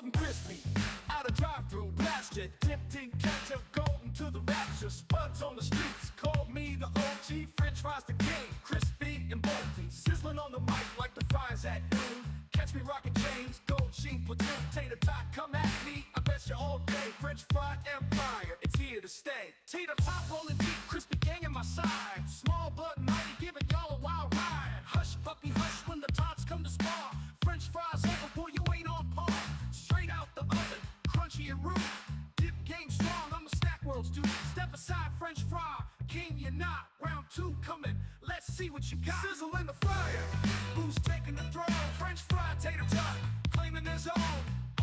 golden crispy. Out of drive-through, blast it, dipped in ketchup, golden to the rapture. Spuds on the streets, called me the OG. French fries the king, crispy and bolty. Sizzling on the mic like the fries at noon. Catch me rocking chains, gold sheen platoon. Tater tot, come at me, I bet you all day. French fry empire, it's here to stay. Tater tot rolling deep, crispy gang in my side. Small but mighty, giving y'all a wild ride. Hush puppy hush when the tots come to spar. French fries over, boy you ain't on par. Straight out the oven, crunchy and rude. Dip game strong, I'm a snack world's dude. Step aside, French fry, king you're not. Round two coming, let's see what you got. Sizzle in the fryer, who's taking the throne? French fry, tater tot, claiming his own.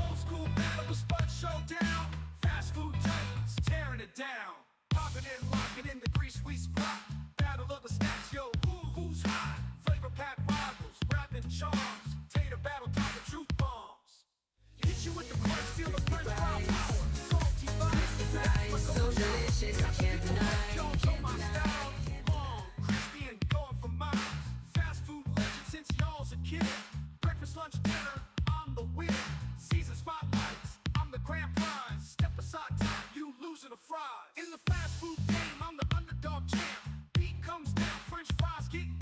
Old school battle, the spud showdown. Fast food titans, tearing it down. Popping and locking in the grease we spot. Battle of the snacks, yo, who's hot? Flavor pack rivals, rapping charms. Tater battle, talking truth bombs. Hit you with the crunch, feel the French fry power. Salty vibes, so delicious, I can't deny. Jones on my style, long, crispy and going for miles. Fast food legend since y'all's a kid. Breakfast, lunch, dinner, I'm the win. Season spotlights, I'm the grand prize. Step aside time, you losing the fries. In the fast food game, I'm the underdog champ. Beat comes down, French fries get in.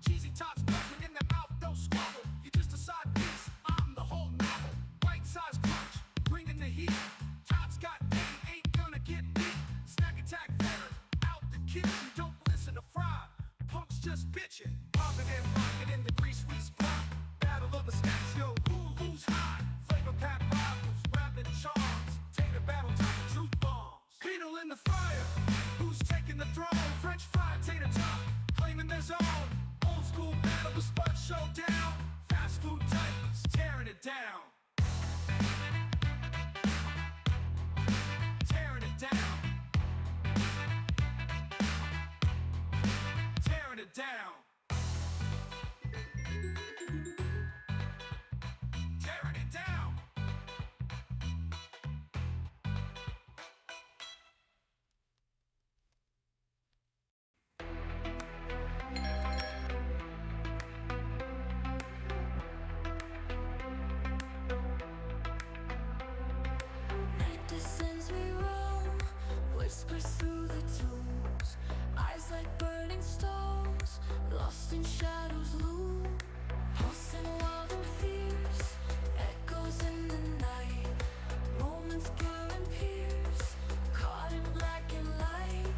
Cheesy tots melting in their mouth, don't squabble. You just a side piece, I'm the whole novel. Bite size crunch, bringing the heat. Tots got name, ain't gonna get beat. Snack attack veteran, out the kitchen. Don't listen to fry, punks just bitching. Popping and rocking in the grease we spot. Battle of the snacks, yo, who's hot? Flavor pack rivals, rapping charms. Tater battle, talking truth bombs. Beetle in the fire, who's taking the throne? French fry, tater tot, claiming their own. Old school battle, the spud showdown. Fast food titans, tearing it down. Tearing it down. Tearing it down. Tearing it down. Night descends, we roam, whispers through the tombs. Eyes like burning stones, lost in shadows loom. Pulsing wild and fierce, echoes in the night. Moments blur and pierce, caught in black and light.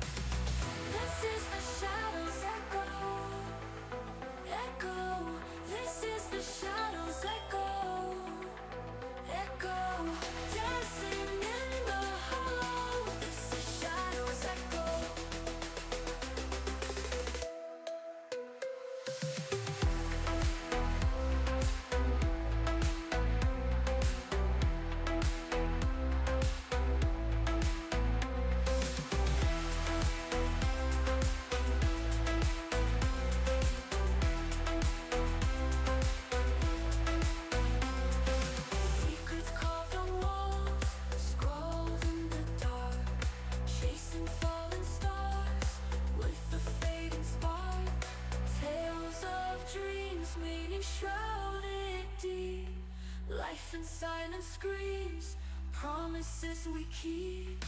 This is the shadows echo, echo. This is the shadows echo, echo. Dancing in the hollow. This is shadows echo. Secrets carved on walls, scrawled in the dark, chasing fallen stars with the fading spark. Tales of dreams, meaning shrouded deep. Life in silent screams, promises we keep.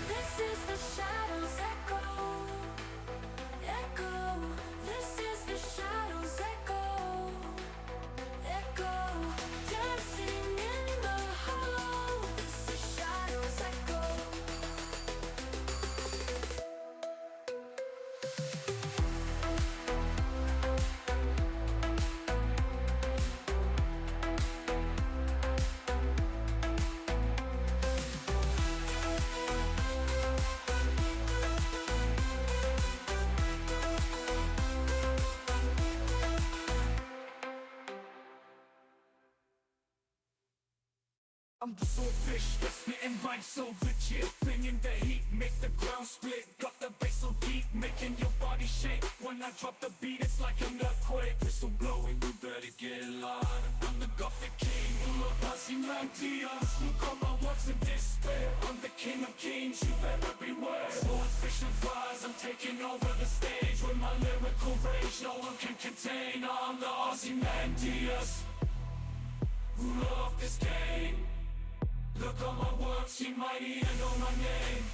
This is the shadows echo, echo. This is the shadows echo, echo. Dancing in the hollow. This is shadows echo. I'm the swordfish, spitting rhymes so legit. Bringing the heat, make the ground split. Got the bass so deep, making your body shake. When I drop the beat, it's like an earthquake. Pistol blowing, you better get in line. I'm the Gothic king, Ozymandias. Look on my works in despair. I'm the king of kings, you better beware. Swordfish and fires, I'm taking over the stage. With my lyrical rage, no one can contain. I'm the Ozymandias. Rule of this game. Look on my work, see mighty and know my name.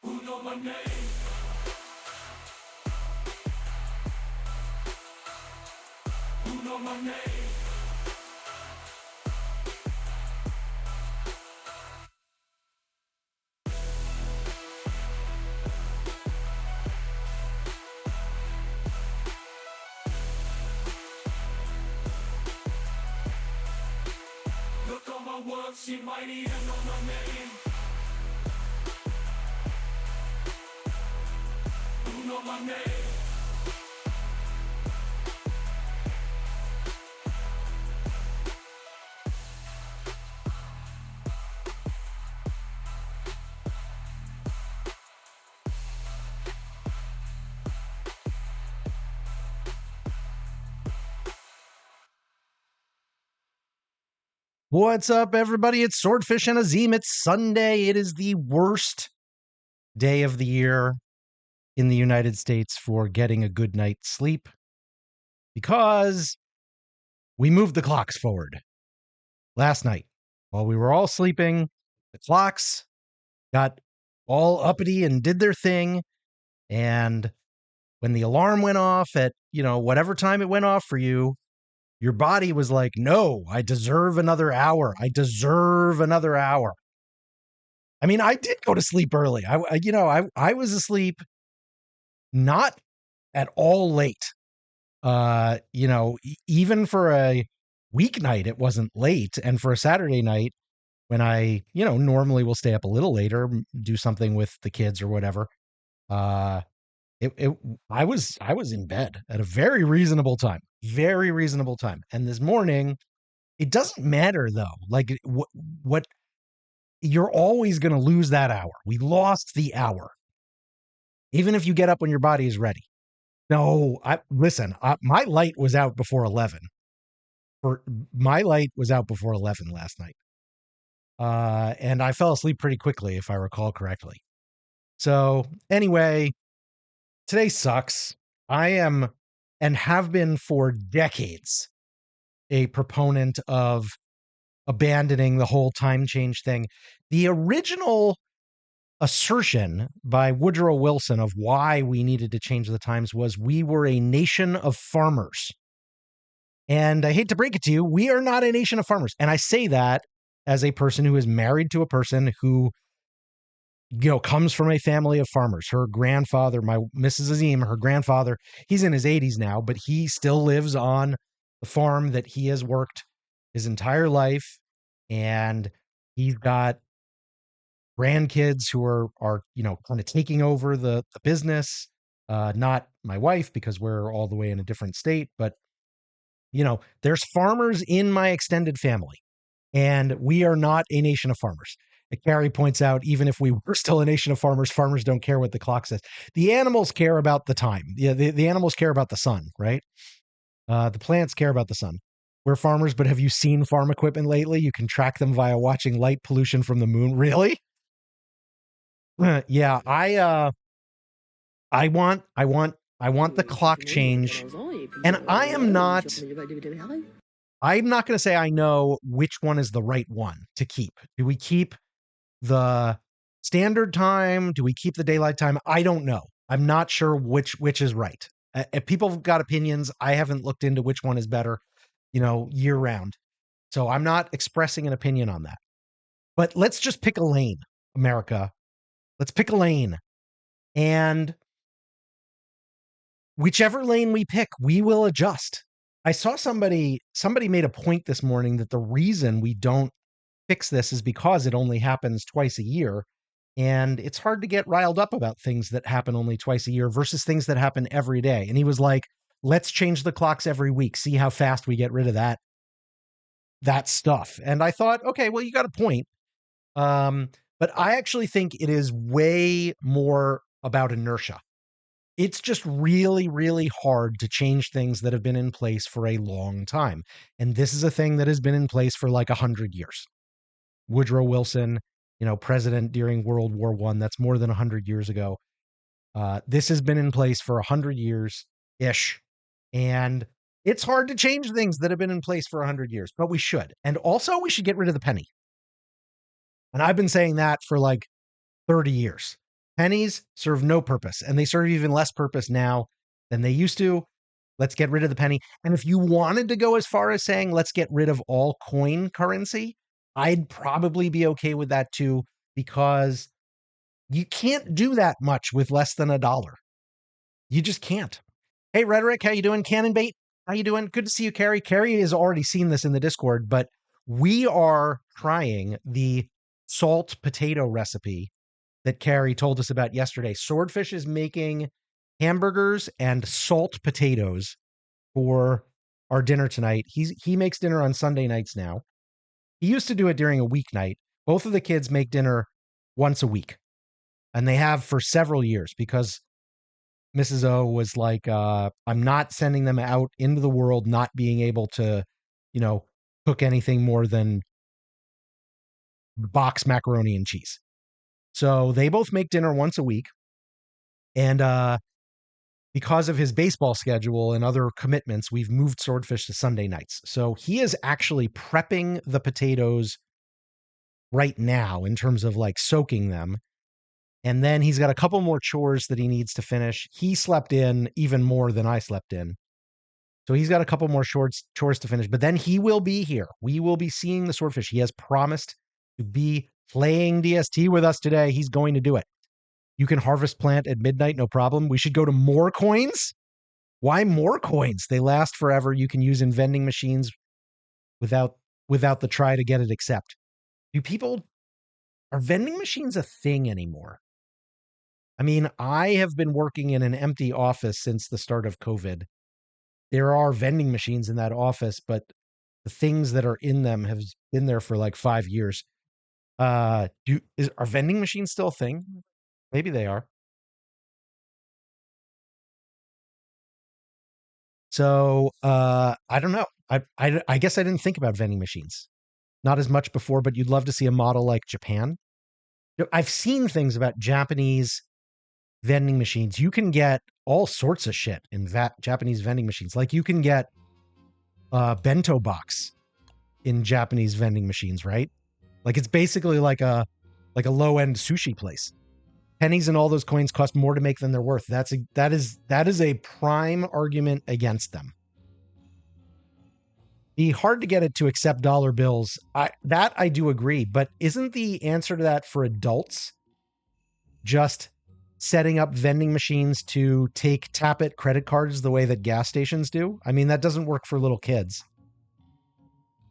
Who know my name? Who know my name? Look on my work, see mighty and know my name. Who know my name? What's up, everybody? It's Swordfish and Azim. It's Sunday. It is the worst day of the year in the United States for getting a good night's sleep because we moved the clocks forward. Last night, while we were all sleeping, the clocks got all uppity and did their thing. And when the alarm went off at, whatever time it went off for you, your body was like, no, I deserve another hour. I deserve another hour. I mean, I did go to sleep early. I was asleep not at all late. Even for a weeknight, it wasn't late. And for a Saturday night, when I, normally will stay up a little later, do something with the kids or whatever, I was in bed at a very reasonable time. Very reasonable time. And this morning, it doesn't matter though. Like what you're always going to lose that hour. We lost the hour. Even if you get up when your body is ready. No, my light was out before 11. My light was out before 11 last night. And I fell asleep pretty quickly, if I recall correctly. So anyway, today sucks. I am and have been for decades a proponent of abandoning the whole time change thing. The original assertion by Woodrow Wilson of why we needed to change the times was we were a nation of farmers. And I hate to break it to you, we are not a nation of farmers. And I say that as a person who is married to a person who comes from a family of farmers. Her grandfather, my Mrs. Azim, her grandfather, he's in his 80s now, but he still lives on the farm that he has worked his entire life. And he's got grandkids who are kind of taking over the business. Not my wife, because we're all the way in a different state, but there's farmers in my extended family, and we are not a nation of farmers. Carrie points out, even if we were still a nation of farmers, farmers don't care what the clock says. The animals care about the time. Yeah, the animals care about the sun, right? The plants care about the sun. We're farmers, but have you seen farm equipment lately? You can track them via watching light pollution from the moon. Really? Yeah, I want the clock change, and I'm not going to say I know which one is the right one to keep. Do we keep the standard time? Do we keep the daylight time? I don't know. I'm not sure which is right. If people have got opinions, I haven't looked into which one is better, year round. So I'm not expressing an opinion on that. But let's just pick a lane, America. Let's pick a lane. And whichever lane we pick, we will adjust. I saw somebody made a point this morning that the reason we don't fix this is because it only happens twice a year. And it's hard to get riled up about things that happen only twice a year versus things that happen every day. And he was like, let's change the clocks every week. See how fast we get rid of that stuff. And I thought, okay, well, you got a point. But I actually think it is way more about inertia. It's just really, really hard to change things that have been in place for a long time. And this is a thing that has been in place for like 100 years. Woodrow Wilson, president during World War I, that's more than 100 years ago. This has been in place for 100 years-ish. And It's hard to change things that have been in place for 100 years, but we should. And also, we should get rid of the penny. And I've been saying that for like 30 years. Pennies serve no purpose, and they serve even less purpose now than they used to. Let's get rid of the penny. And if you wanted to go as far as saying, let's get rid of all coin currency, I'd probably be okay with that too, because you can't do that much with less than $1. You just can't. Hey, Rhetoric, how you doing? Cannon Bait, how you doing? Good to see you, Carrie. Carrie has already seen this in the Discord, but we are trying the salt potato recipe that Carrie told us about yesterday. Swordfish is making hamburgers and salt potatoes for our dinner tonight. He makes dinner on Sunday nights now. He used to do it during a weeknight. Both of the kids make dinner once a week, and they have for several years because Mrs. O was like, I'm not sending them out into the world not being able to, cook anything more than box macaroni and cheese. So they both make dinner once a week. And because of his baseball schedule and other commitments, we've moved Swordfish to Sunday nights. So he is actually prepping the potatoes right now in terms of like soaking them. And then he's got a couple more chores that he needs to finish. He slept in even more than I slept in. So he's got a couple more chores to finish, but then he will be here. We will be seeing the Swordfish. He has promised to be playing DST with us today. He's going to do it. You can harvest plant at midnight, no problem. We should go to more coins. Why more coins? They last forever. You can use in vending machines without the try to get it accept. Are vending machines a thing anymore? I mean, I have been working in an empty office since the start of COVID. There are vending machines in that office, but the things that are in them have been there for like 5 years. Are vending machines still a thing? Maybe they are. So I don't know. I guess I didn't think about vending machines. Not as much before, but you'd love to see a model like Japan. I've seen things about Japanese vending machines. You can get all sorts of shit in Japanese vending machines. Like you can get a bento box in Japanese vending machines, right? Like it's basically like a low-end sushi place. Pennies and all those coins cost more to make than they're worth. That is a prime argument against them. Be hard to get it to accept dollar bills. I do agree, but isn't the answer to that for adults just setting up vending machines to tap it credit cards the way that gas stations do? I mean, that doesn't work for little kids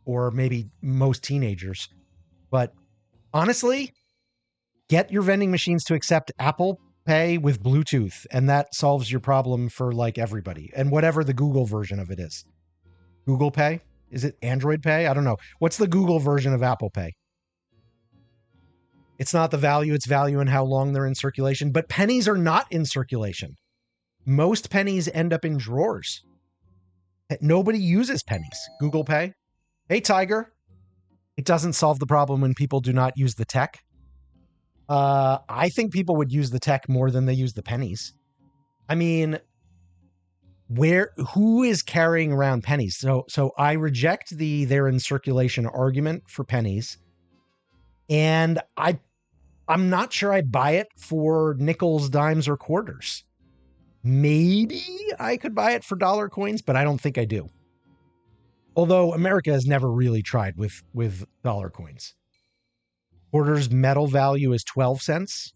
or maybe most teenagers. But honestly, get your vending machines to accept Apple Pay with Bluetooth, and that solves your problem for like everybody. And whatever the Google version of it is. Google Pay? Is it Android Pay? I don't know. What's the Google version of Apple Pay? It's not the value, it's value and how long they're in circulation. But pennies are not in circulation. Most pennies end up in drawers. Nobody uses pennies. Google Pay. Hey, Tiger. It doesn't solve the problem when people do not use the tech. I think people would use the tech more than they use the pennies. I mean, who is carrying around pennies? So I reject they're in circulation argument for pennies. And I'm not sure I buy it for nickels, dimes, or quarters. Maybe I could buy it for dollar coins, but I don't think I do. Although America has never really tried with dollar coins. Quarters metal value is 12 cents.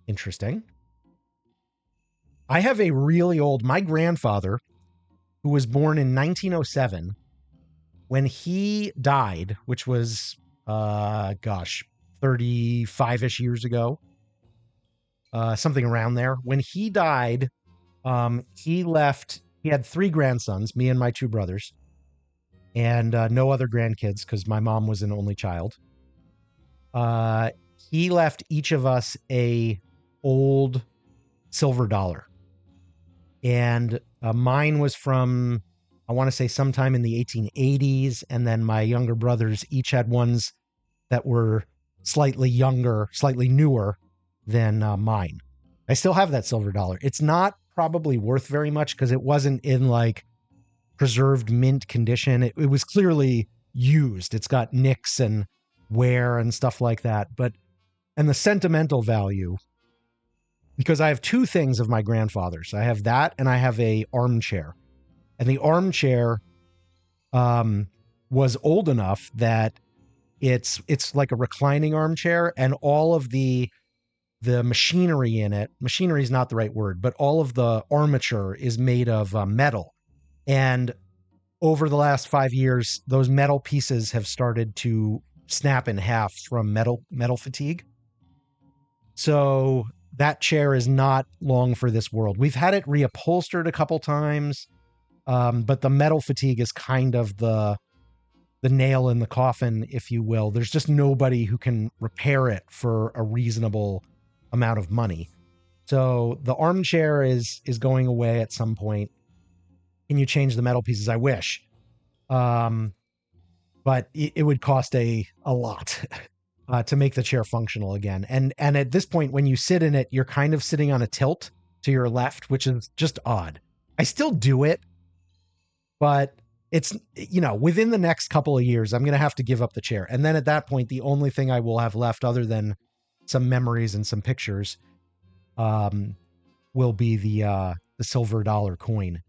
Interesting. I have a really my grandfather, who was born in 1907, when he died, which was, 35-ish years ago, something around there. When he died, he had 3 grandsons, me and my 2 brothers, and no other grandkids because my mom was an only child. He left each of us a old silver dollar. And mine was from, I want to say sometime in the 1880s. And then my younger brothers each had ones that were slightly younger, slightly newer than mine. I still have that silver dollar. It's not probably worth very much because it wasn't in like preserved mint condition. It was clearly used. It's got nicks and wear and stuff like that. And the sentimental value, because I have two things of my grandfather's. I have that and I have a armchair. And the armchair was old enough that it's like a reclining armchair, and all of the machinery in it, machinery is not the right word, but all of the armature is made of metal. And over the last 5 years, those metal pieces have started to snap in half from metal fatigue. So that chair is not long for this world. We've had it reupholstered a couple times, but the metal fatigue is kind of the nail in the coffin, if you will. There's just nobody who can repair it for a reasonable amount of money. So the armchair is going away at some point. Can you change the metal pieces? I wish. But it would cost a lot to make the chair functional again. And at this point, when you sit in it, you're kind of sitting on a tilt to your left, which is just odd. I still do it, but it's, within the next couple of years, I'm going to have to give up the chair. And then at that point, the only thing I will have left other than some memories and some pictures will be the silver dollar coin.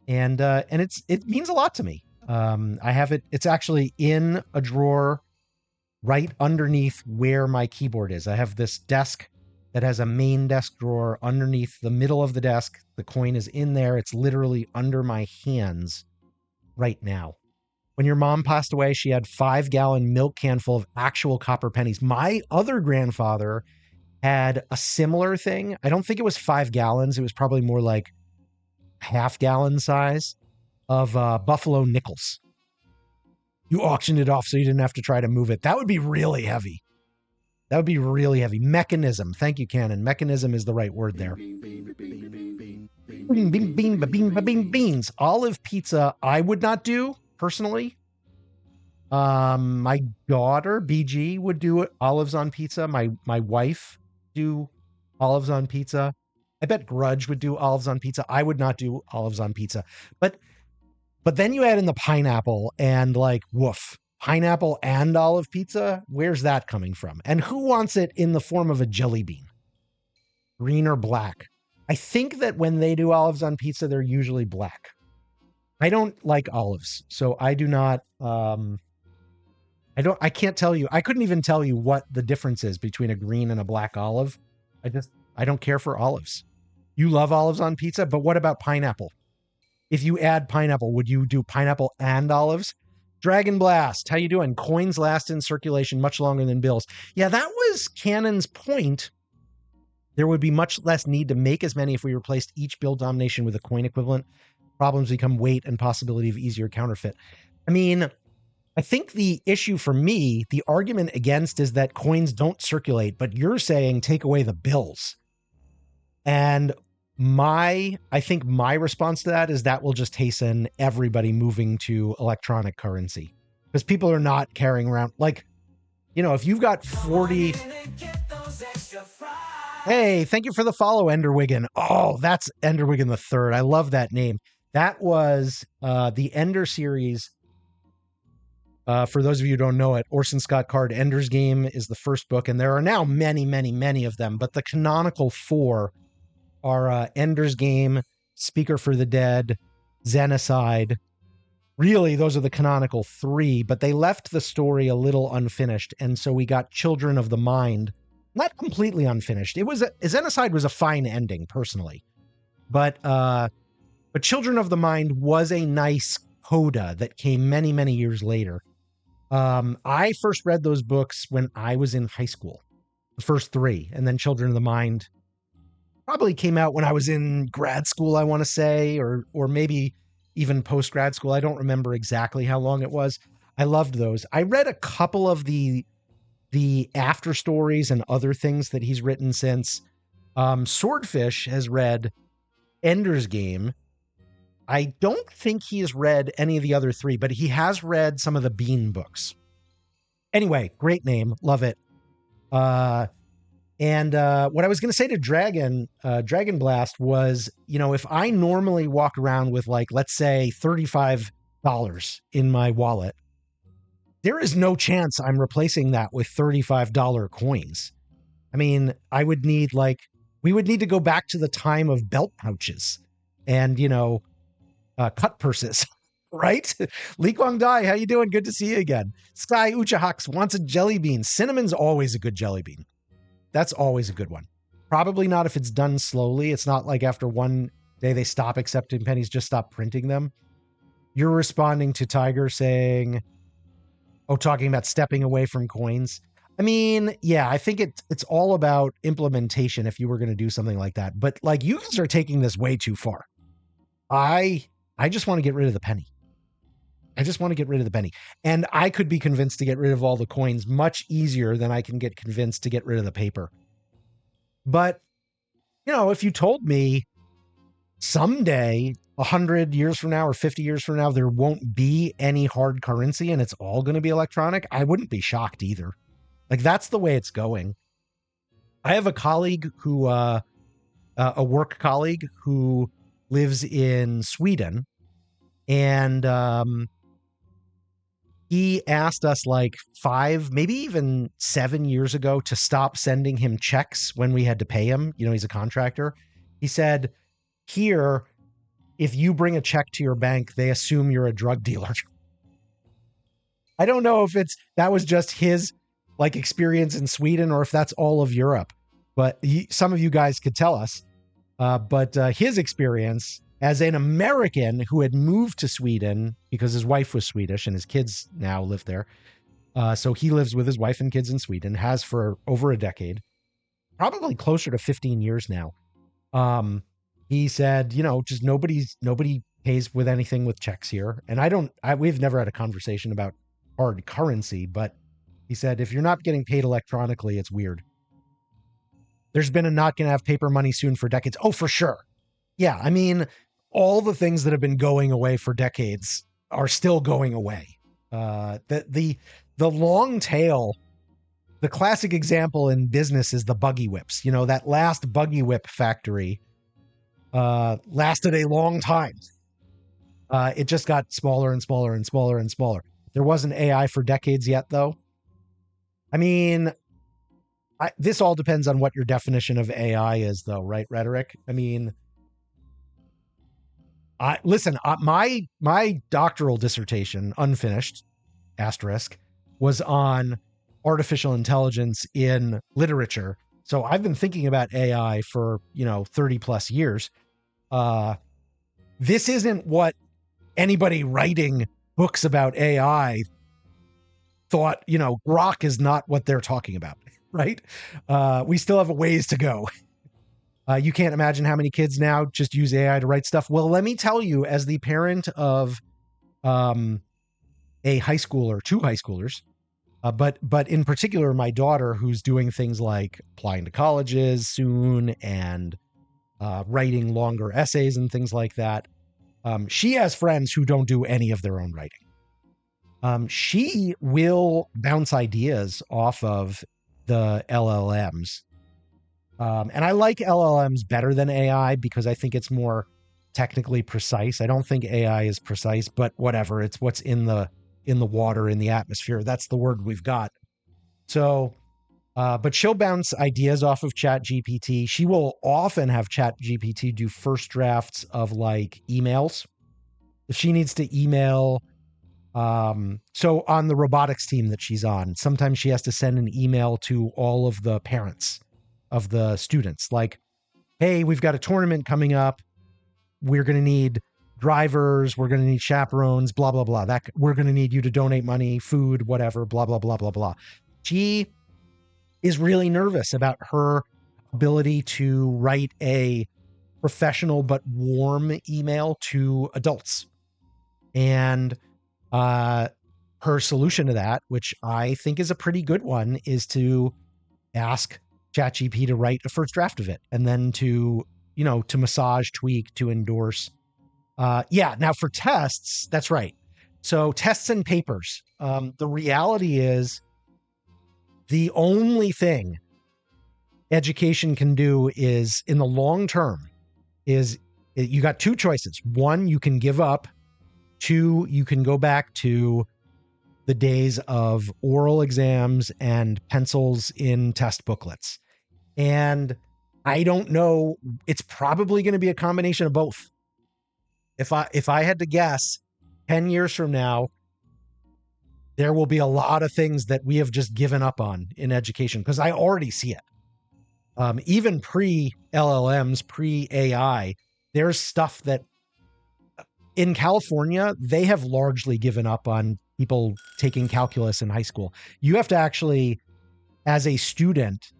And it means a lot to me. I have it. It's actually in a drawer right underneath where my keyboard is. I have this desk that has a main desk drawer underneath the middle of the desk. The coin is in there. It's literally under my hands right now. When your mom passed away, she had 5-gallon milk can full of actual copper pennies. My other grandfather had a similar thing. I don't think it was 5 gallons. It was probably more like half-gallon size of buffalo nickels. You auctioned it off so you didn't have to try to move it. That would be really heavy. That would be really heavy. Mechanism. Thank you, Cannon. Mechanism is the right word there. Beans. Olive pizza, I would not do personally. My daughter, BG, would do olives on pizza. My wife do olives on pizza. I bet Grudge would do olives on pizza. I would not do olives on pizza. But then you add in the pineapple and woof. Pineapple and olive pizza? Where's that coming from? And who wants it in the form of a jelly bean? Green or black? I think that when they do olives on pizza, they're usually black. I don't like olives, so I do not, I can't tell you. I couldn't even tell you what the difference is between a green and a black olive. I don't care for olives. You love olives on pizza, but what about pineapple? If you add pineapple, would you do pineapple and olives? Dragon Blast, how you doing? Coins last in circulation much longer than bills. Yeah, that was Cannon's point. There would be much less need to make as many if we replaced each bill denomination with a coin equivalent. Problems become weight and possibility of easier counterfeit. I mean, I think the issue for me, the argument against is that coins don't circulate, but you're saying take away the bills. And I think my response to that is that will just hasten everybody moving to electronic currency, because people are not carrying around, if you've got 40. Hey, thank you for the follow, Enderwigan. Oh, that's Enderwigan the Third. I love that name. That was the Ender series. For those of you who don't know it, Orson Scott Card Ender's Game is the first book, and there are now many, many, many of them, but the canonical 4 are Ender's Game, Speaker for the Dead, Xenocide. Really, those are the canonical 3, but they left the story a little unfinished, and so we got Children of the Mind. Not completely unfinished. Xenocide was a fine ending, personally. But Children of the Mind was a nice coda that came many, many years later. I first read those books when I was in high school, the first 3, and then Children of the Mind probably came out when I was in grad school, I want to say, or maybe even post-grad school. I don't remember exactly how long it was. I loved those. I read a couple of the after stories and other things that he's written since. Swordfish has read Ender's Game. I don't think he has read any of the other 3, but he has read some of the Bean books. Anyway, great name. Love it. And what I was going to say to Dragon Blast was, if I normally walk around with like, let's say $35 in my wallet, there is no chance I'm replacing that with $35 coins. I mean, we would need to go back to the time of belt pouches and, cut purses, right? Lee Kwang Dai, how you doing? Good to see you again. Sky Uchahux wants a jelly bean. Cinnamon's always a good jelly bean. That's always a good one. Probably not if it's done slowly. It's not like after one day they stop accepting pennies, just stop printing them. You're responding to Tiger saying, talking about stepping away from coins. I mean, yeah, I think it's all about implementation if you were going to do something like that. But like, you guys are taking this way too far. I just want to get rid of the penny. I just want to get rid of the penny. And I could be convinced to get rid of all the coins much easier than I can get convinced to get rid of the paper. But, if you told me someday, 100 years from now or 50 years from now, there won't be any hard currency and it's all going to be electronic, I wouldn't be shocked either. Like, that's the way it's going. I have a colleague who, a work colleague who lives in Sweden, and he asked us like 5, maybe even 7 years ago to stop sending him checks when we had to pay him. He's a contractor. He said, here, if you bring a check to your bank, they assume you're a drug dealer. I don't know if that was just his like experience in Sweden or if that's all of Europe, but some of you guys could tell us. But his experience as an American who had moved to Sweden because his wife was Swedish and his kids now live there. So he lives with his wife and kids in Sweden, has for over a decade, probably closer to 15 years now. He said, just nobody pays with anything with checks here. And we've never had a conversation about hard currency, but he said, if you're not getting paid electronically, it's weird. There's been a not going to have paper money soon for decades. Oh, for sure. Yeah. I mean, all the things that have been going away for decades are still going away. The long tail, the classic example in business is the buggy whips. That last buggy whip factory lasted a long time. It just got smaller and smaller and smaller and smaller. There wasn't AI for decades yet, though. I mean, this all depends on what your definition of AI is, though, right, Rhetoric? I mean, my doctoral dissertation, unfinished, asterisk, was on artificial intelligence in literature. So I've been thinking about AI for, 30 plus years. This isn't what anybody writing books about AI thought. Grok is not what they're talking about, right? We still have a ways to go. You can't imagine how many kids now just use AI to write stuff. Well, let me tell you, as the parent of a high schooler, 2 high schoolers, but in particular, my daughter, who's doing things like applying to colleges soon and writing longer essays and things like that. She has friends who don't do any of their own writing. She will bounce ideas off of the LLMs. And I like LLMs better than AI because I think it's more technically precise. I don't think AI is precise, but whatever. It's what's in the water, in the atmosphere. That's the word we've got. So, but she'll bounce ideas off of ChatGPT. She will often have ChatGPT do first drafts of like emails. If she needs to email, so on the robotics team that she's on, sometimes she has to send an email to all of the parents of the students. Like, hey, we've got a tournament coming up. We're going to need drivers. We're going to need chaperones, blah, blah, blah. We're going to need you to donate money, food, whatever, blah, blah, blah, blah, blah. She is really nervous about her ability to write a professional but warm email to adults. And her solution to that, which I think is a pretty good one, is to ask ChatGPT to write a first draft of it and then to massage, tweak, to endorse. Now for tests, that's right. So tests and papers. The reality is the only thing education can do is, in the long term, is you got two choices. One, you can give up. Two, you can go back to the days of oral exams and pencils in test booklets. And I don't know, it's probably going to be a combination of both. If I had to guess, 10 years from now, there will be a lot of things that we have just given up on in education, because I already see it. Even pre-LLMs, pre-AI, there's stuff that in California, they have largely given up on people taking calculus in high school. You have to actually, as a student,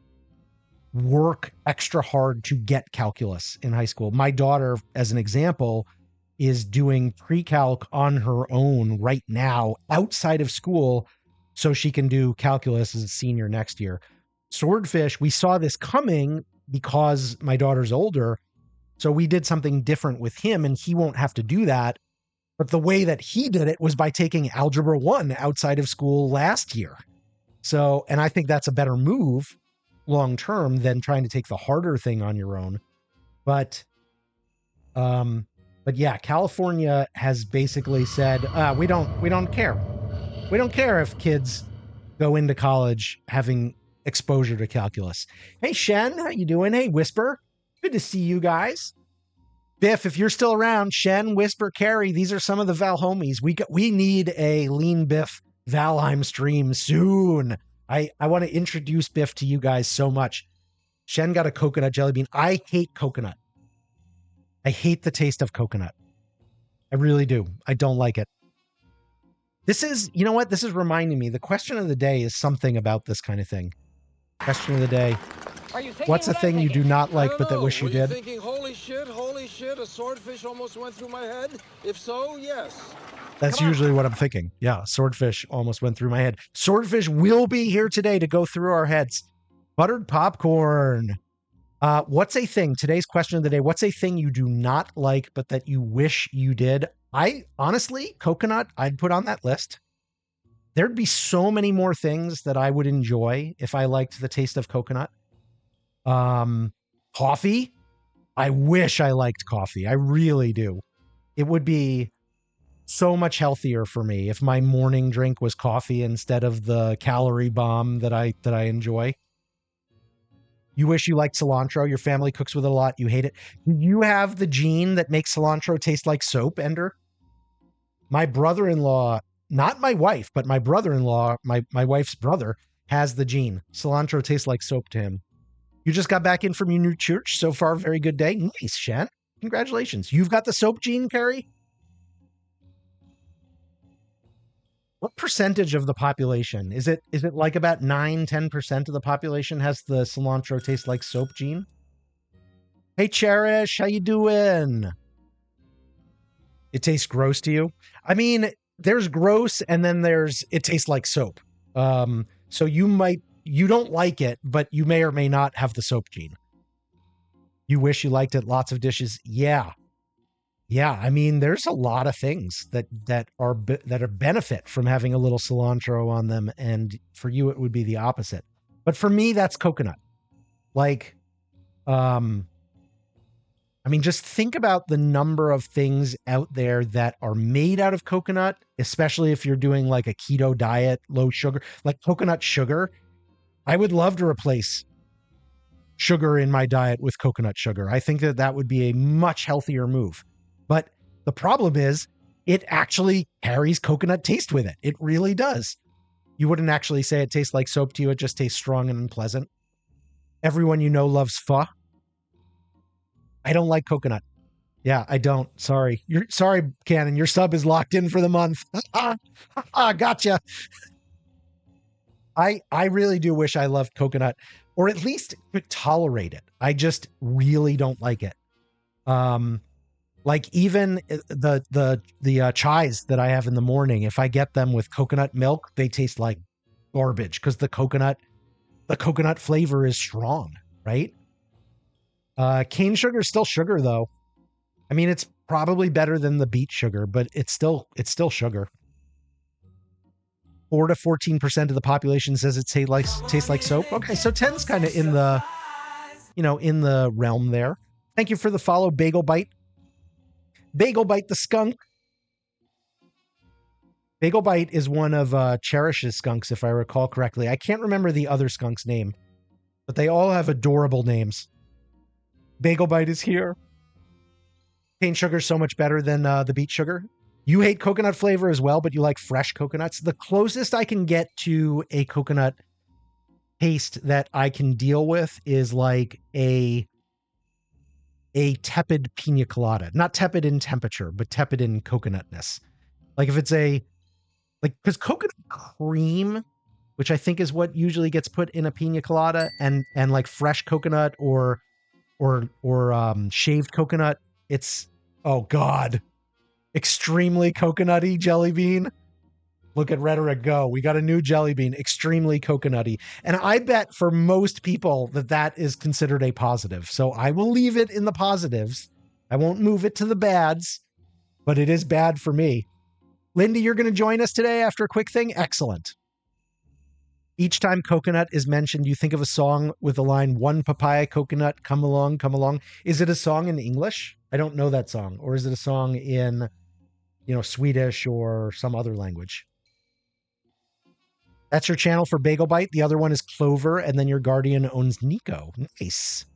work extra hard to get calculus in high school. My daughter, as an example, is doing pre-calc on her own right now outside of school so she can do calculus as a senior next year. Swordfish, we saw this coming because my daughter's older, so we did something different with him, and he won't have to do that. But the way that he did it was by taking Algebra 1 outside of school last year. So, and I think that's a better move long term than trying to take the harder thing on your own. But yeah, California has basically said, we don't care. We don't care if kids go into college having exposure to calculus. Hey, Shen, how you doing? Hey, Whisper. Good to see you guys. Biff, if you're still around, Shen, Whisper, Carrie, these are some of the Val homies. We need a Lean Biff Valheim stream soon. I want to introduce Biff to you guys so much. Shen got a coconut jelly bean. I hate coconut. I hate the taste of coconut. I really do. I don't like it. This is, you know what? This is reminding me. The question of the day is something about this kind of thing. Question of the day. What's a thing you do not like but that wish you did? Thinking, holy shit, a swordfish almost went through my head? If so, yes. That's usually what I'm thinking. Yeah, swordfish almost went through my head. Swordfish will be here today to go through our heads. Buttered popcorn. What's a thing? Today's question of the day. What's a thing you do not like but that you wish you did? I honestly, coconut, I'd put on that list. There'd be so many more things that I would enjoy if I liked the taste of coconut. Coffee. I wish I liked coffee. I really do. It would be so much healthier for me if my morning drink was coffee instead of the calorie bomb that I enjoy. You wish you liked cilantro. Your family cooks with it a lot. You hate it. You have the gene that makes cilantro taste like soap, Ender. My brother-in-law, not my wife, but my brother-in-law, my wife's brother, has the gene. Cilantro tastes like soap to him. You just got back in from your new church. So far, very good day. Nice, Shen. Congratulations. You've got the soap gene, Carrie? What percentage of the population? Is it like about 9-10% of the population has the cilantro taste like soap gene? Hey, Cherish, how you doing? It tastes gross to you? I mean, there's gross and then there's it tastes like soap. So you don't like it, but you may or may not have the soap gene. You wish you liked it. Lots of dishes. Yeah. I mean, there's a lot of things that are benefit from having a little cilantro on them, and for you it would be the opposite. But for me, that's coconut. Like, I mean, just think about the number of things out there that are made out of coconut, especially if you're doing like a keto diet, low sugar, like coconut sugar. I would love to replace sugar in my diet with coconut sugar. I think that would be a much healthier move. But the problem is it actually carries coconut taste with it. It really does. You wouldn't actually say it tastes like soap to you. It just tastes strong and unpleasant. Everyone you know loves pho. I don't like coconut. Yeah, I don't. Sorry. Sorry, Cannon. Your sub is locked in for the month. Gotcha. I really do wish I loved coconut, or at least could tolerate it. I just really don't like it. Like even the chais that I have in the morning, if I get them with coconut milk, they taste like garbage because the coconut flavor is strong, right? Cane sugar is still sugar though. I mean, it's probably better than the beet sugar, but it's still sugar. 4 to 14% of the population says it tastes like soap. Okay, so 10's kind of in the in the realm there. Thank you for the follow, Bagel Bite. Bagel Bite the skunk. Bagel Bite is one of Cherish's skunks, if I recall correctly. I can't remember the other skunk's name, but they all have adorable names. Bagel Bite is here. Cane sugar is so much better than the beet sugar. You hate coconut flavor as well, but you like fresh coconuts. The closest I can get to a coconut taste that I can deal with is like a tepid pina colada. Not tepid in temperature, but tepid in coconutness. Like if it's because coconut cream, which I think is what usually gets put in a pina colada, and like fresh coconut or shaved coconut, it's, oh God, extremely coconutty jelly bean. Look at Rhetoric go. We got a new jelly bean, extremely coconutty. And I bet for most people that is considered a positive. So I will leave it in the positives. I won't move it to the bads, but it is bad for me. Lindy, you're going to join us today after a quick thing? Excellent. Each time coconut is mentioned, you think of a song with the line, one papaya coconut, come along, come along. Is it a song in English? I don't know that song. Or is it a song in, Swedish or some other language? That's your channel for Bagel Bite. The other one is Clover, and then your guardian owns Nico. Nice.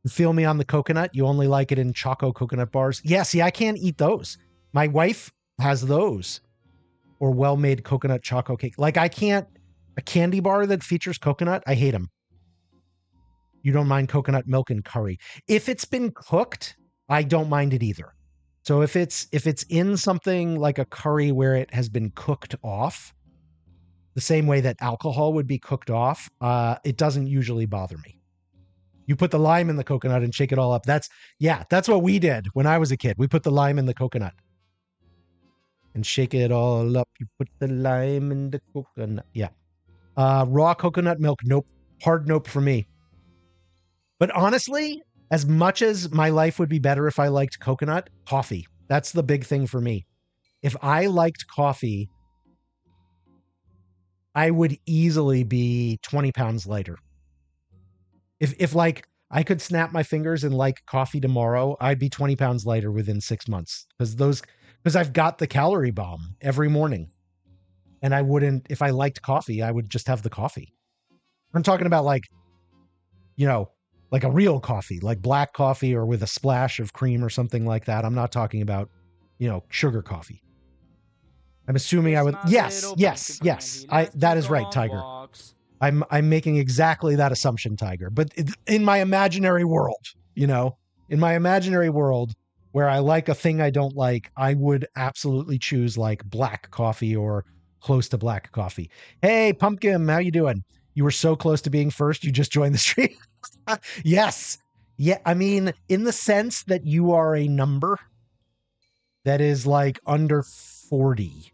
You feel me on the coconut? You only like it in Choco coconut bars? Yeah, see, I can't eat those. My wife has those. Or well-made coconut choco cake. Like I can't, a candy bar that features coconut, I hate them. You don't mind coconut milk and curry. If it's been cooked, I don't mind it either. So if it's in something like a curry where it has been cooked off, the same way that alcohol would be cooked off, it doesn't usually bother me. You put the lime in the coconut and shake it all up. That's what we did when I was a kid. We put the lime in the coconut and shake it all up. You put the lime in the coconut. Yeah. Raw coconut milk. Nope. Hard nope for me. But honestly, as much as my life would be better if I liked coconut, coffee. That's the big thing for me. If I liked coffee, I would easily be 20 pounds lighter. If like I could snap my fingers and like coffee tomorrow, I'd be 20 pounds lighter within 6 months because I've got the calorie bomb every morning. And I wouldn't, if I liked coffee, I would just have the coffee. I'm talking about like a real coffee, like black coffee or with a splash of cream or something like that. I'm not talking about, sugar coffee. I'm assuming I would. Yes. That is right, Tiger. I'm making exactly that assumption, Tiger. But in my imaginary world, in my imaginary world where I like a thing I don't like, I would absolutely choose like black coffee or close to black coffee. Hey, Pumpkin, how you doing? You were so close to being first. You just joined the stream. Yes. Yeah. I mean, in the sense that you are a number that is like under 40-ish.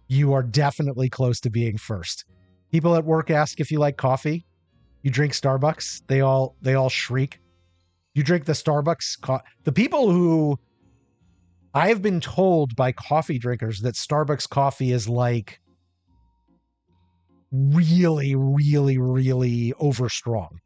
You are definitely close to being first. People at work ask if you like coffee. You drink Starbucks. They all shriek. You drink the Starbucks. The people who I have been told by coffee drinkers that Starbucks coffee is like really, really, really over strong.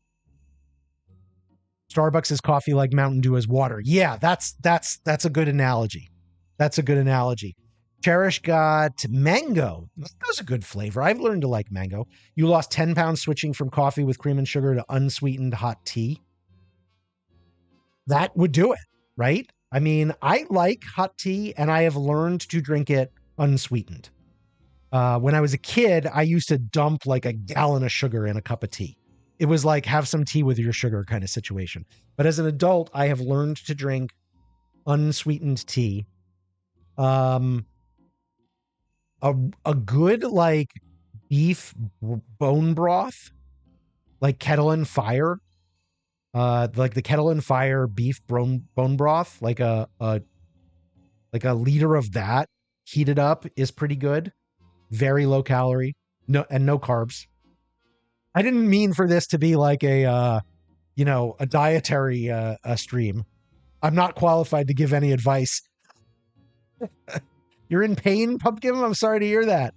Starbucks is coffee like Mountain Dew is water. Yeah, that's a good analogy. That's a good analogy. Cherish got mango. Mango's a good flavor. I've learned to like mango. You lost 10 pounds switching from coffee with cream and sugar to unsweetened hot tea. That would do it, right? I mean, I like hot tea and I have learned to drink it unsweetened. When I was a kid, I used to dump like a gallon of sugar in a cup of tea. It was like have some tea with your sugar kind of situation. But as an adult, I have learned to drink unsweetened tea. A good like beef bone broth, like Kettle and Fire, like the Kettle and Fire beef bone broth, like a liter of that heated up is pretty good. Very low calorie, no carbs. I didn't mean for this to be like a dietary stream. I'm not qualified to give any advice. You're in pain, Pumpkin? I'm sorry to hear that.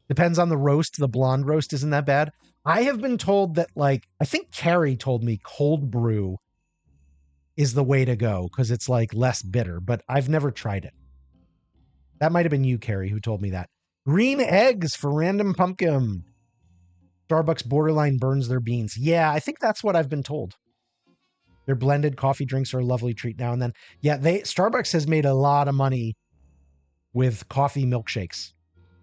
Depends on the roast. The blonde roast isn't that bad. I have been told that, like, I think Carrie told me cold brew is the way to go because it's like less bitter, but I've never tried it. That might have been you, Carrie, who told me that. Green eggs for random pumpkin. Starbucks borderline burns their beans. Yeah, I think that's what I've been told. Their blended coffee drinks are a lovely treat now and then. Yeah, Starbucks has made a lot of money with coffee milkshakes.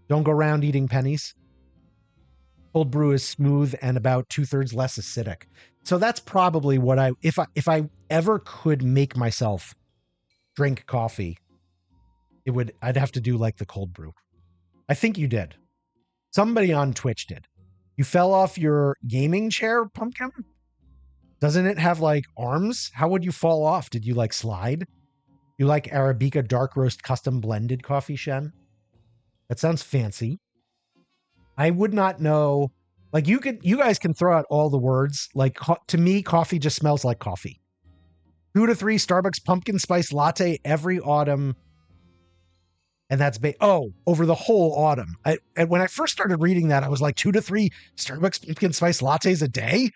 Don't go around eating pennies. Cold brew is smooth and about 2/3 less acidic. So that's probably what if I ever could make myself drink coffee, I'd have to do like the cold brew. I think you did. Somebody on Twitch did. You fell off your gaming chair, Pumpkin? Doesn't it have like arms? How would you fall off? Did you like slide? You like Arabica dark roast custom blended coffee, Shen? That sounds fancy. I would not know. Like you guys can throw out all the words. Like to me, coffee just smells like coffee. 2 to 3 Starbucks pumpkin spice latte every autumn. And that's over the whole autumn. And when I first started reading that, I was like 2 to 3 Starbucks pumpkin spice lattes a day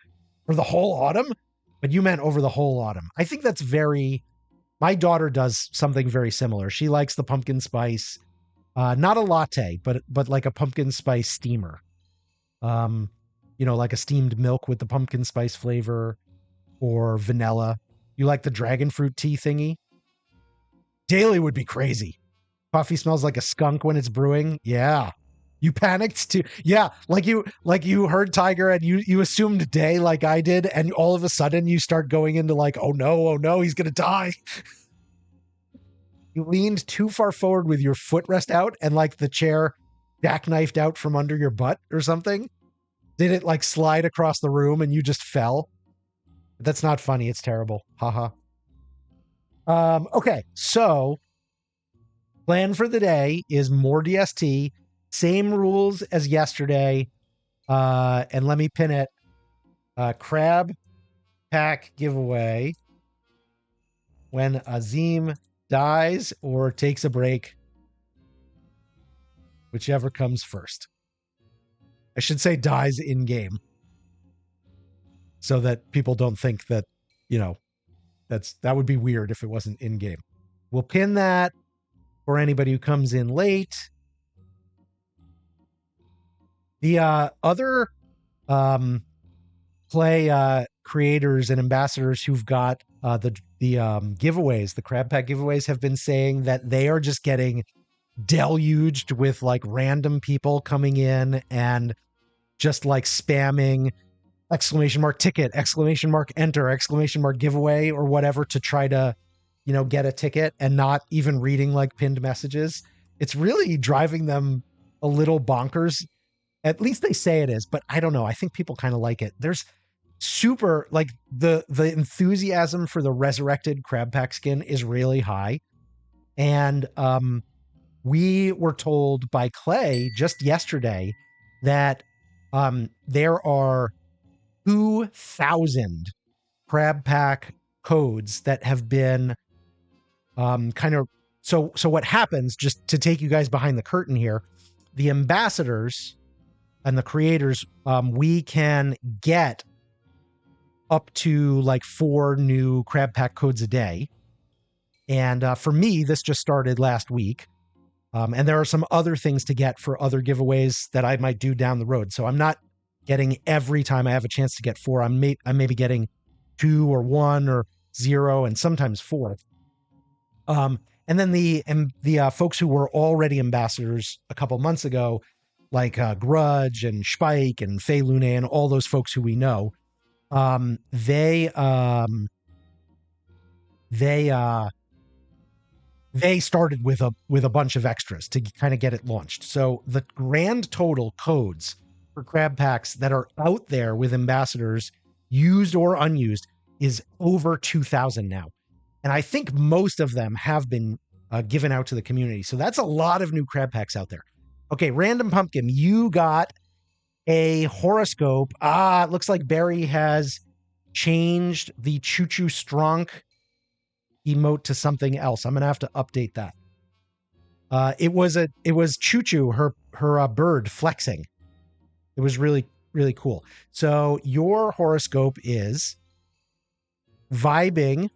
for the whole autumn. But you meant over the whole autumn. I think that's my daughter does something very similar. She likes the pumpkin spice, not a latte, but like a pumpkin spice steamer. Like a steamed milk with the pumpkin spice flavor or vanilla. You like the dragon fruit tea thingy? Daily would be crazy. Coffee smells like a skunk when it's brewing. Yeah. You panicked too. Yeah. Like you heard Tiger and you assumed day like I did. And all of a sudden you start going into like, oh no, he's going to die. You leaned too far forward with your footrest out and like the chair jackknifed out from under your butt or something. Did it like slide across the room and you just fell? That's not funny. It's terrible. Haha. Okay. So plan for the day is more DST, same rules as yesterday. And let me pin it. Crab pack giveaway. When Azim dies or takes a break, whichever comes first. I should say dies in game so that people don't think that, that would be weird if it wasn't in game. We'll pin that for anybody who comes in late. The other play creators and ambassadors who've got the giveaways, the crab pack giveaways, have been saying that they are just getting deluged with like random people coming in and just like spamming !ticket, !enter, !giveaway or whatever to try to, get a ticket and not even reading like pinned messages. It's really driving them a little bonkers. At least they say it is, but I don't know. I think people kind of like it. There's super like the enthusiasm for the resurrected crab pack skin is really high. And we were told by Clay just yesterday that there are 2,000 crab pack codes that have been so what happens, just to take you guys behind the curtain here, the ambassadors and the creators, we can get up to like 4 new crab pack codes a day. And for me, this just started last week. And there are some other things to get for other giveaways that I might do down the road. So I'm not getting every time I have a chance to get 4. I'm maybe getting 2 or 1 or 0 and sometimes 4. And then the folks who were already ambassadors a couple months ago, like Grudge and Spike and Faye Lune and all those folks who we know, they started with a bunch of extras to kind of get it launched. So the grand total codes for crab packs that are out there with ambassadors, used or unused, is over 2,000 now. And I think most of them have been given out to the community. So that's a lot of new crab packs out there. Okay, Random Pumpkin, you got a horoscope. It looks like Barry has changed the Choo Choo Stronk emote to something else. I'm gonna have to update that. It was Choo Choo, her bird flexing. It was really really cool. So your horoscope is vibing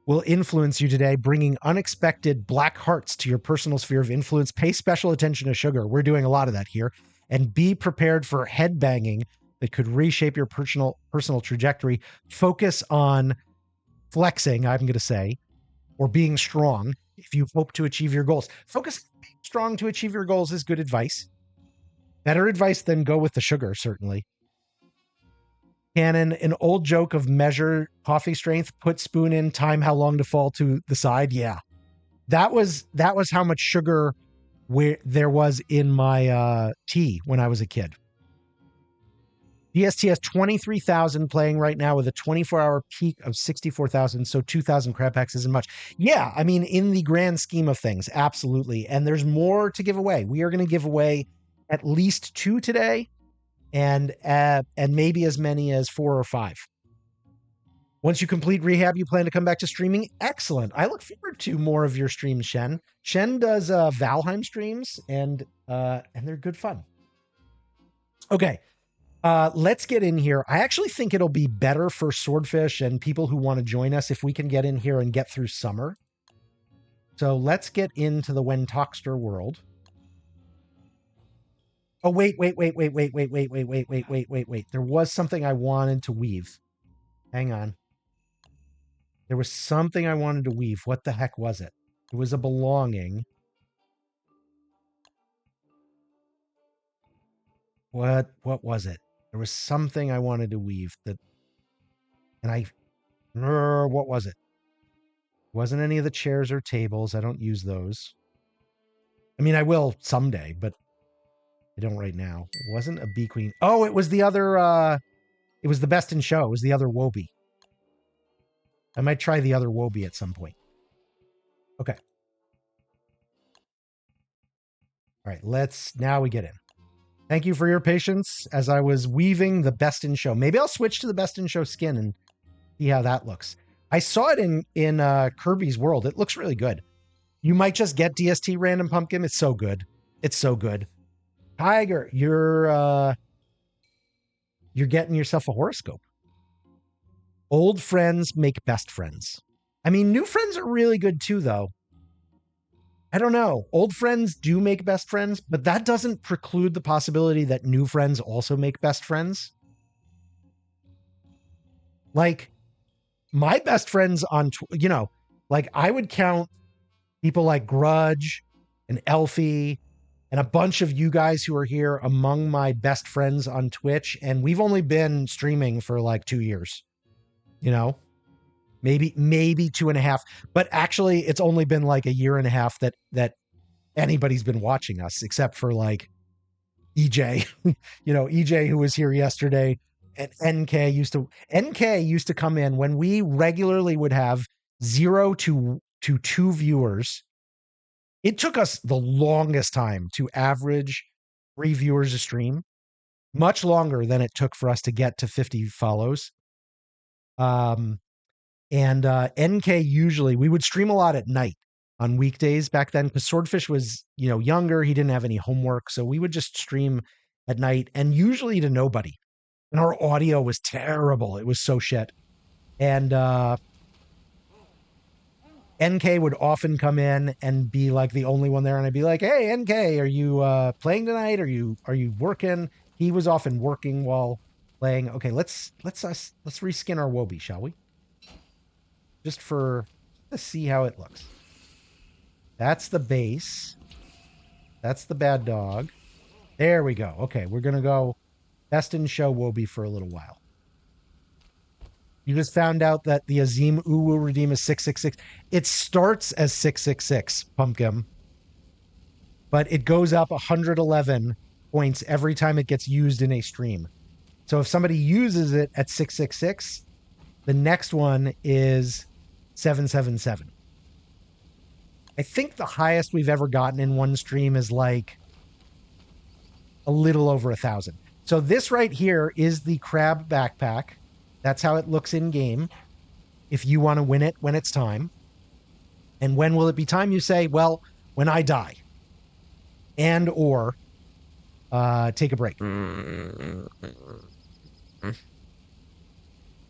will influence you today, bringing unexpected black hearts to your personal sphere of influence. Pay special attention to sugar. We're doing a lot of that here. And be prepared for headbanging that could reshape your personal trajectory. Focus on flexing, I'm going to say, or being strong if you hope to achieve your goals. Focus on being strong to achieve your goals is good advice. Better advice than go with the sugar, certainly. Canon, an old joke of measure coffee strength, put spoon in, time how long to fall to the side. Yeah. That was how much sugar there was in my tea when I was a kid. DST has 23,000 playing right now with a 24-hour peak of 64,000. So 2,000 crab packs isn't much. Yeah, I mean, in the grand scheme of things, absolutely. And there's more to give away. We are going to give away at least 2 today, and maybe as many as 4 or 5. Once you complete rehab, you plan to come back to streaming? Excellent. I look forward to more of your streams, Shen. Shen does Valheim streams, and they're good fun. Okay. Let's get in here. I actually think it'll be better for Swordfish and people who want to join us if we can get in here and get through summer. So let's get into the Wentoxter world. Oh, wait. There was something I wanted to weave. Hang on. There was something I wanted to weave. What the heck was it? It was a belonging. What was it? There was something I wanted to weave what was it? It wasn't any of the chairs or tables. I don't use those. I mean, I will someday, but I don't right now. It wasn't a bee queen. Oh, it was the other, it was the best in show. It was the other Wobie. I might try the other Wobie at some point. Okay. All right, now we get in. Thank you for your patience as I was weaving the best in show. Maybe I'll switch to the best in show skin and see how that looks. I saw it in Kirby's World. It looks really good. You might just get DST Random Pumpkin. It's so good. It's so good. Tiger, you're getting yourself a horoscope. Old friends make best friends. I mean, new friends are really good too, though. I don't know. Old friends do make best friends, but that doesn't preclude the possibility that new friends also make best friends. Like, my best friends on, like I would count people like Grudge and Elfie and a bunch of you guys who are here among my best friends on Twitch. And we've only been streaming for like 2 years, maybe 2.5, but actually it's only been like 1.5 years that anybody's been watching us except for like EJ, EJ who was here yesterday, and NK used to come in when we regularly would have 0 to 2 viewers. It took us the longest time to average 3 viewers a stream, much longer than it took for us to get to 50 follows. And NK usually, we would stream a lot at night on weekdays back then because Swordfish was, younger. He didn't have any homework. So we would just stream at night and usually to nobody. And our audio was terrible. It was so shit. And NK would often come in and be like the only one there. And I'd be like, hey, NK, are you playing tonight? Are you working? He was often working while playing. Okay, let's reskin our Wobie, shall we? Just let's see how it looks. That's the base. That's the bad dog. There we go. Okay, we're going to go best in show Wobie for a little while. You just found out that the Azim Uwu redeem is 666. It starts as 666, Pumpkin. But it goes up 111 points every time it gets used in a stream. So if somebody uses it at 666, the next one is 777. I think the highest we've ever gotten in one stream is like a little over 1,000. So this right here is the crab backpack. That's how it looks in game. If you want to win it when it's time. And when will it be time? You say, well, when I die. And or take a break.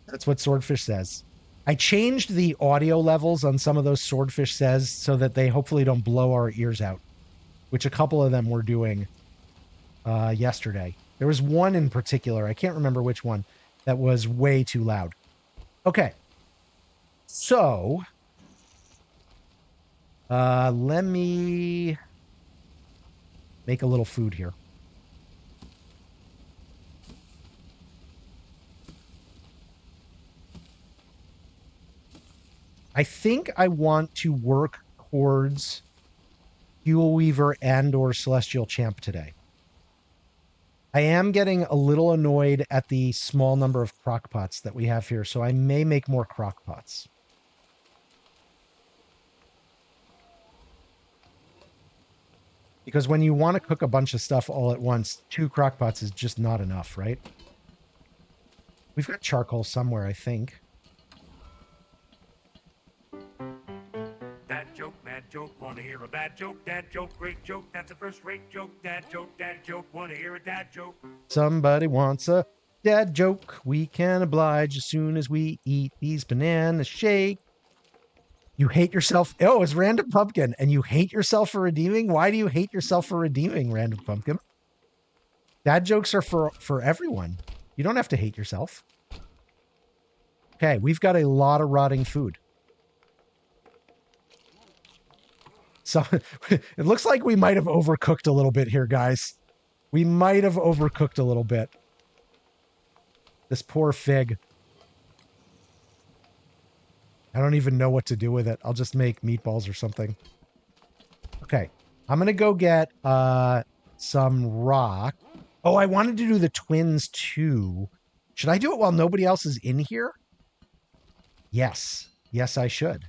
That's what Swordfish says. I changed the audio levels on some of those Swordfish says so that they hopefully don't blow our ears out, which a couple of them were doing yesterday. There was one in particular, I can't remember which one, that was way too loud. Okay. So, let me make a little food here. I think I want to work towards Fuel Weaver and or Celestial Champ today. I am getting a little annoyed at the small number of crockpots that we have here, so I may make more crockpots. Because when you want to cook a bunch of stuff all at once, 2 crockpots is just not enough, right? We've got charcoal somewhere, I think. Dad joke, mad joke, wanna hear a bad joke, dad joke, great joke, that's a first-rate joke, dad joke, wanna hear a dad joke. Somebody wants a dad joke. We can oblige as soon as we eat these banana shake. You hate yourself. Oh, it's Random Pumpkin. And you hate yourself for redeeming? Why do you hate yourself for redeeming, Random Pumpkin? Dad jokes are for everyone. You don't have to hate yourself. Okay, we've got a lot of rotting food. So it looks like we might have overcooked a little bit here, guys. We might have overcooked a little bit. This poor fig. I don't even know what to do with it. I'll just make meatballs or something. Okay. I'm going to go get some rock. Oh, I wanted to do the twins too. Should I do it while nobody else is in here? Yes. Yes, I should.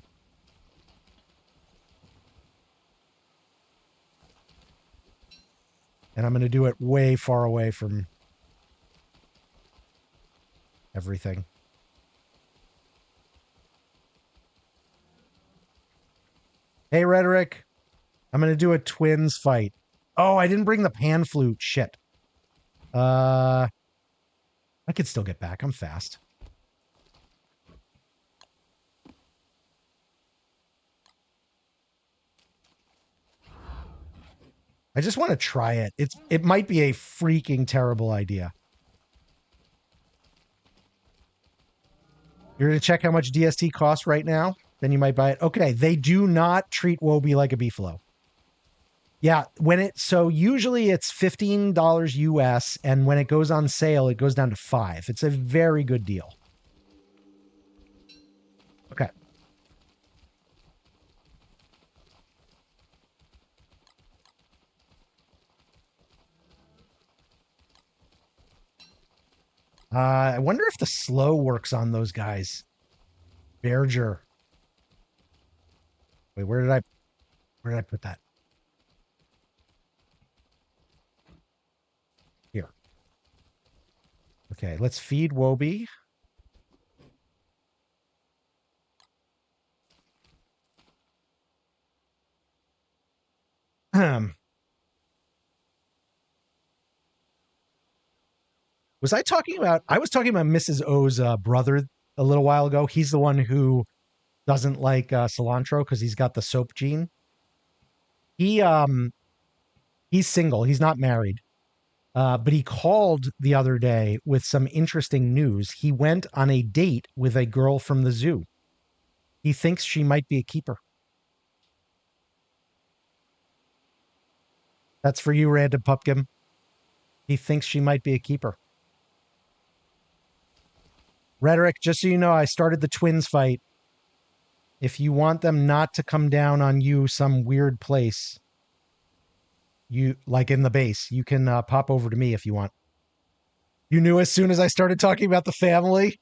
And I'm going to do it way far away from everything. Hey, Rhetoric. I'm going to do a twins fight. Oh, I didn't bring the pan flute. Shit. I could still get back. I'm fast. I just want to try it. It might be a freaking terrible idea. You're going to check how much DST costs right now? Then you might buy it. Okay, they do not treat Wobie like a beefalo. Yeah, so usually it's $15 US, and when it goes on sale, it goes down to $5. It's a very good deal. Okay. I wonder if the slow works on those guys. Berger. Wait, where did I put that? Here. Okay, let's feed Wobie. Was I talking about? I was talking about Mrs. O's brother a little while ago. He's the one who doesn't like cilantro because he's got the soap gene. He's single. He's not married. But he called the other day with some interesting news. He went on a date with a girl from the zoo. He thinks she might be a keeper. That's for you, Random Pumpkin. He thinks she might be a keeper. Rhetoric, just so you know, I started the twins fight. If you want them not to come down on you some weird place, you like in the base, you can pop over to me if you want. You knew as soon as I started talking about the family?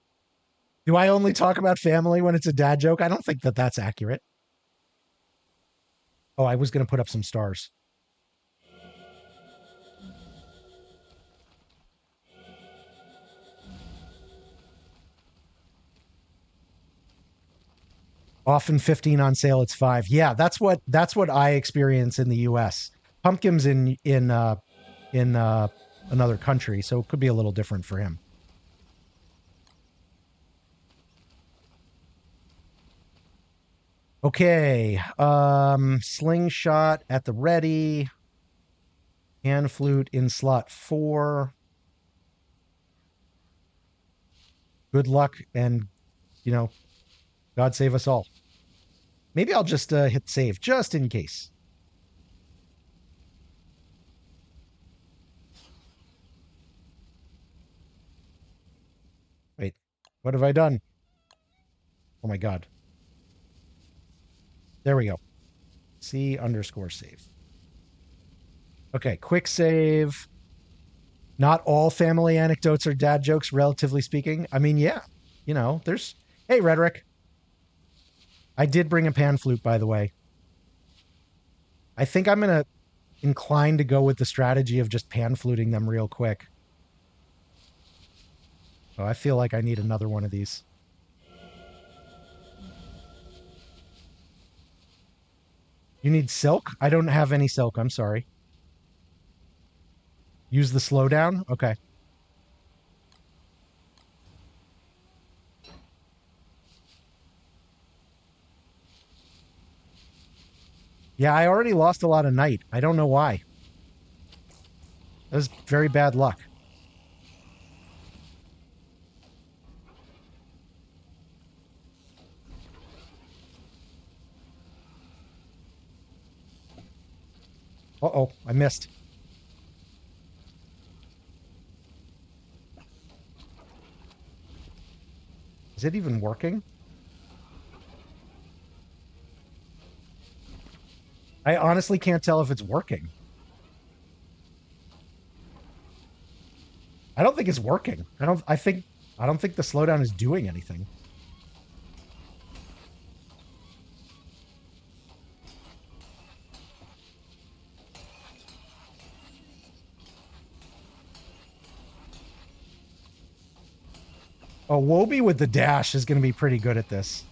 Do I only talk about family when it's a dad joke? I don't think that that's accurate. Oh, I was going to put up some stars. Often 15 on sale, it's $5. Yeah, that's what I experience in the US. Pumpkins in in another country, so it could be a little different for him. Okay, slingshot at the ready. Pan flute in slot 4. Good luck and, you know, God save us all. Maybe I'll just hit save just in case. Wait, what have I done? Oh my God. There we go. C_save. Okay, quick save. Not all family anecdotes are dad jokes, relatively speaking. I mean, yeah, you know, there's... Hey, Rhetoric. I did bring a pan flute, by the way. I think I'm going to incline to go with the strategy of just pan fluting them real quick. Oh, I feel like I need another one of these. You need silk? I don't have any silk. I'm sorry. Use the slowdown? Okay. Yeah, I already lost a lot of night. I don't know why. That was very bad luck. Uh-oh, I missed. Is it even working? I honestly can't tell if it's working. I don't think it's working. I don't think the slowdown is doing anything. Oh, Wobie with the dash is going to be pretty good at this.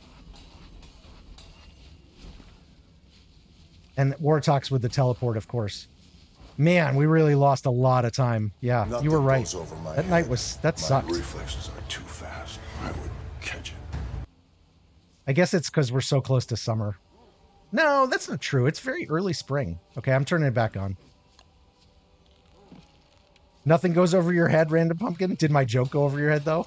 And Wortox with the teleport, of course. Man, we really lost a lot of time. Yeah, Nothing you were right. goes over my That night head. was... That My sucked. reflexes are too fast. I would catch it. I guess it's because we're so close to summer. No, that's not true. It's very early spring. Okay, I'm turning it back on. Nothing goes over your head, Random Pumpkin? Did my joke go over your head, though?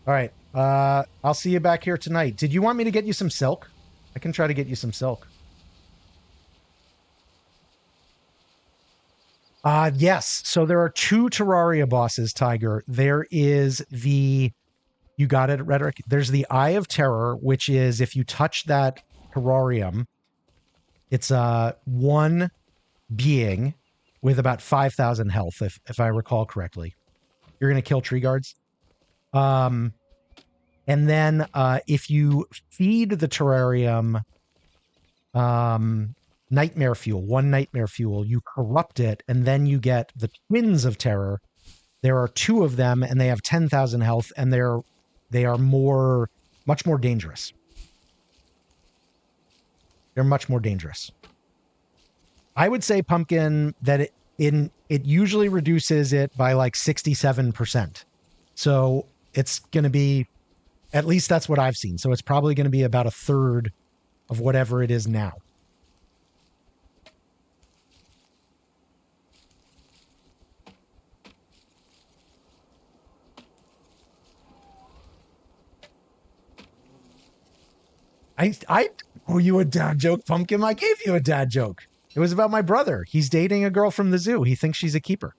All right. I'll see you back here tonight. Did you want me to get you some silk? I can try to get you some silk. Yes. So there are 2 Terraria bosses, Tiger. There is the... You got it, Rhetoric. There's the Eye of Terror, which is if you touch that terrarium, it's one being with about 5,000 health, if I recall correctly. You're going to kill tree guards. And then if you feed the terrarium nightmare fuel, 1 nightmare fuel, you corrupt it, and then you get the Twins of Terror. There are 2 of them, and they have 10,000 health, and they are much more dangerous. They're much more dangerous. I would say, Pumpkin, that it usually reduces it by like 67%. So it's going to be, at least that's what I've seen. So it's probably going to be about 1/3 of whatever it is now. I owe you a dad joke, Pumpkin. I gave you a dad joke. It was about my brother. He's dating a girl from the zoo. He thinks she's a keeper.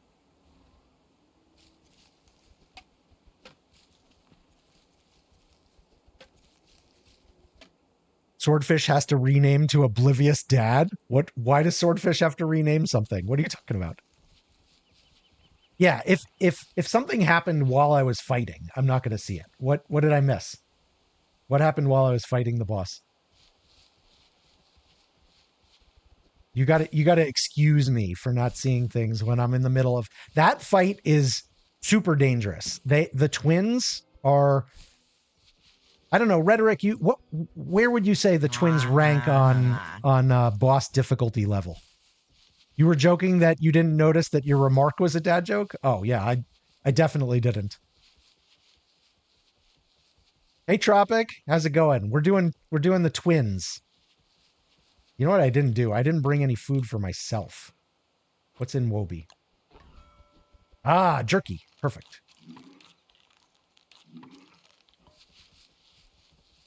Swordfish has to rename to Oblivious Dad? What? Why does Swordfish have to rename something? What are you talking about? Yeah, if something happened while I was fighting, I'm not going to see it. What did I miss? What happened while I was fighting the boss? You got to excuse me for not seeing things when I'm in the middle of that fight. Is super dangerous. The twins are, I don't know, Rhetoric. Where would you say the twins rank on boss difficulty level? You were joking that you didn't notice that your remark was a dad joke? Oh yeah, I definitely didn't. Hey Tropic, how's it going? We're doing the twins. You know what I didn't do? I didn't bring any food for myself. What's in Wobie? Ah, jerky. Perfect.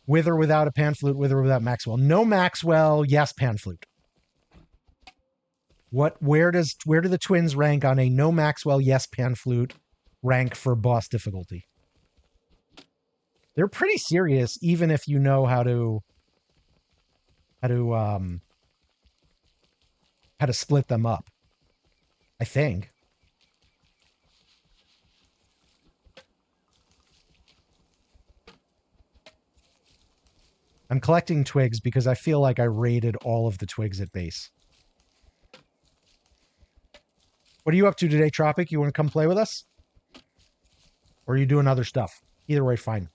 With or without a pan flute, with or without Maxwell. No Maxwell, yes pan flute. Where do the twins rank on a no Maxwell, yes pan flute rank for boss difficulty? They're pretty serious, even if you know how to split them up. I think. I'm collecting twigs because I feel like I raided all of the twigs at base. What are you up to today, Tropic? You want to come play with us? Or are you doing other stuff? Either way, fine.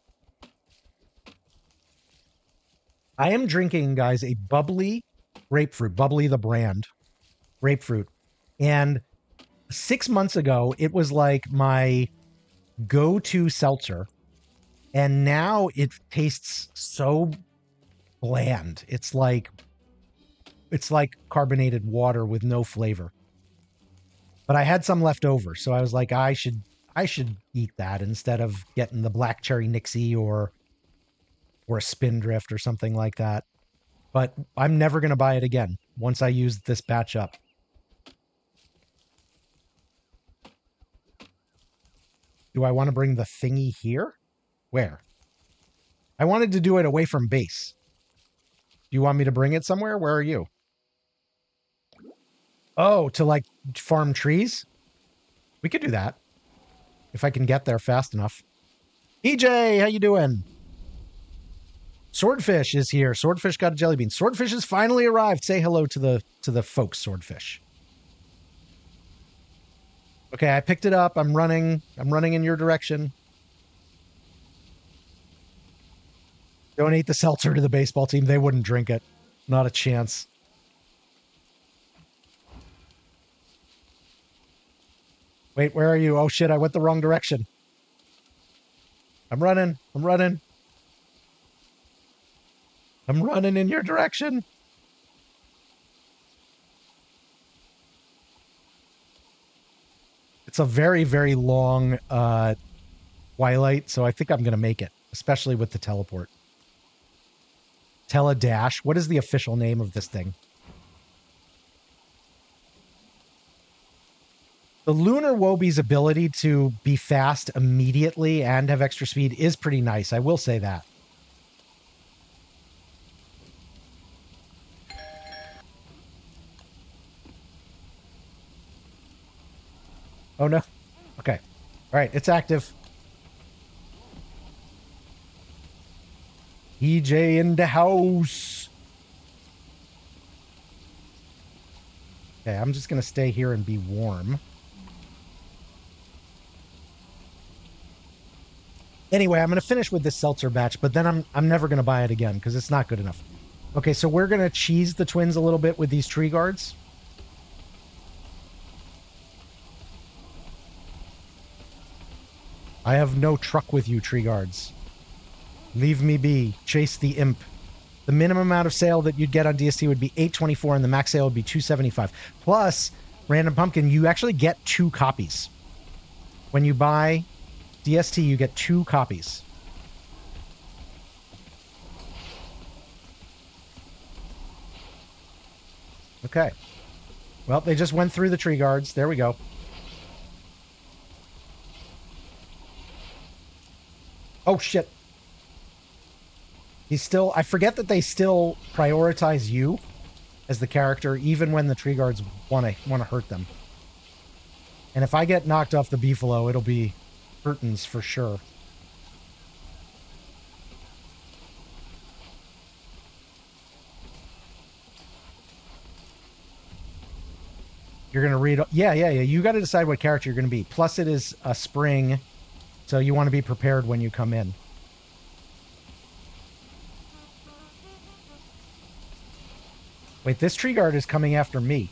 I am drinking, guys, a bubbly grapefruit. Bubbly the brand. Grapefruit. And 6 months ago, it was like my go-to seltzer. And now it tastes so bland. It's like carbonated water with no flavor. But I had some left over, so I was like, I should eat that instead of getting the black cherry Nixie or a Spindrift or something like that. But I'm never going to buy it again once I use this batch up. Do I want to bring the thingy here? Where? I wanted to do it away from base. Do you want me to bring it somewhere? Where are you? Oh, to like farm trees? We could do that. If I can get there fast enough. EJ, how you doing? Swordfish is here. Swordfish got a jelly bean. Swordfish has finally arrived. Say hello to the folks, Swordfish. Okay, I picked it up. I'm running in your direction. Donate the seltzer to the baseball team. They wouldn't drink it. Not a chance. Wait, where are you? Oh shit, I went the wrong direction. I'm running in your direction. It's a very, very long twilight, so I think I'm going to make it, especially with the teleport. Teladash. What is the official name of this thing? The Lunar Wobie's ability to be fast immediately and have extra speed is pretty nice. I will say that. Oh, no. Okay. All right. It's active. EJ in the house. Okay. I'm just going to stay here and be warm. Anyway, I'm going to finish with this seltzer batch, but then I'm never going to buy it again because it's not good enough. Okay, so we're going to cheese the twins a little bit with these tree guards. I have no truck with you, tree guards. Leave me be. Chase the imp. The minimum amount of sale that you'd get on DST would be $8.24 and the max sale would be $2.75. Plus, Random Pumpkin, you actually get 2 copies. When you buy DST, you get 2 copies. Okay. Well, they just went through the tree guards. There we go. Oh, shit. I forget that they still prioritize you as the character, even when the tree guards want to hurt them. And if I get knocked off the beefalo, it'll be curtains for sure. You're going to read... Yeah. You got to decide what character you're going to be. Plus, it is a spring, so you want to be prepared when you come in. Wait, this tree guard is coming after me.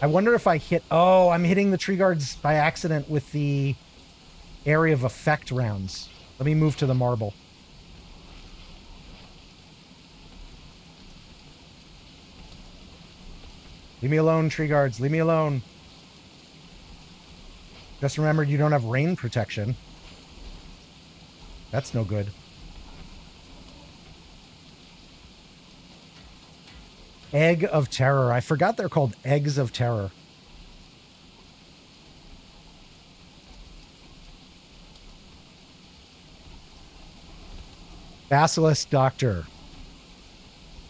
I wonder if I hit... Oh, I'm hitting the tree guards by accident with the area of effect rounds. Let me move to the marble. Leave me alone, tree guards. Leave me alone. Just remember you don't have rain protection. That's no good. Egg of Terror. I forgot they're called Eggs of Terror. Basilisk Doctor.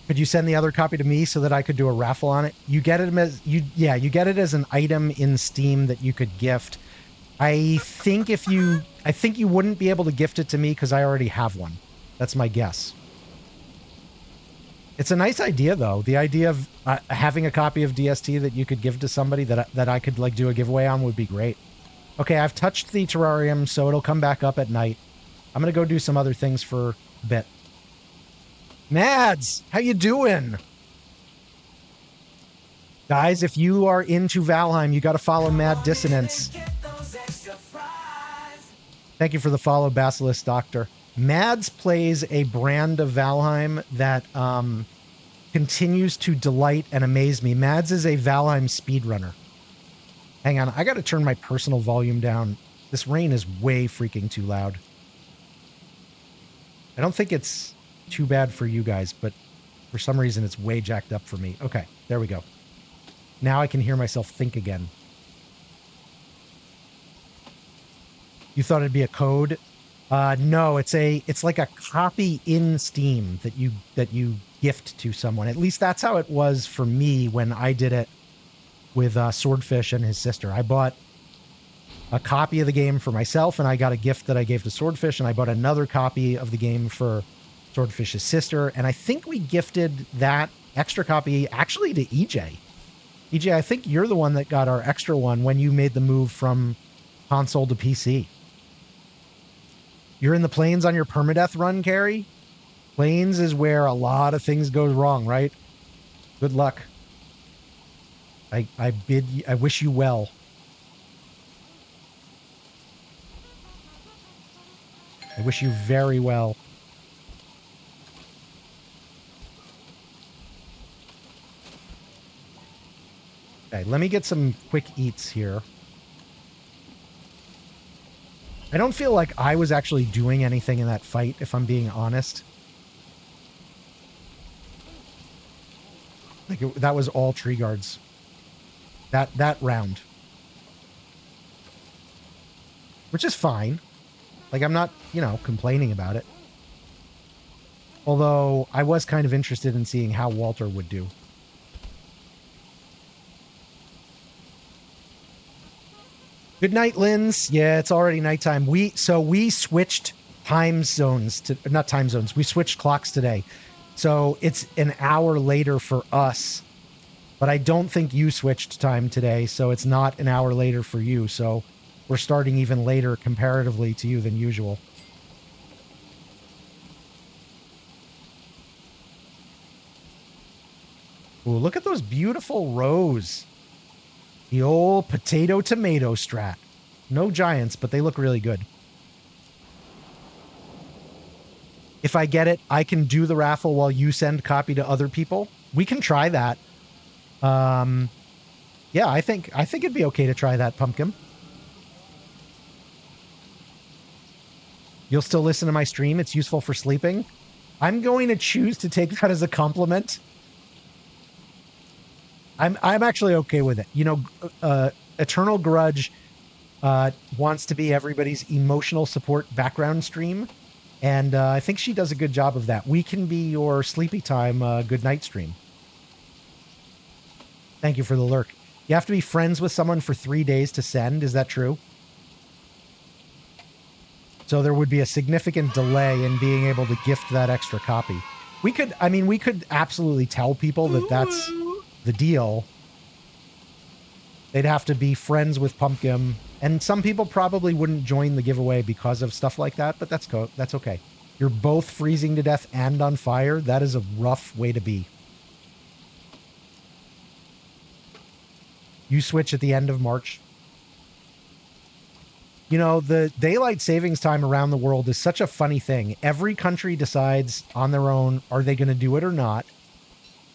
Could you send the other copy to me so that I could do a raffle on it? You get it as you get it as an item in Steam that you could gift. I think you wouldn't be able to gift it to me because I already have one. That's my guess. It's a nice idea though. The idea of having a copy of DST that you could give to somebody that I could like do a giveaway on would be great. Okay, I've touched the terrarium, so it'll come back up at night. I'm gonna go do some other things for a bit. Mads, how you doing? Guys, if you are into Valheim, you got to follow Mad Dissonance. Thank you for the follow, Basilisk Doctor. Mads plays a brand of Valheim that continues to delight and amaze me. Mads is a Valheim speedrunner. Hang on, I got to turn my personal volume down. This rain is way freaking too loud. I don't think it's too bad for you guys, but for some reason it's way jacked up for me. Okay, there we go. Now I can hear myself think again. You thought it'd be a code? No, it's like a copy in Steam that you gift to someone. At least that's how it was for me when I did it with Swordfish and his sister. I bought a copy of the game for myself, and I got a gift that I gave to Swordfish, and I bought another copy of the game for Swordfish's sister, and I think we gifted that extra copy actually to EJ. EJ, I think you're the one that got our extra one when you made the move from console to PC. You're in the plains on your permadeath run, Carrie? Plains is where a lot of things go wrong, right? Good luck. I wish you well. I wish you very well. Okay, let me get some quick eats here. I don't feel like I was actually doing anything in that fight, if I'm being honest. Like, that was all tree guards. That round. Which is fine. Like, I'm not, complaining about it. Although, I was kind of interested in seeing how Walter would do. Good night, Linz. Yeah, it's already nighttime. We switched time zones to, not time zones. We switched clocks today. So it's an hour later for us. But I don't think you switched time today, so it's not an hour later for you. So we're starting even later comparatively to you than usual. Ooh, look at those beautiful rows. The old potato-tomato strat. No giants, but they look really good. If I get it, I can do the raffle while you send copy to other people. We can try that. Yeah, I think it'd be okay to try that, Pumpkin. You'll still listen to my stream. It's useful for sleeping. I'm going to choose to take that as a compliment. I'm actually okay with it. Eternal Grudge wants to be everybody's emotional support background stream. And I think she does a good job of that. We can be your sleepy time good night stream. Thank you for the lurk. You have to be friends with someone for 3 days to send. Is that true? So there would be a significant delay in being able to gift that extra copy. We could absolutely tell people that that's the deal. They'd have to be friends with Pumpkin. And some people probably wouldn't join the giveaway because of stuff like that, but that's okay. You're both freezing to death and on fire. That is a rough way to be. You switch at the end of March. You know, the daylight savings time around the world is such a funny thing. Every country decides on their own, are they going to do it or not?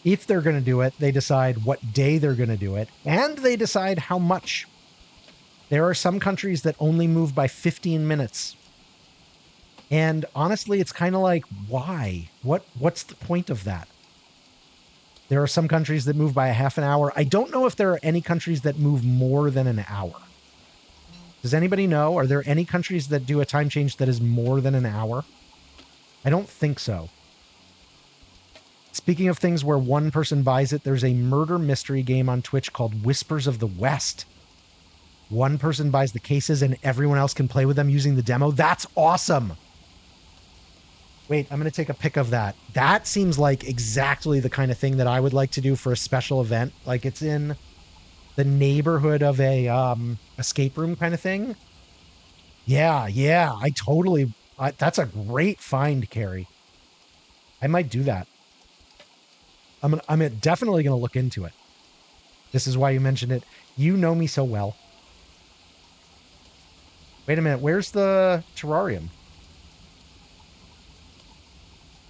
If they're going to do it, they decide what day they're going to do it, and they decide how much. There are some countries that only move by 15 minutes. And honestly, it's kind of like, why? What's the point of that? There are some countries that move by a half an hour. I don't know if there are any countries that move more than an hour. Does anybody know? Are there any countries that do a time change that is more than an hour? I don't think so. Speaking of things where one person buys it, there's a murder mystery game on Twitch called Whispers of the West. One person buys the cases and everyone else can play with them using the demo. That's awesome. Wait, I'm going to take a pic of that. That seems like exactly the kind of thing that I would like to do for a special event. Like it's in the neighborhood of a escape room kind of thing. Yeah, I totally... that's a great find, Carrie. I might do that. I'm definitely going to look into it. This is why you mentioned it. You know me so well. Wait a minute. Where's the terrarium?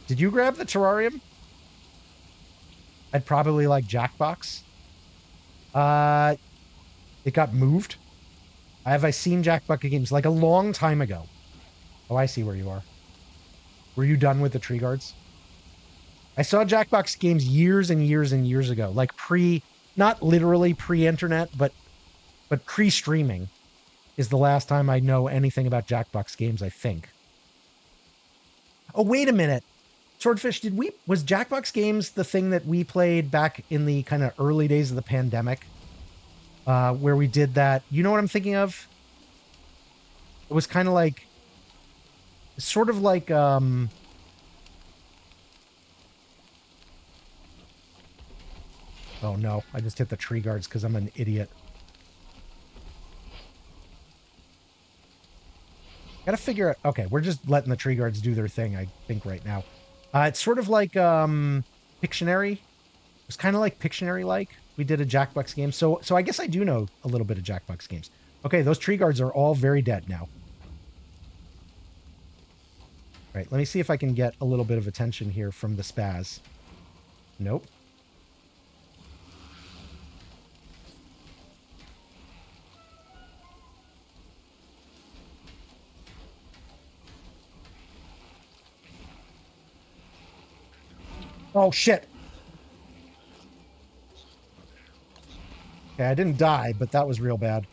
Did you grab the terrarium? I'd probably like Jackbox. It got moved. Have I seen Jackbox games like a long time ago? Oh, I see where you are. Were you done with the tree guards? I saw Jackbox games years and years and years ago, like not literally pre-internet, but pre-streaming is the last time I know anything about Jackbox games, I think. Oh, wait a minute. Swordfish, was Jackbox games the thing that we played back in the kind of early days of the pandemic? Where we did that. You know what I'm thinking of? It was kind of like, sort of like, oh no, I just hit the tree guards because I'm an idiot. Gotta figure out, okay, we're just letting the tree guards do their thing, I think, right now. It's sort of like Pictionary. It's kind of like Pictionary-like. We did a Jackbox game. So I guess I do know a little bit of Jackbox games. Okay, those tree guards are all very dead now. All right, let me see if I can get a little bit of attention here from the spaz. Nope. Oh, shit. Okay, I didn't die, but that was real bad.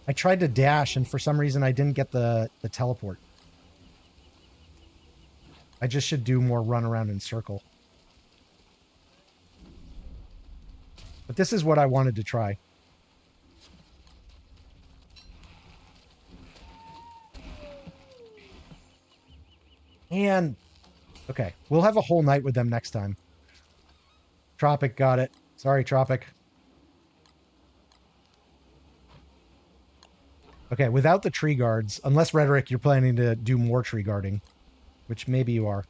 I tried to dash, and for some reason I didn't get the teleport. I just should do more run around in circle. But this is what I wanted to try. And, okay, we'll have a whole night with them next time. Tropic got it. Sorry, Tropic. Okay, without the tree guards, unless Rhetoric, you're planning to do more tree guarding, which maybe you are.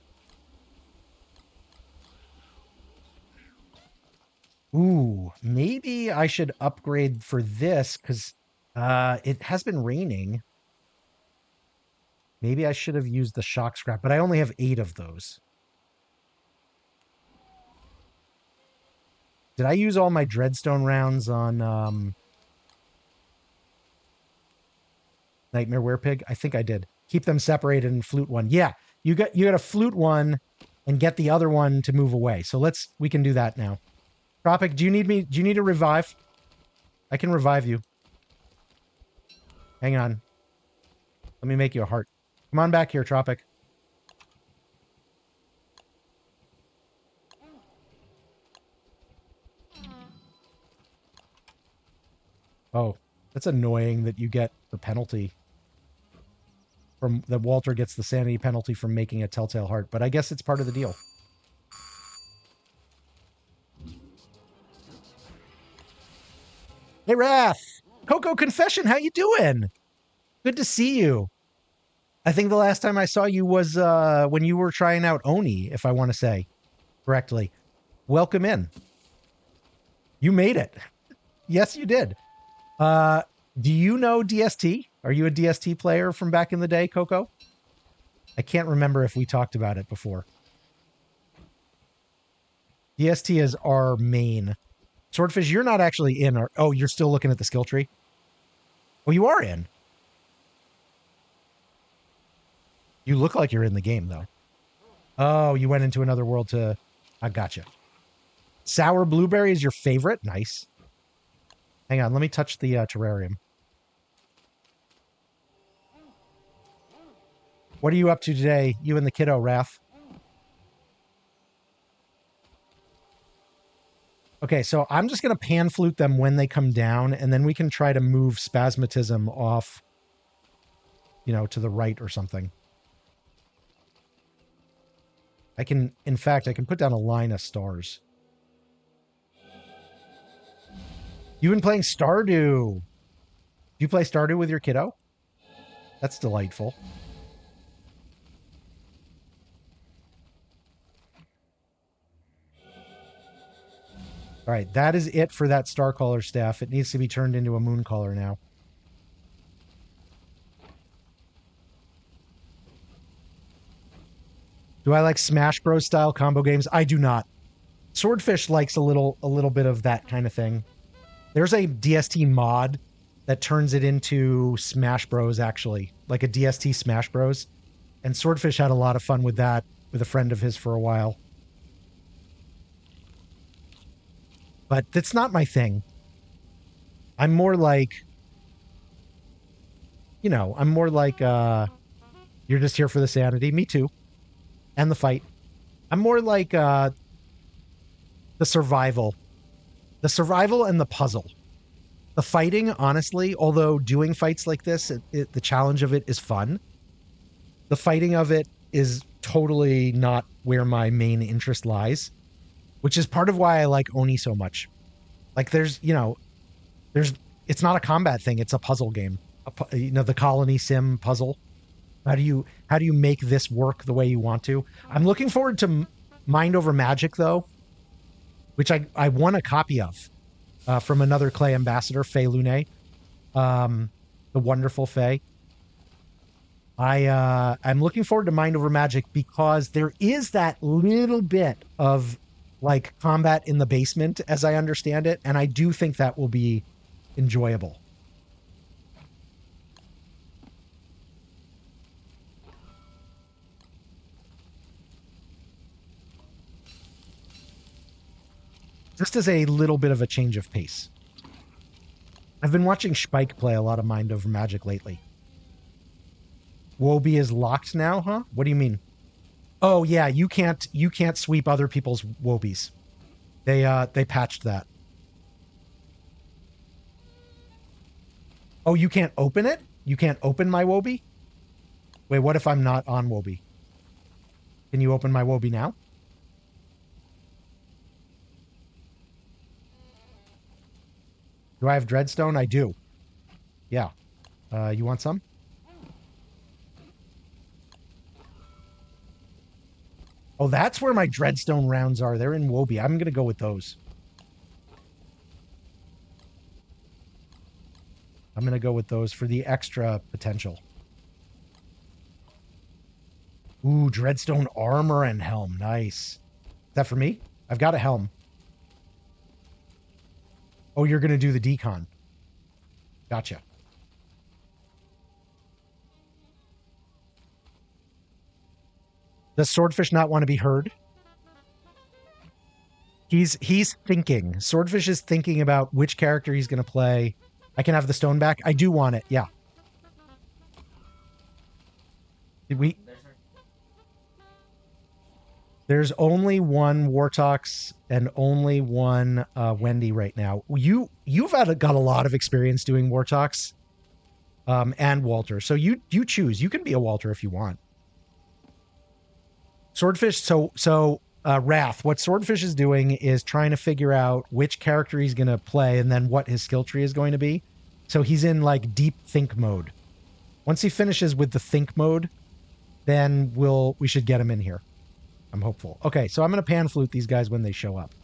Ooh, maybe I should upgrade for this because it has been raining. Maybe I should have used the shock scrap, but I only have 8 of those. Did I use all my dreadstone rounds on Nightmare Werepig? I think I did. Keep them separated and flute one. Yeah, you got to flute one and get the other one to move away. So we can do that now. Tropic, do you need a revive? I can revive you. Hang on. Let me make you a heart. Come on back here, Tropic. Oh, that's annoying that you get the penalty from that Walter gets the sanity penalty from making a telltale heart, but I guess it's part of the deal. Hey, Wrath! Coco Confession, how you doing? Good to see you. I think the last time I saw you was when you were trying out Oni, if I want to say correctly. Welcome in. You made it. Yes, you did. Do you know DST? Are you a DST player from back in the day, Coco? I can't remember if we talked about it before. DST is our main. Swordfish, you're not actually in our... Oh, you're still looking at the skill tree? Oh, you are in. You look like you're in the game, though. Oh, you went into another world to... I gotcha. Sour blueberry is your favorite? Nice. Hang on, let me touch the terrarium. What are you up to today, you and the kiddo, Wrath? Okay, so I'm just going to pan flute them when they come down, and then we can try to move Spasmatism off, you know, to the right or something. I can, in fact, I can put down a line of stars. You've been playing Stardew. Do you play Stardew with your kiddo? That's delightful. All right, that is it for that star caller staff. It needs to be turned into a moon caller now. Do I like Smash Bros style combo games? I do not. Swordfish likes a little bit of that kind of thing. There's a DST mod that turns it into Smash Bros, actually, like a DST Smash Bros. And Swordfish had a lot of fun with that with a friend of his for a while. But that's not my thing. I'm more like, you know, I'm more like, you're just here for the sanity. Me too. And the fight. I'm more like the survival. The survival and the puzzle. The fighting, honestly, although doing fights like this, the challenge of it is fun. The fighting of it is totally not where my main interest lies, which is part of why I like Oni so much. Like there's, you know, it's not a combat thing. It's a puzzle game. You know, the colony sim puzzle. How do you make this work the way you want to? I'm looking forward to Mind Over Magic, though, which I won a copy of from another Clay ambassador, Faye Lune, the wonderful Faye. I'm looking forward to Mind Over Magic because there is that little bit of like combat in the basement, as I understand it, and I do think that will be enjoyable. Just as a little bit of a change of pace. I've been watching Spike play a lot of Mind Over Magic lately. Wobie is locked now, huh? What do you mean? Oh yeah, you can't sweep other people's Wobies. They patched that. Oh, you can't open it? You can't open my Wobie? Wait, what if I'm not on Wobie? Can you open my Wobie now? Do I have Dreadstone? I do. Yeah. You want some? Oh, that's where my Dreadstone rounds are. They're in Wobie. I'm going to go with those. I'm going to go with those for the extra potential. Ooh, Dreadstone armor and helm. Nice. Is that for me? I've got a helm. Oh, you're going to do the decon. Gotcha. Does Swordfish not want to be heard? He's thinking. Swordfish is thinking about which character he's going to play. I can have the stone back. I do want it. Yeah. Did we? There's only one Wortox and only one Wendy right now. You've got a lot of experience doing Wortox and Walter. So you choose. You can be a Walter if you want. Swordfish, so Wrath, what Swordfish is doing is trying to figure out which character he's going to play and then what his skill tree is going to be. So he's in like deep think mode. Once he finishes with the think mode, then we should get him in here. I'm hopeful. Okay, so I'm going to pan flute these guys when they show up.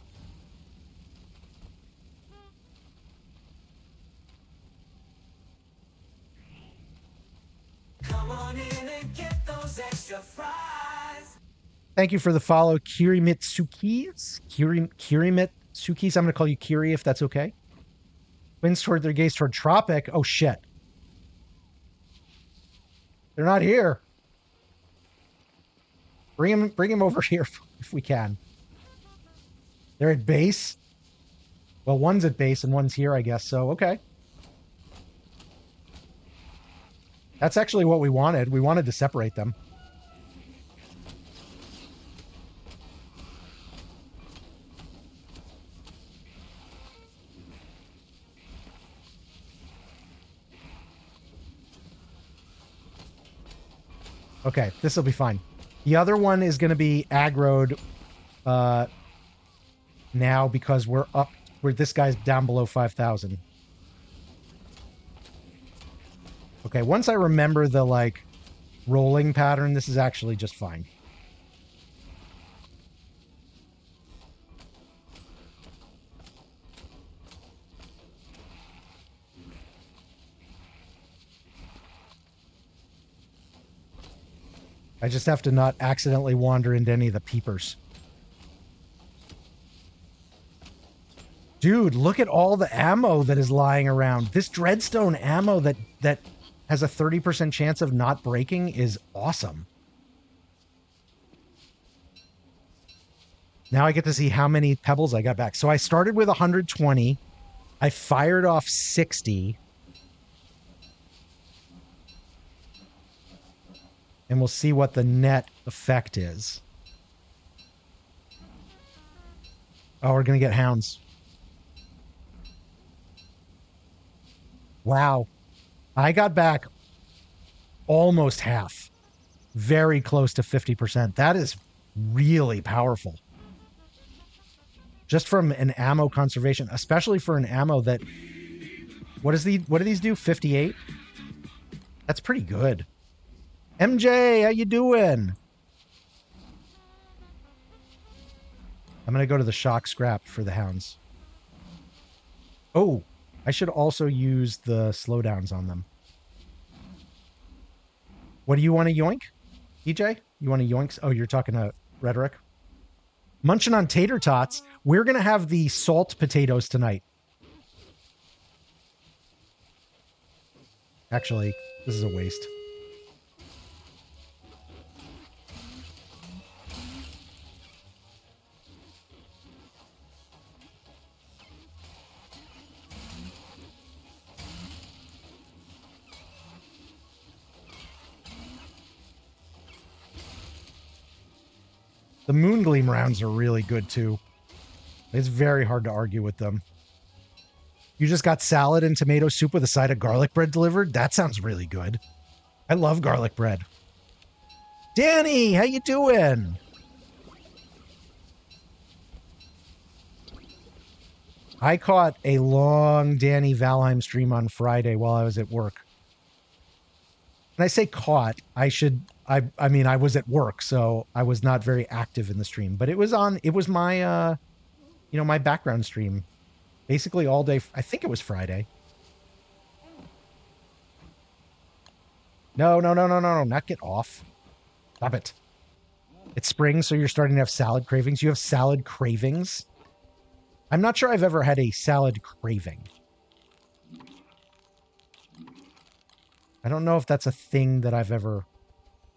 on in and get those extra fries. Thank you for the follow, Kirimitsukis. Kirimitsukis. I'm going to call you Kiri if that's okay. Winds toward their gaze toward Tropic. Oh, shit. They're not here. Bring him over here if we can. They're at base. Well, one's at base and one's here, I guess. So, okay. That's actually what we wanted. We wanted to separate them. Okay, this will be fine. The other one is going to be aggroed now because we're up, where this guy's down below 5,000. Okay, once I remember the, like, rolling pattern, this is actually just fine. I just have to not accidentally wander into any of the peepers. Dude, look at all the ammo that is lying around. This Dreadstone ammo that has a 30% chance of not breaking is awesome. Now I get to see how many pebbles I got back. So I started with 120. I fired off 60. And we'll see what the net effect is. Oh, we're going to get hounds. Wow. I got back almost half. Very close to 50%. That is really powerful. Just from an ammo conservation, especially for an ammo that... What do these do? 58? That's pretty good. MJ, how you doing? I'm going to go to the shock scrap for the hounds. Oh, I should also use the slowdowns on them. What do you want to yoink? EJ? You want to yoink? Oh, you're talking to Rhetoric? Munching on tater tots. We're going to have the salt potatoes tonight. Actually, this is a waste. The Moongleam rounds are really good, too. It's very hard to argue with them. You just got salad and tomato soup with a side of garlic bread delivered? That sounds really good. I love garlic bread. Danny, how you doing? I caught a long Danny Valheim stream on Friday while I was at work. When I say caught, I mean, I was at work, so I was not very active in the stream, but it was my, my background stream basically all day. I think it was Friday. No, not get off. Stop it. It's spring, so you're starting to have salad cravings. You have salad cravings? I'm not sure I've ever had a salad craving. I don't know if that's a thing that I've ever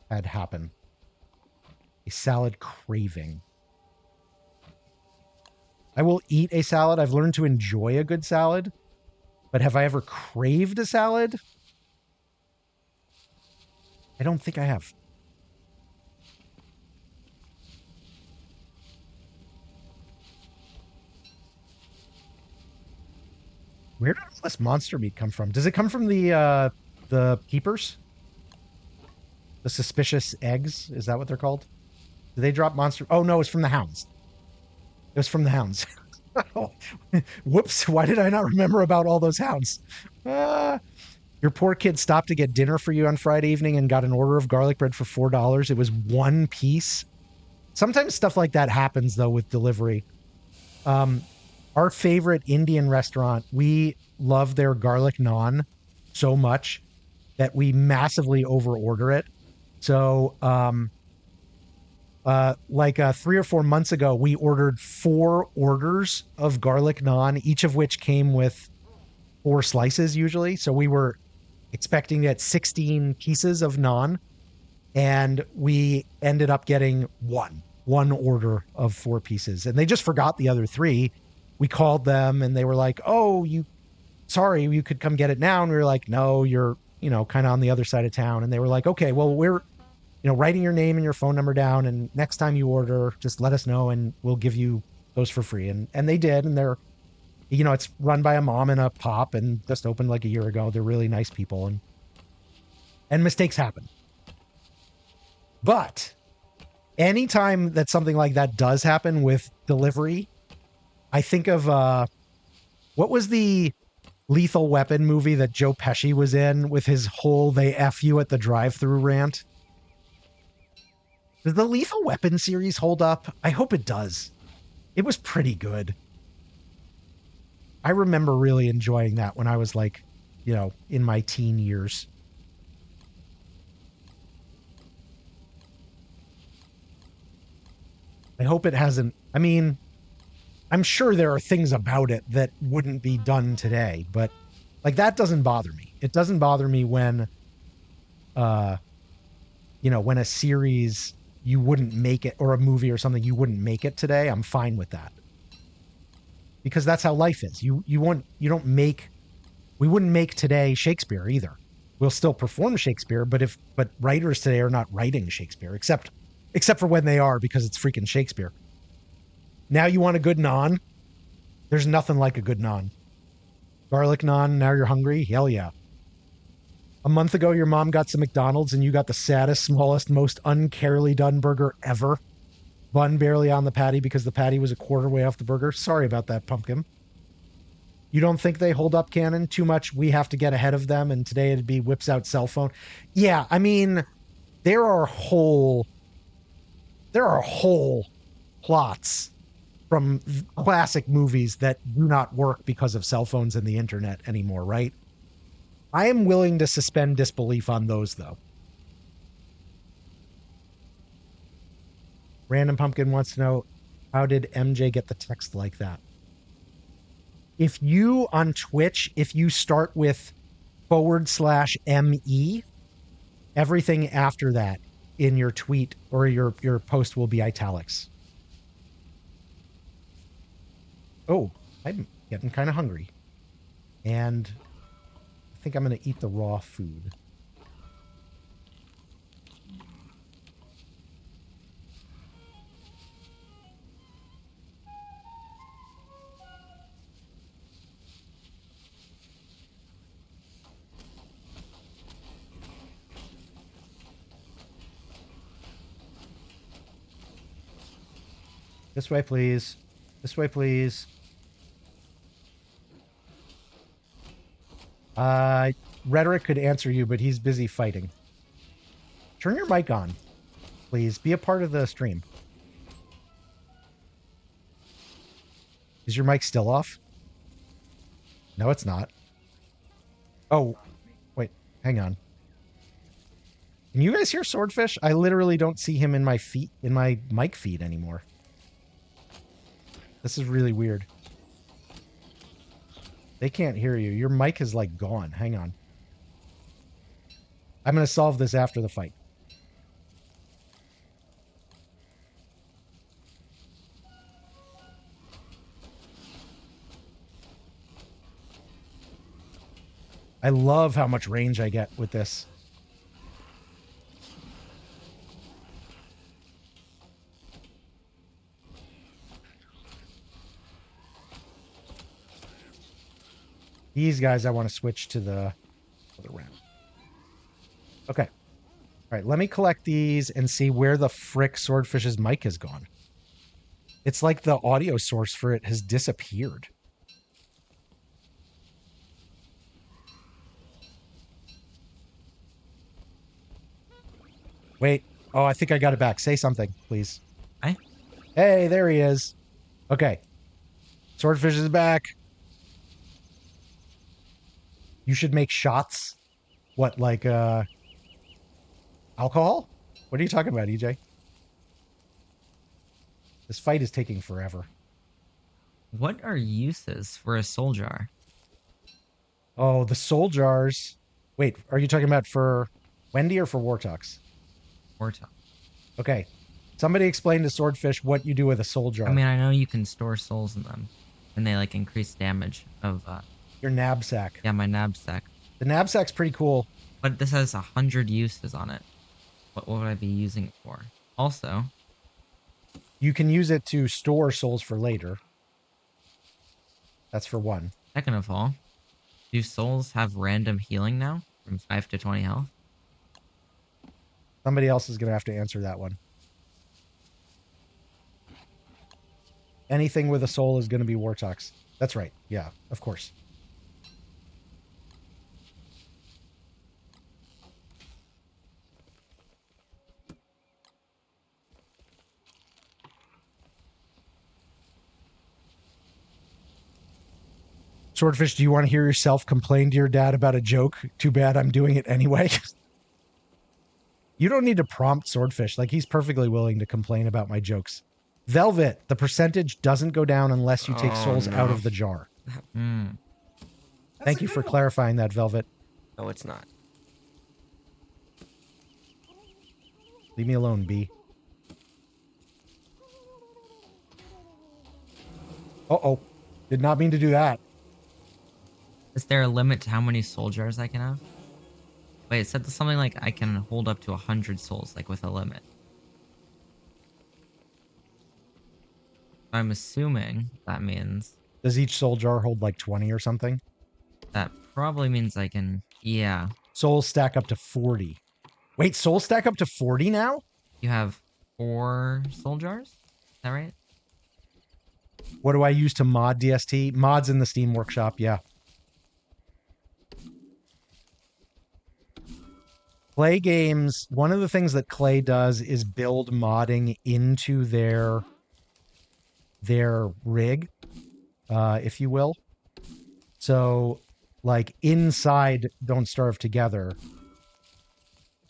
had happen. A salad craving. I will eat a salad. I've learned to enjoy a good salad. But have I ever craved a salad? I don't think I have. Where did all this monster meat come from? Does it come from the keepers? The suspicious eggs? Is that what they're called? Do they drop monster? Oh, no, it's from the hounds. It was from the hounds. Oh, whoops. Why did I not remember about all those hounds? Your poor kid stopped to get dinner for you on Friday evening and got an order of garlic bread for $4. It was one piece. Sometimes stuff like that happens, though, with delivery. Our favorite Indian restaurant, we love their garlic naan so much that we massively over order it. So, like 3 or 4 months ago, we ordered 4 orders of garlic naan, each of which came with 4 slices usually. So we were expecting to get 16 pieces of naan, and we ended up getting one order of 4 pieces, and they just forgot the other 3. We called them and they were like, "Oh, sorry, you could come get it now." And we were like, "No, you're, kind of on the other side of town." And they were like, "Okay, well, we're, writing your name and your phone number down, and next time you order, just let us know and we'll give you those for free." And they did, and they're, it's run by a mom and a pop and just opened like a year ago. They're really nice people, and mistakes happen. But anytime that something like that does happen with delivery, I think of what was the Lethal Weapon movie that Joe Pesci was in with his whole "they F you at the drive-thru" rant? Does the Lethal Weapon series hold up? I hope it does. It was pretty good. I remember really enjoying that when I was like, in my teen years. I hope it hasn't. I mean, I'm sure there are things about it that wouldn't be done today, but like that doesn't bother me. It doesn't bother me when, when a series you wouldn't make it, or a movie or something you wouldn't make it today. I'm fine with that, because that's how life is. We wouldn't make today Shakespeare either. We'll still perform Shakespeare, but writers today are not writing Shakespeare, except for when they are, because it's freaking Shakespeare. Now you want a good naan? There's nothing like a good naan. Garlic naan, now you're hungry? Hell yeah. A month ago, your mom got some McDonald's and you got the saddest, smallest, most uncarely done burger ever. Bun barely on the patty because the patty was a quarter way off the burger. Sorry about that, pumpkin. You don't think they hold up, Canon? Too much, we have to get ahead of them, and today it'd be whips out cell phone. Yeah, I mean, there are whole plots from classic movies that do not work because of cell phones and the internet anymore, right? I am willing to suspend disbelief on those, though. Random Pumpkin wants to know, how did MJ get the text like that? If you, on Twitch, if you start with /ME, everything after that in your tweet or your post will be italics. Oh, I'm getting kind of hungry. And I think I'm going to eat the raw food. This way, please. This way, please. Rhetoric could answer you, but he's busy fighting. Turn your mic on, please. Be a part of the stream. Is your mic still off? No, it's not. Oh, wait. Hang on. Can you guys hear Swordfish? I literally don't see him in my mic feed anymore. This is really weird. They can't hear you. Your mic is like gone. Hang on. I'm going to solve this after the fight. I love how much range I get with this. These guys I want to switch to the other round. Okay. All right, let me collect these and see where the frick Swordfish's mic has gone. It's like the audio source for it has disappeared. Wait. Oh, I think I got it back. Say something, please. Hi. Hey, there he is. Okay. Swordfish is back. You should make shots What, like alcohol? What are you talking about, EJ? This fight is taking forever. What are uses for a soul jar? Oh, the soul jars. Wait, are you talking about for Wendy or for Wortox? Wortox. Okay. Somebody explain to Swordfish what you do with a soul jar. I mean, I know you can store souls in them, and they like increase damage of Your knapsack. yeah, my knapsack. The knapsack's pretty cool. But this has 100 uses on it. What would I be using it for? Also, You can use it to store souls for later. That's for one. second of all, do souls have random healing now from 5 to 20 health? Somebody else is going to have to answer that one. Anything with a soul is going to be Wortox. That's right. Yeah, of course. Swordfish, do you want to hear yourself complain to your dad about a joke? Too bad I'm doing it anyway. You don't need to prompt Swordfish. Like, he's perfectly willing to complain about my jokes. Velvet, the percentage doesn't go down unless you take souls out of the jar. Thank you for clarifying that, Velvet. No, it's not. Leave me alone, B. Uh-oh. Did not mean to do that. Is there a limit to how many soul jars I can have? Wait, it said something like I can hold up to 100 souls, like with a limit. I'm assuming that means... Does each soul jar hold like 20 or something? That probably means I can... Yeah. Souls stack up to 40. Wait, souls stack up to 40 now? You have 4 soul jars? Is that right? What do I use to mod DST? Mods in the Steam Workshop, yeah. Clay games, one of the things that Clay does is build modding into their rig, if you will. So, like, inside Don't Starve Together,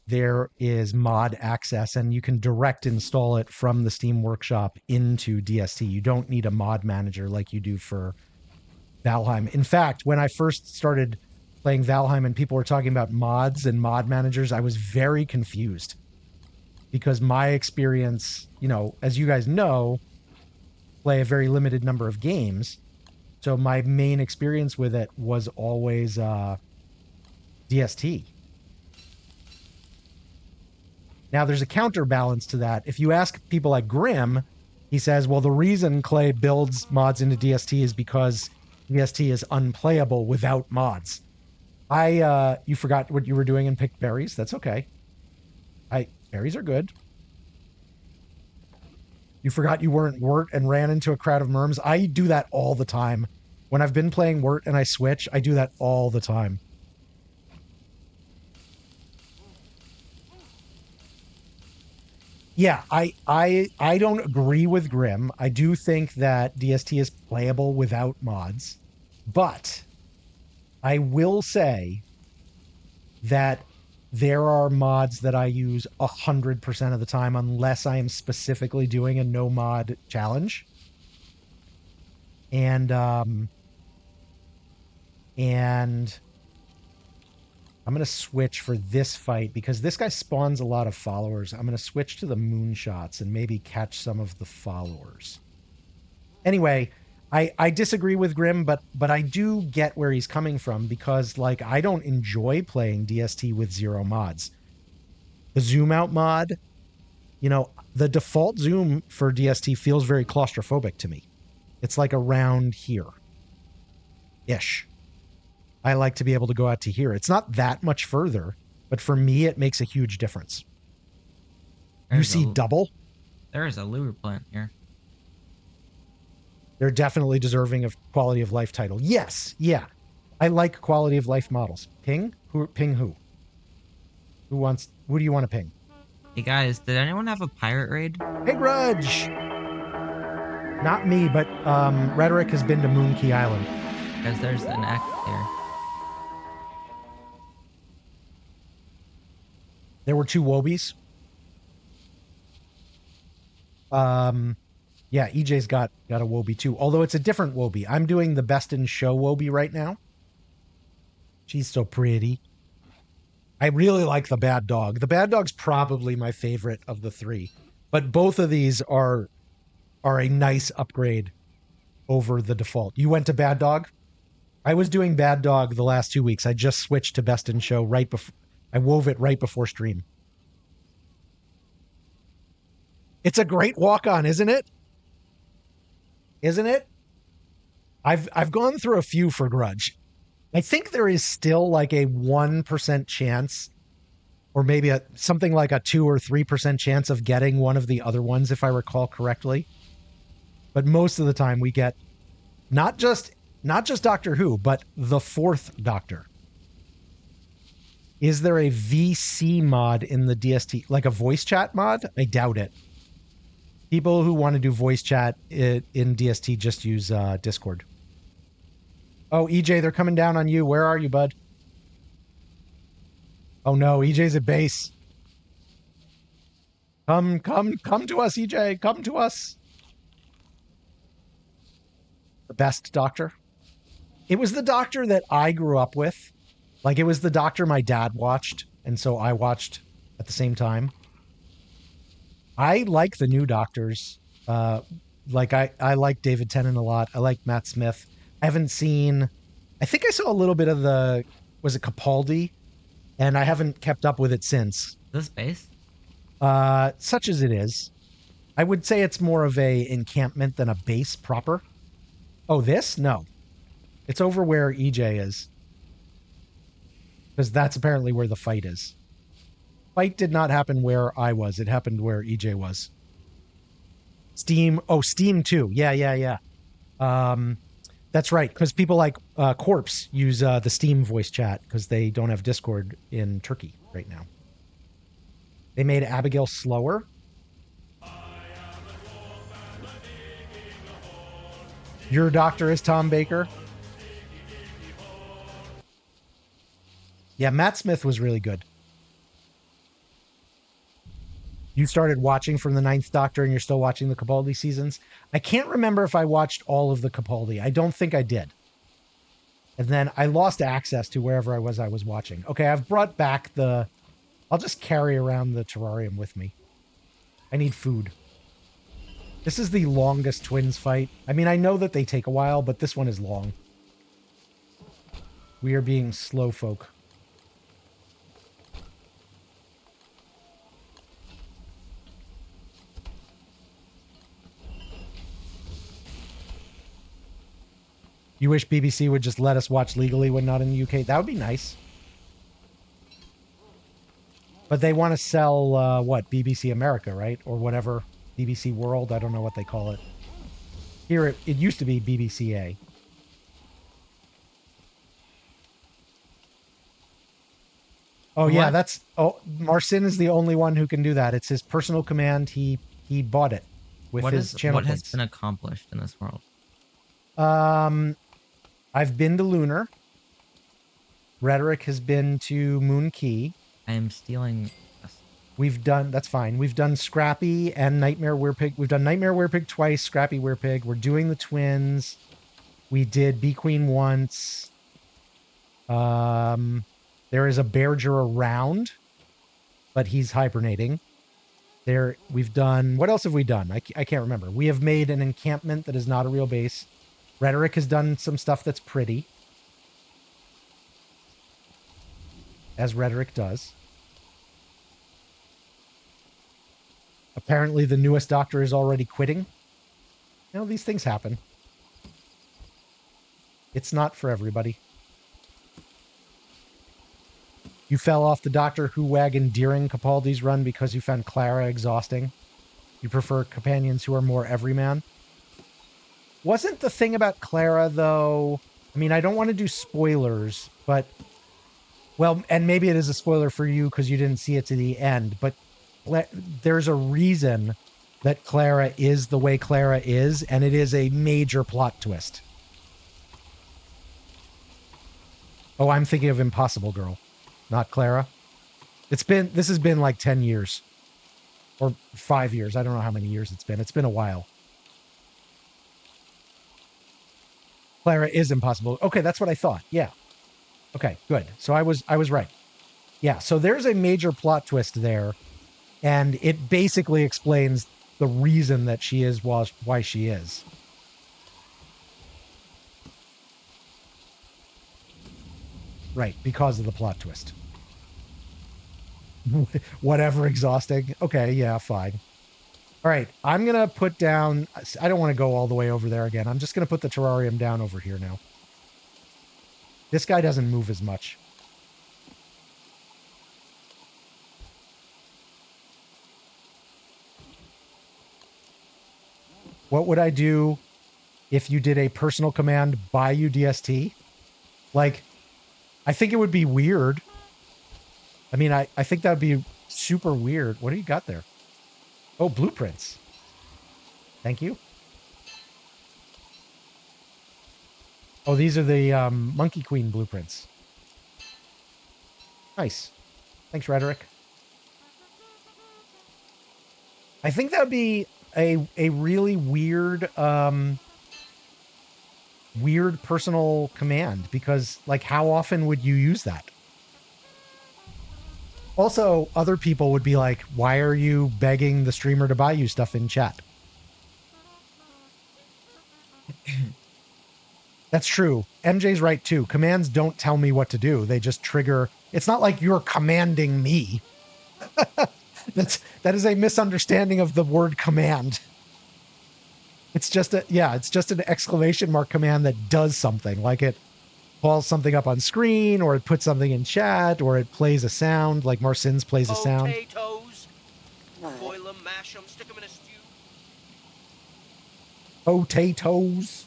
there is mod access, and you can direct install it from the Steam Workshop into DST. You don't need a mod manager like you do for Valheim. In fact, when I first started playing Valheim and people were talking about mods and mod managers, I was very confused. Because my experience, you know, as you guys know, play a very limited number of games. So my main experience with it was always DST. Now, there's a counterbalance to that. If you ask people like Grim, he says, well, the reason Clay builds mods into DST is because DST is unplayable without mods. You forgot what you were doing and picked berries. That's okay. Berries are good. You forgot you weren't Wort and ran into a crowd of merms. I do that all the time. When I've been playing Wort and I switch, I do that all the time. Yeah, I don't agree with Grim. I do think that DST is playable without mods. But I will say that there are mods that I use 100% of the time unless I am specifically doing a no mod challenge. And I'm going to switch for this fight because this guy spawns a lot of followers. I'm going to switch to the moonshots and maybe catch some of the followers. Anyway, I disagree with Grim, but I do get where he's coming from because, like, I don't enjoy playing DST with 0 mods. The zoom out mod, you know, the default zoom for DST feels very claustrophobic to me. It's like around here-ish. I like to be able to go out to here. It's not that much further, but for me, it makes a huge difference. You see double? There is a lure plant here. They're definitely deserving of quality of life title. Yes, yeah. I like quality of life models. Ping? Ping who? Who do you want to ping? Hey guys, did anyone have a pirate raid? Hey Grudge! Not me, but Rhetoric has been to Moonkey Island. Because there's an act there. There were 2 Wobies. Yeah, EJ's got a Wobie too, although it's a different Wobie. I'm doing the best in show Wobie right now. She's so pretty. I really like the bad dog. The bad dog's probably my favorite of the 3, but both of these are a nice upgrade over the default. You went to bad dog? I was doing bad dog the last 2 weeks. I just switched to best in show right before I wove it right before stream. It's a great walk on, isn't it? Isn't it? I've gone through a few for Grudge. I think there is still like a 1% chance, or maybe something like a 2 or 3% chance of getting one of the other ones, if I recall correctly. But most of the time we get not just Doctor Who, but the 4th Doctor. Is there a VC mod in the DST, like a voice chat mod? I doubt it. People who want to do voice chat in DST just use Discord. Oh, EJ, they're coming down on you. Where are you, bud? Oh no, EJ's at base. Come to us, EJ. Come to us. The best Doctor. It was the Doctor that I grew up with. Like, it was the Doctor my dad watched, and so I watched at the same time. I like the new Doctors. I like David Tennant a lot. I like Matt Smith. I haven't seen... I think I saw a little bit of the... Was it Capaldi? And I haven't kept up with it since. This base? Such as it is. I would say it's more of a encampment than a base proper. Oh, this? No. It's over where EJ is. Because that's apparently where the fight is. Fight did not happen where I was. It happened where EJ was. Steam. Oh, Steam too. Yeah. That's right. Because people like Corpse use the Steam voice chat because they don't have Discord in Turkey right now. They made Abigail slower. Your Doctor is Tom Baker. Yeah, Matt Smith was really good. You started watching from the 9th Doctor and you're still watching the Capaldi seasons. I can't remember if I watched all of the Capaldi. I don't think I did. And then I lost access to wherever I was watching. Okay, I've brought back the... I'll just carry around the terrarium with me. I need food. This is the longest twins fight. I mean, I know that they take a while, but this one is long. We are being slow folk. You wish BBC would just let us watch legally when not in the UK? That would be nice. But they want to sell, what, BBC America, right? Or whatever, BBC World, I don't know what they call it. Here, it used to be BBCA. Oh, yeah, What? that's... Oh, Marcin is the only one who can do that. It's his personal command. He bought it with his channel What has points. been accomplished in this world? I've been to Lunar. Rhetoric has been to Moon Key. I am stealing... We've done... That's fine. We've done Scrappy and Nightmare Werepig. We've done Nightmare Werepig twice, Scrappy Werepig. We're doing the twins. We did Bee Queen once. There is a Bearger around, but he's hibernating. We've done... What else have we done? I can't remember. We have made an encampment that is not a real base. Rhetoric has done some stuff that's pretty. As Rhetoric does. Apparently the newest Doctor is already quitting. You know, these things happen. It's not for everybody. You fell off the Doctor Who wagon during Capaldi's run because you found Clara exhausting. You prefer companions who are more everyman. Wasn't the thing about Clara, though... I mean, I don't want to do spoilers, but... Well, and maybe it is a spoiler for you because you didn't see it to the end, but there's a reason that Clara is the way Clara is, and it is a major plot twist. Oh, I'm thinking of Impossible Girl, not Clara. This has been like 10 years or 5 years. I don't know how many years it's been. It's been a while. Clara is impossible. Okay, that's what I thought. Yeah. Okay, good. So I was right. Yeah, so there's a major plot twist there, and it basically explains the reason that she is why she is. Right, because of the plot twist. Whatever, exhausting. Okay, yeah, fine. All right, I'm going to put down... I don't want to go all the way over there again. I'm just going to put the terrarium down over here now. This guy doesn't move as much. What would I do if you did a personal command buy you DST? Like, I think it would be weird. I mean, I think that would be super weird. What do you got there? Oh, blueprints. Thank you. Oh, these are the Monkey Queen blueprints. Nice. Thanks, Rhetoric. I think that would be a really weird weird personal command, because like how often would you use that? Also, other people would be like, why are you begging the streamer to buy you stuff in chat? That's true. MJ's right too. Commands don't tell me what to do. They just trigger. It's not like you're commanding me. That is a misunderstanding of the word command. It's just it's just an exclamation mark command that does something. Like it calls something up on screen, or it puts something in chat, or it plays a sound, like Marcin's plays a sound. Potatoes. Boil them, mash them, stick them in a stew. Potatoes.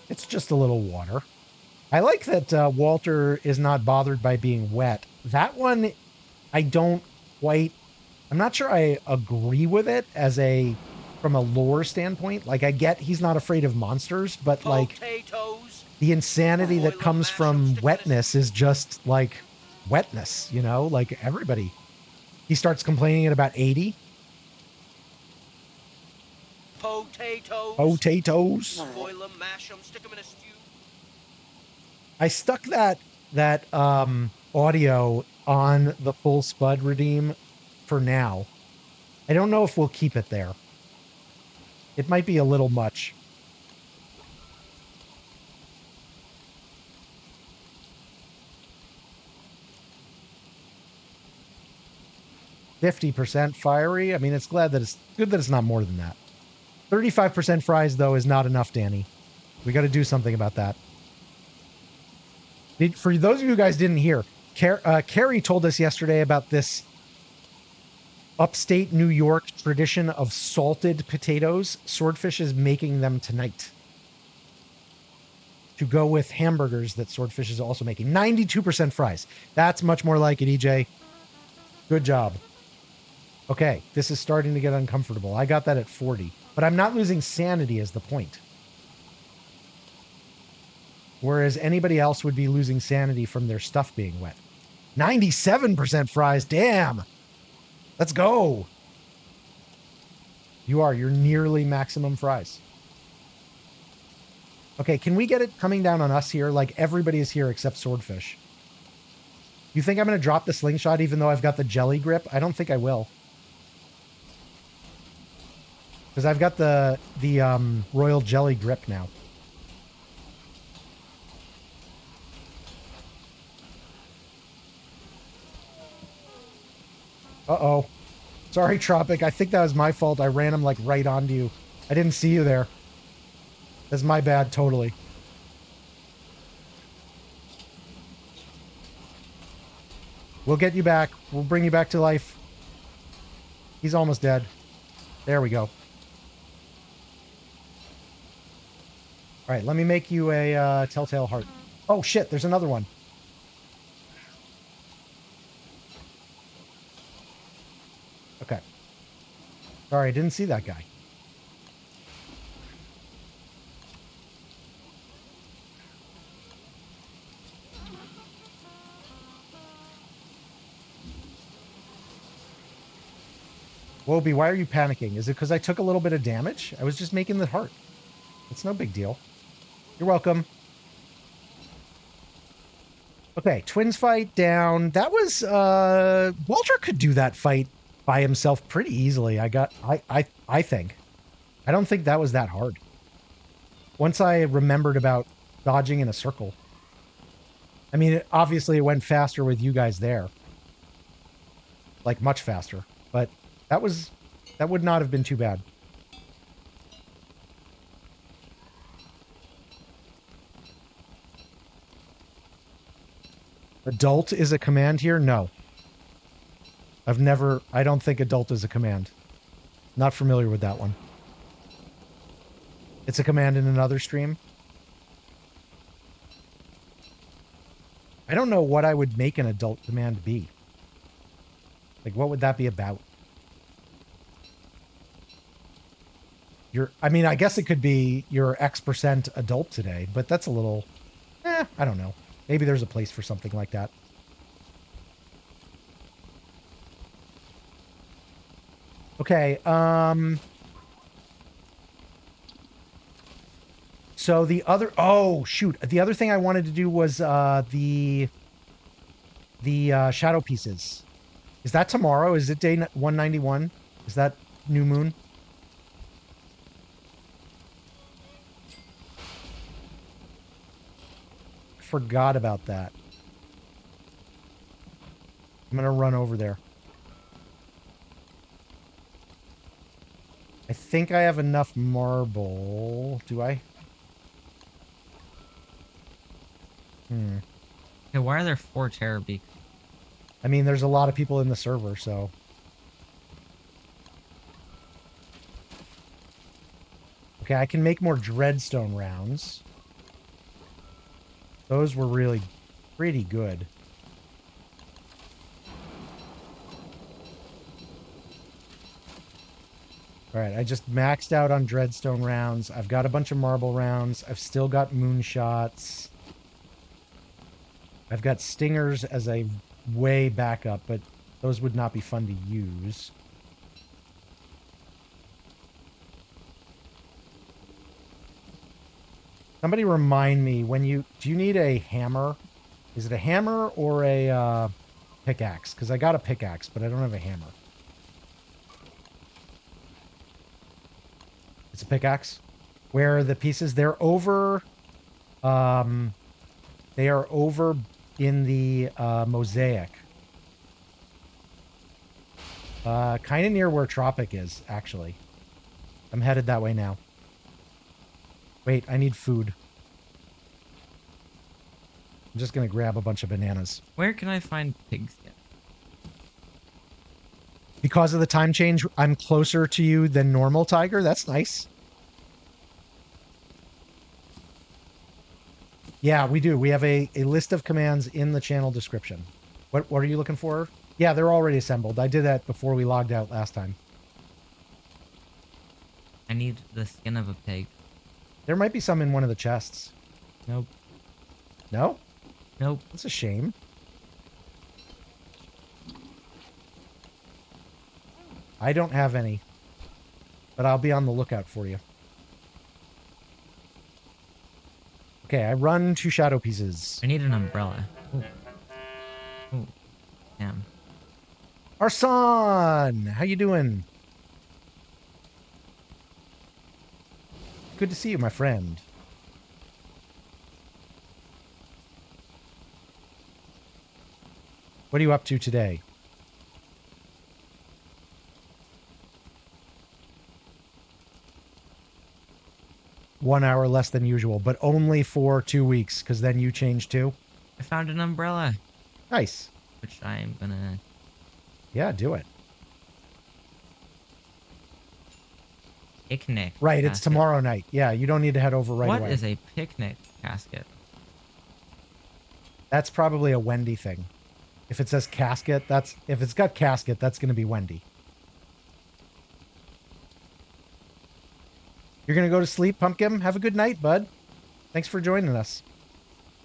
It's just a little water. I like that Walter is not bothered by being wet. That one, I don't quite... I'm not sure I agree with it from a lore standpoint. Like, I get he's not afraid of monsters, but like the insanity that comes from wetness is just like wetness, you know, like everybody. He starts complaining at about 80. Potatoes. Boil them, mash them, stick them in a stew. I stuck that audio on the full Spud redeem for now. I don't know if we'll keep it there. It might be a little much. "50% fiery." I mean, it's good that it's not more than that. 35% fries, though, is not enough, Danny. We got to do something about that. For those of you guys didn't hear, Carrie told us yesterday about this upstate New York tradition of salted potatoes. Swordfish is making them tonight to go with hamburgers that Swordfish is also making. 92% fries. That's much more like it, EJ. Good job. Okay, this is starting to get uncomfortable. I got that at 40, but I'm not losing sanity is the point. Whereas anybody else would be losing sanity from their stuff being wet. 97% fries. Damn. Let's go. You're nearly maximum fries. Okay, can we get it coming down on us here? Like everybody is here except Swordfish. You think I'm going to drop the slingshot even though I've got the jelly grip? I don't think I will. Because I've got the royal jelly grip now. Uh-oh. Sorry, Tropic. I think that was my fault. I ran him like right onto you. I didn't see you there. That's my bad, totally. We'll get you back. We'll bring you back to life. He's almost dead. There we go. All right, let me make you a telltale heart. Oh, shit, there's another one. Okay. Sorry, I didn't see that guy. Wobie, why are you panicking? Is it because I took a little bit of damage? I was just making the heart. It's no big deal. You're welcome. Okay, twins fight down. That was Walter could do that fight by himself pretty easily. I think. I don't think that was that hard. Once I remembered about dodging in a circle. I mean, obviously it went faster with you guys there. Like much faster. But that would not have been too bad. Adult is a command here? No. I don't think adult is a command. Not familiar with that one. It's a command in another stream. I don't know what I would make an adult command be. Like, what would that be about? I mean, I guess it could be you're X% adult today, but that's a little, I don't know. Maybe there's a place for something like that. Okay, so the other, oh shoot, the other thing I wanted to do was the shadow pieces. Is that tomorrow? Is it day 191? Is that new moon? Forgot about that. I'm gonna run over there. I think I have enough marble. Do I? Hey, why are there 4 terror beaks? I mean, there's a lot of people in the server, so. Okay, I can make more dreadstone rounds. Those were really pretty good. All right, I just maxed out on dreadstone rounds. I've got a bunch of marble rounds. I've still got moonshots. I've got stingers as a way backup, but those would not be fun to use. Somebody remind me, do you need a hammer? Is it a hammer or a pickaxe? Because I got a pickaxe, but I don't have a hammer. It's a pickaxe. Where are the pieces? They're over. They are over in the mosaic. Kind of near where Tropic is, actually. I'm headed that way now. Wait, I need food. I'm just going to grab a bunch of bananas. Where can I find pigs? Because of the time change, I'm closer to you than normal, Tiger. That's nice. Yeah, we do. We have a list of commands in the channel description. What are you looking for? Yeah, they're already assembled. I did that before we logged out last time. I need the skin of a pig. There might be some in one of the chests. Nope. No? Nope. That's a shame. I don't have any. But I'll be on the lookout for you. Okay, I run 2 shadow pieces. I need an umbrella. Ooh. Ooh. Damn. Arson! How you doing? Good to see you, my friend. What are you up to today? One hour less than usual, but only for 2 weeks, because then you change too. I found an umbrella. Nice. Which I'm gonna... Yeah, do it. Picnic. Right, casket. it's tomorrow night. Yeah, you don't need to head over right away. What is a picnic casket? That's probably a Wendy thing. If it says casket, if it's got casket, that's going to be Wendy. You're going to go to sleep, Pumpkin? Have a good night, bud. Thanks for joining us.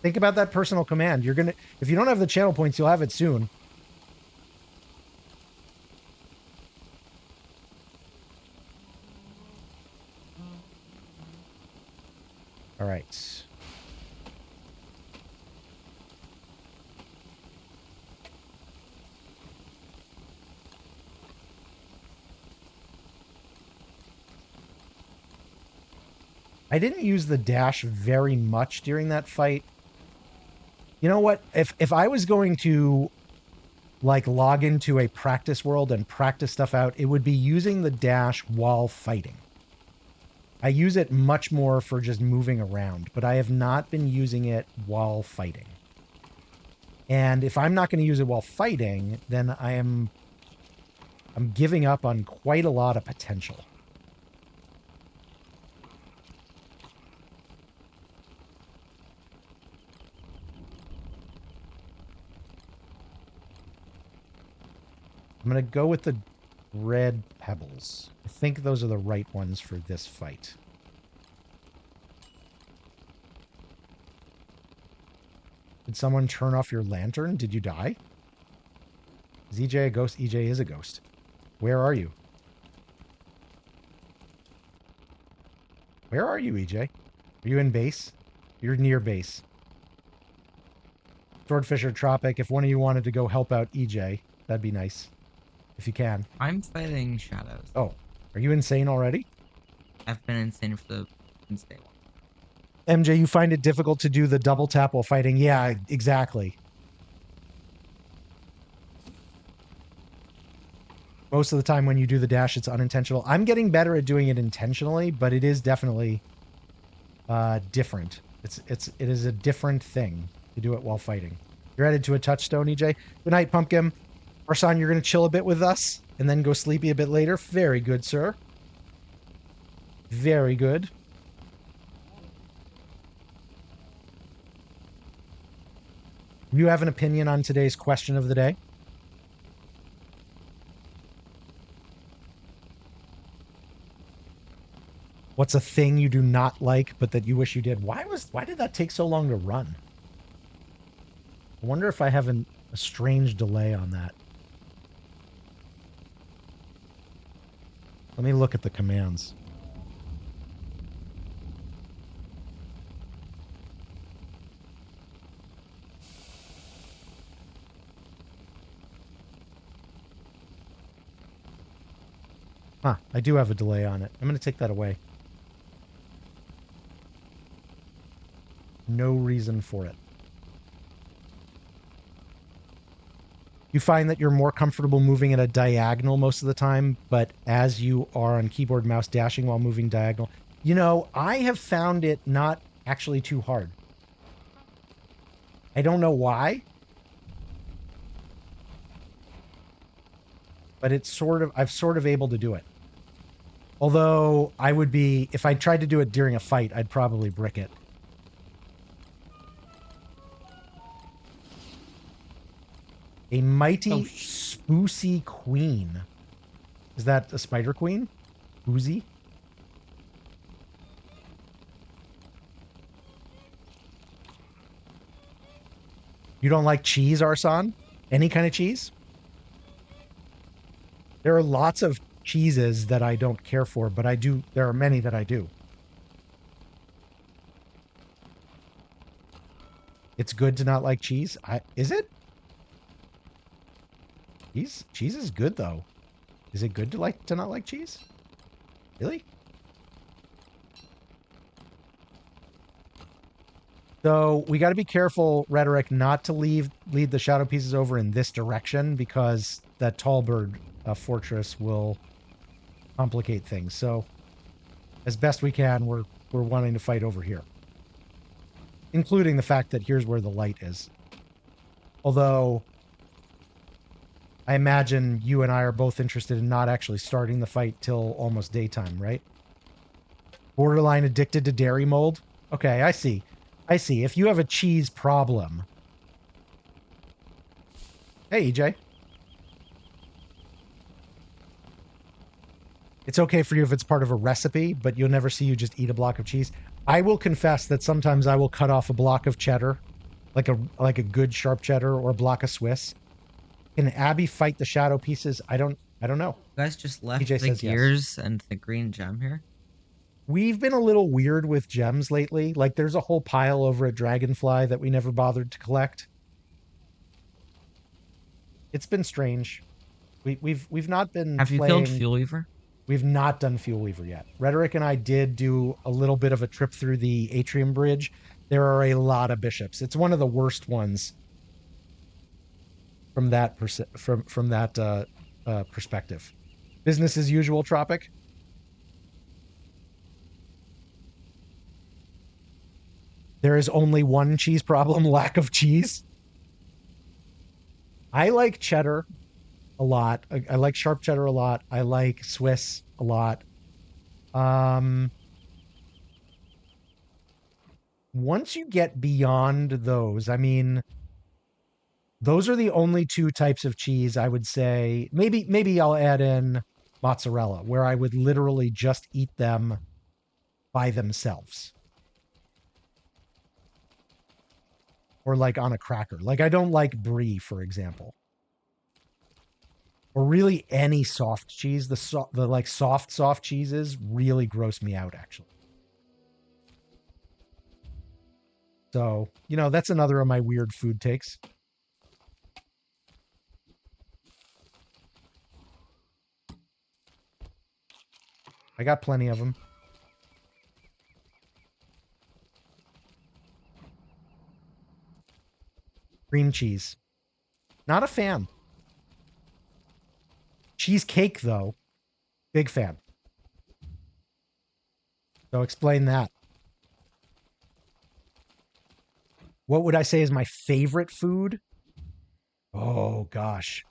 Think about that personal command. If you don't have the channel points, you'll have it soon. I didn't use the dash very much during that fight. You know what? If I was going to like log into a practice world and practice stuff out, it would be using the dash while fighting. I use it much more for just moving around, but I have not been using it while fighting. And if I'm not going to use it while fighting, then I'm giving up on quite a lot of potential. I'm going to go with the red pebbles. I think those are the right ones for this fight. Did someone turn off your lantern? Did you die? Is EJ a ghost? EJ is a ghost. Where are you? Where are you, EJ? Are you in base? You're near base. Swordfisher Tropic, if one of you wanted to go help out EJ, that'd be nice. If you can. I'm fighting shadows. Oh, are you insane already? I've been insane since day one. MJ, you find it difficult to do the double tap while fighting? Yeah, exactly. Most of the time when you do the dash, it's unintentional. I'm getting better at doing it intentionally, but it is definitely different. It is a different thing to do it while fighting. You're headed to a touchstone, EJ. Good night, Pumpkin. Arson, you're going to chill a bit with us and then go sleepy a bit later. Very good, sir. Very good. You have an opinion on today's question of the day? What's a thing you do not like, but that you wish you did? Why did that take so long to run? I wonder if I have a strange delay on that. Let me look at the commands. Huh, I do have a delay on it. I'm going to take that away. No reason for it. You find that you're more comfortable moving at a diagonal most of the time, but as you are on keyboard mouse dashing while moving diagonal, you know, I have found it not actually too hard. I don't know why, but I'm sort of able to do it. Although I would be, if I tried to do it during a fight, I'd probably brick it. A mighty Spoosy Queen. Is that a spider queen? Oozy? You don't like cheese, Arson? Any kind of cheese? There are lots of cheeses that I don't care for, but I do. There are many that I do. It's good to not like cheese. Is it? Cheese is good though. Is it good to not like cheese? Really? So we got to be careful, Rhetoric, not to lead the shadow pieces over in this direction, because that tall bird fortress will complicate things. So as best we can, we're wanting to fight over here, including the fact that here's where the light is. Although I imagine you and I are both interested in not actually starting the fight till almost daytime, right? Borderline addicted to dairy mold? Okay, I see. I see. If you have a cheese problem. Hey, EJ. It's okay for you if it's part of a recipe, but you'll never see you just eat a block of cheese. I will confess that sometimes I will cut off a block of cheddar, like a good sharp cheddar or a block of Swiss. Can Abby fight the shadow pieces? I don't know. You guys just left EJ the says gears yes. and the green gem here? We've been a little weird with gems lately. Like there's a whole pile over at Dragonfly that we never bothered to collect. It's been strange. We've not been Have you killed playing. Fuel Weaver? We've not done Fuel Weaver yet. Rhetoric and I did do a little bit of a trip through the Atrium Bridge. There are a lot of bishops. It's one of the worst ones from that perspective. Business as usual, Tropic. There is only one cheese problem, lack of cheese. I like cheddar a lot. I like sharp cheddar a lot. I like Swiss a lot. Once you get beyond those, I mean, those are the only two types of cheese I would say. Maybe I'll add in mozzarella, where I would literally just eat them by themselves. Or like on a cracker. Like I don't like brie, for example. Or really any soft cheese. The like soft cheeses really gross me out, actually. So, you know, that's another of my weird food takes. I got plenty of them. Cream cheese. Not a fan. Cheesecake, though. Big fan. So explain that. What would I say is my favorite food? Oh, gosh.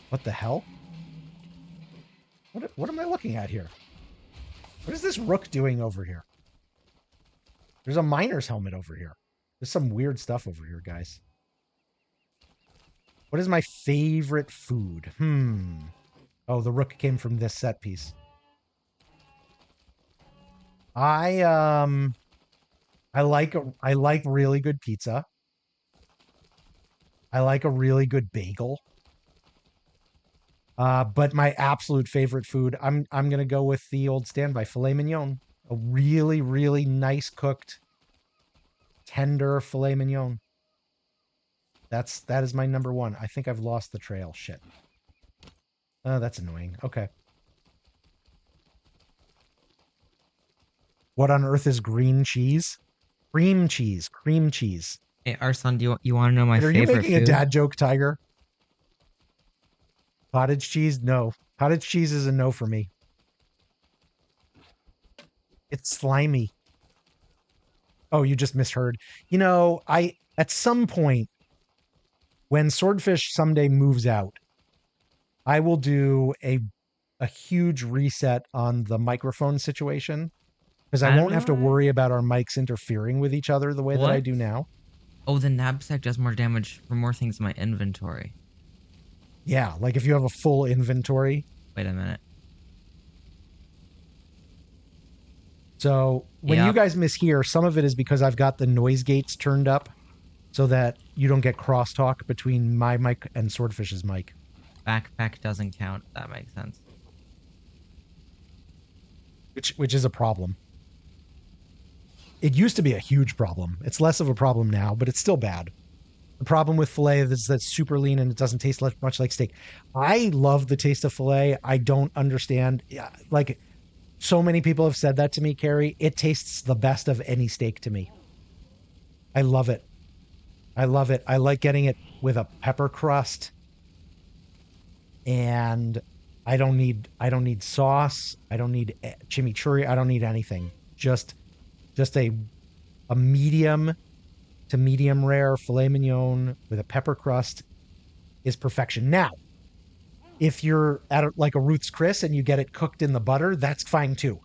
What the hell? What am I looking at here? What is this rook doing over here? There's a miner's helmet over here. There's some weird stuff over here, guys. What is my favorite food? Oh, the rook came from this set piece. I like really good pizza. I like a really good bagel. But my absolute favorite food, I'm gonna go with the old standby filet mignon. A really, really nice cooked, tender filet mignon. That is my number one. I think I've lost the trail. Shit. Oh, that's annoying. Okay. What on earth is green cheese? Cream cheese. Cream cheese. Hey, Arson, do you want to know my Are favorite you making food? a dad joke, Tiger? Cottage cheese? No. Cottage cheese is a no for me. It's slimy. Oh, you just misheard. You know, at some point, when Swordfish someday moves out, I will do a huge reset on the microphone situation. Because I won't have to worry about our mics interfering with each other the way that I do now. Oh, the knapsack does more damage for more things in my inventory. Yeah, like if you have a full inventory. Wait a minute. So when you guys mishear, some of it is because I've got the noise gates turned up so that you don't get crosstalk between my mic and Swordfish's mic. Backpack doesn't count. That makes sense. Which is a problem. It used to be a huge problem. It's less of a problem now, but it's still bad. The problem with filet is that it's super lean and it doesn't taste much like steak. I love the taste of filet. I don't understand. Like, so many people have said that to me, Carrie. It tastes the best of any steak to me. I love it. I love it. I like getting it with a pepper crust. And I don't need sauce. I don't need chimichurri. I don't need anything. Just a medium to medium rare filet mignon with a pepper crust is perfection. Now, if you're at like a Ruth's Chris and you get it cooked in the butter, that's fine too.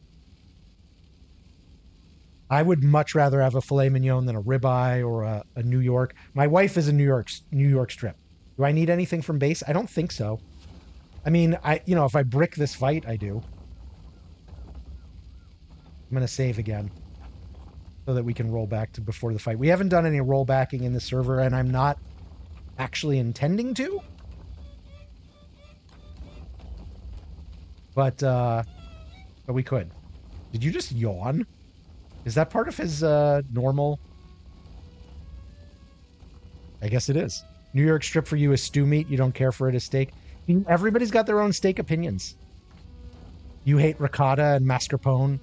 I would much rather have a filet mignon than a ribeye or a New York. My wife is a New York strip. Do I need anything from base? I don't think so. I mean, if I brick this fight, I do. I'm going to save again so that we can roll back to before the fight. We haven't done any rollbacking in the server, and I'm not actually intending to. But But we could. Did you just yawn? Is that part of his normal? I guess it is. New York strip for you is stew meat. You don't care for it as steak. Everybody's got their own steak opinions. You hate ricotta and mascarpone.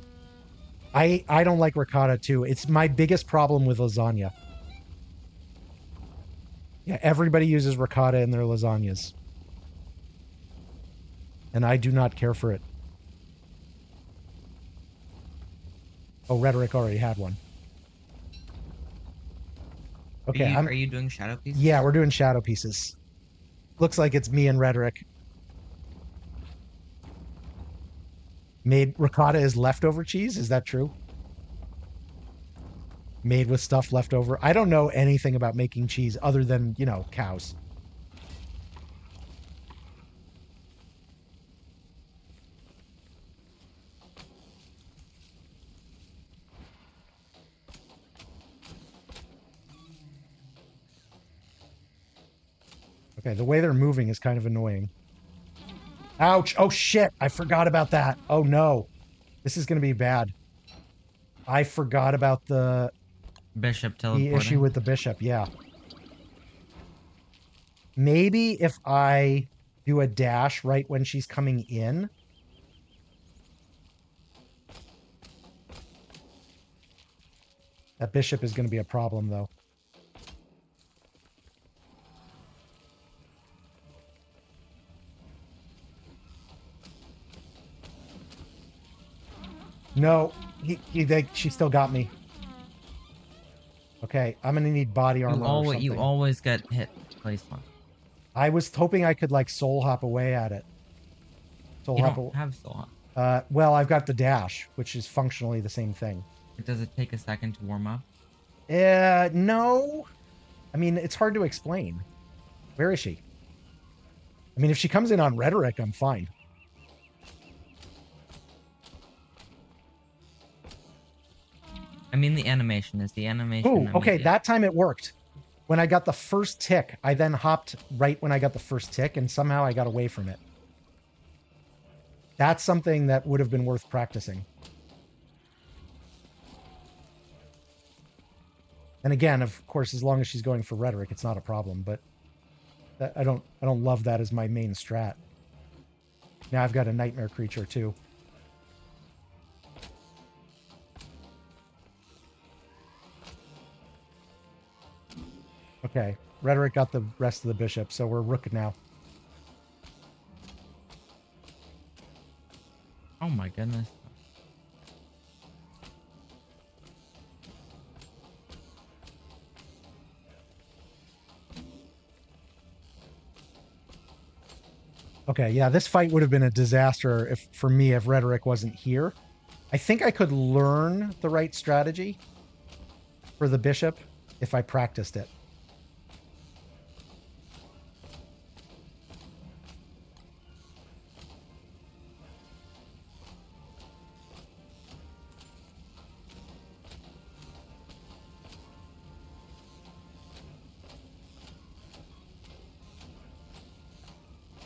I don't like ricotta too. It's my biggest problem with lasagna. Yeah, everybody uses ricotta in their lasagnas. And I do not care for it. Oh, Rhetoric already had one. Okay, Are you doing shadow pieces? Yeah, we're doing shadow pieces. Looks like it's me and Rhetoric. Made ricotta is leftover cheese? Is that true? Made with stuff left over? I don't know anything about making cheese other than, you know, cows. Okay, the way they're moving is kind of annoying. Ouch! Oh shit! I forgot about that. Oh no. This is going to be bad. I forgot about the Bishop teleporting. issue with the bishop, yeah. Maybe if I do a dash right when she's coming in. That bishop is going to be a problem, though. No, she still got me. Okay, I'm gonna need body armor. You always get hit twice. I was hoping I could like soul hop away at it. You don't have soul hop. Well, I've got the dash, which is functionally the same thing. Does it take a second to warm up? No. I mean, it's hard to explain. Where is she? I mean, if she comes in on Rhetoric, I'm fine. I mean, the animation is the animation. Oh, okay. That time it worked. When I got the first tick, I then hopped right when I got the first tick, and somehow I got away from it. That's something that would have been worth practicing. And again, of course, as long as she's going for Rhetoric, it's not a problem. But I don't love that as my main strat. Now I've got a nightmare creature too. Okay, Rhetoric got the rest of the bishop, so we're rook now. Oh my goodness. Okay, yeah, this fight would have been a disaster for me if Rhetoric wasn't here. I think I could learn the right strategy for the bishop if I practiced it.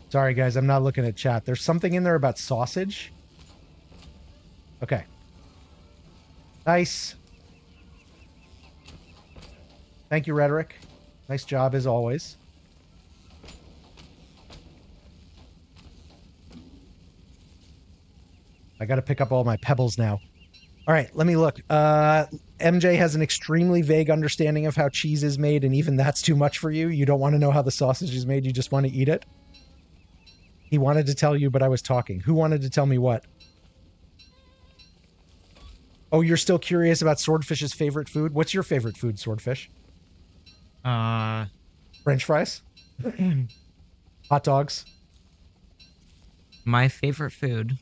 Sorry, guys, I'm not looking at chat. There's something in there about sausage. Okay. Nice. Thank you, Rhetoric. Nice job, as always. I got to pick up all my pebbles now. All right, let me look. MJ has an extremely vague understanding of how cheese is made, and even that's too much for you. You don't want to know how the sausage is made. You just want to eat it. He wanted to tell you, but I was talking. Who wanted to tell me what? Oh, you're still curious about Swordfish's favorite food? What's your favorite food, Swordfish? French fries? Hot dogs? My favorite food?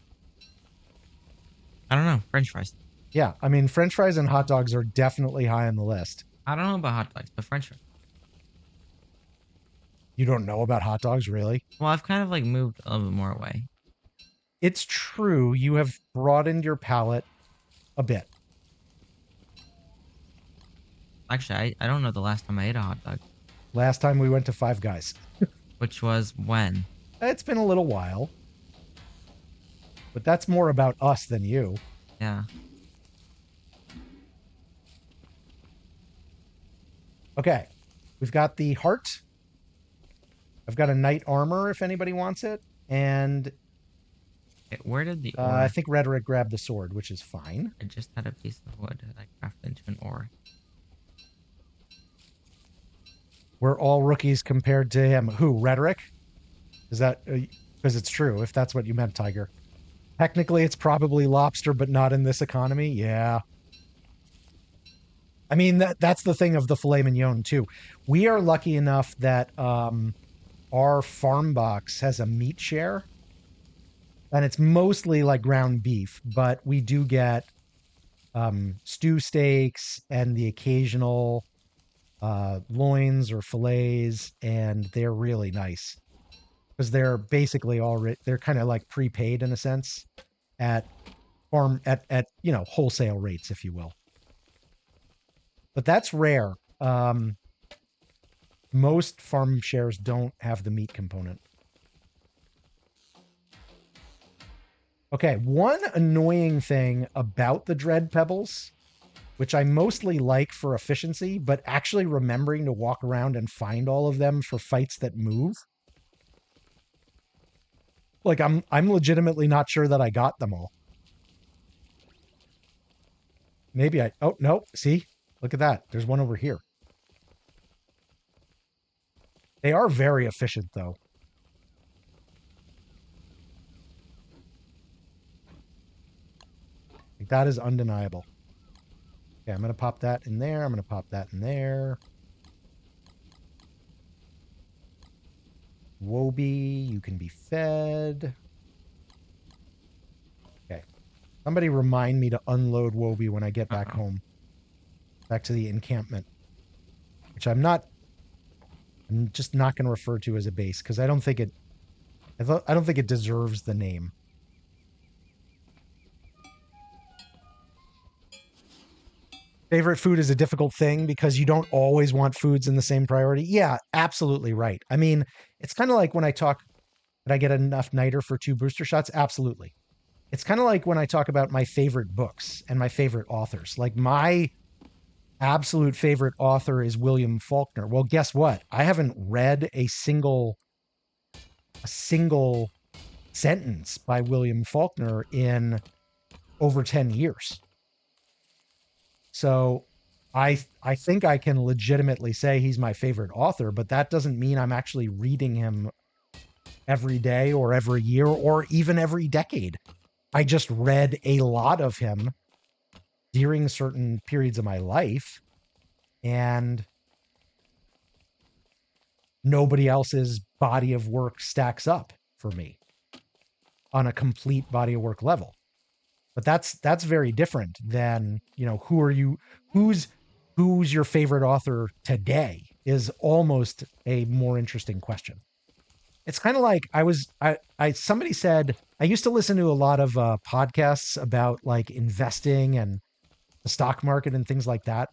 I don't know. French fries. Yeah, I mean, French fries and hot dogs are definitely high on the list. I don't know about hot dogs, but French fries. You don't know about hot dogs, really? Well, I've kind of like moved a little bit more away. It's true. You have broadened your palate a bit. Actually, I don't know the last time I ate a hot dog. Last time we went to Five Guys. Which was when? It's been a little while. But that's more about us than you. Yeah. Okay. We've got the heart. I've got a knight armor if anybody wants it. And Okay, where did the I ore? think Rhetoric grabbed the sword, which is fine. I just had a piece of wood that I crafted into an ore. We're all rookies compared to him. Who? Rhetoric? Is that because it's true? If that's what you meant, Tiger. Technically, it's probably lobster, but not in this economy. Yeah. I mean, that's the thing of the filet mignon too. We are lucky enough that our farm box has a meat share, and it's mostly like ground beef, but we do get stew steaks and the occasional loins or fillets, and they're really nice because they're basically already, they're kind of like prepaid in a sense at farm at wholesale rates, if you will. But that's rare. Most farm shares don't have the meat component. Okay, one annoying thing about the Dread Pebbles, which I mostly like for efficiency, but actually remembering to walk around and find all of them for fights that move. Like I'm legitimately not sure that I got them all. Maybe oh no, see? Look at that. There's one over here. They are very efficient though. Like, that is undeniable. Okay, I'm going to pop that in there. I'm going to pop that in there. Wobie, you can be fed. Okay. Somebody remind me to unload Wobie when I get back home. Back to the encampment. Which I'm just not going to refer to as a base because I don't think it deserves the name. Favorite food is a difficult thing because you don't always want foods in the same priority. Yeah, absolutely right. I mean, it's kind of like when I talk that I get enough niter for 2 booster shots. Absolutely. It's kind of like when I talk about my favorite books and my favorite authors. Like my absolute favorite author is William Faulkner. Well, guess what? I haven't read a single sentence by William Faulkner in over 10 years. So I think I can legitimately say he's my favorite author, but that doesn't mean I'm actually reading him every day or every year or even every decade. I just read a lot of him during certain periods of my life, and nobody else's body of work stacks up for me on a complete body of work level. But that's very different than, who's your favorite author today is almost a more interesting question. It's kind of like somebody said, I used to listen to a lot of podcasts about like investing and the stock market and things like that.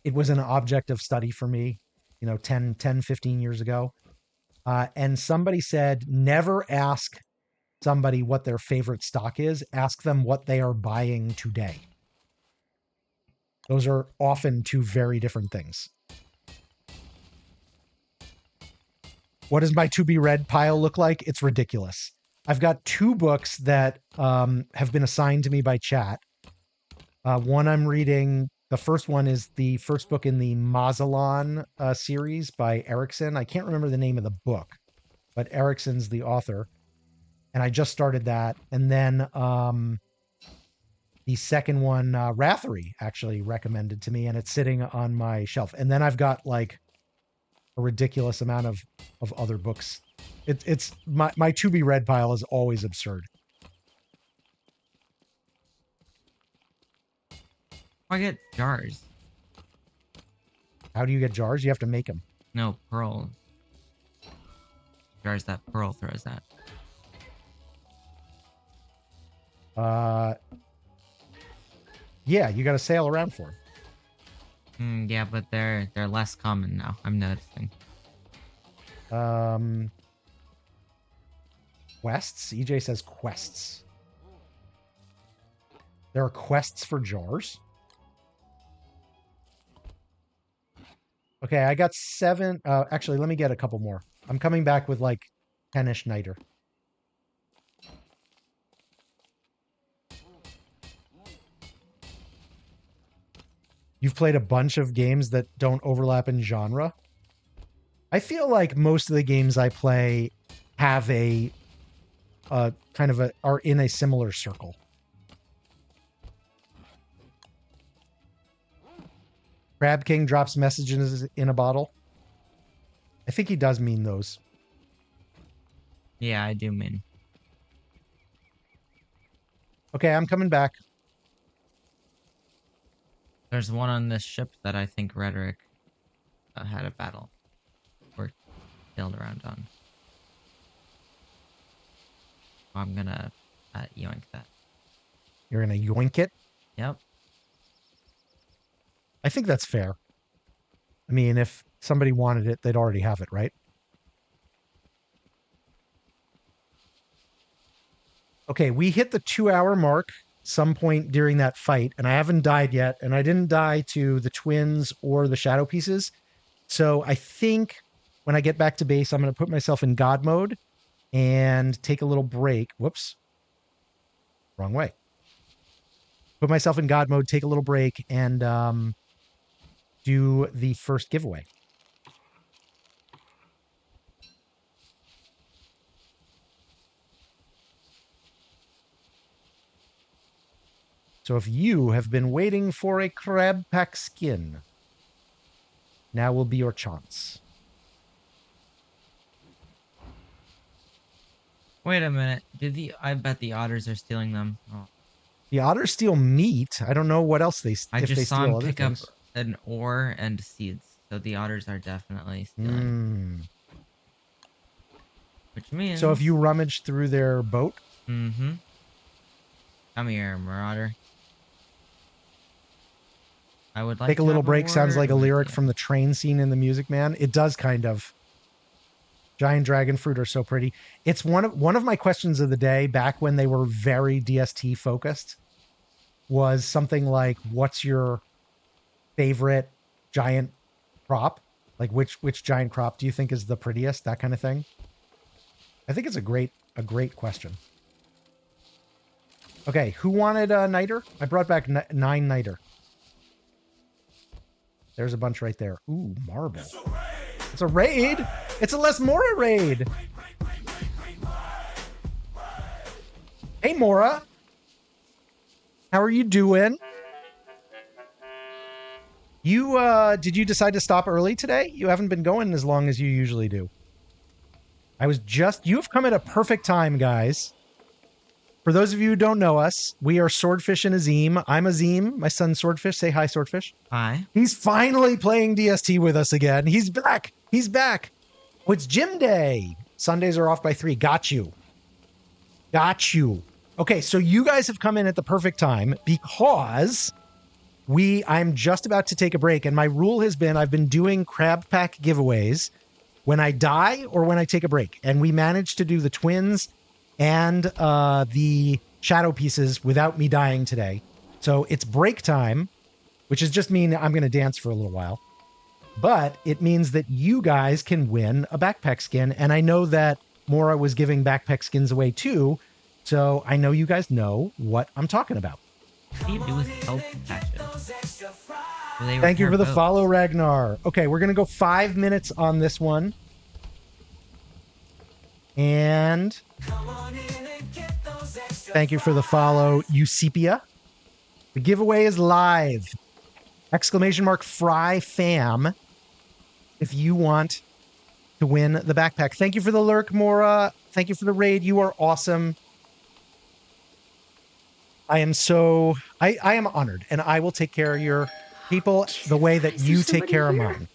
It was an object of study for me, 15 years ago. And somebody said, never ask somebody what their favorite stock is, ask them what they are buying today. Those are often two very different things. What does my to be read pile look like? It's ridiculous. I've got 2 books that have been assigned to me by chat. One I'm reading, the first one is the first book in the Mazalon series by Erickson. I can't remember the name of the book, but Erickson's the author. And I just started that. And then the second one, Rathery actually recommended to me, and it's sitting on my shelf. And then I've got like a ridiculous amount of other books. It's my to be read pile is always absurd. I get jars. How do you get jars? You have to make them. No, Pearl. Jars that Pearl throws at. Yeah, you got to sail around for them. Yeah, but they're less common now. I'm noticing. Well, quests? EJ says quests. There are quests for jars? Okay, I got 7. Actually, let me get a couple more. I'm coming back with like 10-ish niter. You've played a bunch of games that don't overlap in genre. I feel like most of the games I play have a kind of are in a similar circle. Crab King drops messages in a bottle. I think he does mean those. Yeah, I do mean. Okay, I'm coming back. There's one on this ship that I think Rhetoric had a battle or sailed around on. I'm gonna yoink that. You're gonna yoink it? Yep. I think that's fair. I mean, if somebody wanted it, they'd already have it, right? Okay, we hit the 2-hour mark some point during that fight, and I haven't died yet, and I didn't die to the twins or the shadow pieces. So I think when I get back to base, I'm going to put myself in God mode and take a little break. Whoops. Wrong way. Put myself in God mode, take a little break, and do the first giveaway. So if you have been waiting for a crab pack skin, now will be your chance. Wait a minute. I bet the otters are stealing them. Oh. The otters steal meat. I don't know what else they I if they just saw steal him other pick things. up an ore and seeds. So the otters are definitely stealing. Which means... So if you rummage through their boat? Mm-hmm. Come here, Marauder. I would like Take a to little have break. Sounds word like a with lyric you. from the train scene in The Music Man. It does kind of. Giant dragon fruit are so pretty. It's one of my questions of the day back when they were very DST focused was something like, what's your favorite giant crop? Like which giant crop do you think is the prettiest? That kind of thing. I think it's a great question. Okay, who wanted niter? I brought back 9 niter. There's a bunch right there. Ooh, marble. It's a raid. It's a Les Mora raid. Hey, Mora. How are you doing? You, did you decide to stop early today? You haven't been going as long as you usually do. You've come at a perfect time, guys. For those of you who don't know us, we are Swordfish and Azim. I'm Azim. My son Swordfish. Say hi, Swordfish. Hi. He's finally playing DST with us again. He's back. He's back. Oh, it's gym day. Sundays are off by 3. Got you. Got you. Okay, so you guys have come in at the perfect time because I'm just about to take a break, and my rule has been I've been doing crab pack giveaways when I die or when I take a break, and we managed to do the twins and the shadow pieces without me dying today. So it's break time, which is just mean I'm going to dance for a little while. But it means that you guys can win a backpack skin. And I know that Mora was giving backpack skins away too. So I know you guys know what I'm talking about. What do you do with health patches? Thank you for the follow, Ragnar. Okay, we're going to go 5 minutes on this one. And thank you for the follow, Eusepia. The giveaway is live. !Fry fam. If you want to win the backpack. Thank you for the lurk, Mora. Thank you for the raid. You are awesome. I am honored, and I will take care of your people the way that you take care of mine.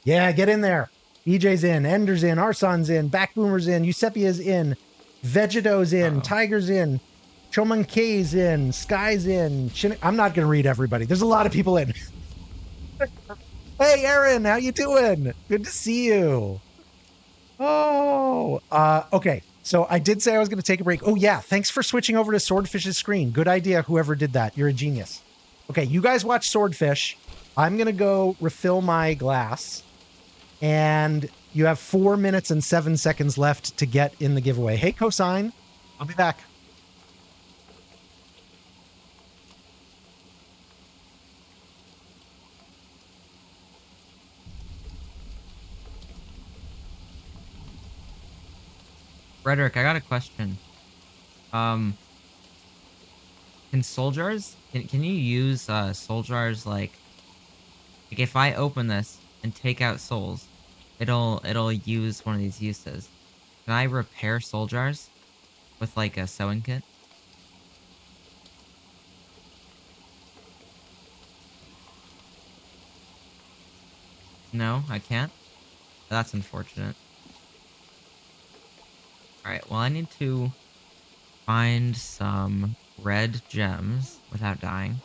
Yeah, get in there. EJ's in, Ender's in, Arson's in, Backboomer's in, Eusepia's in, Vegeto's in, Tiger's in, Choman K's in, Sky's in. I'm not going to read everybody. There's a lot of people in. Hey, Aaron, how you doing? Good to see you. Oh, okay. So I did say I was going to take a break. Oh yeah, thanks for switching over to Swordfish's screen. Good idea, whoever did that. You're a genius. Okay, you guys watch Swordfish. I'm going to go refill my glass, and you have 4 minutes and 7 seconds left to get in the giveaway. Hey, Cosine, I'll be back. Frederick, I got a question. Can soul jars, can you use soul jars like if I open this and take out souls, it'll use one of these uses. Can I repair soul jars with like a sewing kit? No, I can't. That's unfortunate. Alright, well I need to find some red gems without dying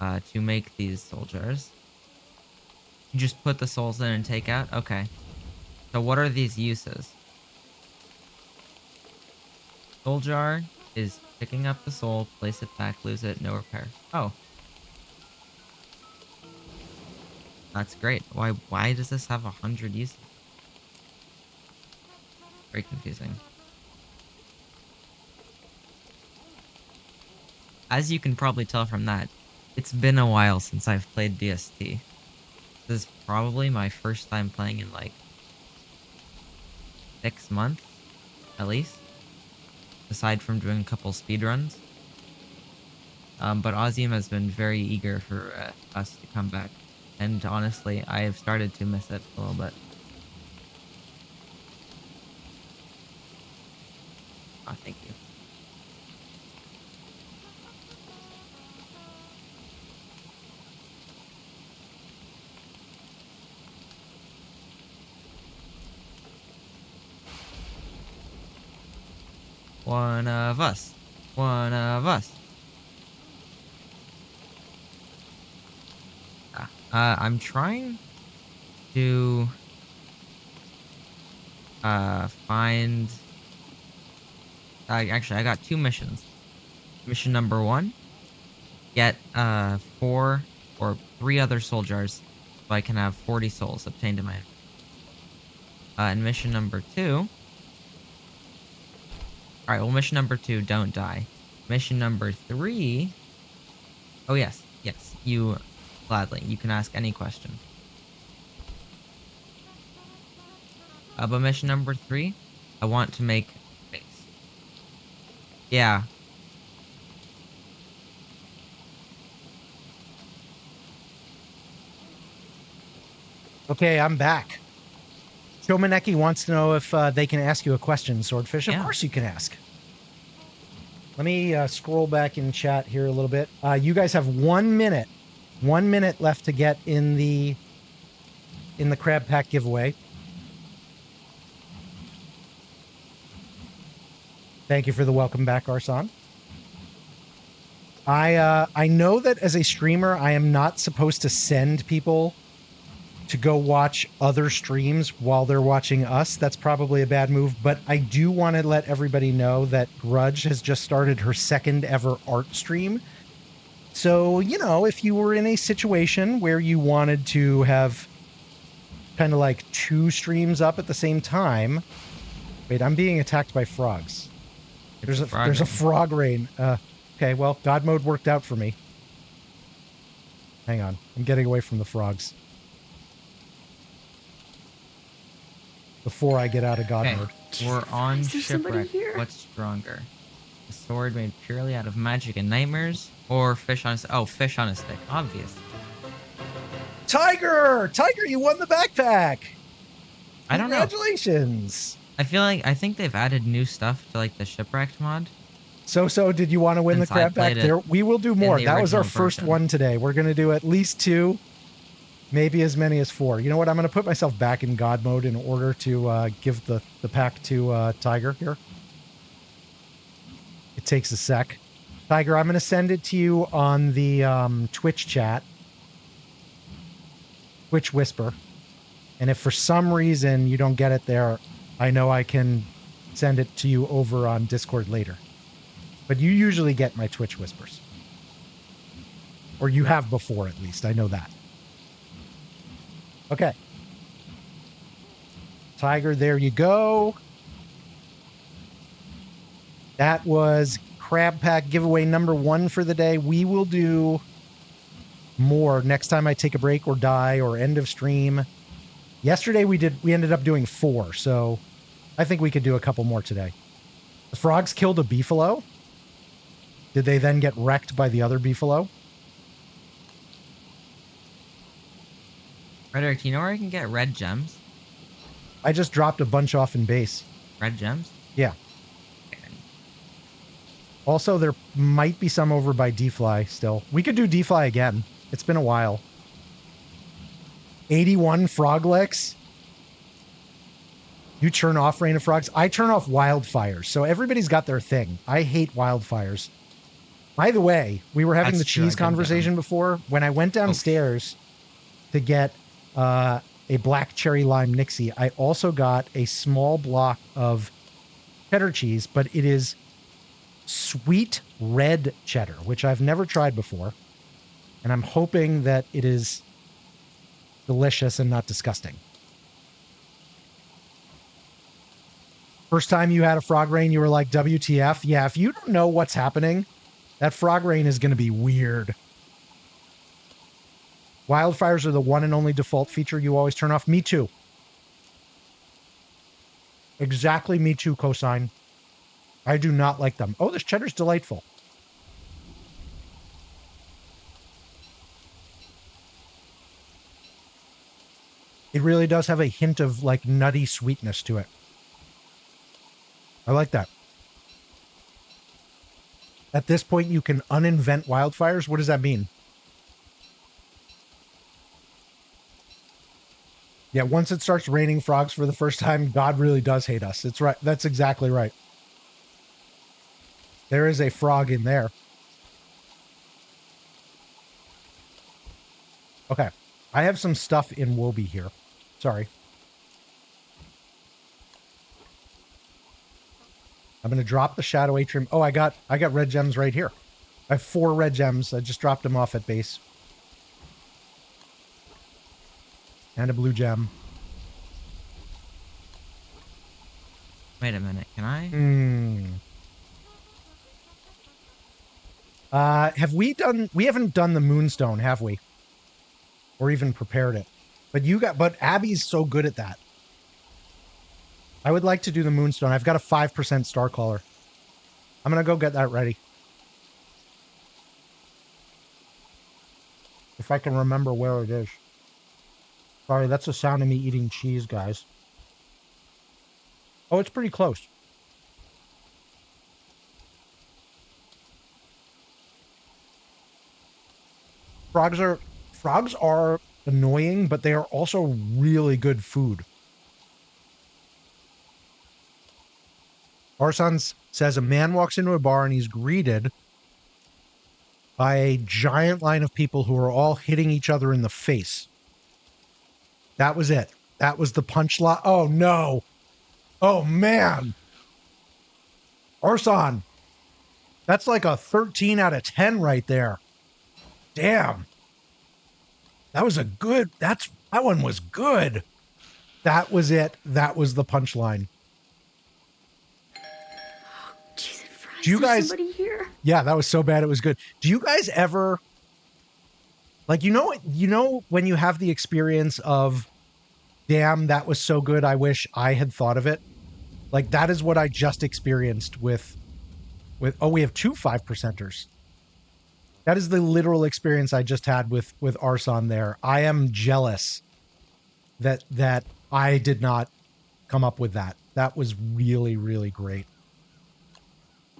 to make these soul jars. You just put the souls in and take out? Okay. So what are these uses? Soul jar is picking up the soul, place it back, lose it, no repair. Oh. That's great. Why does this have 100 uses? Very confusing. As you can probably tell from that, it's been a while since I've played DST. This is probably my first time playing in like 6 months, at least. Aside from doing a couple speedruns. But Ozium has been very eager for us to come back. And honestly, I have started to miss it a little bit. Oh, thank you. One of us. One of us. I'm trying to find actually I got 2 missions. Mission number 1, get 4 or 3 other soul jars so I can have 40 souls obtained in my and mission number 2. Alright, well mission number 2, don't die. Mission number 3. Oh yes, you gladly. You can ask any question. But mission number 3, I want to make base. Yeah. Okay, I'm back. Shomaneki wants to know if they can ask you a question, Swordfish. Of course you can ask. Let me scroll back in chat here a little bit. You guys have 1 minute. 1 minute left to get in the crab pack giveaway. Thank you for the welcome back, Arsan. I know that as a streamer, I am not supposed to send people to go watch other streams while they're watching us. That's probably a bad move, but I do want to let everybody know that Grudge has just started her 2nd ever art stream. So, you know, if you were in a situation where you wanted to have kind of like 2 streams up at the same time. Wait, I'm being attacked by frogs. There's a frog rain. Okay, well, God mode worked out for me. Hang on. I'm getting away from the frogs. Before I get out of God mode. We're on shipwreck. What's stronger? A sword made purely out of magic and nightmares, or fish on a fish on a stick. Obvious. Tiger, you won the backpack. I don't know. Congratulations. I think they've added new stuff to like the shipwrecked mod. So did you want to win the crab pack? There, we will do more. That was our first one today. We're going to do at least 2. Maybe as many as 4. You know what? I'm going to put myself back in God mode in order to give the pack to Tiger here. It takes a sec. Tiger, I'm going to send it to you on the Twitch chat. Twitch Whisper. And if for some reason you don't get it there, I know I can send it to you over on Discord later. But you usually get my Twitch whispers. Or you have before, at least. I know that. Okay. Tiger, there you go. That was Crab Pack giveaway number 1 for the day. We will do more next time I take a break or die or end of stream. Yesterday we ended up doing 4, so I think we could do a couple more today. The frogs killed a beefalo. Did they then get wrecked by the other beefalo? Frederick, do you know where I can get red gems? I just dropped a bunch off in base. Red gems? Yeah. Also, there might be some over by D-Fly still. We could do D-Fly again. It's been a while. 81 frog licks. You turn off Rain of Frogs. I turn off wildfires. So everybody's got their thing. I hate wildfires. By the way, we were having That's the true, I cheese did them. conversation before. When I went downstairs to get a black cherry lime Nixie, I also got a small block of cheddar cheese, but it is sweet red cheddar, which I've never tried before. And I'm hoping that it is delicious and not disgusting. First time you had a frog rain, you were like, WTF? Yeah, if you don't know what's happening, that frog rain is going to be weird. Wildfires are the one and only default feature you always turn off. Me too. Exactly me too, cosign. I do not like them. Oh, this cheddar's delightful. It really does have a hint of like nutty sweetness to it. I like that. At this point, you can uninvent wildfires. What does that mean? Yeah, once it starts raining frogs for the first time, God really does hate us. It's right. That's exactly right. There is a frog in there. Okay. I have some stuff in Wobie here. Sorry. I'm going to drop the Shadow Atrium. Oh, I got red gems right here. I have 4 red gems. I just dropped them off at base. And a blue gem. Wait a minute, can I? We haven't done the Moonstone, have we? Or even prepared it. But Abby's so good at that. I would like to do the Moonstone. I've got a 5% Starcaller. I'm going to go get that ready. If I can remember where it is. Sorry, that's the sound of me eating cheese, guys. Oh, it's pretty close. Frogs are annoying, but they are also really good food. Arsons says a man walks into a bar and he's greeted by a giant line of people who are all hitting each other in the face. That was it. That was the punchline. Oh, no. Oh, man. Arson. That's like a 13 out of 10 right there. Damn. That was that one was good. That was it. That was the punchline. Jesus Christ, Do you guys, somebody here? Yeah, that was so bad it was good. Do you guys ever, like, you know when you have the experience of, damn, that was so good, I wish I had thought of it? Like, that is what I just experienced with oh, we have 2 5%ers. That is the literal experience I just had with Arson there. I am jealous that I did not come up with that. That was really, really great.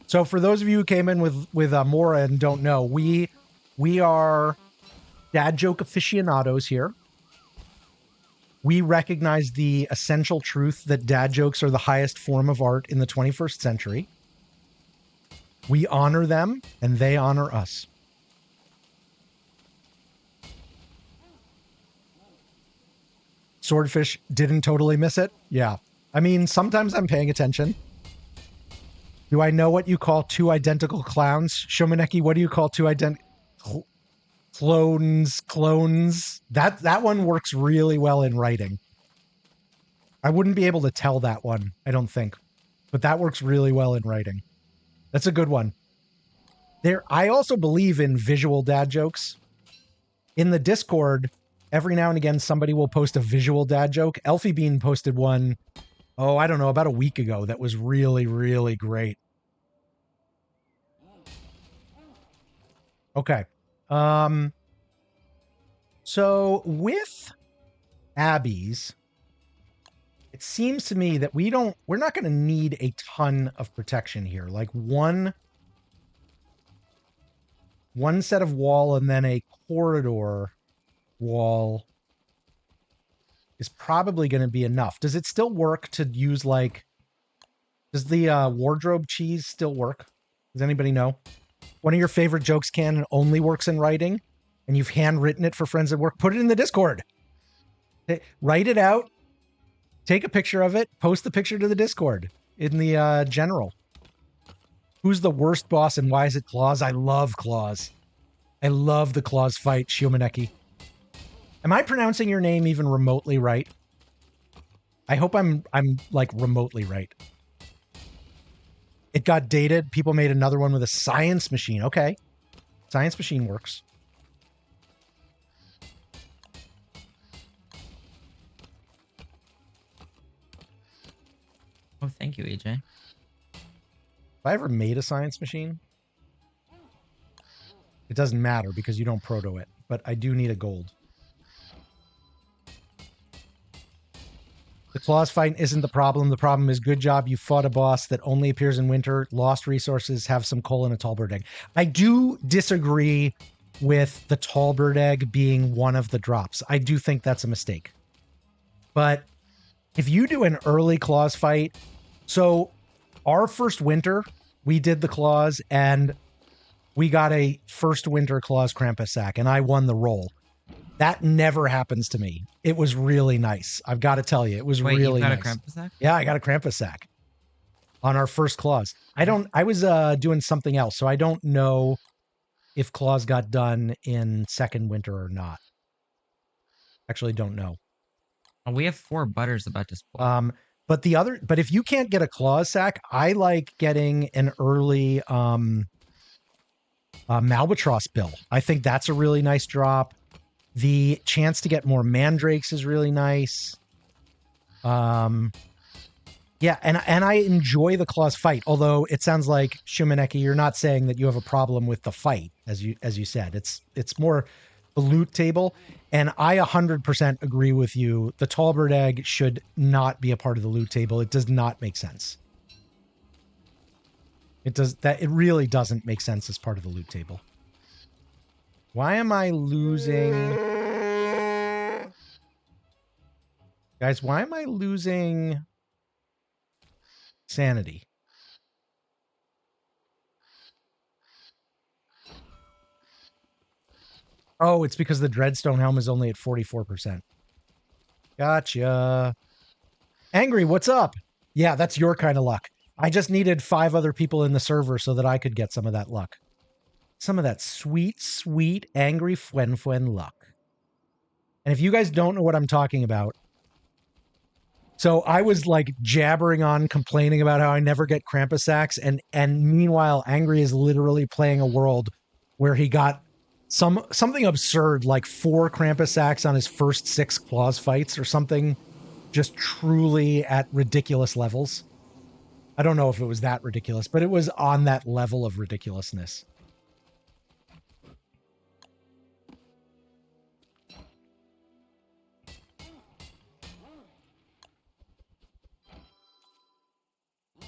So for those of you who came in with Mora and don't know, we are dad joke aficionados here. We recognize the essential truth that dad jokes are the highest form of art in the 21st century. We honor them and they honor us. Swordfish didn't totally miss it. Yeah. I mean, sometimes I'm paying attention. Do I know what you call two identical clowns? Shomaneki, what do you call two identical clones? That one works really well in writing. I wouldn't be able to tell that one, I don't think. But that works really well in writing. That's a good one. I also believe in visual dad jokes. In the Discord, every now and again, somebody will post a visual dad joke. Elfie Bean posted one, I don't know, about a week ago that was really, really great. Okay. So with Abby's, it seems to me that we're not going to need a ton of protection here. Like one set of wall and then a corridor wall is probably going to be enough. Does it still work to use does the wardrobe cheese still work? Does anybody know? One of your favorite jokes only works in writing and you've handwritten it for friends at work. Put it in the Discord. Write it out. Take a picture of it. Post the picture to the Discord in the general. Who's the worst boss and why is it Claus? I love Claus. I love the Claus fight, Shiomaneki. Am I pronouncing your name even remotely right? I hope I'm like remotely right. It got dated. People made another one with a science machine. Okay. Science machine works. Oh, thank you, AJ. Have I ever made a science machine? It doesn't matter because you don't proto it, but I do need a gold. The Claus fight isn't the problem. The problem is good job. You fought a boss that only appears in winter, lost resources, have some coal and a tall bird egg. I do disagree with the tall bird egg being one of the drops. I do think that's a mistake. But if you do an early Claus fight, so our first winter, we did the Claus and we got a first winter Claus Krampus sack and I won the roll. That never happens to me. It was really nice. I've got to tell you, it was really nice. You got a Krampus sack? Yeah, I got a Krampus sack on our first Claus. I was doing something else, so I don't know if Claus got done in second winter or not. Actually, don't know. Oh, we have 4 butters about to spoil. But if you can't get a Claus sack, I like getting an early Malbatross bill. I think that's a really nice drop. The chance to get more mandrakes is really nice. Yeah, and I enjoy the Claus fight, although it sounds like Shumaneki, you're not saying that you have a problem with the fight, as you said. It's more the loot table, and I 100% agree with you. The Tallbird egg should not be a part of the loot table. It does not make sense. It really doesn't make sense as part of the loot table. Why am I losing? Guys, why am I losing sanity? Oh, it's because the Dreadstone helm is only at 44%. Gotcha. Angry, what's up? Yeah, that's your kind of luck. I just needed 5 other people in the server so that I could get some of that luck. Some of that sweet, sweet, angry Fwen luck. And if you guys don't know what I'm talking about, so I was like jabbering on, complaining about how I never get Krampus sacks, and meanwhile, Angry is literally playing a world where he got something absurd, like 4 Krampus sacks on his first 6 Claus fights or something, just truly at ridiculous levels. I don't know if it was that ridiculous, but it was on that level of ridiculousness.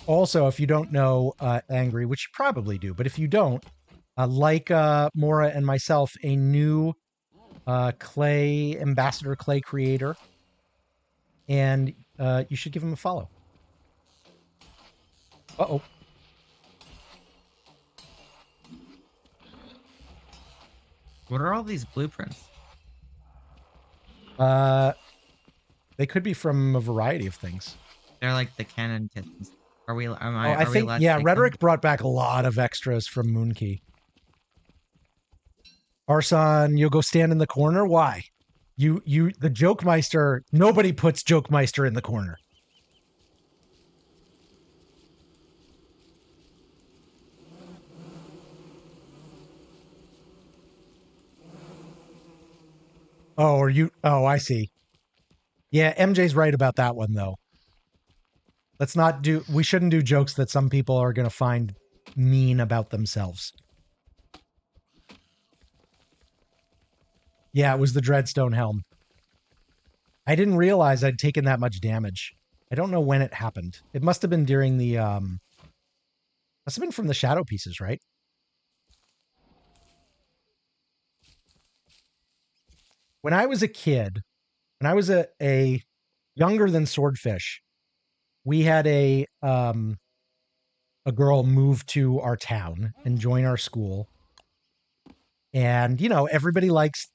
Also, if you don't know Angry, which you probably do, but if you don't, like Mora and myself, a new Ambassador Clay creator, and you should give him a follow. Uh-oh. What are all these blueprints? They could be from a variety of things. They're like the canon kittens. Are we? I Are we think, allowed to yeah, take Rhetoric them? brought back a lot of extras from Moonkey. Arson, you'll go stand in the corner? Why? The Jokemeister, nobody puts Jokemeister in the corner. Oh, I see. Yeah, MJ's right about that one, though. We shouldn't do jokes that some people are going to find mean about themselves. Yeah, it was the Dreadstone Helm. I didn't realize I'd taken that much damage. I don't know when it happened. It must have been during the, must have been from the shadow pieces, right? When I was a kid, when I was a younger than Swordfish, we had a girl move to our town and join our school. And, everybody likes,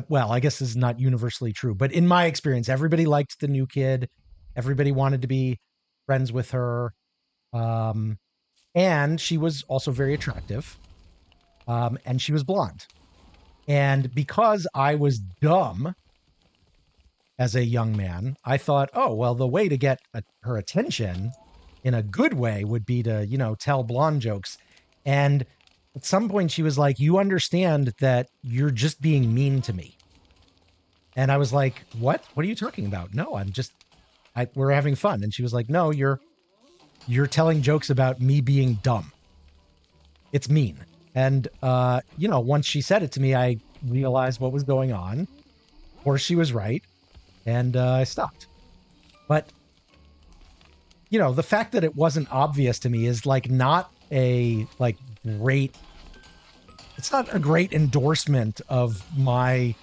well, I guess this is not universally true, but in my experience, everybody liked the new kid. Everybody wanted to be friends with her. And she was also very attractive. And she was blonde. And because I was dumb as a young man, I thought, oh, well, the way to get her attention in a good way would be to, tell blonde jokes. And at some point she was like, you understand that you're just being mean to me. And I was like, what? What are you talking about? No, we're having fun. And she was like, no, you're telling jokes about me being dumb. It's mean. And, once she said it to me, I realized what was going on. Or she was right. And I stopped. But, the fact that it wasn't obvious to me is not a great, it's not a great endorsement of my,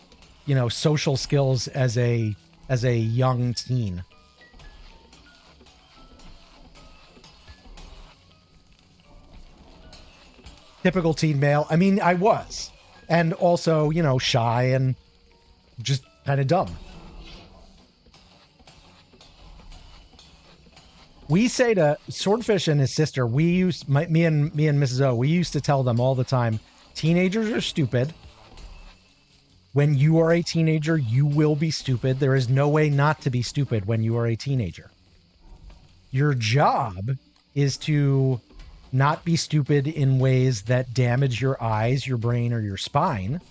social skills as a young teen. Typical teen male. I mean, I was. And also, shy and just kind of dumb. We say to Swordfish and his sister, me and Mrs. O, we used to tell them all the time, teenagers are stupid. When you are a teenager, you will be stupid. There is no way not to be stupid when you are a teenager. Your job is to not be stupid in ways that damage your eyes, your brain, or your spine,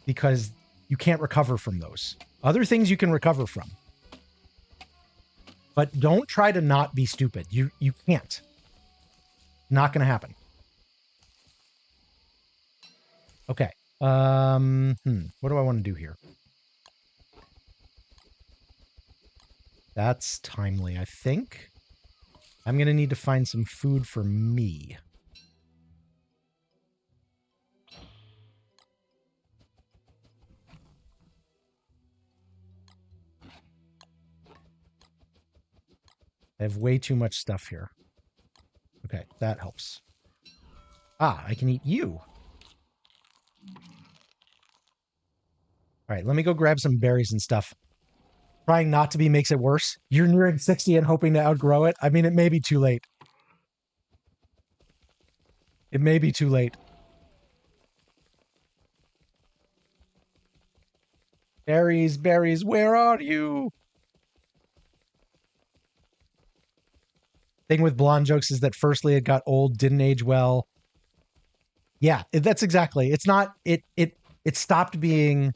because you can't recover from those. Other things you can recover from. But don't try to not be stupid. You can't. Not going to happen. Okay. What do I want to do here? That's timely, I think. I'm going to need to find some food for me. I have way too much stuff here. Okay, that helps. Ah, I can eat you. All right, let me go grab some berries and stuff. Trying not to be makes it worse. You're nearing 60 and hoping to outgrow it. I mean, it may be too late. It may be too late. Berries, berries, where are you? Thing with blonde jokes is that firstly it got old, didn't age well. Yeah, that's exactly. It's not, it stopped being,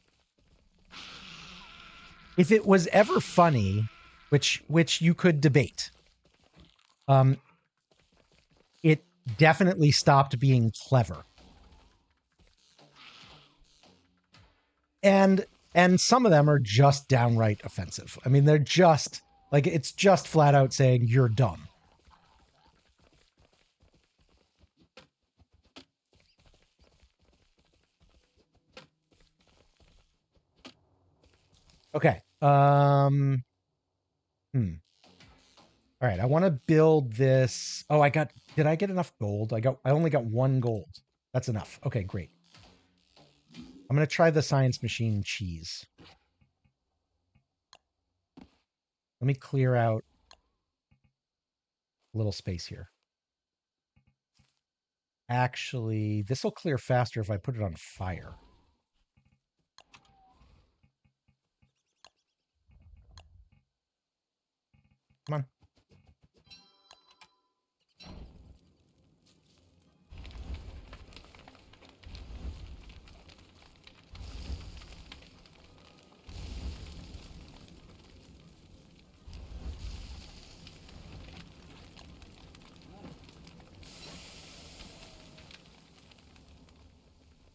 if it was ever funny, which you could debate, it definitely stopped being clever. And some of them are just downright offensive. I mean, they're just, it's just flat out saying you're dumb. Okay. All right, I want to build this. Oh, did I get enough gold? I only got 1 gold. That's enough. Okay, great. I'm going to try the science machine cheese. Let me clear out A little space here. Actually, this will clear faster if I put it on fire. Come on.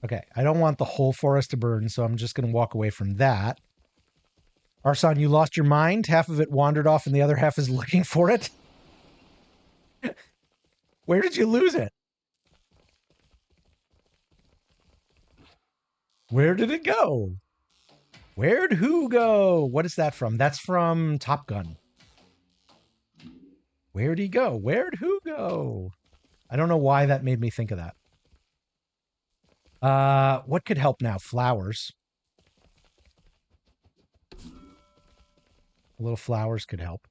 Okay, I don't want the whole forest to burn, so I'm just going to walk away from that. Arson, you lost your mind. Half of it wandered off and the other half is looking for it. Where did you lose it? Where did it go? Where'd who go? What is that from? That's from Top Gun. Where'd he go? Where'd who go? I don't know why that made me think of that. What could help now? Flowers. A little flowers could help.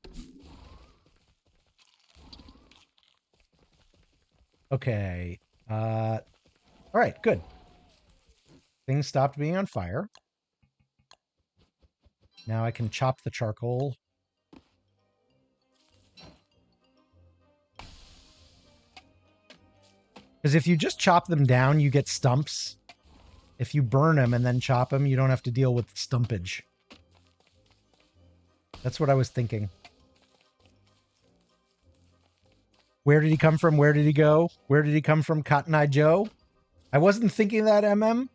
Okay. All right, good. Things stopped being on fire. Now I can chop the charcoal. Because if you just chop them down, you get stumps. If you burn them and then chop them, you don't have to deal with stumpage. That's what I was thinking. Where did he come from? Where did he go? Where did he come from? Cotton Eye Joe? I wasn't thinking that, MM,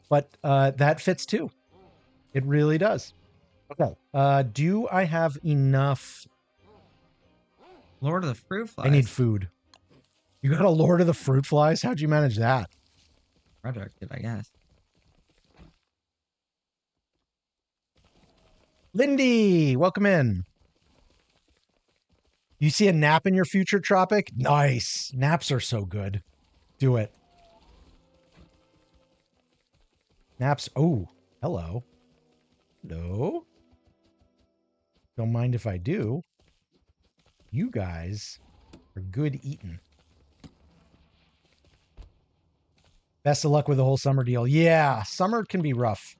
but that fits too. It really does. Okay. Do I have enough? Lord of the Fruit Flies. I need food. You got a Lord of the Fruit Flies? How'd you manage that? Frederick did, I guess. Lindy, welcome in. You see a nap in your future, Tropic? Nice. Naps are so good. Do it. Naps. Oh, hello. Hello. Don't mind if I do. You guys are good eating. Best of luck with the whole summer deal. Yeah, summer can be rough.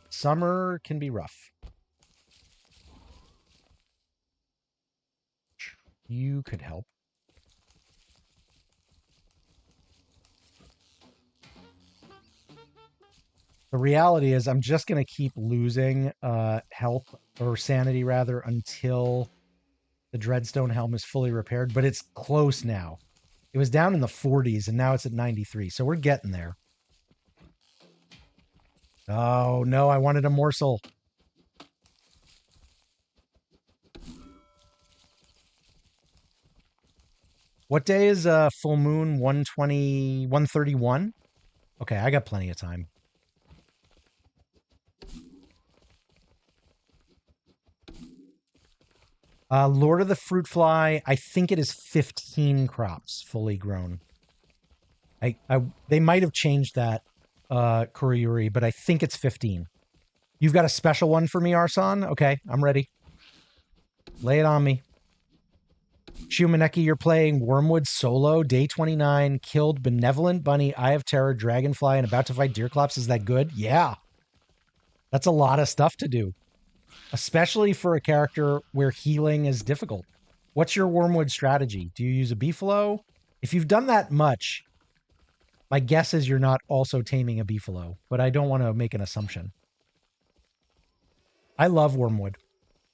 Summer can be rough. You could help. The reality is I'm just going to keep losing health or sanity rather until the Dreadstone helm is fully repaired, but it's close now. It was down in the 40s and now it's at 93. So we're getting there. Oh no, I wanted a morsel. What day is full moon? 120, 131? Okay, I got plenty of time. Lord of the Fruit Fly, I think it is 15 crops fully grown. They might have changed that, Kuriyuri, but I think it's 15. You've got a special one for me, Arson? Okay, I'm ready. Lay it on me. Shumaneki, you're playing Wormwood solo, day 29, killed Benevolent Bunny, Eye of Terror, Dragonfly, and about to fight Deerclops. Is that good? Yeah. That's a lot of stuff to do. Especially for a character where healing is difficult. What's your Wormwood strategy? Do you use a Beefalo? If you've done that much, my guess is you're not also taming a Beefalo, but I don't want to make an assumption. I love Wormwood.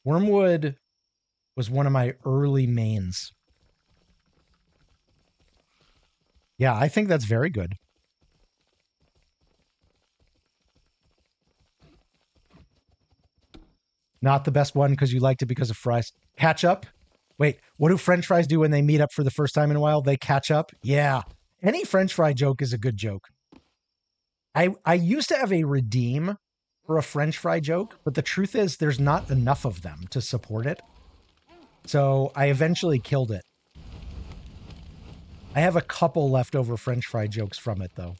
Wormwood was one of my early mains. Yeah, I think that's very good. Not the best one because you liked it because of fries. Catch up? Wait, what do French fries do when they meet up for the first time in a while? They catch up? Yeah. Any French fry joke is a good joke. I used to have a redeem for a French fry joke, but the truth is there's not enough of them to support it. So I eventually killed it. I have a couple leftover French fry jokes from it, though.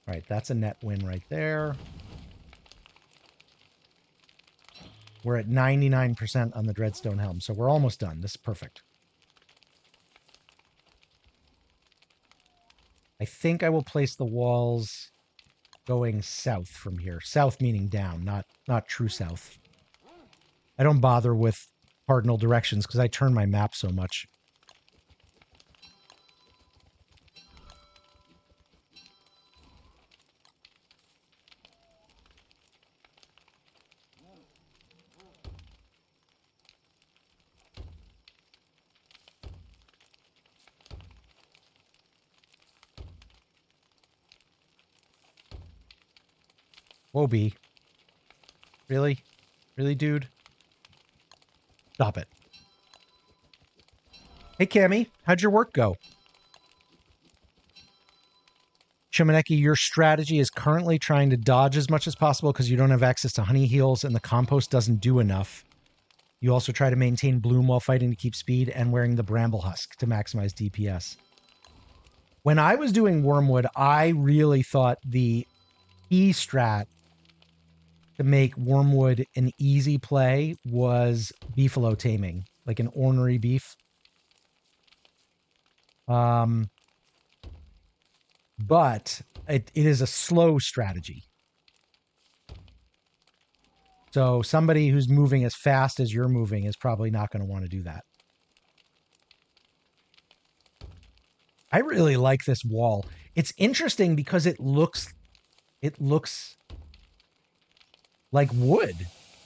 All right, that's a net win right there. We're at 99% on the Dreadstone Helm, so we're almost done. This is perfect. I think I will place the walls going south from here. South meaning down, not true south. I don't bother with cardinal directions because I turn my map so much. Wobie. Really? Really, dude? Stop it. Hey, Cammy. How'd your work go? Shimoneki, your strategy is currently trying to dodge as much as possible because you don't have access to honey heals and the compost doesn't do enough. You also try to maintain bloom while fighting to keep speed and wearing the bramble husk to maximize DPS. When I was doing Wormwood, I really thought the E-strat to make Wormwood an easy play was beefalo taming, like an ornery beef. But it is a slow strategy. So somebody who's moving as fast as you're moving is probably not going to want to do that. I really like this wall. It's interesting because it looks like wood.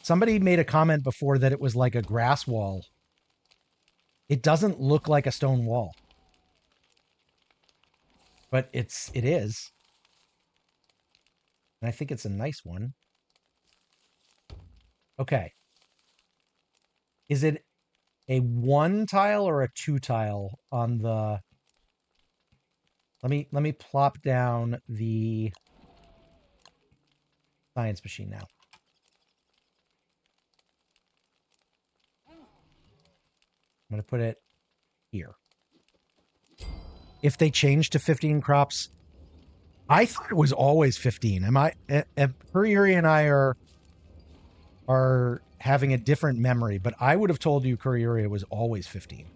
Somebody made a comment before that it was like a grass wall. It doesn't look like a stone wall. But it is. And I think it's a nice one. Okay. Is it a 1 tile or a 2 tile on the... Let me plop down the science machine now. I'm going to put it here. If they change to 15 crops, I thought it was always 15. Kuriri and I are having a different memory, but I would have told you Kuriri it was always 15.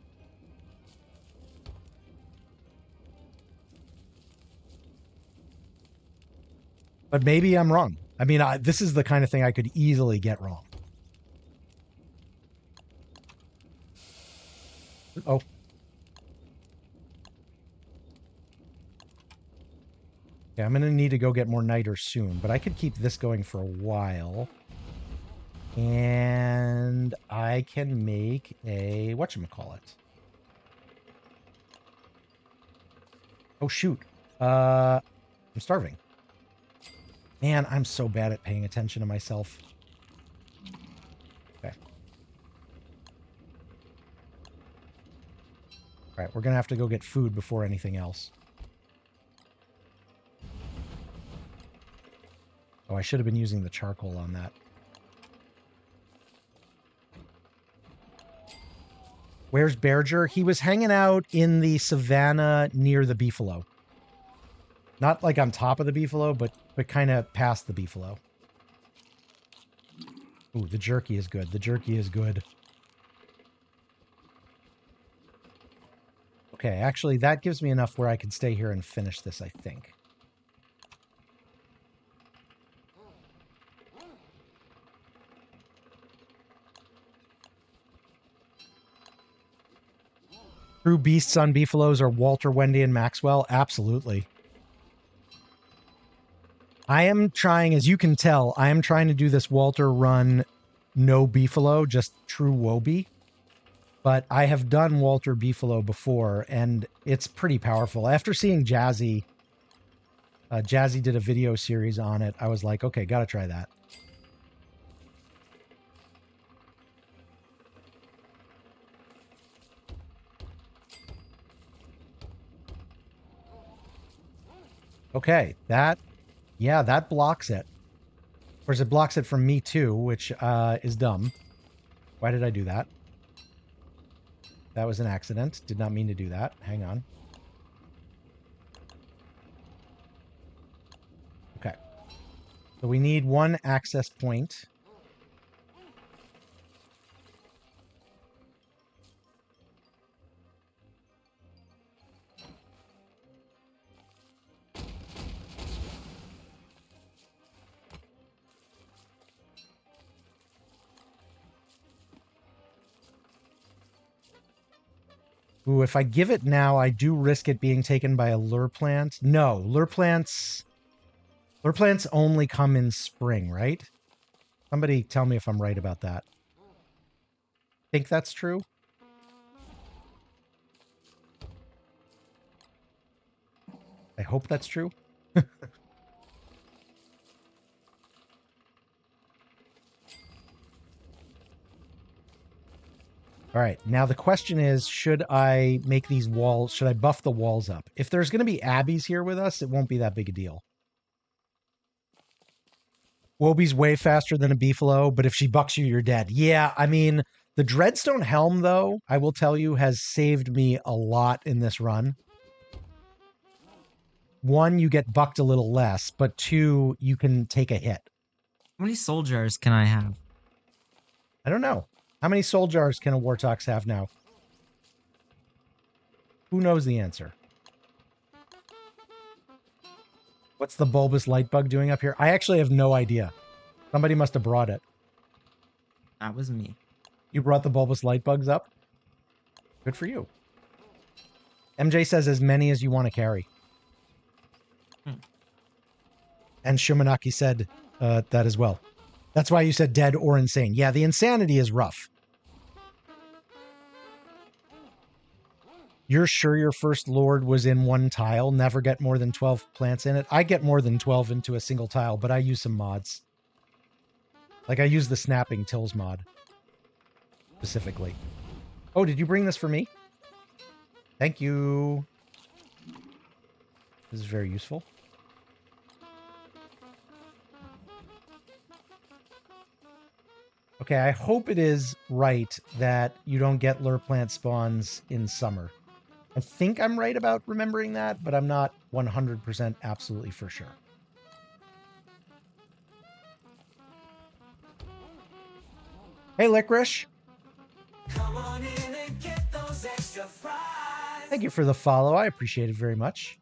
But maybe I'm wrong. I mean, this is the kind of thing I could easily get wrong. Oh. Okay, I'm going to need to go get more niter soon, but I could keep this going for a while. And I can make a whatchamacallit. Oh, shoot. I'm starving. Man, I'm so bad at paying attention to myself. Okay. All right, we're going to have to go get food before anything else. Oh, I should have been using the charcoal on that. Where's Berger? He was hanging out in the savannah near the beefalo. Not like on top of the beefalo, but kind of past the beefalo. Ooh, the jerky is good. The jerky is good. Okay, actually, that gives me enough where I can stay here and finish this, I think. True beasts on beefalos are Walter, Wendy, and Maxwell? Absolutely. I am trying, as you can tell, I am trying to do this Walter run no beefalo, just true Wobie. But I have done Walter Beefalo before, and it's pretty powerful. After seeing Jazzy, Jazzy did a video series on it, I was like, okay, gotta try that. Okay, that blocks it. Of course, it blocks it from me too, which is dumb. Why did I do that? That was an accident. Did not mean to do that. Hang on. Okay. So we need one access point. Ooh, if I give it now, I do risk it being taken by a lure plant. No, lure plants only come in spring, right? Somebody tell me if I'm right about that. Think that's true? I hope that's true. All right, now the question is, should I make these walls, should I buff the walls up? If there's going to be Abbies here with us, it won't be that big a deal. Wobie's way faster than a Beefalo, but if she bucks you, you're dead. Yeah, I mean, the Dreadstone Helm, though, I will tell you, has saved me a lot in this run. One, you get bucked a little less, but two, you can take a hit. How many soul jars can I have? I don't know. How many soul jars can a Wortox have now? Who knows the answer? What's the bulbous light bug doing up here? I actually have no idea. Somebody must have brought it. That was me. You brought the bulbous light bugs up? Good for you. MJ says as many as you want to carry. And Shumanaki said that as well. That's why you said dead or insane. Yeah, the insanity is rough. You're sure your first Lord was in one tile? Never get more than 12 plants in it? I get more than 12 into a single tile, but I use some mods. Like I use the Snapping Tills mod. Specifically. Oh, did you bring this for me? Thank you. This is very useful. Okay, I hope it is right that you don't get lure plant spawns in summer. I think I'm right about remembering that, but I'm not 100% absolutely for sure. Hey, Licorice. Come on in and get those extra fries. Thank you for the follow. I appreciate it very much.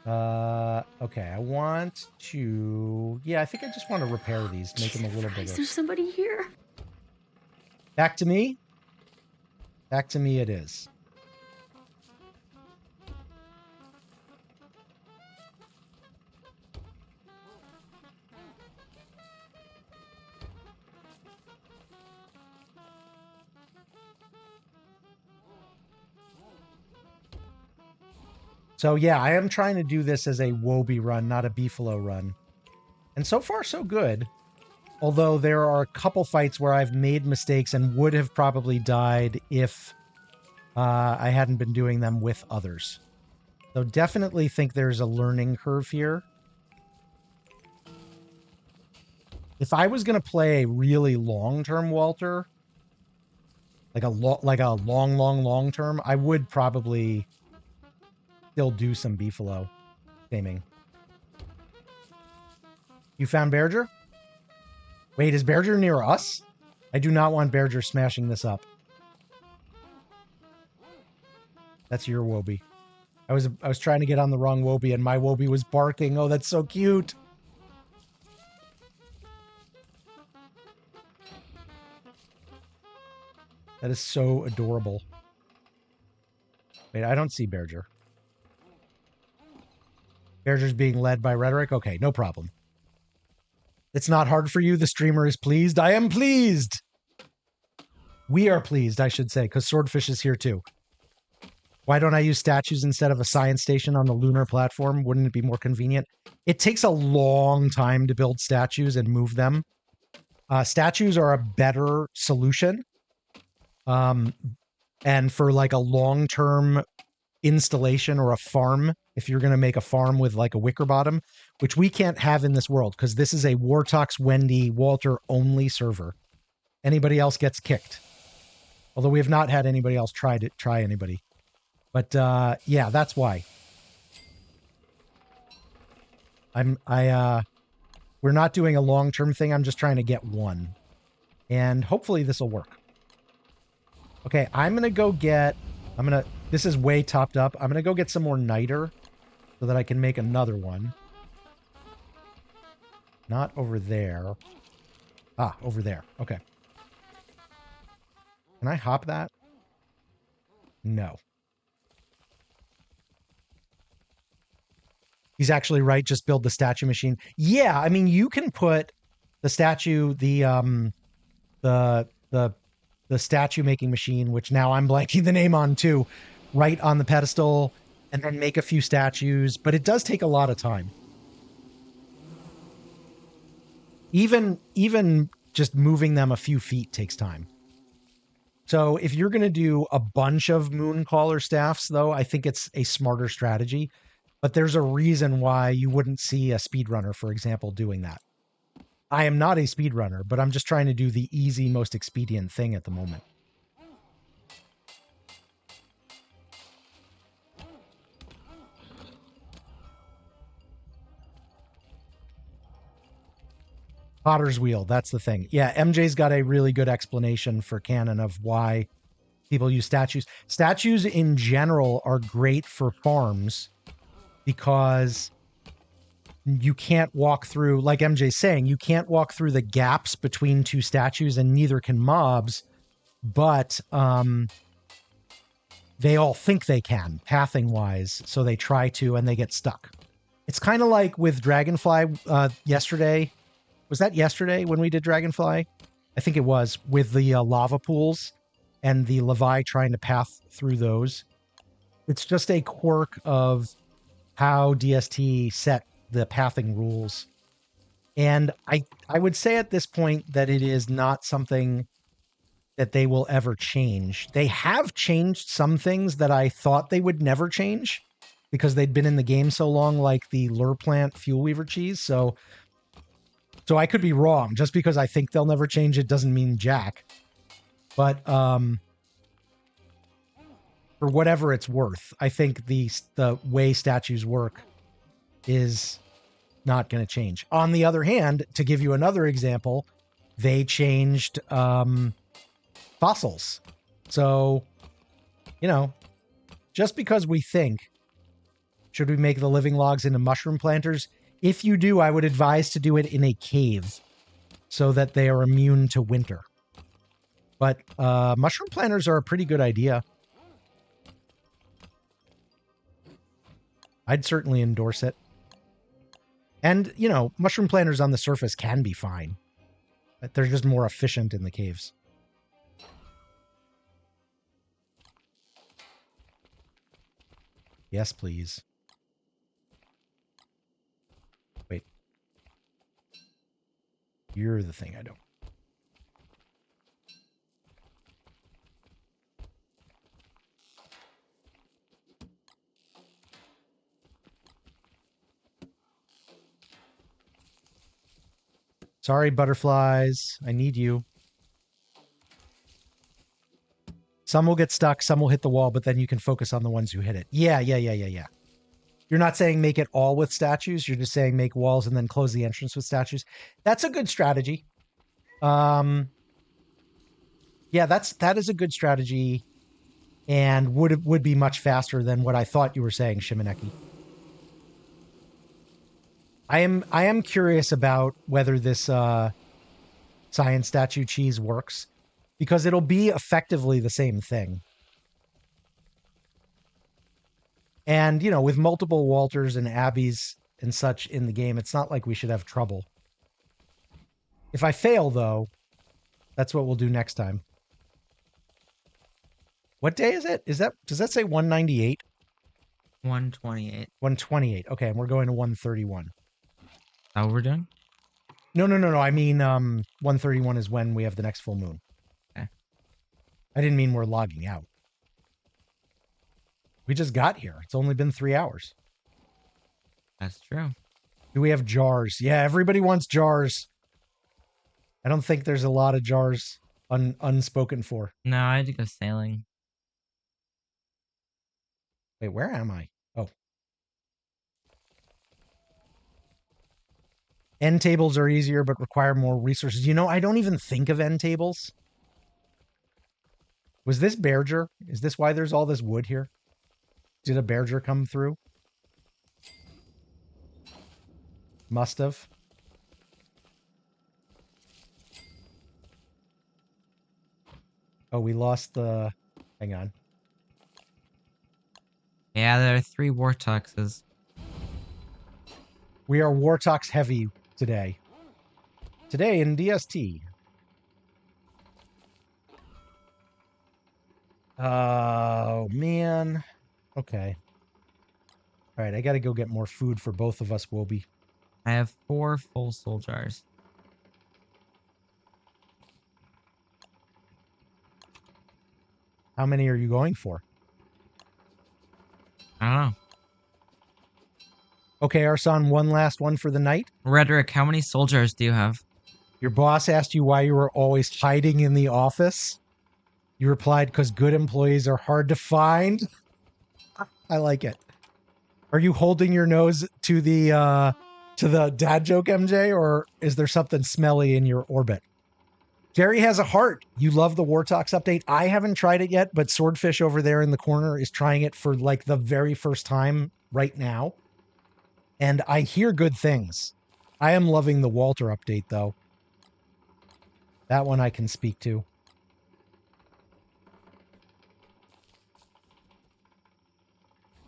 Okay, I want to... Yeah, I think I just want to repair these, make them a little bigger. Is there somebody here? Back to me? Back to me it is. So yeah, I am trying to do this as a Wobie run, not a Beefalo run. And so far, so good. Although there are a couple fights where I've made mistakes and would have probably died if I hadn't been doing them with others. So definitely think there's a learning curve here. If I was going to play a really long-term Walter, like a long term, I would probably still do some Beefalo taming. You found Berger? Wait, is Berger near us? I do not want Berger smashing this up. That's your Wobie. I was trying to get on the wrong Wobie and my Wobie was barking. Oh, that's so cute. That is so adorable. Wait, I don't see Berger. Berger's being led by Rhetoric? Okay, no problem. It's not hard for you. The streamer is pleased. I am pleased. We are pleased, I should say, because Swordfish is here too. Why don't I use statues instead of a science station on the lunar platform? Wouldn't it be more convenient? It takes a long time to build statues and move them. Statues are a better solution. And for like a long-term installation or a farm, if you're going to make a farm with like a wicker bottom, which we can't have in this world because this is a Wortox, Wendy, Walter only server. Anybody else gets kicked. Although we have not had anybody else try anybody. But yeah, that's why. We're not doing a long-term thing. I'm just trying to get one. And hopefully this will work. Okay, I'm going to go get... This is way topped up. I'm going to go get some more niter so that I can make another one. Not over there. Ah, over there. Okay. Can I hop that? No. He's actually right. Just build the statue machine. Yeah, I mean, you can put the statue, the statue making machine, which now I'm blanking the name on too, right on the pedestal, and then make a few statues. But it does take a lot of time. Even just moving them a few feet takes time. So if you're going to do a bunch of Mooncaller staffs, though, I think it's a smarter strategy. But there's a reason why you wouldn't see a speedrunner, for example, doing that. I am not a speedrunner, but I'm just trying to do the easy, most expedient thing at the moment. Potter's wheel, that's the thing. Yeah, MJ's got a really good explanation for canon of why people use statues. Statues in general are great for farms because you can't walk through, like MJ's saying, you can't walk through the gaps between two statues, and neither can mobs, but they all think they can, pathing-wise, so they try to, and they get stuck. It's kind of like with Dragonfly yesterday. Was that yesterday when we did Dragonfly? I think it was, with the lava pools and the Levi trying to path through those. It's just a quirk of how DST set the pathing rules. And I would say at this point that it is not something that they will ever change. They have changed some things that I thought they would never change because they'd been in the game so long, like the lure plant fuel weaver cheese. So I could be wrong. Just because I think they'll never change it doesn't mean jack. But for whatever it's worth, I think the way statues work is not going to change. On the other hand, to give you another example, they changed fossils. So, just because we think, should we make the living logs into mushroom planters? If you do, I would advise to do it in a cave so that they are immune to winter. But mushroom planters are a pretty good idea. I'd certainly endorse it. And, mushroom planters on the surface can be fine. But they're just more efficient in the caves. Yes, please. Wait. You're the thing I don't. Sorry, butterflies. I need you. Some will get stuck, some will hit the wall, but then you can focus on the ones who hit it. Yeah. You're not saying make it all with statues. You're just saying make walls and then close the entrance with statues. That's a good strategy. Yeah, that is a good strategy and would be much faster than what I thought you were saying, Shimoneki. I am curious about whether this science statue cheese works, because it'll be effectively the same thing. And, with multiple Walters and Abbeys and such in the game, it's not like we should have trouble. If I fail, though, that's what we'll do next time. What day is it? Does that say 198? 128. 128. Okay, and we're going to 131. How we're doing? No. I mean, 131 is when we have the next full moon. Okay. I didn't mean we're logging out. We just got here. It's only been 3 hours. That's true. Do we have jars? Yeah, everybody wants jars. I don't think there's a lot of jars unspoken for. No, I had to go sailing. Wait, where am I? Oh. End tables are easier but require more resources. You know, I don't even think of end tables. Was this Berger? Is this why there's all this wood here? Did a Berger come through? Must have. Oh, we lost the... Hang on. Yeah, there are 3 Wortoxes. We are Wortox heavy today. Today in DST. Oh, man. Okay. All right, I got to go get more food for both of us, Wobie. I have 4 full soul jars. How many are you going for? I don't know. Okay, Arson, one last one for the night. Rhetoric, how many soul jars do you have? Your boss asked you why you were always hiding in the office. You replied, because good employees are hard to find. I like it. Are you holding your nose to the dad joke, MJ, or is there something smelly in your orbit? Jerry has a heart. You love the Wortox update. I haven't tried it yet, but Swordfish over there in the corner is trying it for like the very first time right now. And I hear good things. I am loving the Walter update, though. That one I can speak to.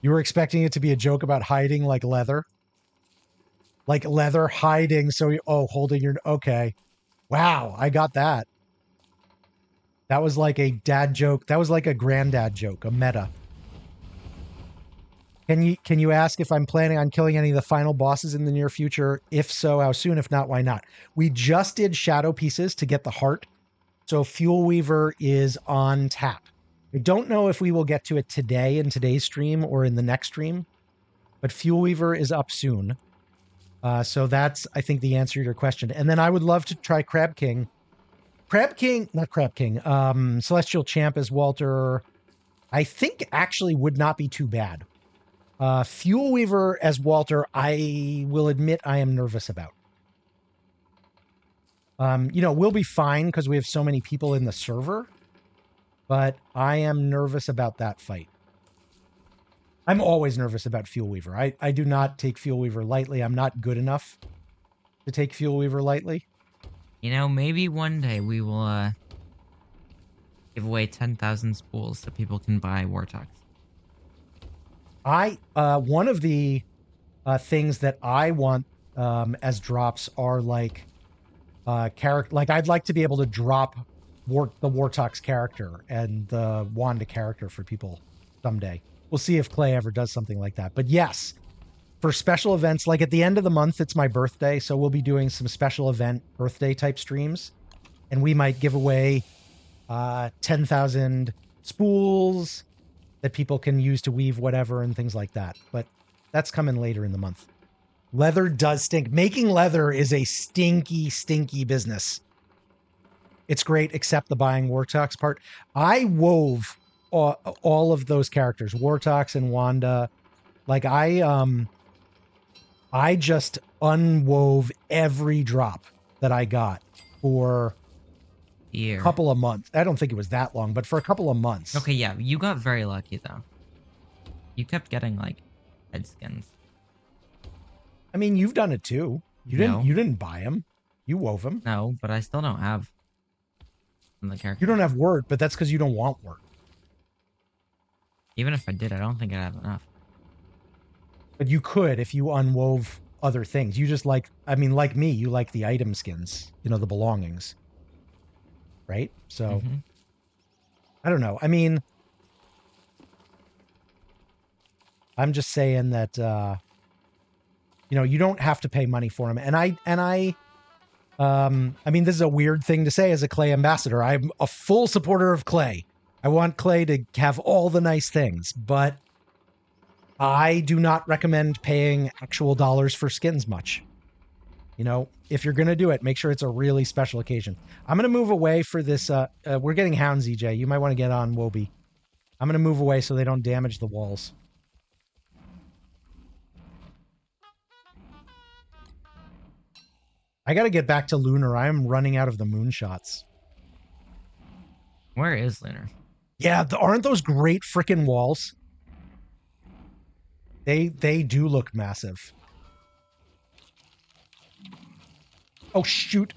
You were expecting it to be a joke about hiding like leather? Like leather hiding, so you... Oh, holding your... Okay. Wow, I got that. That was like a dad joke. That was like a granddad joke, a meta. Can you ask if I'm planning on killing any of the final bosses in the near future? If so, how soon? If not, why not? We just did shadow pieces to get the heart. So Fuel Weaver is on tap. I don't know if we will get to it today in today's stream or in the next stream, but Fuel Weaver is up soon. So that's, I think, the answer to your question. And then I would love to try Crab King. Celestial Champ as Walter, I think actually would not be too bad. Fuel Weaver as Walter, I will admit I am nervous about. We'll be fine because we have so many people in the server, but I am nervous about that fight. I'm always nervous about Fuel Weaver. I do not take Fuel Weaver lightly. I'm not good enough to take Fuel Weaver lightly. You know, maybe one day we will give away 10,000 spools so people can buy Wortox. One of the things that I want as drops are like character. Like I'd like to be able to drop the Wortox character and the Wanda character for people someday. We'll see if Clay ever does something like that. But yes, for special events, like at the end of the month, it's my birthday, so we'll be doing some special event birthday type streams, and we might give away 10,000 spools that people can use to weave whatever and things like that. But that's coming later in the month. Leather does stink. Making leather is a stinky, stinky business. It's great, except the buying Wortox part. I wove all of those characters, Wortox and Wanda. Like I just unwove every drop that I got for a couple of months. I don't think it was that long, but for a couple of months. Okay, yeah, you got very lucky though. You kept getting like head skins. I mean, you've done it too. You didn't buy them. You wove them. No, but I still don't have the character. You don't have word, but that's because you don't want word. Even if I did, I don't think I'd have enough. But you could if you unwove other things. You just like me, you like the item skins, the belongings. Right? So, I don't know. I mean, I'm just saying that, you don't have to pay money for them. And I mean, this is a weird thing to say as a Clay ambassador. I'm a full supporter of Clay. I want Clay to have all the nice things, but I do not recommend paying actual dollars for skins much. You know, if you're going to do it, make sure it's a really special occasion. I'm going to move away for this. We're getting hounds, EJ. You might want to get on Wobie. I'm going to move away so they don't damage the walls. I got to get back to Lunar. I'm running out of the moonshots. Where is Lunar? Yeah, aren't those great freaking walls? They do look massive. Oh, shoot.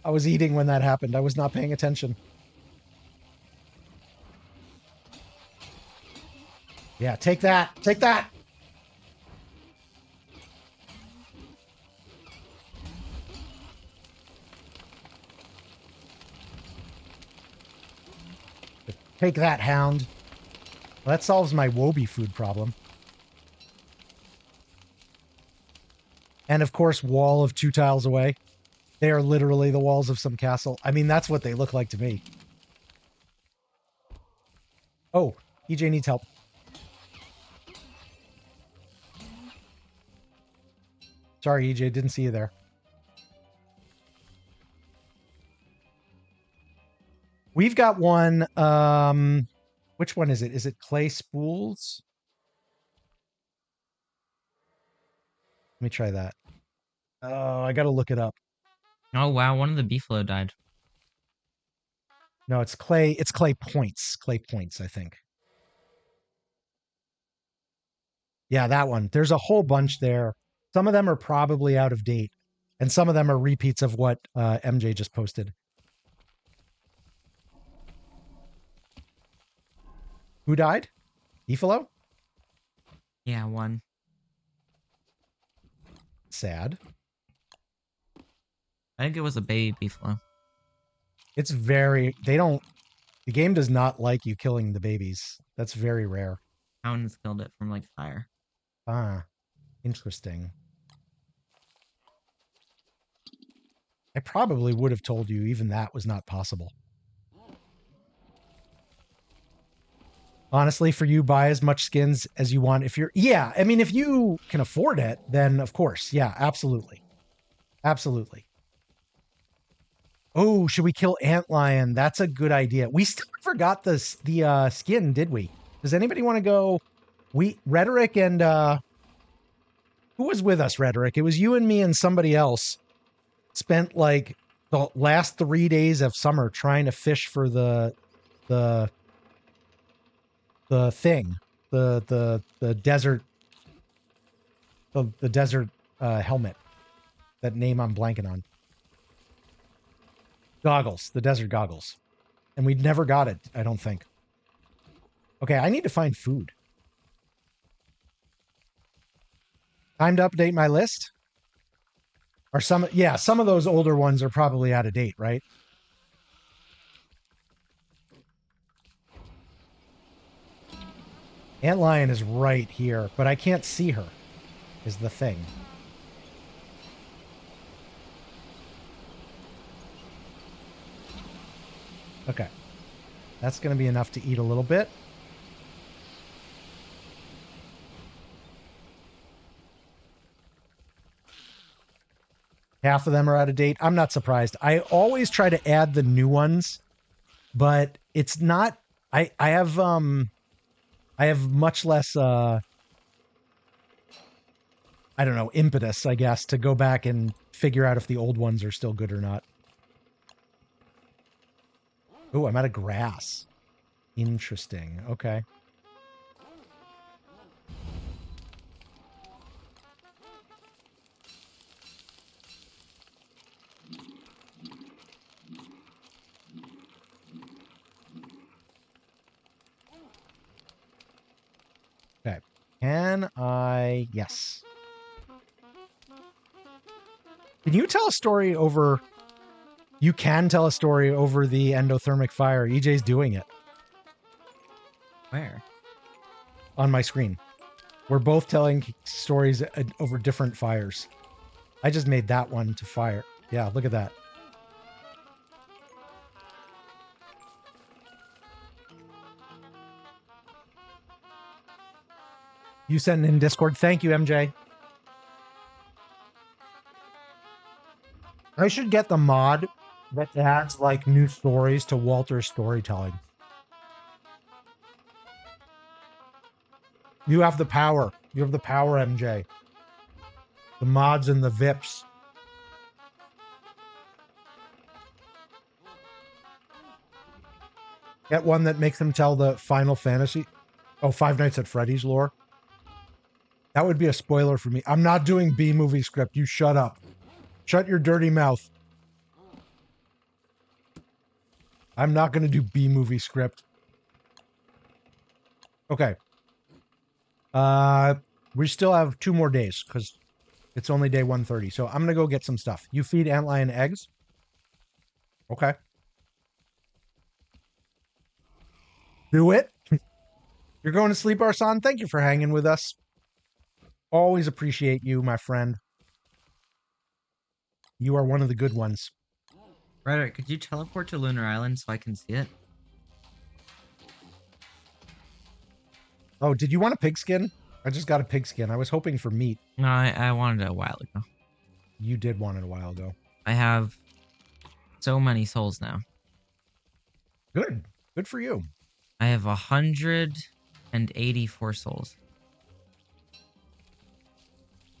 I was eating when that happened. I was not paying attention. Yeah, take that. Take that. Take that, hound. Well, that solves my Wobie food problem. And of course, wall of 2 tiles away. They are literally the walls of some castle. I mean, that's what they look like to me. Oh, EJ needs help. Sorry, EJ, didn't see you there. We've got one. Which one is it? Is it clay spools? Let me try that. Oh, I got to look it up. Oh wow, one of the beefalo died. No, it's clay. It's clay points. Clay points, I think. Yeah, that one. There's a whole bunch there. Some of them are probably out of date, and some of them are repeats of what MJ just posted. Who died? Beefalo? Yeah, one. Sad. I think it was a baby beefalo. It's very... The game does not like you killing the babies. That's very rare. Hounds killed it from like fire. Ah, interesting. I probably would have told you even that was not possible. Honestly, for you, buy as much skins as you want. If you're... Yeah, I mean, if you can afford it, then of course. Yeah, absolutely. Absolutely. Oh, should we kill Antlion? That's a good idea. We still forgot the skin, did we? Does anybody want to go? Rhetoric and who was with us, Rhetoric? It was you and me and somebody else. Spent like the last 3 days of summer trying to fish for the thing, the desert, the desert helmet. That name I'm blanking on. Goggles, the desert goggles. And we'd never got it, I don't think. Okay, I need to find food. Time to update my list? Or some of those older ones are probably out of date, right? Antlion is right here, but I can't see her, is the thing. Okay. That's going to be enough to eat a little bit. Half of them are out of date. I'm not surprised. I always try to add the new ones, but it's not... I have much less I don't know, impetus, I guess, to go back and figure out if the old ones are still good or not. Oh, I'm out of grass. Interesting. Okay. Okay. Can I... Yes. Can you tell a story over... You can tell a story over the endothermic fire. EJ's doing it. Where? On my screen. We're both telling stories over different fires. I just made that one to fire. Yeah, look at that. You sent it in Discord. Thank you, MJ. I should get the mod that adds like new stories to Walter's storytelling. You have the power. You have the power, MJ. The mods and the VIPs. Get one that makes them tell the Final Fantasy. Oh, Five Nights at Freddy's lore. That would be a spoiler for me. I'm not doing B-movie script. You shut up. Shut your dirty mouth. I'm not going to do B-movie script. Okay. We still have 2 more days because it's only day 130. So I'm going to go get some stuff. You feed Antlion eggs? Okay. Do it. You're going to sleep, Arsan? Thank you for hanging with us. Always appreciate you, my friend. You are one of the good ones. Ryder, could you teleport to Lunar Island so I can see it? Oh, did you want a pigskin? I just got a pigskin. I was hoping for meat. No, I wanted it a while ago. You did want it a while ago. I have so many souls now. Good. Good for you. I have 184 souls.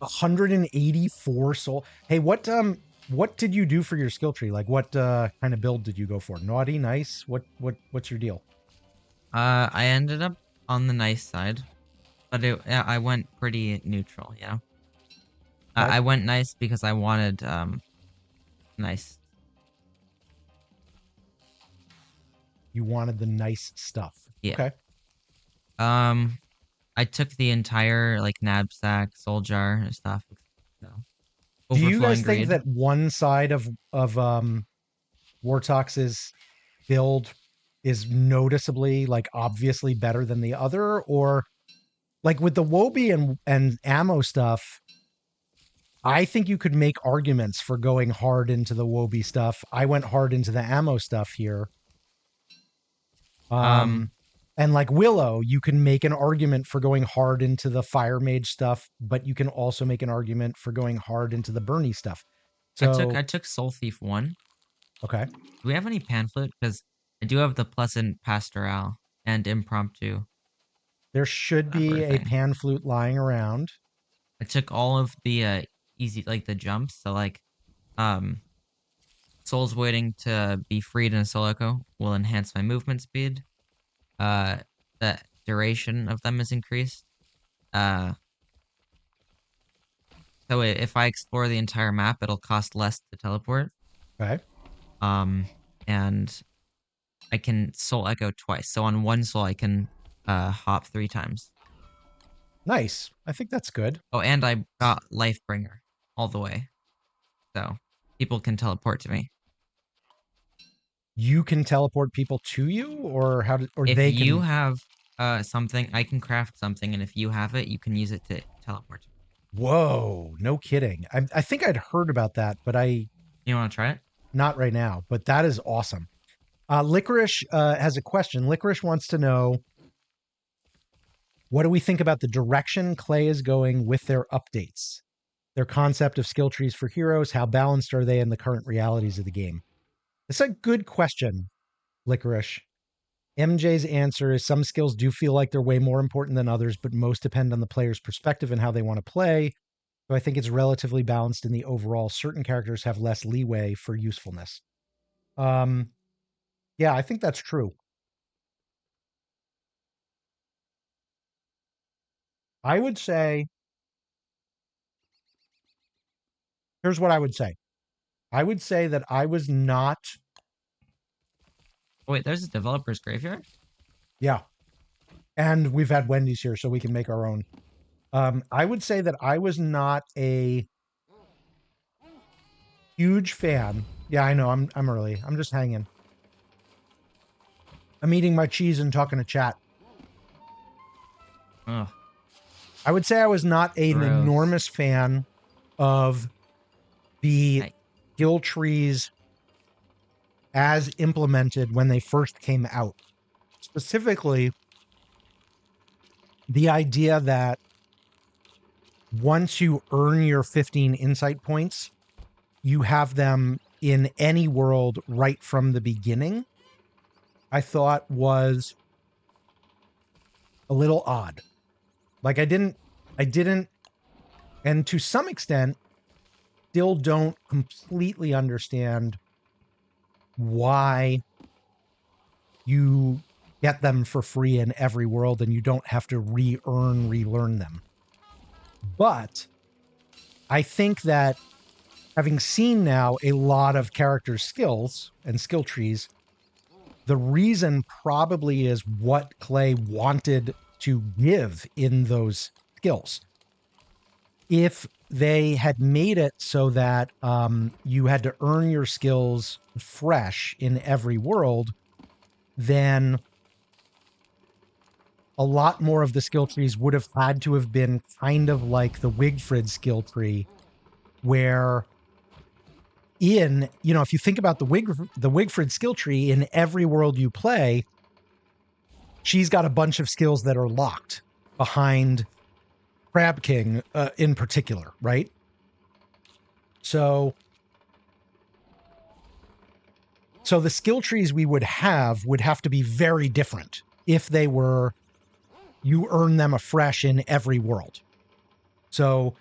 184 soul. Hey, what did you do for your skill tree? Like what kind of build did you go for? Naughty, nice? What's your deal? I ended up on the nice side, but I went pretty neutral, you know. Okay. I went nice because I wanted nice. You wanted the nice stuff. Yeah. Okay. I took the entire like knapsack, soul jar, and stuff. So, Do you guys overflowing think greed. that one side of Wortox's build is noticeably, like, obviously better than the other? Or, like, with the Wobie and ammo stuff, I think you could make arguments for going hard into the Wobie stuff. I went hard into the ammo stuff here. And like Willow, you can make an argument for going hard into the Fire Mage stuff, but you can also make an argument for going hard into the Bernie stuff. So I took Soul Thief 1. okay. Do we have any Panflute? Because I do have the Pleasant Pastoral and Impromptu. There should be a pan flute lying around. I took all of the easy, like the jumps. So like, souls waiting to be freed in a solo echo will enhance my movement speed. The duration of them is increased. So if I explore the entire map, it'll cost less to teleport. Okay. And I can soul echo twice. So on one soul, I can hop 3 times. Nice. I think that's good. Oh, and I got Lifebringer all the way. So people can teleport to me. You can teleport people to you, or how? Or If they you can... have something, I can craft something, and if you have it, you can use it to teleport to me. Whoa! No kidding. I think I'd heard about that, but You want to try it? not right now. But that is awesome. Licorice has a question. Licorice wants to know, what do we think about the direction Clay is going with their updates? Their concept of skill trees for heroes, how balanced are they in the current realities of the game? It's a good question, Licorice. MJ's answer is some skills do feel like they're way more important than others, but most depend on the player's perspective and how they want to play. So I think it's relatively balanced in the overall. Certain characters have less leeway for usefulness. Yeah, I think that's true. I would say, here's what I would say. I would say that I was not... Wait, there's a developer's graveyard? Yeah. And we've had Wendy's here, so we can make our own. I would say that I was not a huge fan. Yeah, I know. I'm early. I'm just hanging. I'm eating my cheese and talking to chat. Ugh. I would say I was not an Gross. enormous fan of the skill trees as implemented when they first came out. Specifically, the idea that once you earn your 15 insight points, you have them in any world right from the beginning, I thought was a little odd. Like I didn't, and to some extent, still don't completely understand why you get them for free in every world and you don't have to relearn them. But I think that having seen now a lot of character skills and skill trees, the reason probably is what Clay wanted to give in those skills. If they had made it so that you had to earn your skills fresh in every world, then a lot more of the skill trees would have had to have been kind of like the Wigfrid skill tree, where if you think about the Wigfrid skill tree, in every world you play, she's got a bunch of skills that are locked behind Crab King in particular, right? So the skill trees we would have to be very different if they were, you earn them afresh in every world. So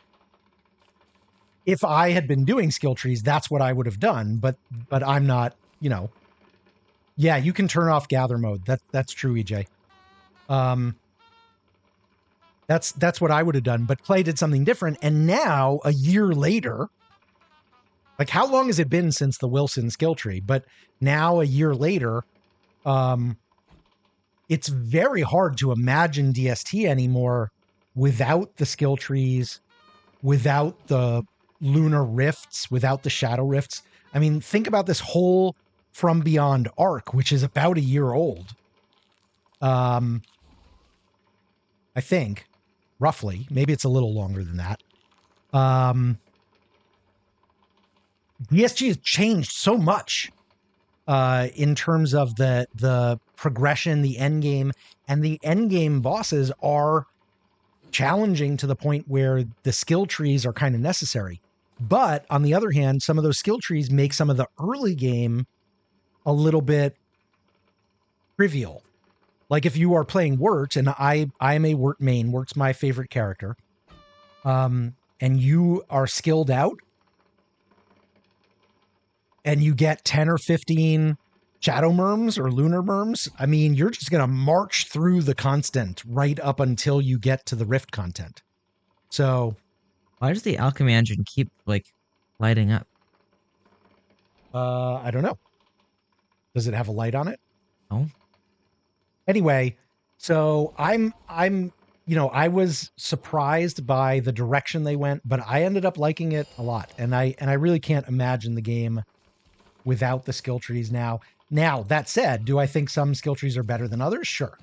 if I had been doing skill trees, that's what I would have done. But I'm not, yeah, you can turn off gather mode. That's true, EJ. That's what I would have done. But Clay did something different. And now, a year later, like how long has it been since the Wilson skill tree? But now, a year later, it's very hard to imagine DST anymore without the skill trees, without the lunar rifts, without the shadow rifts. I mean, think about this whole From Beyond arc, which is about a year old. I think, roughly. Maybe it's a little longer than that. DSG has changed so much in terms of the progression, the end game, and the end game bosses are challenging to the point where the skill trees are kind of necessary. But on the other hand, some of those skill trees make some of the early game a little bit trivial. Like if you are playing Wert, and I am a Wert main, Wert's my favorite character, and you are skilled out, and you get 10 or 15 shadow merms or lunar merms, I mean, you're just going to march through the constant right up until you get to the rift content. So why does the alchemy engine keep lighting up? I don't know. Does it have a light on it? No. Anyway, so I was surprised by the direction they went, but I ended up liking it a lot. And I really can't imagine the game without the skill trees now. Now, that said, do I think some skill trees are better than others? Sure.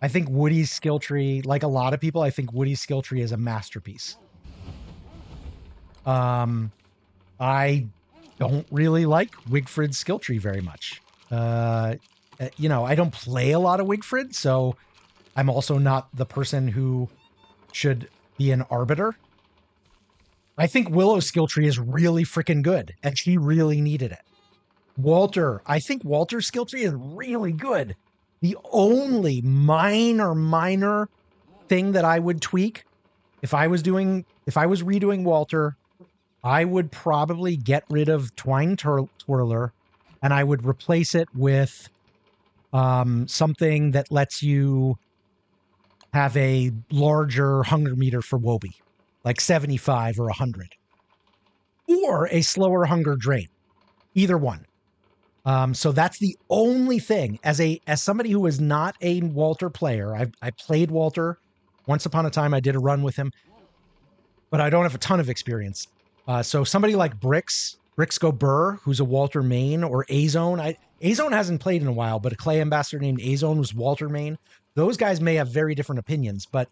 I think Woody's skill tree, like a lot of people, I think Woody's skill tree is a masterpiece. I don't really like Wigfrid's skill tree very much. I don't play a lot of Wigfrid, so I'm also not the person who should be an arbiter. I think Willow's skill tree is really freaking good, and she really needed it. I think Walter's skill tree is really good. The only minor thing that I would tweak, if I was redoing Walter, I would probably get rid of Twine Twirler, and I would replace it with something that lets you have a larger hunger meter for Wobie, like 75 or 100, or a slower hunger drain, either one. So that's the only thing. As somebody who is not a Walter player, I played Walter once upon a time. I did a run with him, but I don't have a ton of experience. So somebody like Brixco Burr, who's a Walter main, or Azone. Azone hasn't played in a while, but a Clay ambassador named Azone was Walter main. Those guys may have very different opinions, but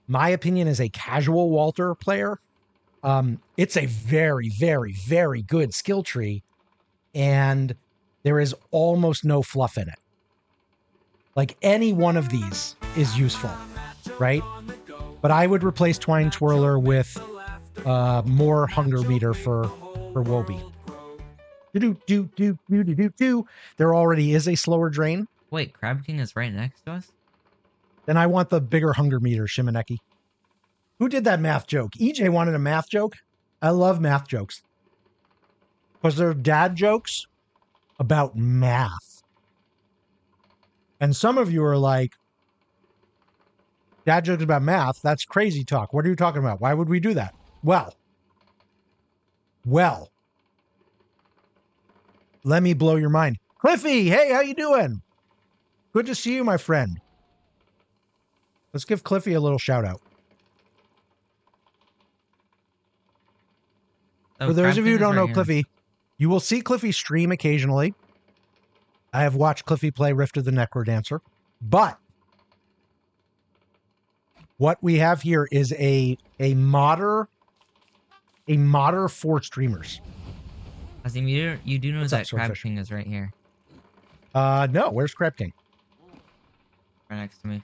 my opinion as a casual Walter player, it's a very, very, very good skill tree, and there is almost no fluff in it. Like any one of these is useful, right? But I would replace Twine Twirler with more Hunger Meter for Wobie. Do. There already is a slower drain. Wait, Crab King is right next to us? Then I want the bigger Hunger Meter, Shimoneki. Who did that math joke? EJ wanted a math joke. I love math jokes. Because they're dad jokes about math. And some of you are like, dad jokes about math? That's crazy talk. What are you talking about? Why would we do that? Well, let me blow your mind. Cliffy, hey, how you doing? Good to see you, my friend. Let's give Cliffy a little shout out. Oh, For those Crab of you who King is don't know right here. Cliffy, you will see Cliffy stream occasionally. I have watched Cliffy play Rift of the Necrodancer. But what we have here is a modder for streamers. Azim, you do know What's up, that Crab Swordfish? King is right here. No, where's Crab King? Right next to me.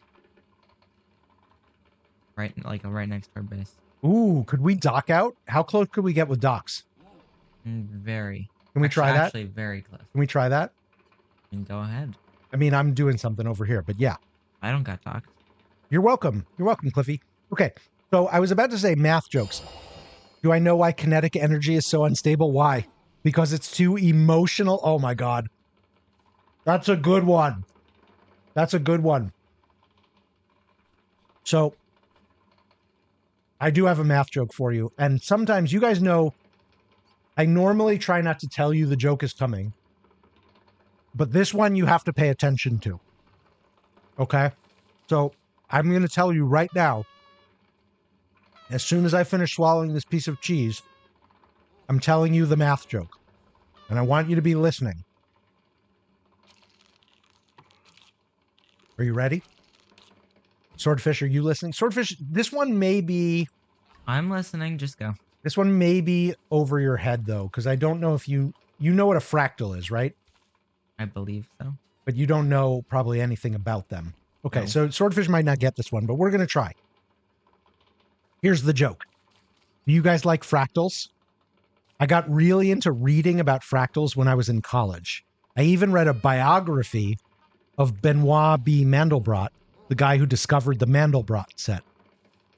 Right, like right next to our base. Ooh, could we dock out? How close could we get with docks? Very. Can we try that? Actually, very close. Can we try that? And go ahead. I mean, I'm doing something over here, but yeah. I don't got docked. You're welcome. You're welcome, Cliffy. Okay, so I was about to say math jokes. Do I know why kinetic energy is so unstable? Why? Because it's too emotional. Oh my God. That's a good one. That's a good one. So I do have a math joke for you. And sometimes you guys know, I normally try not to tell you the joke is coming. But this one you have to pay attention to. Okay? So I'm going to tell you right now, as soon as I finish swallowing this piece of cheese, I'm telling you the math joke. And I want you to be listening. Are you ready? Swordfish, are you listening? Swordfish, this one may be... I'm listening. Just go. This one may be over your head, though, because I don't know if you know what a fractal is, right? I believe so. But you don't know probably anything about them. Okay, No. so Swordfish might not get this one, but we're going to try. Here's the joke. Do you guys like fractals? I got really into reading about fractals when I was in college. I even read a biography of Benoit B. Mandelbrot, the guy who discovered the Mandelbrot set.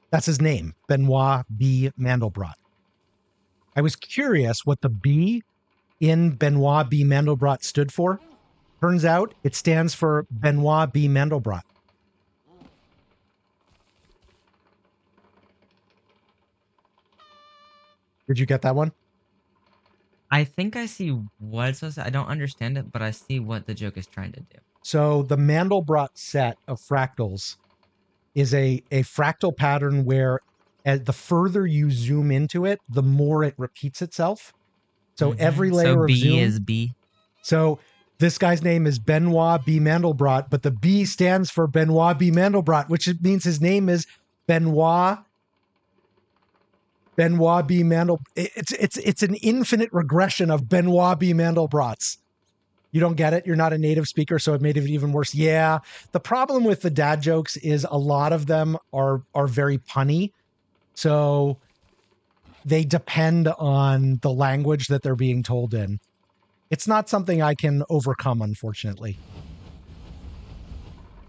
That's his name, Benoit B. Mandelbrot. I was curious what the B in Benoit B. Mandelbrot stood for. Turns out it stands for Benoit B. Mandelbrot. Did you get that one? I think I see what it's supposed to. I don't understand it, but I see what the joke is trying to do. So the Mandelbrot set of fractals is a fractal pattern where the further you zoom into it, the more it repeats itself. So every layer So of B zoom is B. So this guy's name is Benoit B. Mandelbrot, but the B stands for Benoit B. Mandelbrot, which means his name is Benoit B. Mandel. It's an infinite regression of Benoit B. Mandelbrots. You don't get it? You're not a native speaker, so it made it even worse. Yeah. The problem with the dad jokes is a lot of them are very punny. So they depend on the language that they're being told in. It's not something I can overcome, unfortunately.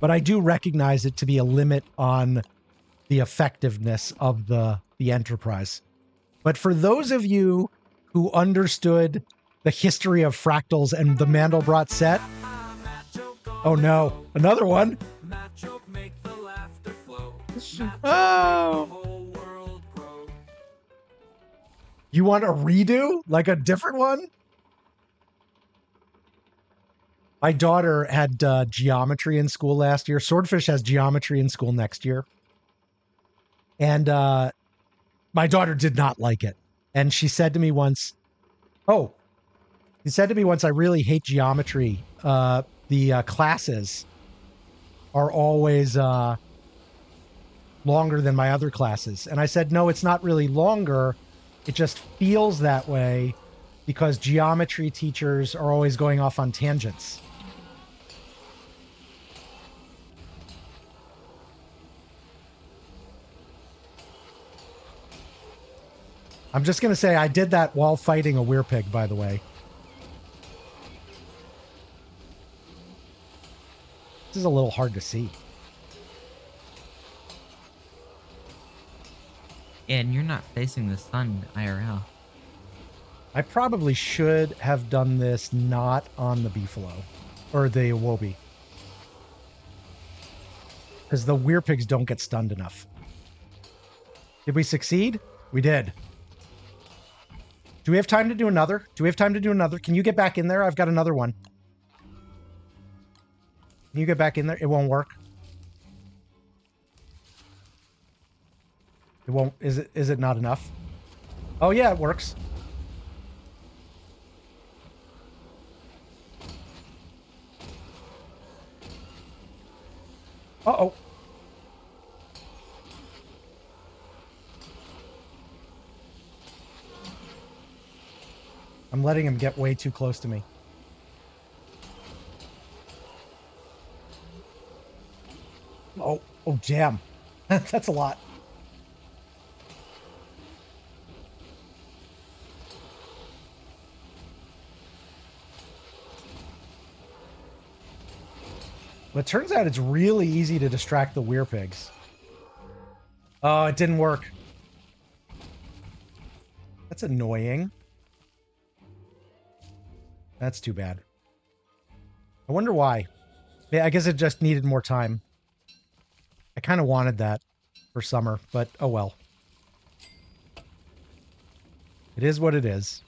But I do recognize it to be a limit on the effectiveness of the enterprise. But for those of you who understood the history of fractals and the Mandelbrot set, oh no, another one. Oh. You want a redo? Like a different one? My daughter had geometry in school last year. Swordfish has geometry in school next year. And my daughter did not like it. And she said to me once, I really hate geometry. The classes are always longer than my other classes. And I said, no, it's not really longer. It just feels that way because geometry teachers are always going off on tangents. I'm just going to say I did that while fighting a Werepig, by the way. This is a little hard to see. And you're not facing the sun IRL. I probably should have done this not on the Beefalo. Or the Wobi. Because the Werepigs don't get stunned enough. Did we succeed? We did. Do we have time to do another? Do we have time to do another? Can you get back in there? I've got another one. Can you get back in there? It won't work. It won't. Is it not enough? Oh yeah, it works. Uh-oh. I'm letting him get way too close to me. Oh, damn. That's a lot. But it turns out it's really easy to distract the Werepigs. Oh, it didn't work. That's annoying. That's too bad. I wonder why. Yeah, I guess it just needed more time. I kind of wanted that for summer, but oh well. It is what it is.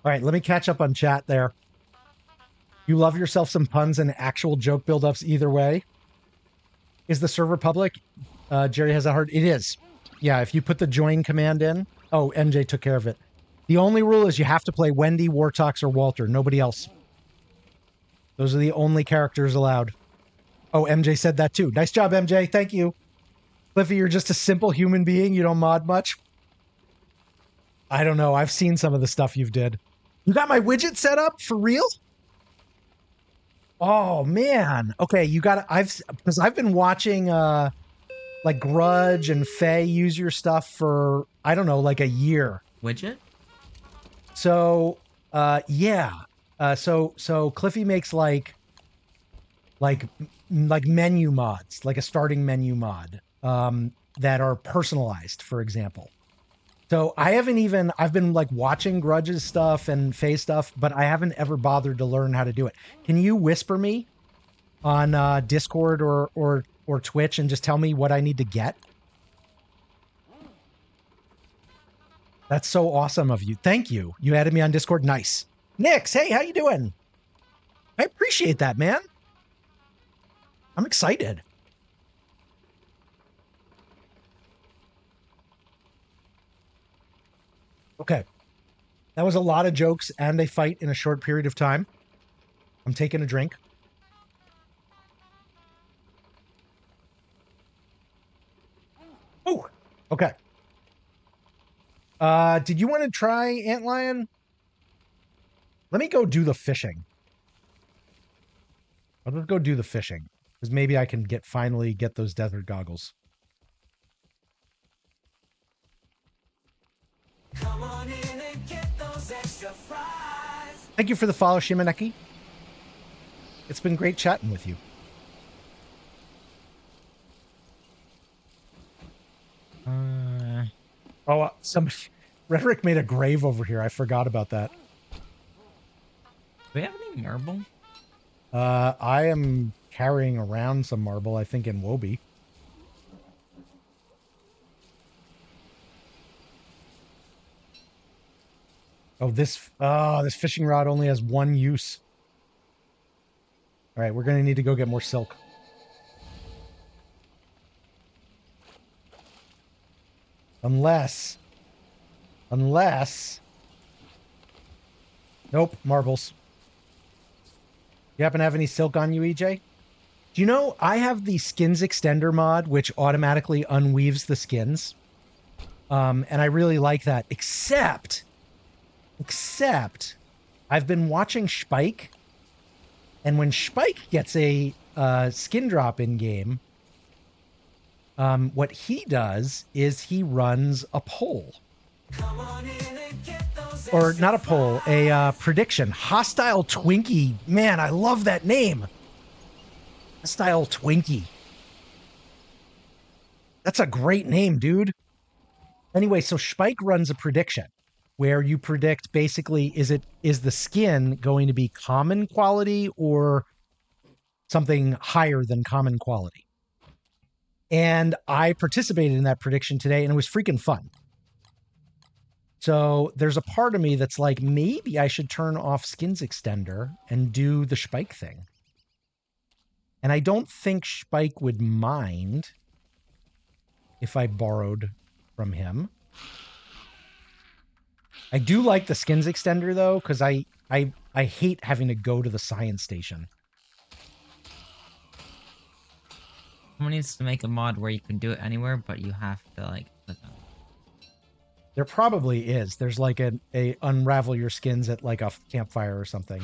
All right, let me catch up on chat there. You love yourself some puns and actual joke buildups either way. Is the server public? Jerry has a heart. It is. Yeah, if you put the join command in. Oh, MJ took care of it. The only rule is you have to play Wendy, Wortox, or Walter. Nobody else. Those are the only characters allowed. Oh, MJ said that too. Nice job, MJ. Thank you. Cliffy, you're just a simple human being. You don't mod much. I don't know. I've seen some of the stuff you've did. You got my widget set up for real? Oh man. Okay, you got because I've been watching like Grudge and Faye use your stuff for I don't know, like a year. Widget? So yeah. So Cliffy makes like menu mods, like a starting menu mod that are personalized, for example. So I've been like watching Grudge's stuff and Faye stuff, but I haven't ever bothered to learn how to do it. Can you whisper me on Discord or Twitch and just tell me what I need to get? That's so awesome of you. Thank you. You added me on Discord. Nice. Nix, hey, how you doing? I appreciate that, man. I'm excited. Okay. That was a lot of jokes and a fight in a short period of time. I'm taking a drink. Oh, okay. Did you want to try Antlion? Let me go do the fishing. I'll just go do the fishing. Because maybe I can finally get those desert goggles. Come on in and get those extra fries. Thank you for the follow, Shimoneki. It's been great chatting with you. Rhetoric made a grave over here. I forgot about that. Do we have any marble? I am carrying around some marble, I think, in Wobi. Oh, this fishing rod only has one use. All right, we're going to need to go get more silk. Unless... Nope, marbles. You happen to have any silk on you, EJ? Do you know, I have the skins extender mod, which automatically unweaves the skins. And I really like that, except I've been watching Spike, and when Spike gets a skin drop in game, What he does is he runs a poll. Or not a poll, a prediction. Hostile Twinkie. Man, I love that name. Hostile Twinkie. That's a great name, dude. Anyway, so Spike runs a prediction where you predict basically is the skin going to be common quality or something higher than common quality. And I participated in that prediction today, and it was freaking fun. So there's a part of me that's like, maybe I should turn off Skins Extender and do the Spike thing. And I don't think Spike would mind if I borrowed from him. I do like the Skins Extender, though, because I hate having to go to the science station. Someone needs to make a mod where you can do it anywhere, but you have to, like, click on it. There probably is. There's like a unravel your skins at like a campfire or something.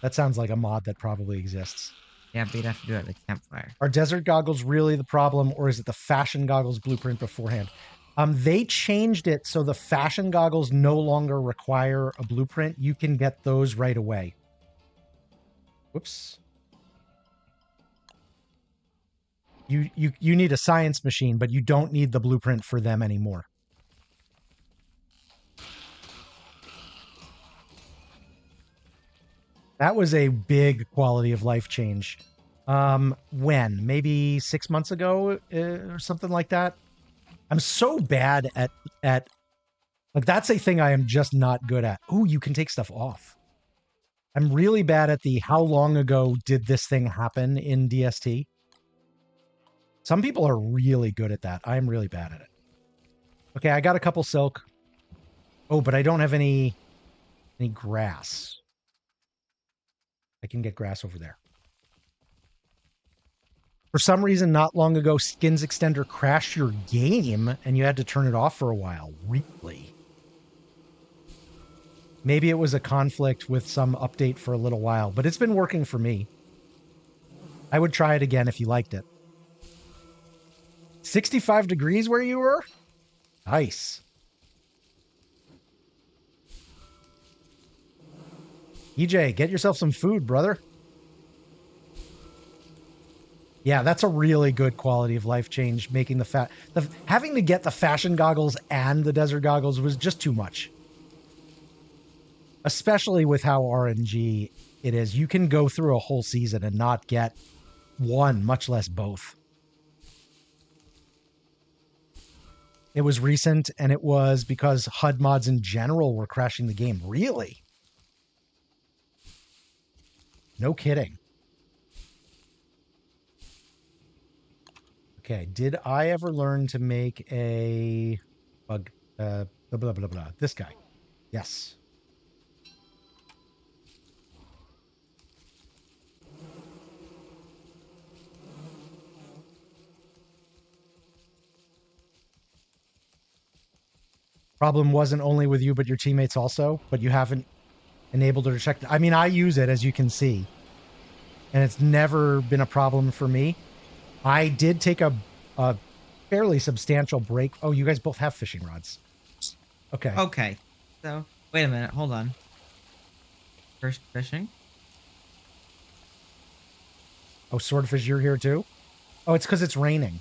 That sounds like a mod that probably exists. Yeah, but you'd have to do it at the campfire. Are desert goggles really the problem, or is it the fashion goggles blueprint beforehand? They changed it so the fashion goggles no longer require a blueprint. You can get those right away. Whoops. You need a science machine, but you don't need the blueprint for them anymore. That was a big quality of life change. When? Maybe 6 months ago or something like that? I'm so bad at like, that's a thing I am just not good at. Ooh, you can take stuff off. I'm really bad at the how long ago did this thing happen in DST. Some people are really good at that. I'm really bad at it. Okay, I got a couple silk. Oh, but I don't have any grass. I can get grass over there. For some reason, not long ago, Skins Extender crashed your game and you had to turn it off for a while. Really? Maybe it was a conflict with some update for a little while, but it's been working for me. I would try it again if you liked it. 65 degrees where you were? Nice. EJ, get yourself some food, brother. Yeah, that's a really good quality of life change. Making having to get the fashion goggles and the desert goggles was just too much. Especially with how RNG it is. You can go through a whole season and not get one, much less both. It was recent, and it was because HUD mods in general were crashing the game. Really? No kidding. Okay, did I ever learn to make a bug, blah, blah, blah, blah, this guy? Yes. Problem wasn't only with you, but your teammates also, but you haven't enabled or checked. I mean, I use it, as you can see, and it's never been a problem for me. I did take a fairly substantial break. Oh, you guys both have fishing rods. Okay. Okay. So, wait a minute. Hold on. First fishing? Oh, Swordfish, you're here too? Oh, it's because it's raining.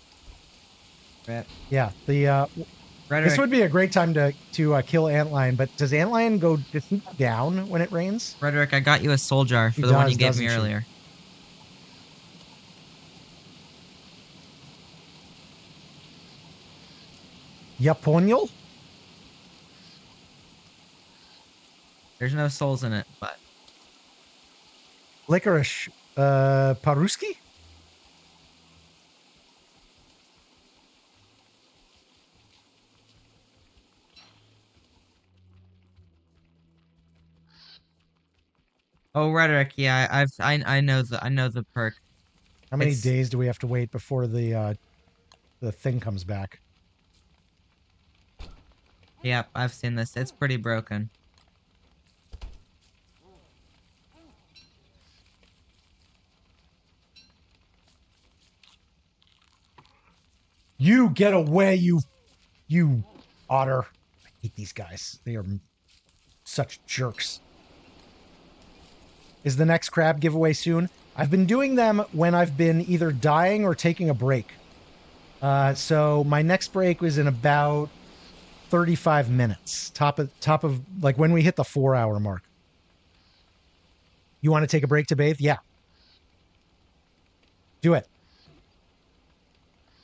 Rip. Yeah. The this would be a great time to kill Antlion, but does Antlion go down when it rains? Frederick, I got you a soul jar for the one you gave me earlier. Yaponiel? There's no souls in it, but... Licorice. Paruski? Oh, Rhetoric, yeah, I know the perk. How many days do we have to wait before the thing comes back? Yep, I've seen this. It's pretty broken. You get away, you otter. I hate these guys. They are such jerks. Is the next crab giveaway soon? I've been doing them when I've been either dying or taking a break. So my next break was in about 35 minutes. Top of like when we hit the 4-hour mark. You want to take a break to bathe? Yeah. Do it.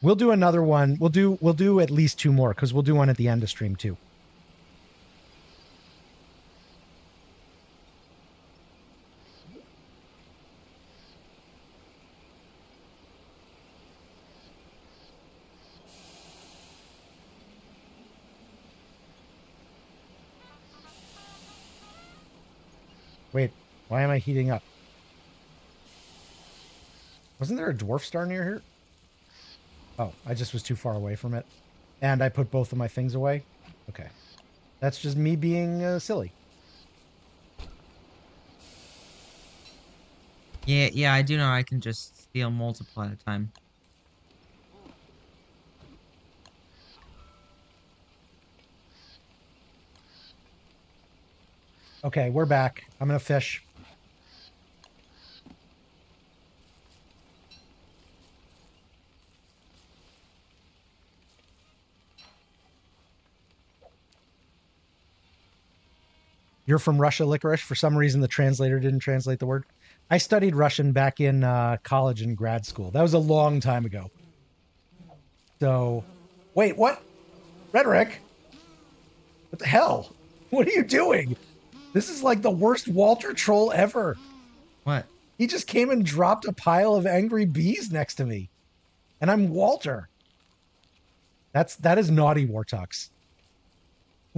We'll do another one. We'll do at least 2 more because we'll do one at the end of stream too. Wait, why am I heating up? Wasn't there a dwarf star near here? Oh, I just was too far away from it. And I put both of my things away? Okay. That's just me being silly. Yeah, I do know I can just steal multiple at a time. Okay, we're back. I'm going to fish. You're from Russia, Licorice? For some reason, the translator didn't translate the word. I studied Russian back in college and grad school. That was a long time ago. So, wait, what? Rhetoric? What the hell? What are you doing? This is like the worst Walter troll ever. What? He just came and dropped a pile of angry bees next to me. And I'm Walter. That is naughty, Wortox.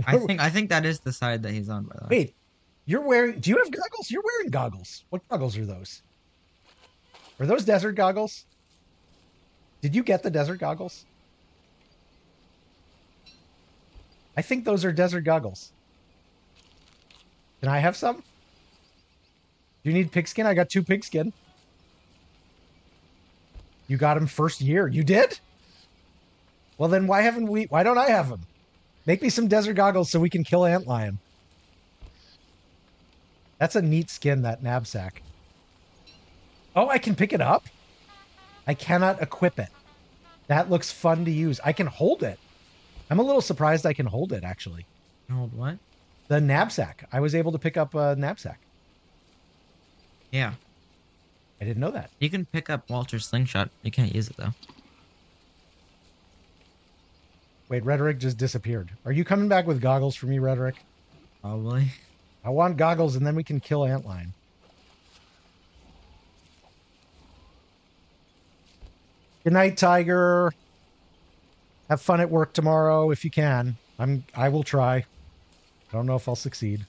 I think that is the side that he's on, by the way. Wait, do you have goggles? You're wearing goggles. What goggles are those? Are those desert goggles? Did you get the desert goggles? I think those are desert goggles. Can I have some? Do you need pigskin? I got 2 pigskin. You got them first year. You did? Well, then why don't I have them? Make me some desert goggles so we can kill Antlion. That's a neat skin, that knapsack. Oh, I can pick it up? I cannot equip it. That looks fun to use. I can hold it. I'm a little surprised I can hold it, actually. Hold what? The knapsack. I was able to pick up a knapsack. Yeah. I didn't know that. You can pick up Walter's slingshot. You can't use it, though. Wait, Rhetoric just disappeared. Are you coming back with goggles for me, Rhetoric? Probably. I want goggles, and then we can kill Antlion. Good night, Tiger. Have fun at work tomorrow if you can. I will try. I don't know if I'll succeed.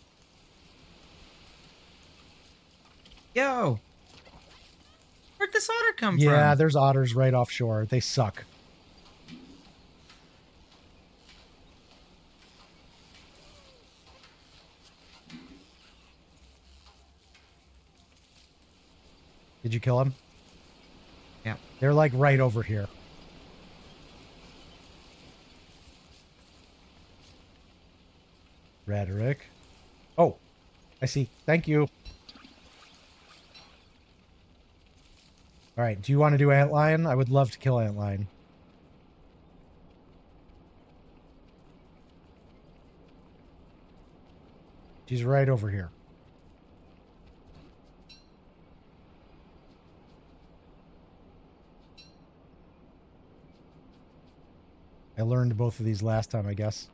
Yo! Where'd this otter come from? Yeah, there's otters right offshore. They suck. Did you kill him? Yeah. They're like right over here. Rhetoric. Oh, I see. Thank you. All right. Do you want to do Antlion? I would love to kill Antlion. She's right over here. I learned both of these last time, I guess.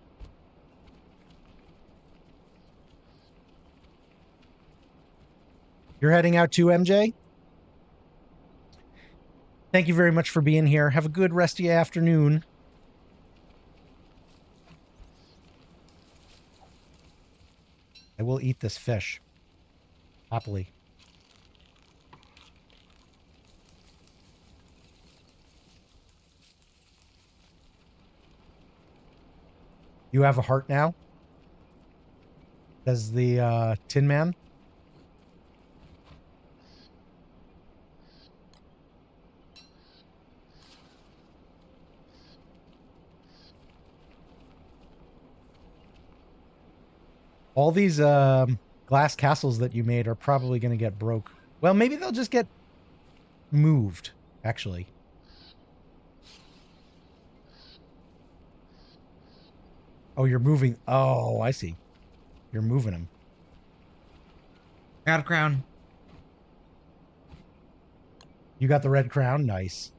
You're heading out too, MJ? Thank you very much for being here. Have a good rest of your afternoon. I will eat this fish. Happily. You have a heart now? Does the Tin Man? All these glass castles that you made are probably going to get broke. Well, maybe they'll just get moved, actually. Oh, you're moving. Oh, I see. You're moving them. Got a crown. You got the red crown? Nice.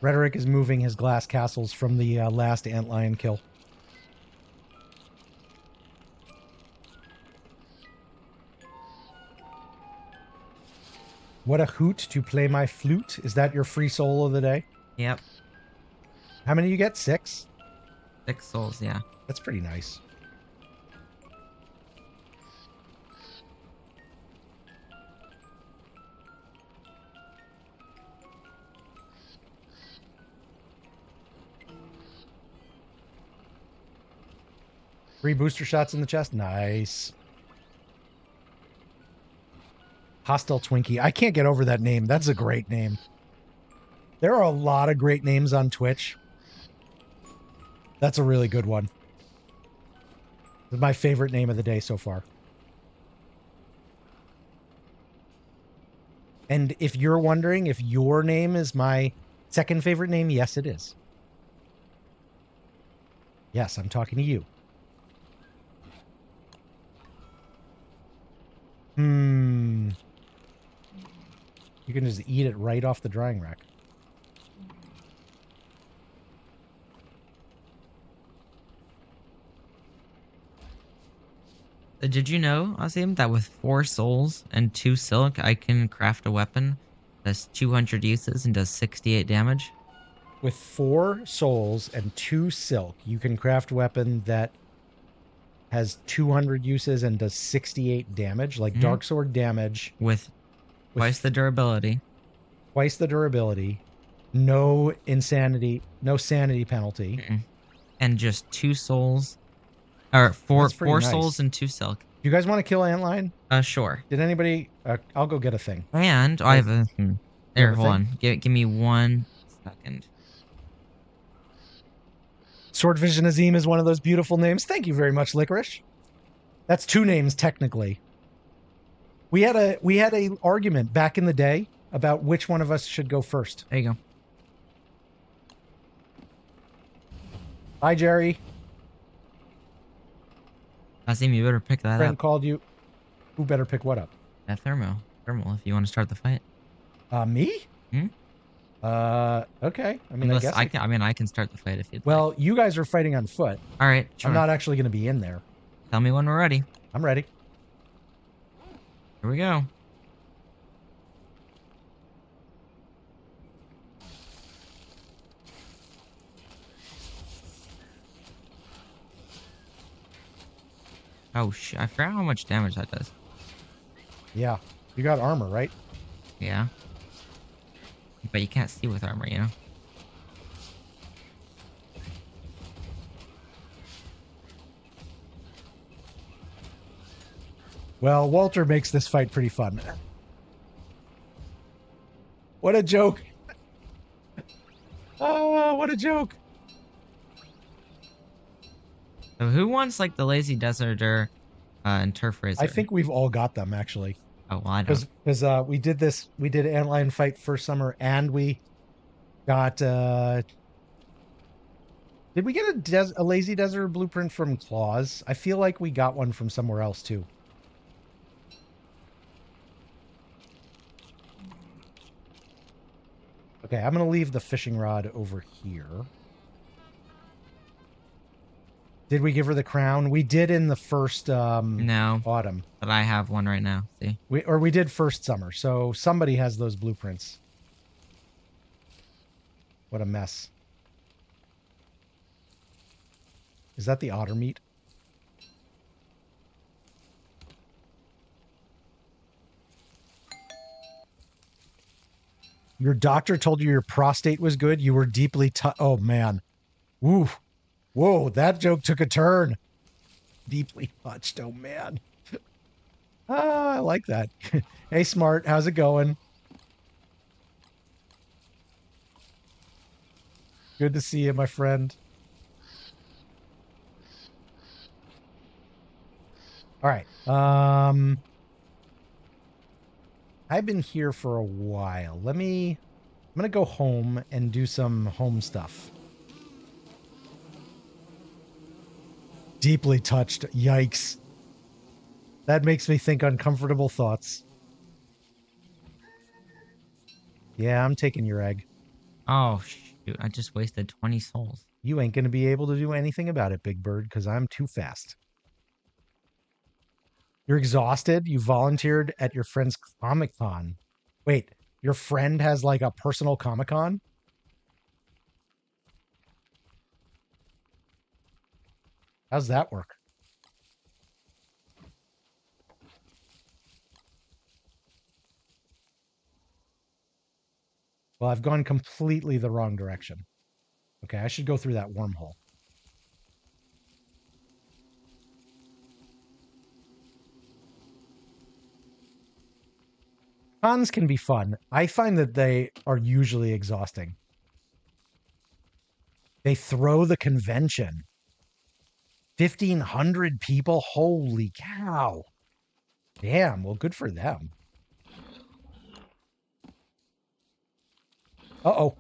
Rhetoric is moving his glass castles from the last Antlion kill. What a hoot to play my flute. Is that your free soul of the day? Yep. How many you get? 6? 6 souls, yeah. That's pretty nice. Three booster shots in the chest. Nice. Hostile Twinkie. I can't get over that name. That's a great name. There are a lot of great names on Twitch. That's a really good one. It's my favorite name of the day so far. And if you're wondering if your name is my second favorite name, yes, it is. Yes, I'm talking to you. You can just eat it right off the drying rack. Did you know, Azim, that with 4 souls and 2 silk, I can craft a weapon that's 200 uses and does 68 damage? With 4 souls and 2 silk, you can craft a weapon that has 200 uses and does 68 damage, like dark sword damage. With twice the durability. Twice the durability. No insanity, no sanity penalty. And just 2 souls. Or 4 nice. souls and 2 silk. You guys want to kill Antlion? Sure. Did anybody... I'll go get a thing. And I have a... There, have a hold on. Give me 1 second. Sword Vision Azim is one of those beautiful names. Thank you very much, Licorice. That's 2 names, technically. We had a argument back in the day about which one of us should go first. There you go. Bye, Jerry. Azim, you better pick that Friend up. called you. Who better pick what up? That thermal. Thermal, if you want to start the fight. Me? Hmm? Okay. I mean, Unless I guess I can start the fight if you'd Well, you guys are fighting on foot. All right, sure. I'm not actually going to be in there. Tell me when we're ready. I'm ready. Here we go. Oh, I forgot how much damage that does. Yeah. You got armor, right? Yeah. But you can't see with armor, you know? Well, Walter makes this fight pretty fun. What a joke. Oh, what a joke. So who wants, like, the Lazy Deserter and Turf Razor? I think we've all got them, actually. Oh, well, I don't. Because we did Antlion fight first summer, and we got... did we get a Lazy Desert blueprint from Claws? I feel like we got one from somewhere else, too. Okay, I'm going to leave the fishing rod over here. Did we give her the crown? We did in the first No. autumn. But I have one right now, see? We did first summer, so somebody has those blueprints. What a mess. Is that the otter meat? Your doctor told you your prostate was good? You were deeply oh, man. Woo. Whoa, that joke took a turn. Deeply touched, oh, man. Oh, I like that. Hey, Smart, how's it going? Good to see you, my friend. All right. I've been here for a while. I'm gonna go home and do some home stuff. Deeply touched. Yikes. That makes me think uncomfortable thoughts. Yeah, I'm taking your egg. Oh, shoot. I just wasted 20 souls. You ain't gonna be able to do anything about it, Big Bird, because I'm too fast. You're exhausted. You volunteered at your friend's Comic Con. Wait, your friend has like a personal Comic Con? How's that work? Well, I've gone completely the wrong direction. Okay, I should go through that wormhole. Cons can be fun. I find that they are usually exhausting. They throw the convention. 1,500 people? Holy cow. Damn, well, good for them. Uh-oh. All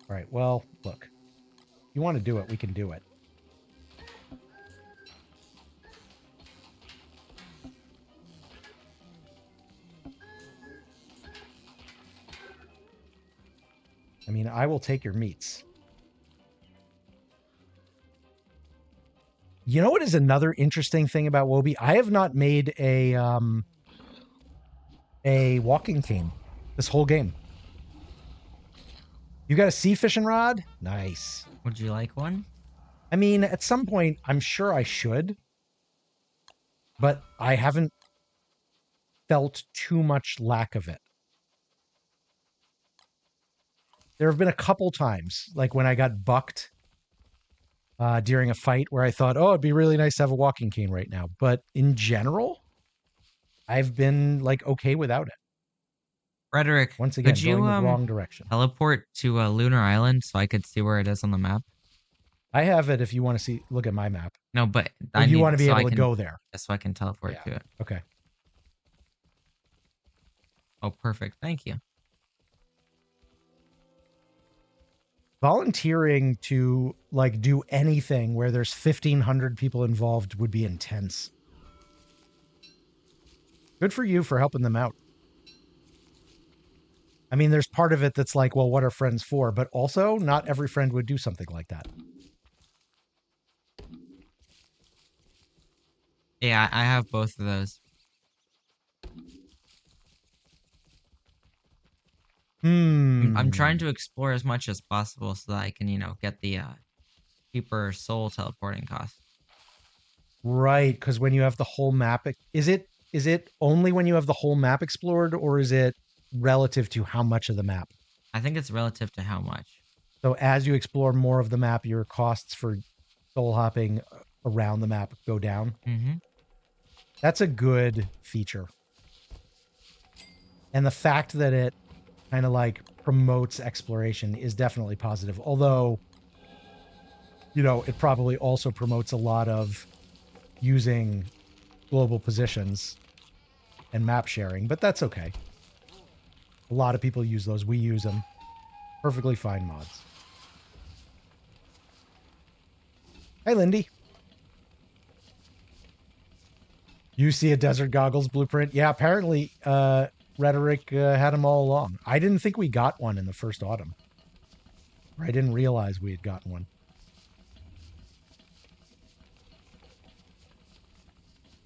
right, well, look. You want to do it, we can do it. I mean, I will take your meats. You know what is another interesting thing about Wobie? I have not made a walking cane this whole game. You got a sea fishing rod? Nice. Would you like one? I mean, at some point, I'm sure I should, but I haven't felt too much lack of it. There have been a couple times, like when I got bucked during a fight, where I thought, oh, it'd be really nice to have a walking cane right now. But in general, I've been like okay without it. Frederick, Once again, could you going the wrong direction. teleport to Lunar Island so I could see where it is on the map? I have it if you want to see, look at my map. No, but Or I you need want to be so able I to can go there. so I can teleport Yeah. to it. Okay. Oh, perfect. Thank you. Volunteering to like do anything where there's 1,500 people involved would be intense. Good for you for helping them out. I mean, there's part of it that's like, well, what are friends for? But also, not every friend would do something like that. Yeah, I have both of those. I'm trying to explore as much as possible so that I can, get the cheaper soul teleporting cost. Right, because when you have the whole map, is it only when you have the whole map explored, or is it relative to how much of the map? I think it's relative to how much. So as you explore more of the map, your costs for soul hopping around the map go down. Mm-hmm. That's a good feature. And the fact that it kind of like promotes exploration is definitely positive. Although, it probably also promotes a lot of using global positions and map sharing, but that's okay. A lot of people use those. We use them. Perfectly fine mods. Hey, Lindy. You see a Desert Goggles blueprint? Yeah, apparently Rhetoric had them all along. I didn't think we got one in the first autumn. Or I didn't realize we had gotten one.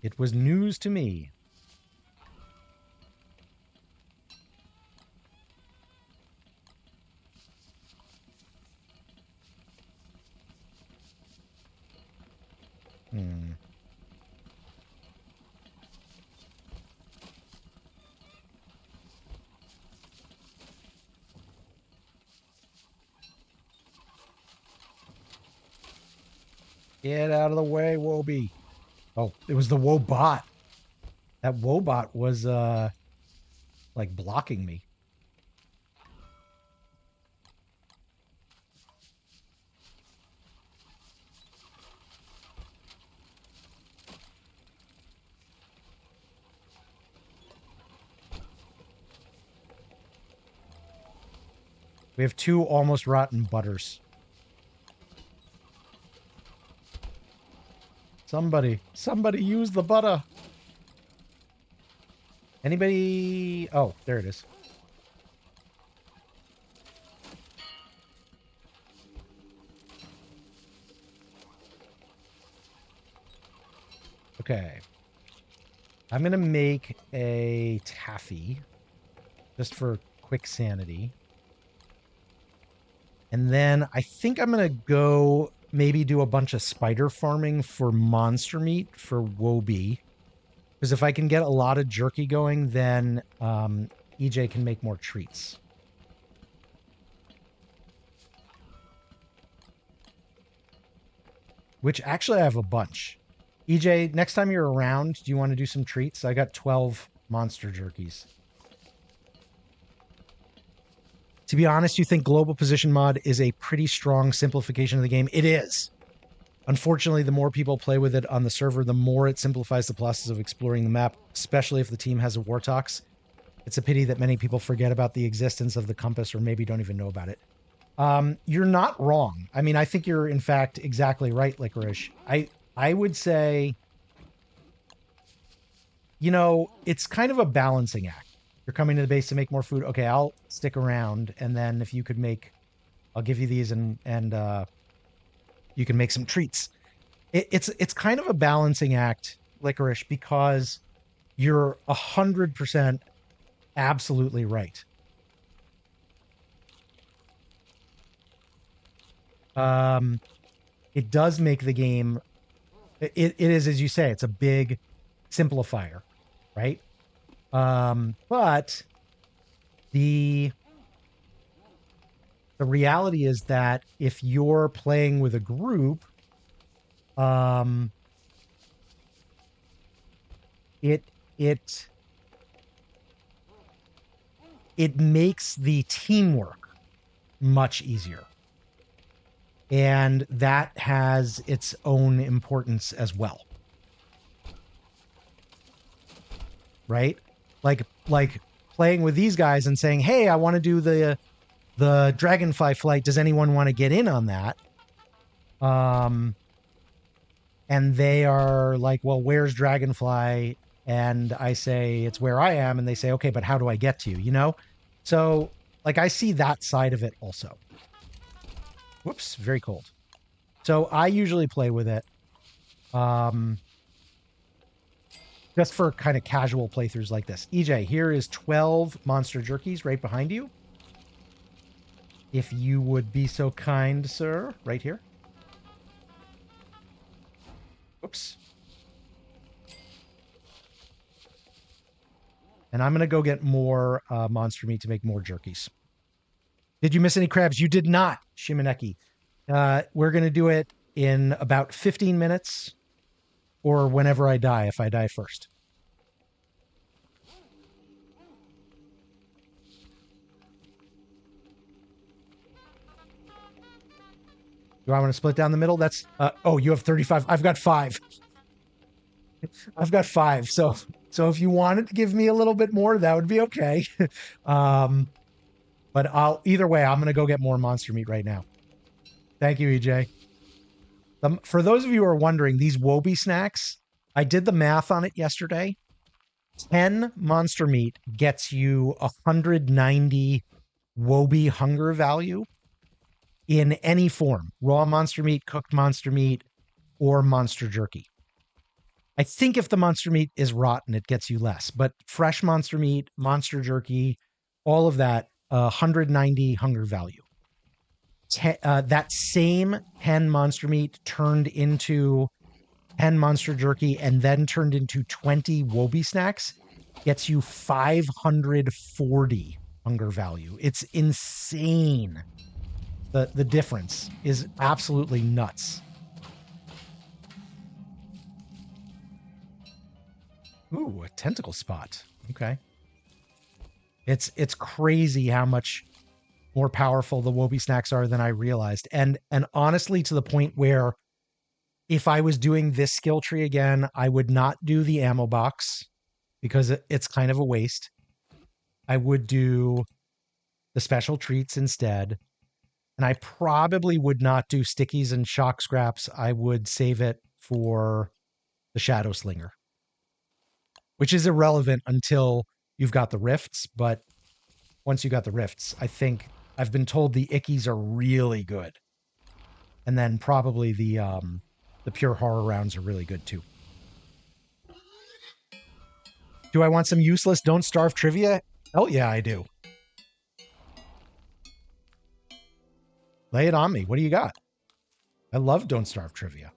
It was news to me. Get out of the way, Wobie. Oh, it was the Wobot. That Wobot was like blocking me. We have 2 almost rotten butters. Somebody use the butter. Anybody? Oh, there it is. Okay. I'm going to make a taffy just for quick sanity. And then I think I'm going to go maybe do a bunch of spider farming for monster meat for Wobie. Because if I can get a lot of jerky going, then EJ can make more treats. Which actually I have a bunch. EJ, next time you're around, do you want to do some treats? I got 12 monster jerkies. To be honest, you think global position mod is a pretty strong simplification of the game? It is. Unfortunately, the more people play with it on the server, the more it simplifies the process of exploring the map, especially if the team has a Wortox. It's a pity that many people forget about the existence of the compass or maybe don't even know about it. You're not wrong. I mean, I think you're, in fact, exactly right, Licorice. I would say, you know, it's kind of a balancing act. You're coming to the base to make more food. Okay, I'll stick around, and then if you could make, I'll give you these, and you can make some treats. It's kind of a balancing act, Licorice, because you're 100% absolutely right. It does make the game. It is, as you say, it's a big simplifier, right? But the reality is that if you're playing with a group, it makes the teamwork much easier. And that has its own importance as well. Right? Like playing with these guys and saying, "Hey, I want to do the dragonfly flight. Does anyone want to get in on that?" And they are like, "Well, where's dragonfly?" And I say, "It's where I am." And they say, "Okay, but how do I get to you?" You know? So like I see that side of it also. Whoops, very cold. So I usually play with it. Just for kind of casual playthroughs like this. EJ, here is 12 monster jerkies right behind you. If you would be so kind, sir. Right here. Oops. And I'm going to go get more monster meat to make more jerkies. Did you miss any crabs? You did not, Shimoneki. We're going to do it in about 15 minutes or whenever I die, if I die first. Do I want to split down the middle? That's, oh, you have 35. I've got 5. I've got 5. So if you wanted to give me a little bit more, that would be okay. But either way, I'm going to go get more monster meat right now. Thank you, EJ. For those of you who are wondering, these Wobie snacks, I did the math on it yesterday. 10 monster meat gets you 190 Wobie hunger value in any form. Raw monster meat, cooked monster meat, or monster jerky. I think if the monster meat is rotten, it gets you less. But fresh monster meat, monster jerky, all of that, 190 hunger value. That same 10 monster meat turned into 10 monster jerky and then turned into 20 Wobie snacks gets you 540 hunger value. It's insane. The difference is absolutely nuts. Ooh, a tentacle spot. Okay. It's crazy how much more powerful the Wobie snacks are than I realized. And honestly, to the point where if I was doing this skill tree again, I would not do the ammo box because it's kind of a waste. I would do the special treats instead. And I probably would not do stickies and shock scraps. I would save it for the Shadow Slinger, which is irrelevant until you've got the rifts. But once you got the rifts, I think I've been told the ickies are really good. And then probably the pure horror rounds are really good too. Do I want some useless Don't Starve trivia? Hell yeah, I do. Lay it on me. What do you got? I love Don't Starve trivia.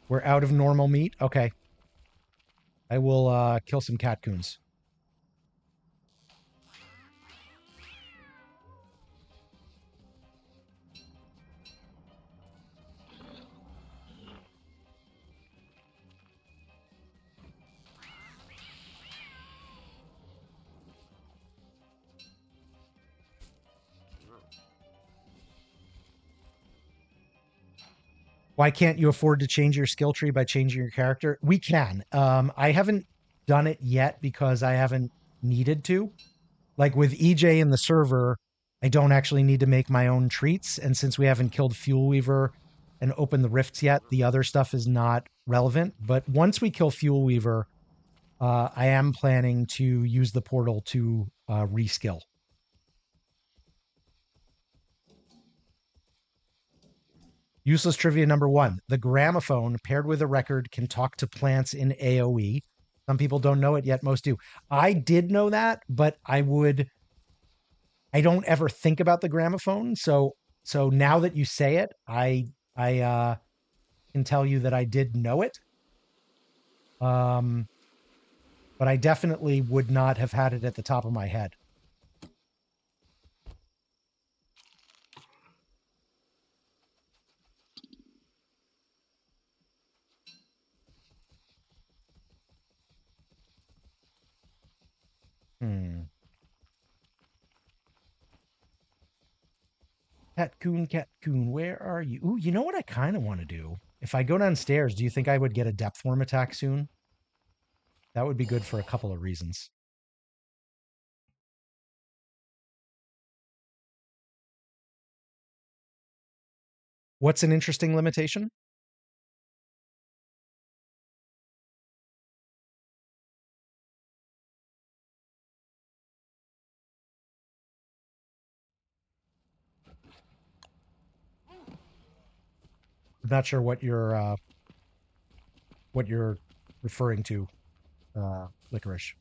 We're out of normal meat? Okay. I will kill some catcoons. Why can't you afford to change your skill tree by changing your character? We can. I haven't done it yet because I haven't needed to. Like with EJ in the server, I don't actually need to make my own treats. And since we haven't killed Fuel Weaver and opened the rifts yet, the other stuff is not relevant. But once we kill Fuel Weaver, I am planning to use the portal to reskill. Useless trivia number 1. The gramophone paired with a record can talk to plants in AoE. Some people don't know it yet. Most do. I did know that, but I don't ever think about the gramophone. So now that you say it, I can tell you that I did know it. But I definitely would not have had it at the top of my head. Catcoon, where are you? Ooh, you know what I kind of want to do? If I go downstairs, do you think I would get a depth worm attack soon? That would be good for a couple of reasons. What's an interesting limitation? I'm not sure what you're referring to, Licorice.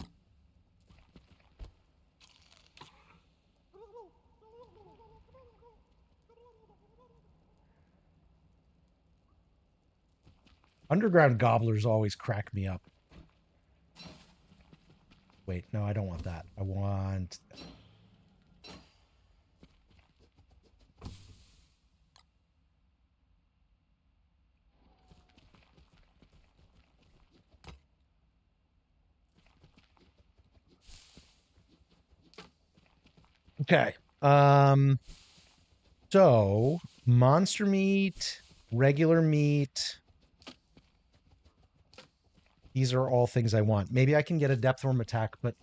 Underground gobblers always crack me up. Wait, no, I don't want that. I want... Okay. So monster meat, regular meat. These are all things I want. Maybe I can get a depth worm attack, but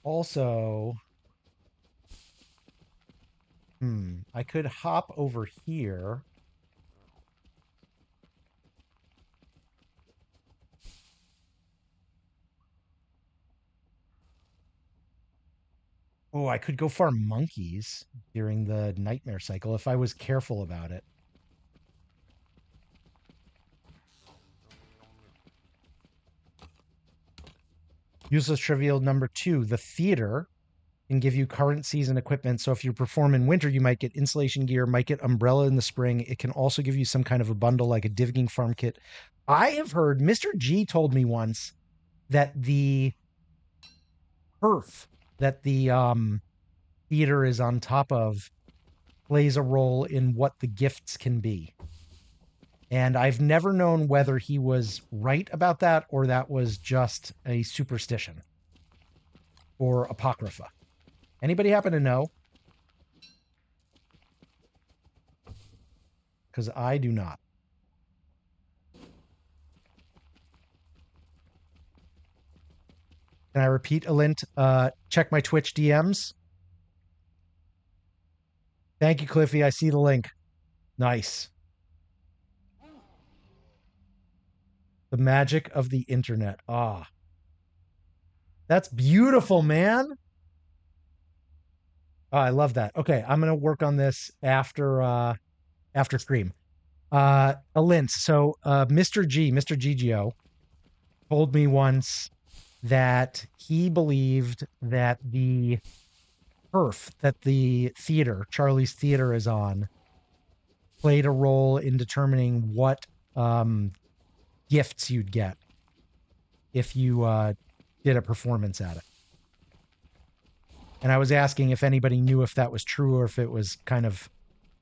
also, I could hop over here. Oh, I could go farm monkeys during the nightmare cycle if I was careful about it. Useless trivial number 2. The theater can give you current season equipment. So if you perform in winter, you might get insulation gear, might get umbrella in the spring. It can also give you some kind of a bundle like a digging farm kit. I have heard, Mr. G told me once that the earth that the theater is on top of plays a role in what the gifts can be. And I've never known whether he was right about that or that was just a superstition or apocrypha. Anybody happen to know? Because I do not. Can I repeat, Alint? Check my Twitch DMs. Thank you, Cliffy. I see the link. Nice. The magic of the internet. Ah. That's beautiful, man. Oh, I love that. Okay, I'm gonna work on this after stream. Alint, so Mr. GGO told me once that he believed that the turf that the theater, Charlie's Theater, is on played a role in determining what gifts you'd get if you did a performance at it. And I was asking if anybody knew if that was true or if it was kind of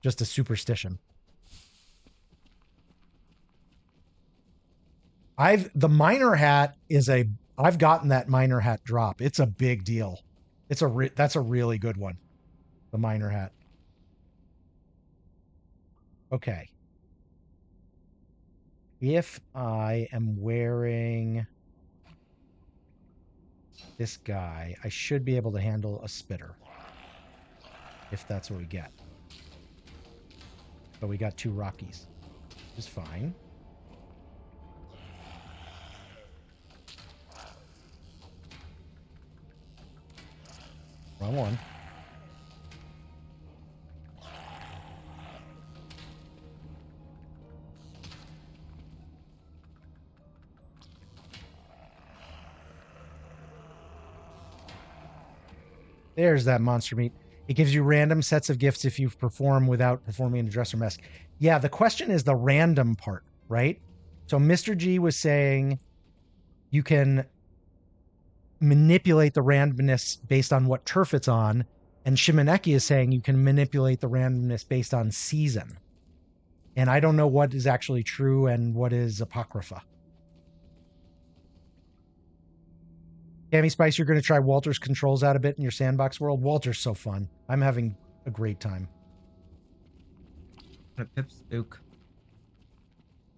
just a superstition. The miner hat is I've gotten that miner hat drop. It's a big deal. That's a really good one. The miner hat. Okay. If I am wearing this guy, I should be able to handle a spitter. If that's what we get. But we got 2 Rockies. Which is fine. Wrong one. There's that monster meat. It gives you random sets of gifts if you perform without performing in a dress or mask. Yeah, the question is the random part, right? So Mr. G was saying you can manipulate the randomness based on what turf it's on, and Shimoneki is saying you can manipulate the randomness based on season. And I don't know what is actually true and what is apocrypha. Cammy Spice, you're going to try Walter's controls out a bit in your sandbox world. Walter's so fun. I'm having a great time. What a pip spook.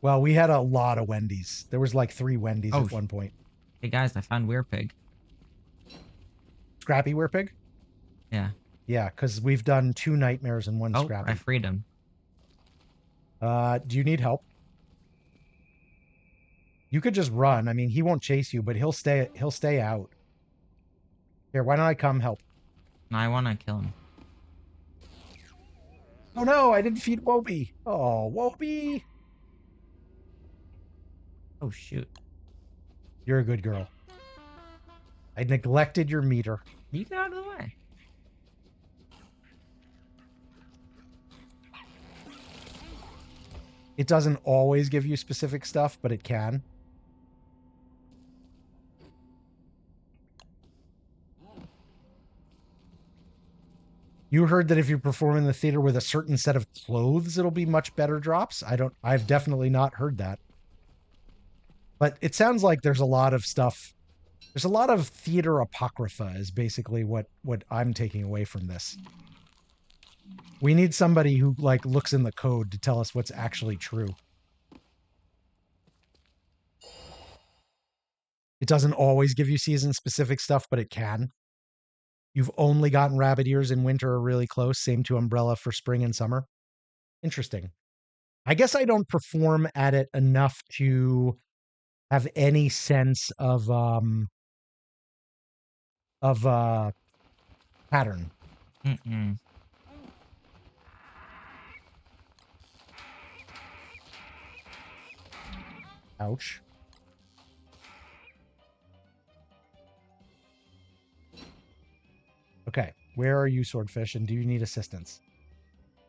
Well, we had a lot of Wendy's. There was like 3 Wendy's at one point. Hey guys, I found Werepig. Scrappy Werepig? Yeah. Yeah, because we've done 2 nightmares and 1 Scrappy. I freed him. Do you need help? You could just run. I mean, he won't chase you, but he'll stay out. Here, why don't I come help? No, I want to kill him. Oh no, I didn't feed Wobie. Oh, Wobie. Oh shoot. You're a good girl. I neglected your meter. You get out of the way. It doesn't always give you specific stuff, but it can. You heard that if you perform in the theater with a certain set of clothes, it'll be much better drops. I've definitely not heard that. But it sounds like there's a lot of stuff. There's a lot of theater apocrypha is basically what I'm taking away from this. We need somebody who like looks in the code to tell us what's actually true. It doesn't always give you season specific stuff, but it can. You've only gotten rabbit ears in winter or really close. Same to umbrella for spring and summer. Interesting. I guess I don't perform at it enough to have any sense of pattern. Mm-mm. Ouch. Okay, where are you, Swordfish, and do you need assistance?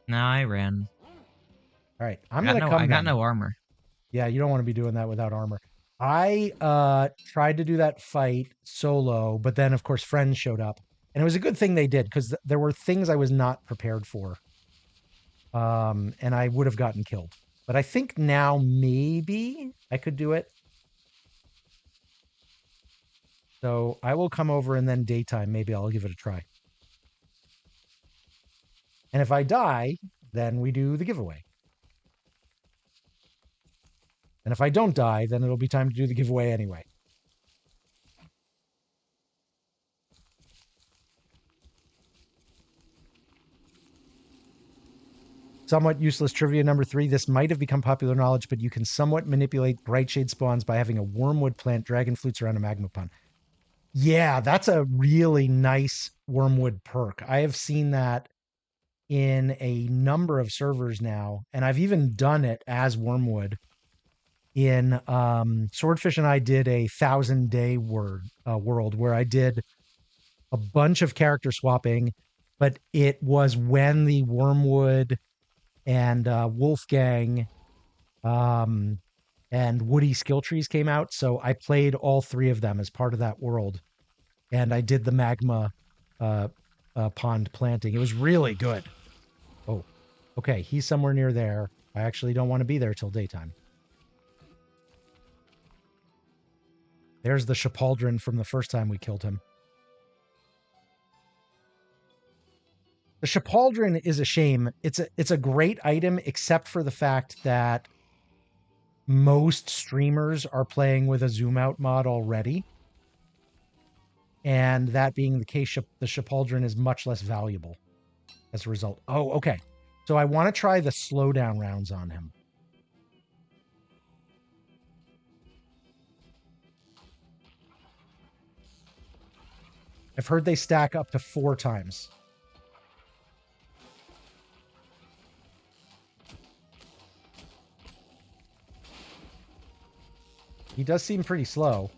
No, I ran. All right, I'm gonna come. I got no armor. Yeah, you don't want to be doing that without armor. I tried to do that fight solo, but then of course friends showed up, and it was a good thing they did because there were things I was not prepared for, and I would have gotten killed. But I think now maybe I could do it. So I will come over and then daytime, maybe I'll give it a try. And if I die, then we do the giveaway. And if I don't die, then it'll be time to do the giveaway anyway. Somewhat useless trivia number 3. This might have become popular knowledge, but you can somewhat manipulate bright shade spawns by having a wormwood plant dragon flutes around a magma pond. Yeah, that's a really nice wormwood perk. I have seen that in a number of servers now, and I've even done it as wormwood. In Swordfish and I did a 1,000-day world where I did a bunch of character swapping, but it was when the wormwood and Wolfgang and Woody skill trees came out. So I played all 3 of them as part of that world. And I did the magma pond planting. It was really good. Oh, okay. He's somewhere near there. I actually don't want to be there till daytime. There's the Chapaldron from the first time we killed him. The Chapaldron is a shame. It's a great item, except for the fact that most streamers are playing with a zoom out mod already. And that being the case, the Chapaldron is much less valuable as a result. Oh, okay. So I want to try the slowdown rounds on him. I've heard they stack up to 4 times. He does seem pretty slow.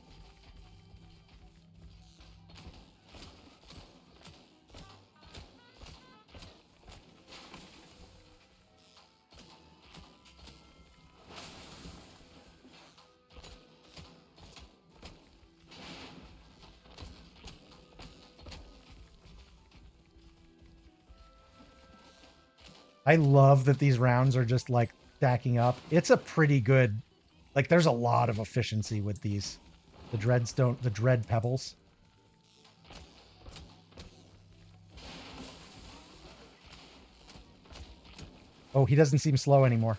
I love that these rounds are just like stacking up. It's a pretty good, like there's a lot of efficiency with these. The dread pebbles. Oh, he doesn't seem slow anymore.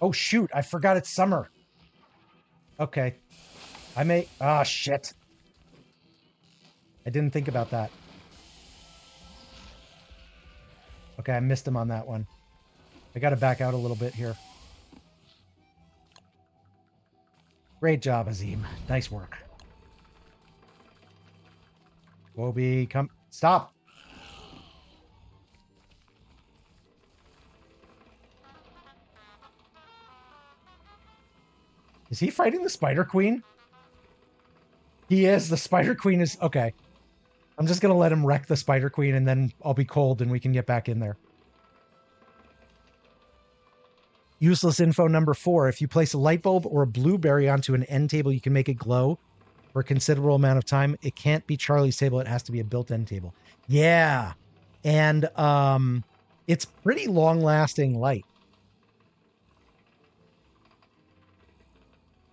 Oh shoot, I forgot it's summer. Okay. Ah, shit. I didn't think about that. Okay, I missed him on that one. I got to back out a little bit here. Great job, Azim. Nice work. Wobie, come. Stop. Is he fighting the Spider Queen? He is. The Spider Queen is... Okay. I'm just going to let him wreck the Spider Queen, and then I'll be cold and we can get back in there. Useless info number 4. If you place a light bulb or a blueberry onto an end table, you can make it glow for a considerable amount of time. It can't be Charlie's table. It has to be a built-in table. Yeah. And it's pretty long-lasting light.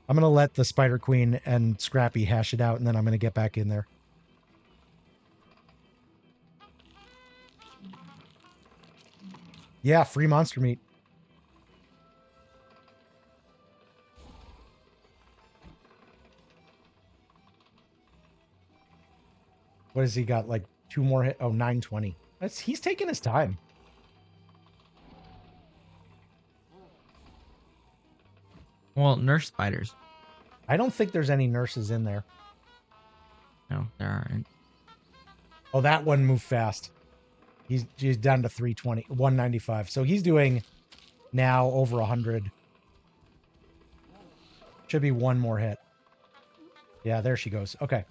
I'm going to let the Spider Queen and Scrappy hash it out, and then I'm going to get back in there. Yeah, free monster meat. What has he got? Like 2 more hit? Oh, 920. He's taking his time. Well, nurse spiders. I don't think there's any nurses in there. No, there aren't. Oh, that one moved fast. He's down to 320, 195. So he's doing now over 100. Should be 1 more hit. Yeah, there she goes. Okay.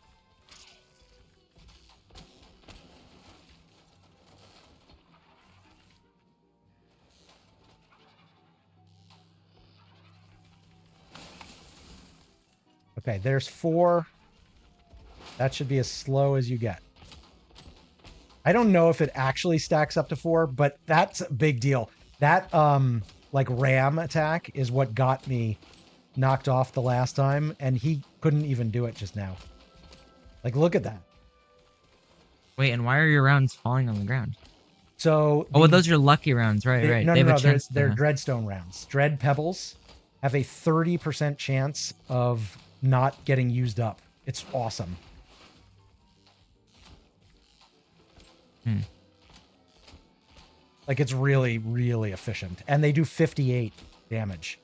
Okay, there's 4. That should be as slow as you get. I don't know if it actually stacks up to 4, but that's a big deal. That like ram attack is what got me knocked off the last time, and he couldn't even do it just now. Like, look at that. Wait, and why are your rounds falling on the ground? So Oh, those are lucky rounds, right? Right. No, They have a no, chance they're to. Dreadstone rounds. Dread Pebbles have a 30% chance of not getting used up. It's awesome. Like, it's really, really efficient. And they do 58 damage.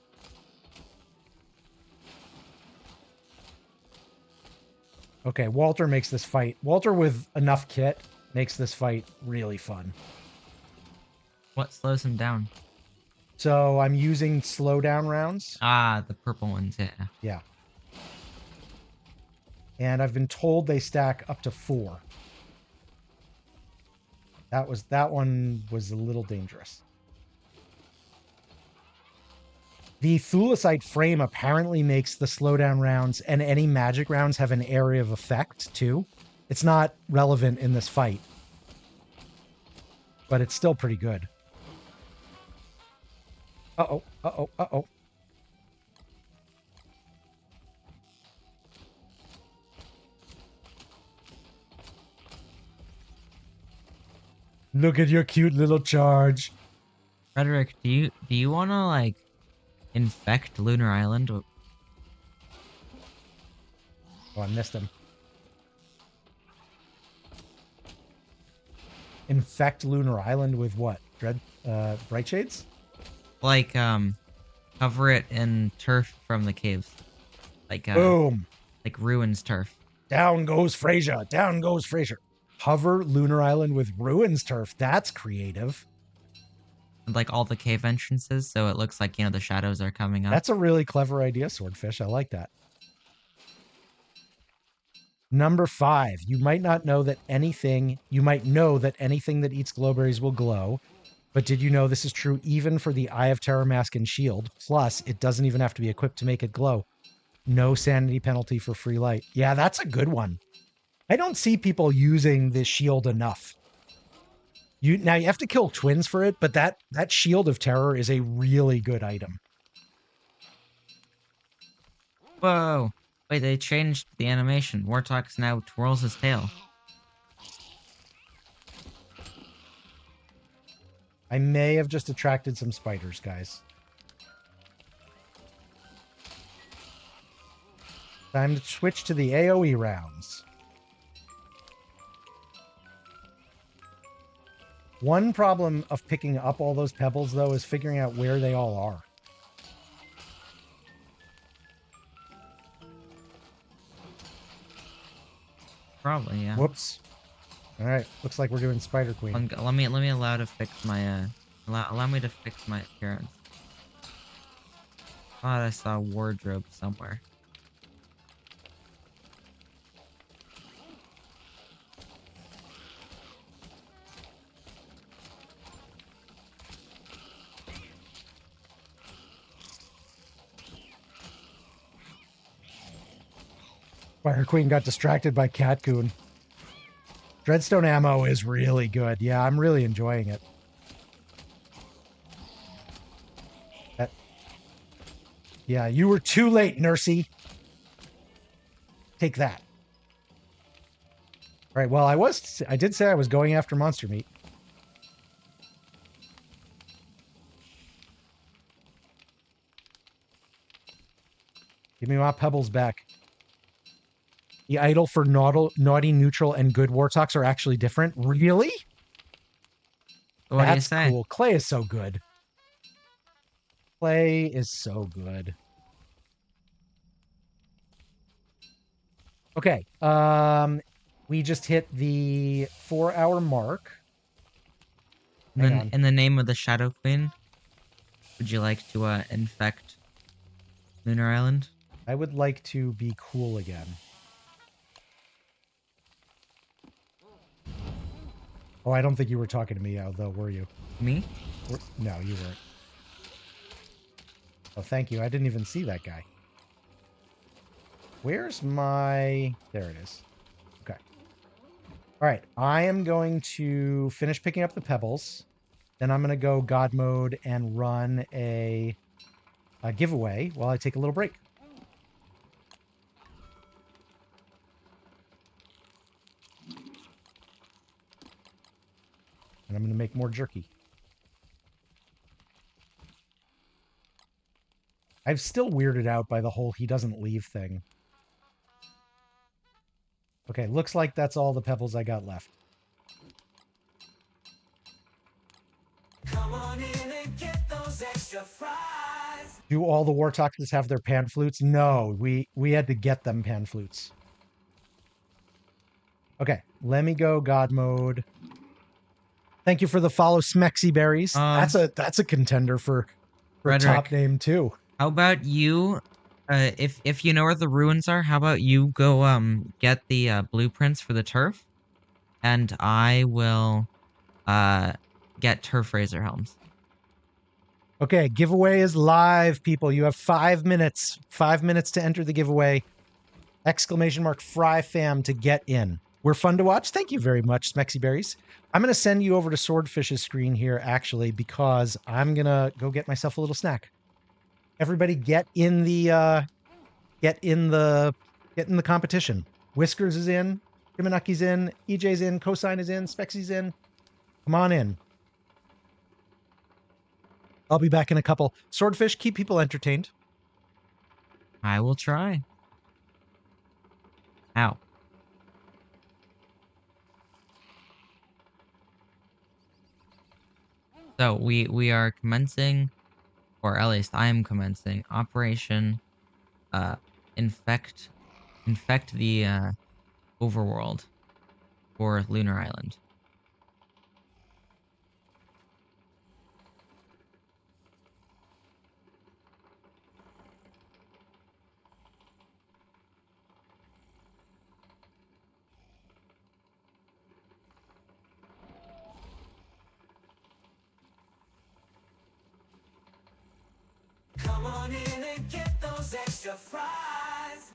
Okay, Walter makes this fight. Walter with enough kit makes this fight really fun. What slows him down? So I'm using slowdown rounds. Ah, the purple ones, yeah. Yeah. And I've been told they stack up to 4. That one was a little dangerous. The Thulecite frame apparently makes the slowdown rounds and any magic rounds have an area of effect too. It's not relevant in this fight, but it's still pretty good. Uh-oh, uh-oh, uh-oh. Look at your cute little charge. Frederick, do you want to like infect Lunar Island? Oh, I missed him. Infect Lunar Island with what? Bright Shades? Like cover it in turf from the caves. Like Boom. Like ruins turf. Down goes Frasier. Down goes Frasier. Cover Lunar Island with ruins turf. That's creative. And like all the cave entrances, so it looks like, you know, the shadows are coming up. That's a really clever idea, Swordfish. I like that. Number 5. You might know that anything that eats glowberries will glow. But did you know this is true even for the Eye of Terror mask and shield? Plus, it doesn't even have to be equipped to make it glow. No sanity penalty for free light. Yeah, that's a good one. I don't see people using this shield enough. Now you have to kill twins for it, but that Shield of Terror is a really good item. Whoa! Wait, they changed the animation. Wortox now twirls his tail. I may have just attracted some spiders, guys. Time to switch to the AoE rounds. One problem of picking up all those pebbles, though, is figuring out where they all are. Probably, yeah. Whoops. All right, looks like we're doing Spider Queen. Let me allow to fix my allow me to fix my appearance. Thought I saw a wardrobe somewhere. Fire Queen got distracted by Catcoon. Dreadstone ammo is really good. Yeah, I'm really enjoying it. Yeah, you were too late, Nursey. Take that. All right, well, I did say I was going after monster meat. Give me my pebbles back. The idol for naughty, neutral, and good Wortox are actually different. Really? What do you say? Cool. Clay is so good. Clay is so good. Okay. We just hit the 4-hour mark. In the name of the Shadow Queen, would you like to infect Lunar Island? I would like to be cool again. Oh, I don't think you were talking to me, though, were you? Me? No, you weren't. Oh, thank you. I didn't even see that guy. Where's my... There it is. Okay. All right, I am going to finish picking up the pebbles. Then I'm going to go God mode and run a giveaway while I take a little break. And I'm going to make more jerky. I'm still weirded out by the whole he doesn't leave thing. Okay, looks like that's all the pebbles I got left. Come on in and get those extra fries. Do all the Wortoxes have their pan flutes? No, we had to get them pan flutes. Okay, let me go God mode. Thank you for the follow, Smexy Berries. That's a contender for top name too. How about you? If you know where the ruins are, how about you go get the blueprints for the turf, and I will get turf razor helms. Okay, giveaway is live, people. You have 5 minutes. 5 minutes to enter the giveaway. Exclamation mark Fry Fam to get in. We're fun to watch. Thank you very much, Smexy Berries. I'm going to send you over to Swordfish's screen here, actually, because I'm going to go get myself a little snack. Everybody get in the competition. Whiskers is in, Kimanaki's in, EJ's in, Cosine is in, Spexy's in. Come on in. I'll be back in a couple. Swordfish, keep people entertained. I will try. Ow. So we are commencing, or at least I am commencing, Operation infect the overworld for Lunar Island. Come on in and get those extra fries.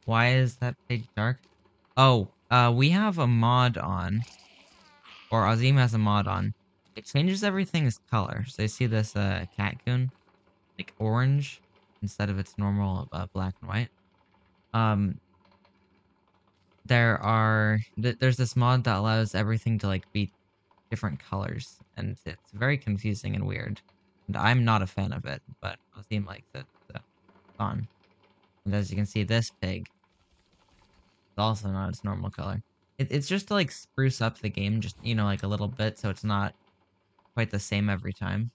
Why is that pig dark? Oh, we have a mod on, or Azim has a mod on. It changes everything's color. So you see this catcoon, like orange instead of its normal black and white. There's this mod that allows everything to like be different colors, and it's very confusing and weird. And I'm not a fan of it, but Azim likes it, so it's on. And as you can see, this pig is also not its normal color. It's just to like spruce up the game, just, you know, like a little bit, so it's not quite the same every time.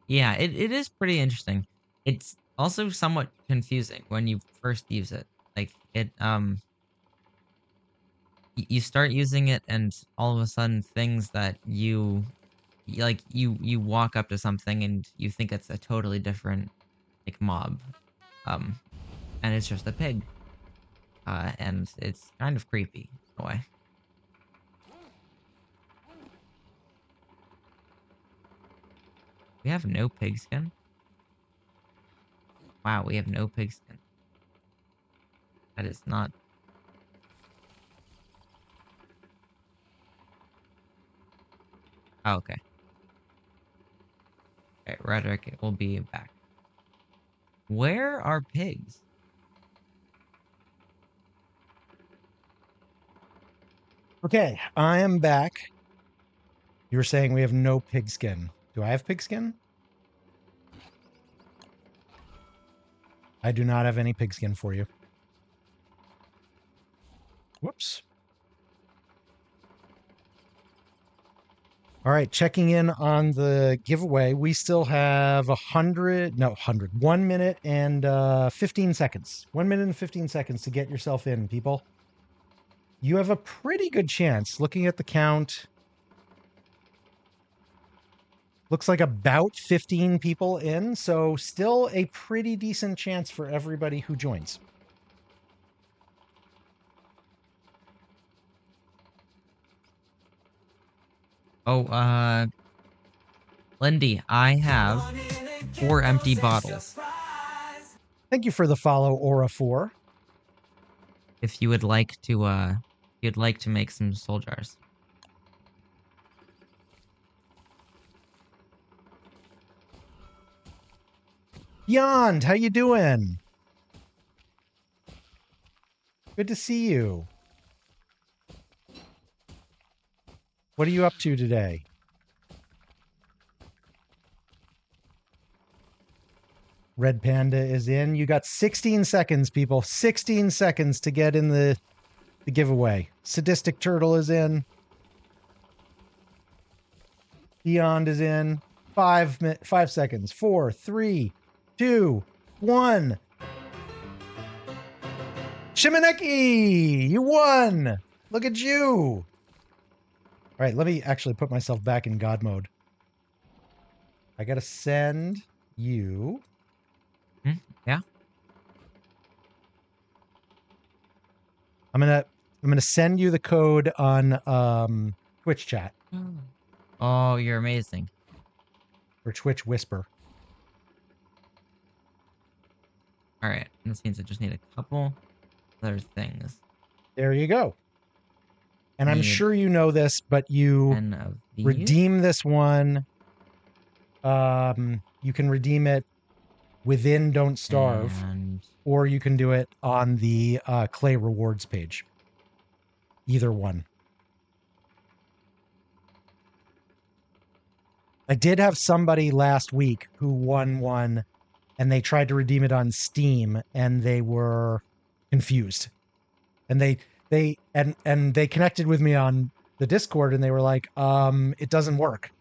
Yeah, it is pretty interesting. It's also somewhat confusing when you first use it. Like, you start using it and all of a sudden things that you walk up to something and you think it's a totally different, like, mob. And it's just a pig. And it's kind of creepy in a way. We have no pigskin? Wow, we have no pigskin. That is not... Oh, okay. Okay, Rhetoric will be back. Where are pigs? Okay, I am back. You were saying we have no pigskin. Do I have pigskin? I do not have any pigskin for you. Whoops. All right, checking in on the giveaway. We still have 1 minute and 15 seconds. 1 minute and 15 seconds to get yourself in, people. You have a pretty good chance. Looking at the count, looks like about 15 people in, so still a pretty decent chance for everybody who joins. Oh, Wendy, I have 4 empty bottles. Thank you for the follow, Aura4. If you would like to, you'd like to make some soul jars. Yond, how you doing? Good to see you. What are you up to today? Red Panda is in. You got 16 seconds, people. 16 seconds to get in the giveaway. Sadistic Turtle is in. Beyond is in. 5 seconds. 4, 3, 2, 1. Shimoneki, you won. Look at you. All right, let me actually put myself back in God mode. I got to send you. Yeah. I'm gonna send you the code on Twitch chat Oh, you're amazing. or Twitch Whisper. All right, this means I just need a couple other things. There you go. And I'm Need sure you know this, but you 10 of these. redeem this one. You can redeem it within Don't Starve, And or you can do it on the Clay Rewards page. Either one. I did have somebody last week who won one, and they tried to redeem it on Steam, and they were confused. And they connected with me on the Discord, and they were like, it doesn't work.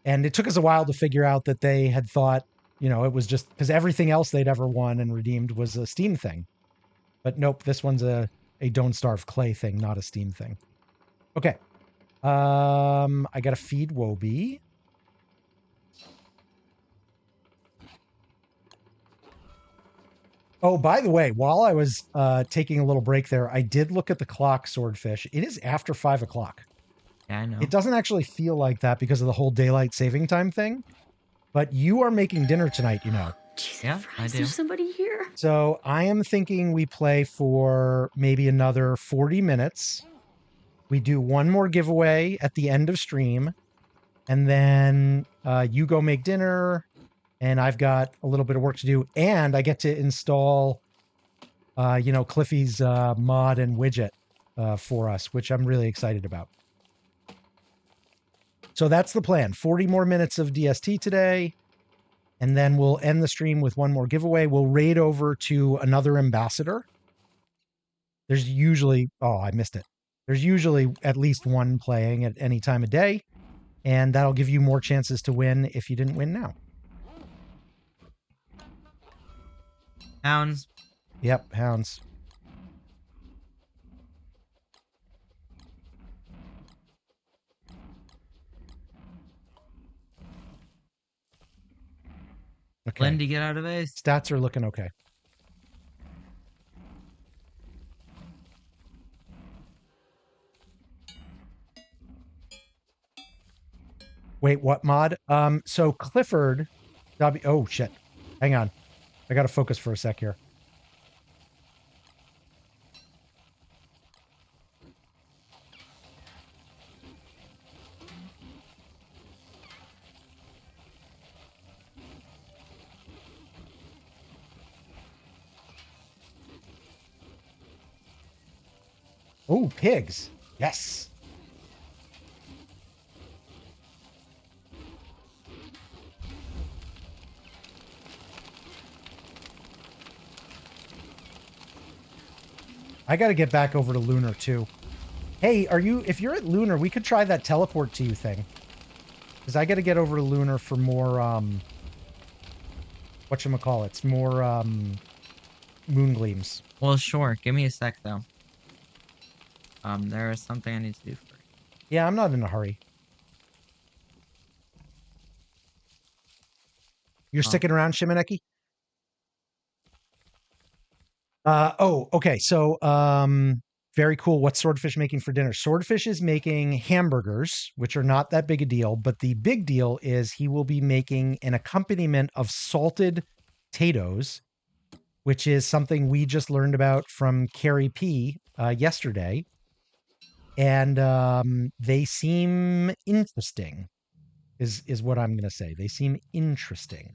And it took us a while to figure out that they had thought, you know, it was just because everything else they'd ever won and redeemed was a Steam thing. But nope, this one's a Don't Starve Clay thing, not a Steam thing. Okay. I got to feed Wobie. Oh, by the way, while I was taking a little break there, I did look at the clock, Swordfish. It is after 5 o'clock. yeah, I know. It doesn't actually feel like that because of the whole daylight saving time thing. But you are making dinner tonight, you know. Jesus Yeah, I Christ, do. there's somebody here. So I am thinking we play for maybe another 40 minutes. We do one more giveaway at the end of stream. And then you go make dinner. And I've got a little bit of work to do. And I get to install, Cliffy's mod and widget for us, which I'm really excited about. So that's the plan. 40 more minutes of DST today. And then we'll end the stream with one more giveaway. We'll raid over to another ambassador. There's usually, I missed it. There's usually at least one playing at any time of day. And that'll give you more chances to win if you didn't win now. Hounds. Yep, hounds. Okay. Wendy, get out of base. Stats are looking okay. Wait, what mod? So Clifford, oh shit. Hang on. I gotta focus for a sec here. Oh, pigs. Yes. I got to get back over to Lunar too. Hey, if you're at Lunar, we could try that teleport to you thing. Because I got to get over to Lunar for more, whatchamacallits, more, moon gleams. Well, sure. Give me a sec, though. There is something I need to do first. Yeah, I'm not in a hurry. You're sticking around, Shimoneki? Oh, okay. So, very cool. What's Swordfish making for dinner? Swordfish is making hamburgers, which are not that big a deal, but the big deal is he will be making an accompaniment of salted potatoes, which is something we just learned about from Carrie P yesterday. And they seem interesting, is what I'm going to say. They seem interesting.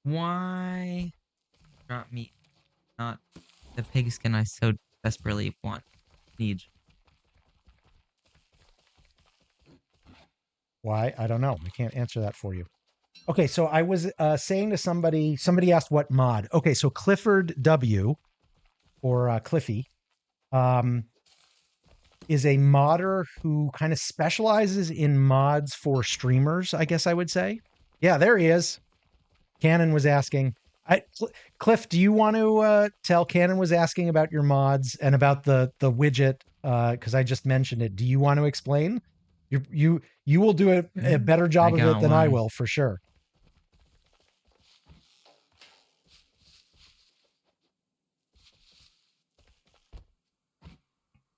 Why drop meat? Not the pigskin I so desperately need. Why? I don't know. I can't answer that for you. Okay, so I was saying to somebody asked what mod. Okay, so Clifford W, or Cliffy, is a modder who kind of specializes in mods for streamers, I guess I would say. Yeah, there he is. Cannon was asking. Cliff, do you want to tell Cannon was asking about your mods and about the widget? Because I just mentioned it. Do you want to explain? You will do a better job of it than I will, for sure.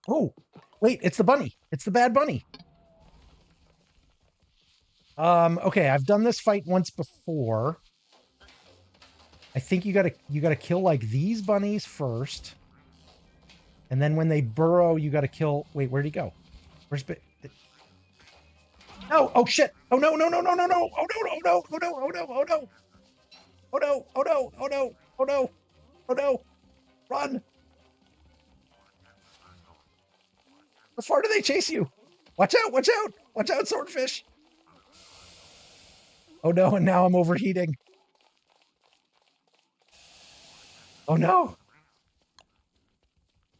Oh, wait, it's the bunny. It's the bad bunny. Okay, I've done this fight once before. I think you gotta kill like these bunnies first. And then when they burrow, you gotta kill. Wait, where'd he go? Where's No, oh shit. Oh no, no, no, no, no, no. Oh no, no, no, oh no, oh no, oh no. Oh no, oh no, oh no, oh no, oh no. Run. How far do they chase you? Watch out, watch out, watch out, swordfish. Oh no, and now I'm overheating. Oh no.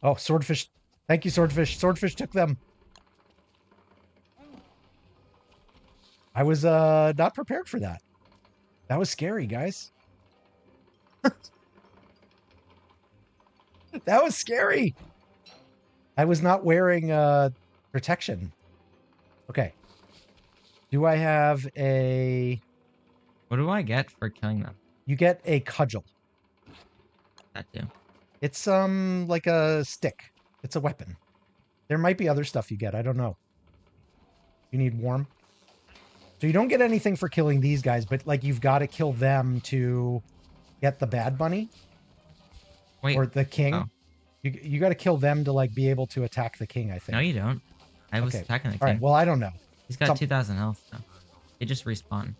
Oh, swordfish. Thank you, swordfish. Swordfish took them. I was not prepared for that. That was scary, guys. That was scary. I was not wearing protection. Okay. Do I have a... What do I get for killing them? You get a cudgel. That too. It's like a stick. It's a weapon. There might be other stuff you get. I don't know. You need warm. So you don't get anything for killing these guys, but like you've got to kill them to get the bad bunny. Wait. Or the king. Oh. You got to kill them to like be able to attack the king, I think. No, you don't. I was attacking the king. All right. Well, I don't know. He's got 2,000 health now. They just respawn.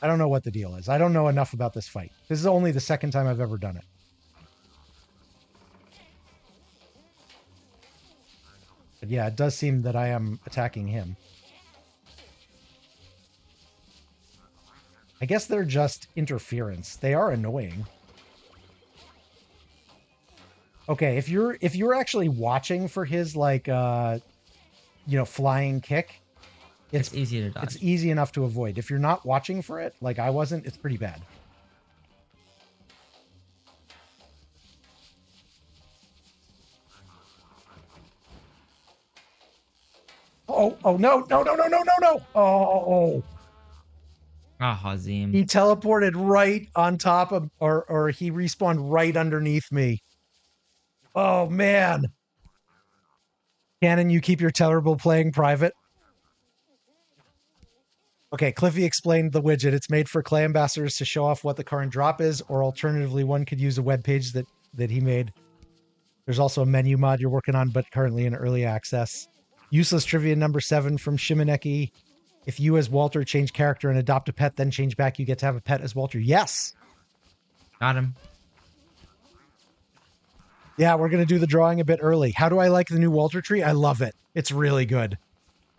I don't know what the deal is. I don't know enough about this fight. This is only the second time I've ever done it. But yeah, it does seem that I am attacking him. I guess they're just interference. They are annoying. Okay, if you're actually watching for his like flying kick, it's easy to dodge. It's easy enough to avoid. If you're not watching for it, like I wasn't, it's pretty bad. Oh no, no, no, no, no, no, no. Oh. Ah, Hazim. He teleported right on top of, or he respawned right underneath me. Oh, man. Cannon, you keep your terrible playing private. Okay, Cliffy explained the widget. It's made for Clay Ambassadors to show off what the current drop is, or alternatively, one could use a web page that he made. There's also a menu mod you're working on, but currently in early access. Useless trivia number 7 from Shimoneki. If you as Walter change character and adopt a pet, then change back, you get to have a pet as Walter. Yes. Got him. Yeah, we're going to do the drawing a bit early. How do I like the new Walter tree? I love it. It's really good.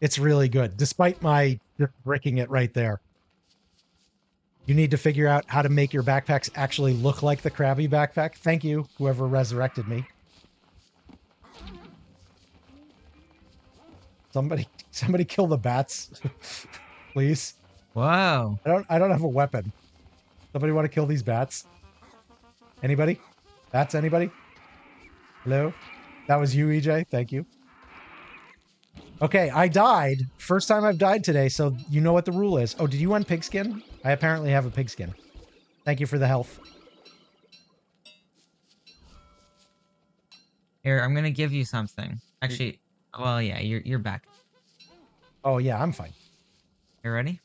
It's really good, despite my bricking it right there. You need to figure out how to make your backpacks actually look like the Krabby backpack. Thank you, whoever resurrected me. Somebody kill the bats, please. Wow. I don't have a weapon. Somebody want to kill these bats? Anybody? That's anybody? Hello? That was you, EJ. Thank you. Okay, I died. First time I've died today, so you know what the rule is. Oh, did you want pigskin? I apparently have a pigskin. Thank you for the health. Here, I'm gonna give you something. Actually, well, yeah, you're back. Oh, yeah, I'm fine. You ready?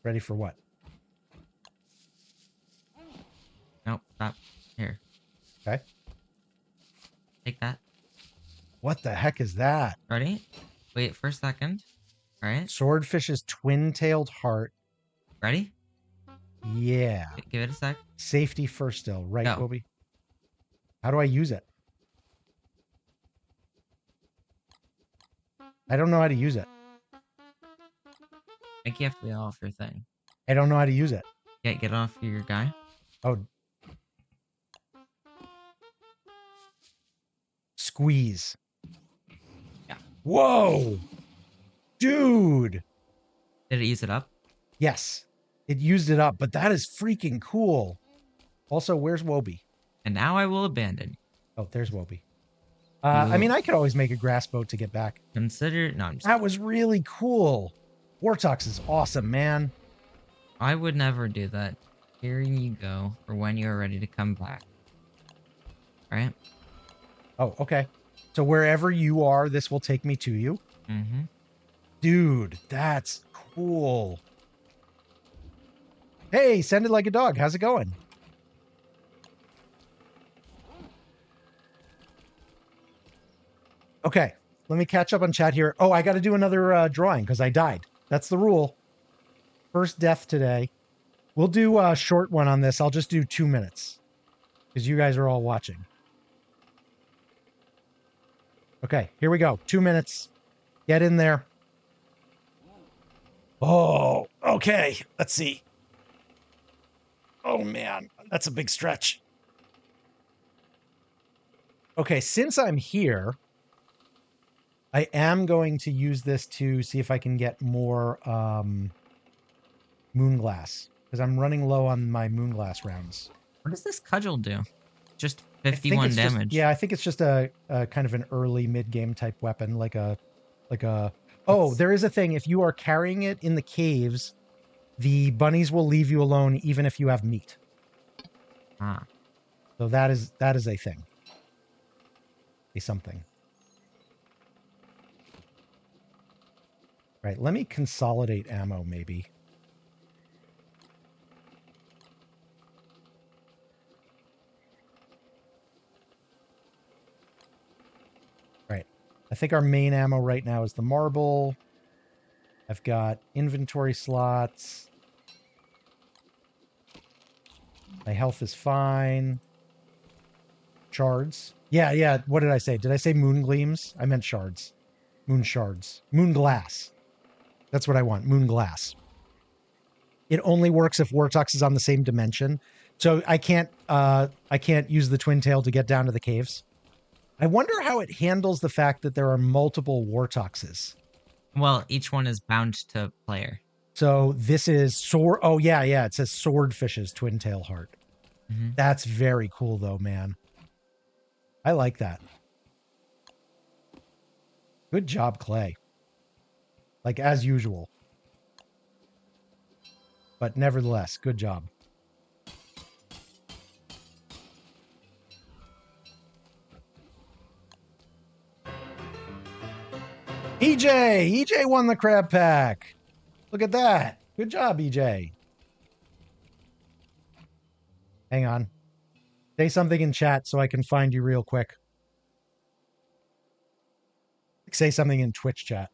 Ready for what? Nope, stop. Here, Okay. take that. What the heck is that? Ready? Wait for a second. All right. Swordfish's twin-tailed heart. Ready? Yeah. Give it a sec. Safety first still. Right, Go. Bobby? How do I use it? I don't know how to use it. I think you have to be off your thing. I don't know how to use it. Get off your guy. Oh. Squeeze. Yeah. Whoa! Dude! Did it use it up? Yes. It used it up, but that is freaking cool. Also, where's Wobie? And now I will abandon. Oh, there's Wobie. I mean, I could always make a grass boat to get back. Consider... No, I'm just... That was really cool. Wortox is awesome, man. I would never do that. Here you go for when you are ready to come back. Right? Oh, okay. So wherever you are, this will take me to you. Mm-hmm. Dude, that's cool. Hey, send it like a dog. How's it going? Okay, let me catch up on chat here. Oh, I got to do another drawing because I died. That's the rule. First death today. We'll do a short one on this. I'll just do 2 minutes because you guys are all watching. Okay, here we go. 2 minutes. Get in there. Oh, okay. Let's see. Oh, man. That's a big stretch. Okay, since I'm here, I am going to use this to see if I can get more moonglass because I'm running low on my moonglass rounds. What does this cudgel do? Just I think 51 it's damage. Yeah, I think it's just a kind of an early mid-game type weapon, like a. Oh, there is a thing. If you are carrying it in the caves, the bunnies will leave you alone even if you have meat. Ah. So that is a thing. A something. Right, let me consolidate ammo, maybe. Right. I think our main ammo right now is the marble. I've got inventory slots. My health is fine. Shards. Yeah. What did I say? Did I say moon gleams? I meant shards. Moon shards. Moon glass. That's what I want. Moon glass. It only works if Wortox is on the same dimension. So I can't use the twin tail to get down to the caves. I wonder how it handles the fact that there are multiple Wortoxes. Well, each one is bound to player. So this is sword. Oh yeah. It says Swordfish's twin tail heart. Mm-hmm. That's very cool though, man. I like that. Good job, Clay. Like as usual. But nevertheless, good job. EJ won the crab pack. Look at that. Good job, EJ. Hang on. Say something in chat so I can find you real quick. Say something in Twitch chat.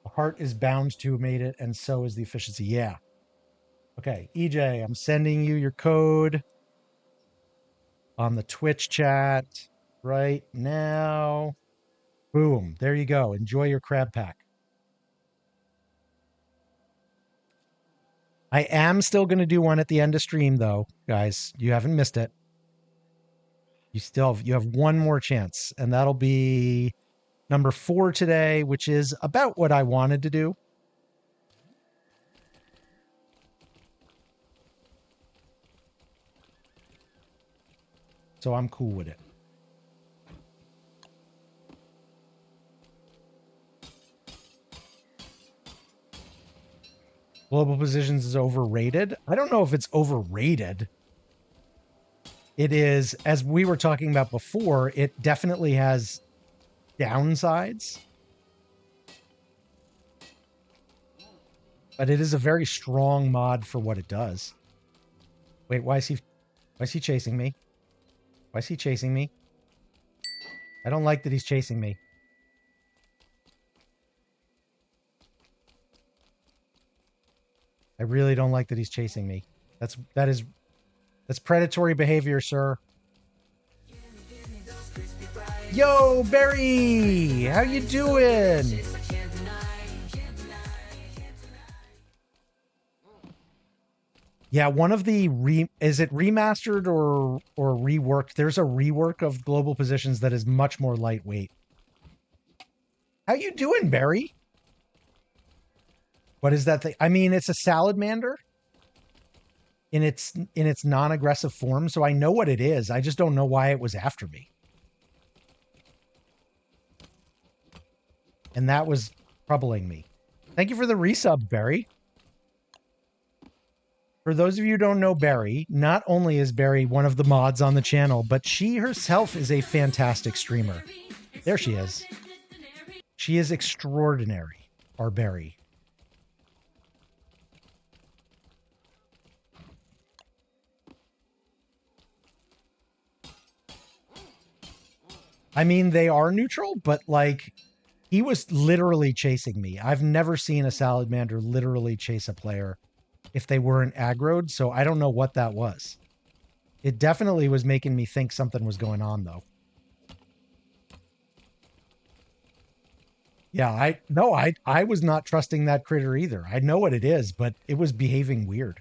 The heart is bound to made it, and so is the efficiency. Yeah. Okay, EJ, I'm sending you your code on the Twitch chat right now. Boom. There you go. Enjoy your crab pack. I am still going to do one at the end of stream, though, guys. You haven't missed it. You have one more chance, and that'll be number 4 today, which is about what I wanted to do. So I'm cool with it. Global Positions is overrated. I don't know if it's overrated. It is, as we were talking about before, it definitely has downsides. But it is a very strong mod for what it does. Wait, why is he chasing me? Why is he chasing me? I don't like that he's chasing me. I really don't like that he's chasing me. That's predatory behavior, sir. Yo, Barry! How you doing? Yeah, one of the is it remastered or reworked? There's a rework of Global Positions that is much more lightweight. How you doing, Barry? What is that thing? I mean, it's a salamander in its non-aggressive form, so I know what it is. I just don't know why it was after me. And that was troubling me. Thank you for the resub, Barry. For those of you who don't know Barry, not only is Barry one of the mods on the channel, but she herself is a fantastic streamer. There she is. She is extraordinary, our Barry. I mean, they are neutral, but like, he was literally chasing me. I've never seen a salamander literally chase a player if they weren't aggroed, so I don't know what that was. It definitely was making me think something was going on, though. Yeah, I was not trusting that critter either. I know what it is, but it was behaving weird,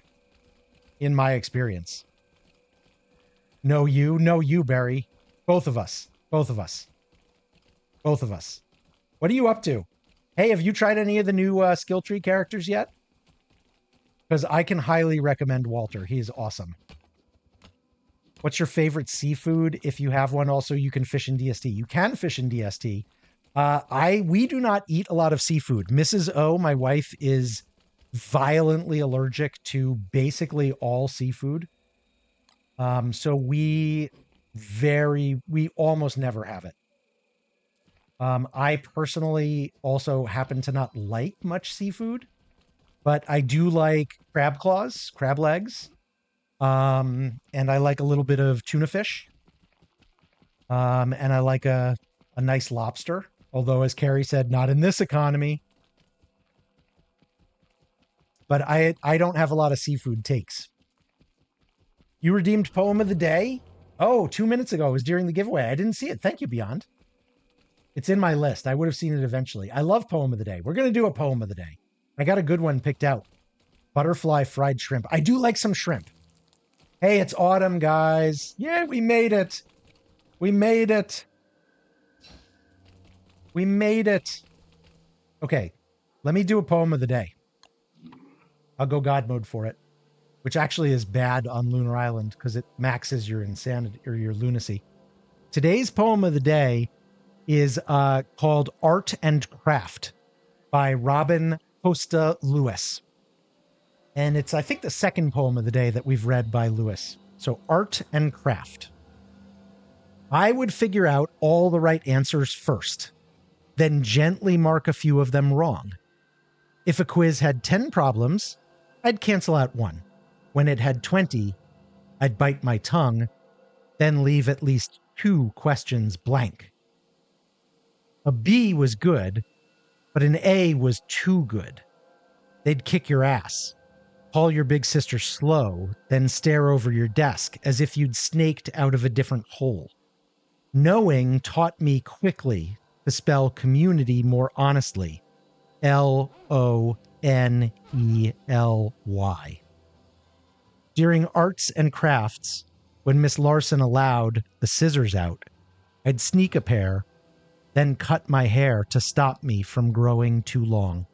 in my experience. No, you, Barry. Both of us. Both of us. Both of us. What are you up to? Hey, have you tried any of the new skill tree characters yet? Because I can highly recommend Walter. He is awesome. What's your favorite seafood? If you have one, also, you can fish in DST. You can fish in DST. We do not eat a lot of seafood. Mrs. O, my wife, is violently allergic to basically all seafood. So we almost never have it. I personally also happen to not like much seafood, but I do like crab claws, crab legs. And I like a little bit of tuna fish. And I like a nice lobster. Although, as Carrie said, not in this economy. But I don't have a lot of seafood takes. You redeemed Poem of the Day? Oh, 2 minutes ago. It was during the giveaway. I didn't see it. Thank you, Beyond. It's in my list. I would have seen it eventually. I love Poem of the Day. We're going to do a Poem of the Day. I got a good one picked out. Butterfly fried shrimp. I do like some shrimp. Hey, it's autumn, guys. Yeah, we made it. We made it. We made it. Okay, let me do a Poem of the Day. I'll go God mode for it, which actually is bad on Lunar Island because it maxes your insanity or your lunacy. Today's Poem of the Day is called Art and Craft by Robin Costa Lewis. And it's, I think, the second poem of the day that we've read by Lewis. So, Art and Craft. I would figure out all the right answers first, then gently mark a few of them wrong. If a quiz had 10 problems, I'd cancel out one. When it had 20, I'd bite my tongue, then leave at least 2 questions blank. A B was good, but an A was too good. They'd kick your ass, call your big sister slow, then stare over your desk as if you'd snaked out of a different hole. Knowing taught me quickly to spell community more honestly. L-O-N-E-L-Y. During arts and crafts, when Miss Larson allowed the scissors out, I'd sneak a pair, then cut my hair to stop me from growing too long.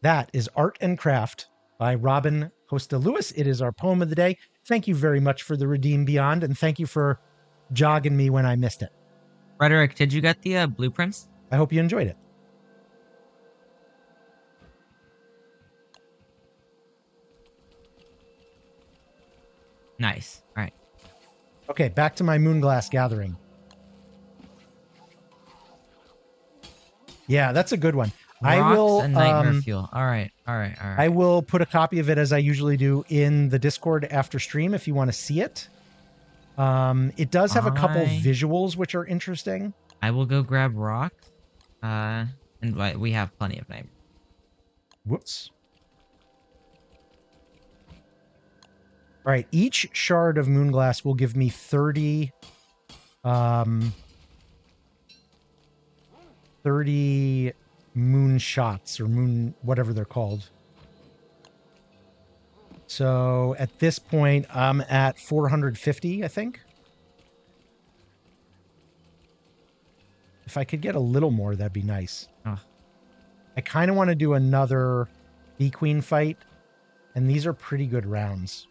That is Art and Craft by Robin Costa Lewis. It is our poem of the day. Thank you very much for the Redeem Beyond, and thank you for jogging me when I missed it. Frederick, did you get the blueprints? I hope you enjoyed it. Nice. All right. Okay, back to my Moonglass gathering. Yeah, that's a good one. Rocks I will and nightmare fuel. All right. I will put a copy of it, as I usually do, in the Discord after stream if you want to see it. It does have a couple visuals which are interesting. I will go grab rocks. And we have plenty of nightmare. Whoops. All right, each shard of Moonglass will give me 30 moon shots, or moon, whatever they're called. So at this point, I'm at 450, I think. If I could get a little more, that'd be nice. Oh. I kind of want to do another Bee Queen fight, and these are pretty good rounds.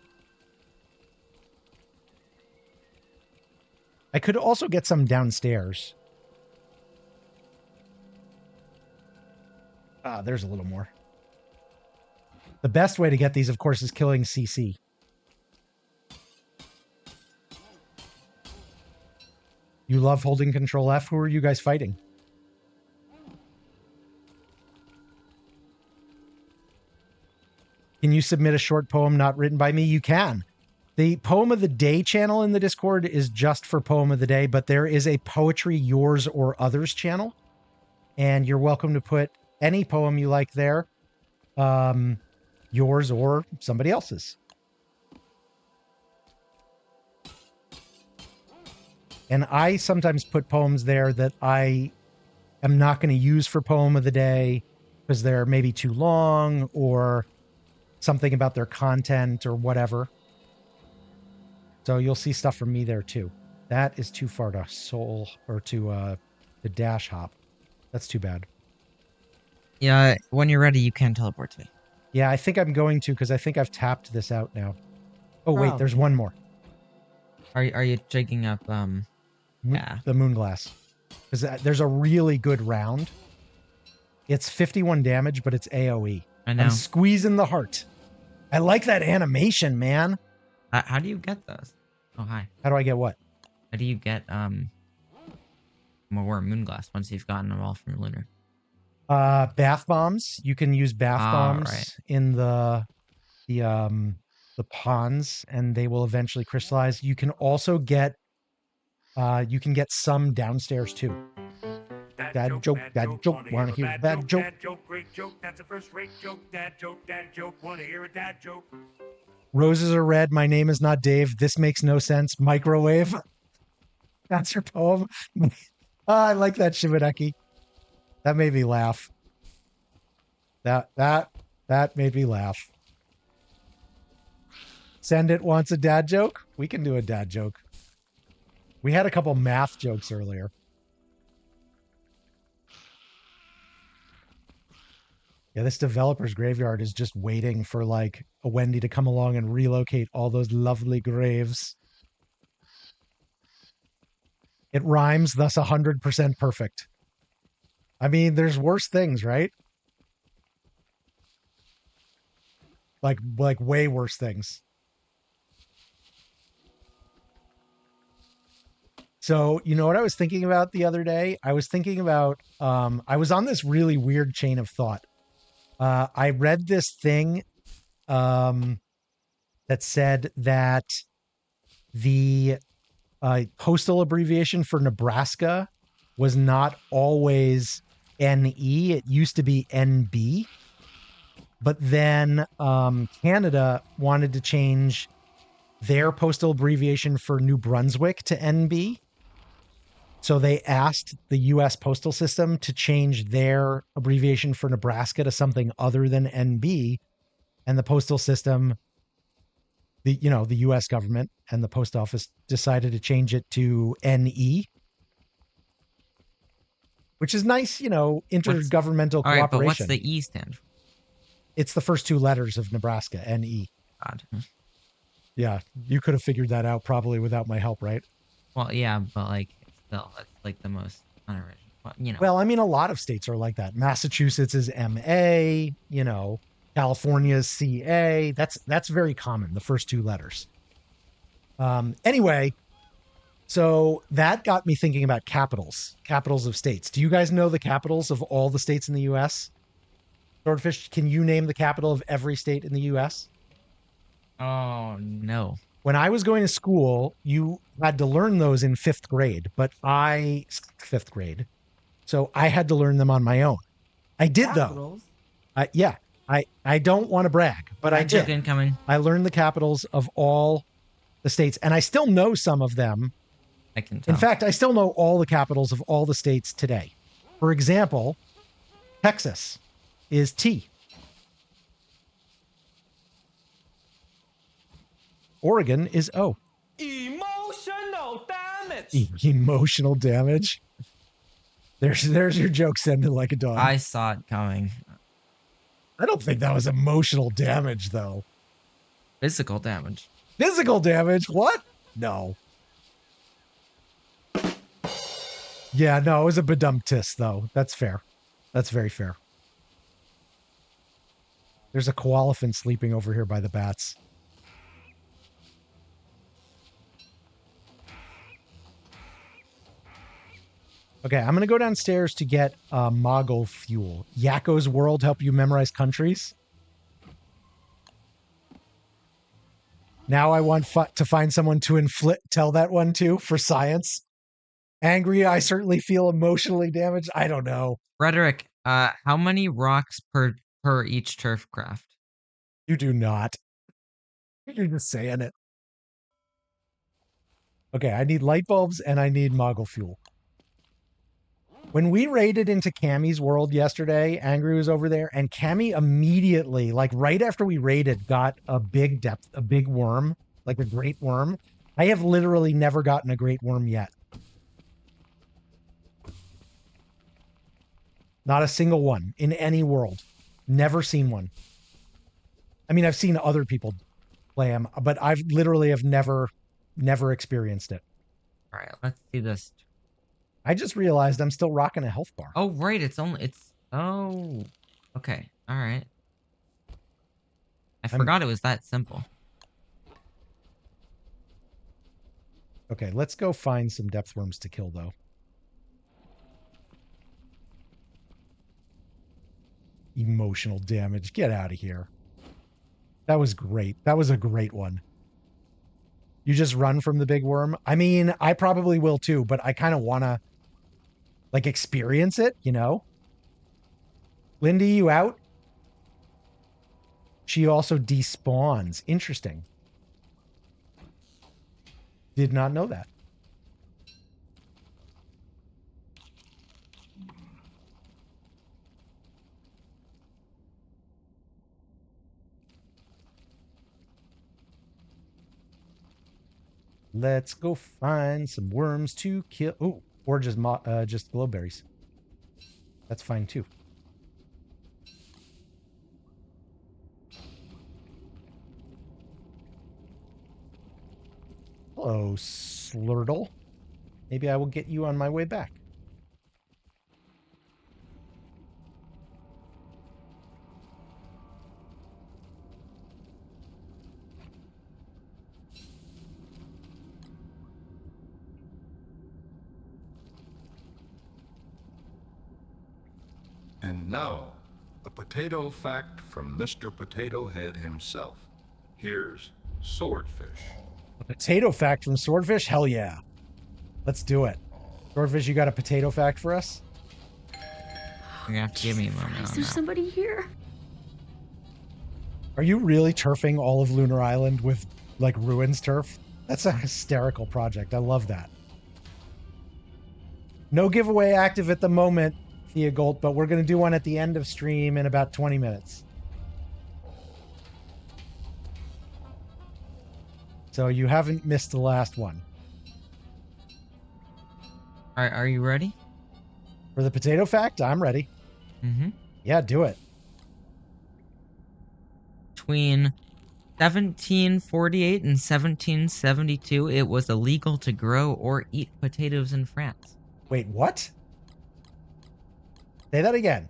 I could also get some downstairs. There's a little more. The best way to get these, of course, is killing CC. You love holding Control F. Who are you guys fighting? Can you submit a short poem not written by me? You can. The Poem of the Day channel in the Discord is just for Poem of the Day, but there is a Poetry Yours or Others channel, and you're welcome to put any poem you like there, yours or somebody else's. And I sometimes put poems there that I am not going to use for Poem of the Day because they're maybe too long or something about their content or whatever. So you'll see stuff from me there too. That is too far to soul or to the dash hop. That's too bad. Yeah, when you're ready, you can teleport to me. Yeah, I think I'm going to, because I think I've tapped this out now. Oh wait, there's one more. Are you jigging up? Yeah, the Moonglass, because there's a really good round. It's 51 damage, but it's AOE. I know. I'm squeezing the heart. I like that animation, man. How do you get those? Oh, hi. How do I get what? How do you get more Moonglass once you've gotten them all from Lunar? Bath bombs. You can use bath bombs right. in the ponds, and they will eventually crystallize. You can also get some downstairs too. Dad joke, wanna hear a dad joke? Dad joke, great joke, that's a first-rate joke. Dad joke, wanna hear a dad joke? Roses are red, my name is not Dave. This makes no sense. Microwave. That's your poem. I like that, Shibaneki. That made me laugh. That made me laugh. Send It wants a dad joke? We can do a dad joke. We had a couple math jokes earlier. Yeah, this developer's graveyard is just waiting for like a Wendy to come along and relocate all those lovely graves. It rhymes, thus 100% perfect. I mean, there's worse things, right? Like way worse things. So, you know what I was thinking about the other day? I was thinking about, I was on this really weird chain of thought. I read this thing that said that the postal abbreviation for Nebraska was not always NE. It used to be NB. But then Canada wanted to change their postal abbreviation for New Brunswick to NB. So they asked the U.S. postal system to change their abbreviation for Nebraska to something other than NB. And the postal system, the U.S. government and the post office decided to change it to NE. which is nice, intergovernmental All right, cooperation. but what's the E stand for? It's the first two letters of Nebraska, N-E. God. Yeah, you could have figured that out probably without my help, right? Well, yeah, but like, still, that's like the most unoriginal. Well, Well, I mean, a lot of states are like that. Massachusetts is M-A, California is C-A. That's very common, the first two letters. Anyway, so that got me thinking about capitals of states. Do you guys know the capitals of all the states in the U.S.? Swordfish, can you name the capital of every state in the U.S.? Oh, no. When I was going to school, you had to learn those in fifth grade, fifth grade. So I had to learn them on my own. I did though. Yeah, I don't want to brag, but I did. Incoming. I learned the capitals of all the states, and I still know some of them. I can tell. In fact, I still know all the capitals of all the states today. For example, Texas is T. Oregon is O. Emotional damage. Emotional damage. There's your joke sounding like a dog. I saw it coming. I don't think that was emotional damage, though. Physical damage. Physical damage? What? No. Yeah, no, it was a badumtis, though. That's fair. That's very fair. There's a koalefant sleeping over here by the bats. Okay, I'm going to go downstairs to get Moggle fuel. Yakko's World help you memorize countries. Now I want to find someone to tell that one to for science. Angry, I certainly feel emotionally damaged. I don't know. Rhetoric, how many rocks per each turf craft? You do not. You're just saying it. Okay, I need light bulbs and I need Moggle fuel. When we raided into Cammy's world yesterday, Angry was over there, and Cammy immediately, like right after we raided, got a big worm, like a great worm. I have literally never gotten a great worm yet. Not a single one in any world. Never seen one. I mean, I've seen other people play them, but I've literally have never experienced it. All right, let's see this. I just realized I'm still rocking a health bar. Oh, right. Oh, okay. All right. I forgot it was that simple. Okay, let's go find some depth worms to kill, though. Emotional damage. Get out of here. That was great. That was a great one. You just run from the big worm? I mean, I probably will too, but I kind of want to like experience it, Lindy, you out? She also despawns. Interesting. Did not know that. Let's go find some worms to kill. Oh, or just glowberries. That's fine too. Hello, Slurtle. Maybe I will get you on my way back. And now, a potato fact from Mr. Potato Head himself. Here's Swordfish. A potato fact from Swordfish? Hell yeah. Let's do it. Swordfish, you got a potato fact for us? You're gonna have to give me a moment. Is there somebody here? Are you really turfing all of Lunar Island with, like, ruins turf? That's a hysterical project. I love that. No giveaway active at the moment, Thea Gold, but we're going to do one at the end of stream in about 20 minutes. So you haven't missed the last one. Are you ready? For the potato fact, I'm ready. Mm-hmm. Yeah, do it. Between 1748 and 1772, it was illegal to grow or eat potatoes in France. Wait, what? Say that again.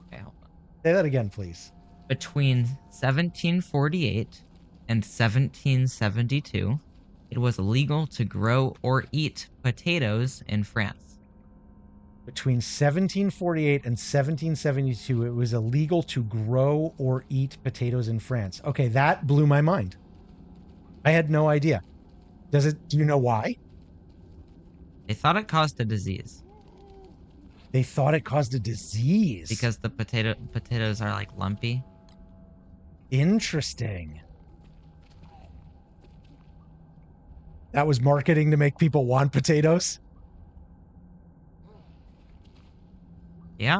Okay, hold on. Say that again, please. Between 1748 and 1772, it was illegal to grow or eat potatoes in France. Between 1748 and 1772, it was illegal to grow or eat potatoes in France. Okay, that blew my mind. I had no idea. Do you know why? They thought it caused a disease They thought it caused a disease. because the potatoes are like lumpy. Interesting. That was marketing to make people want potatoes? Yeah.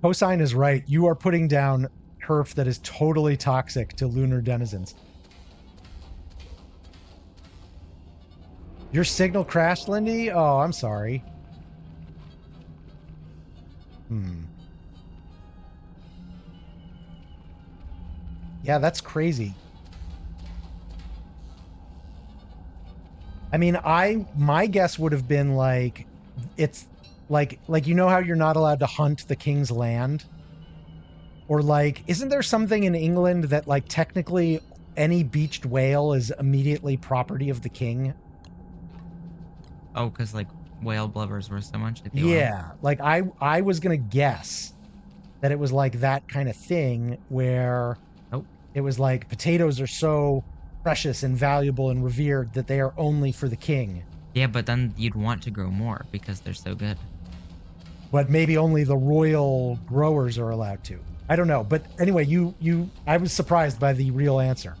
Cosine is right. You are putting down turf that is totally toxic to lunar denizens. Your signal crashed, Lindy? Oh, I'm sorry. Yeah, that's crazy. I mean, my guess would have been like, it's like you know how you're not allowed to hunt the king's land? Or like, isn't there something in England that like technically any beached whale is immediately property of the king? Oh, because like whale blubbers were so much. Yeah, like I was gonna guess that it was like that kind of thing where it was like potatoes are so precious and valuable and revered that they are only for the king. Yeah, but then you'd want to grow more because they're so good. But maybe only the royal growers are allowed to. I don't know. But anyway, I was surprised by the real answer.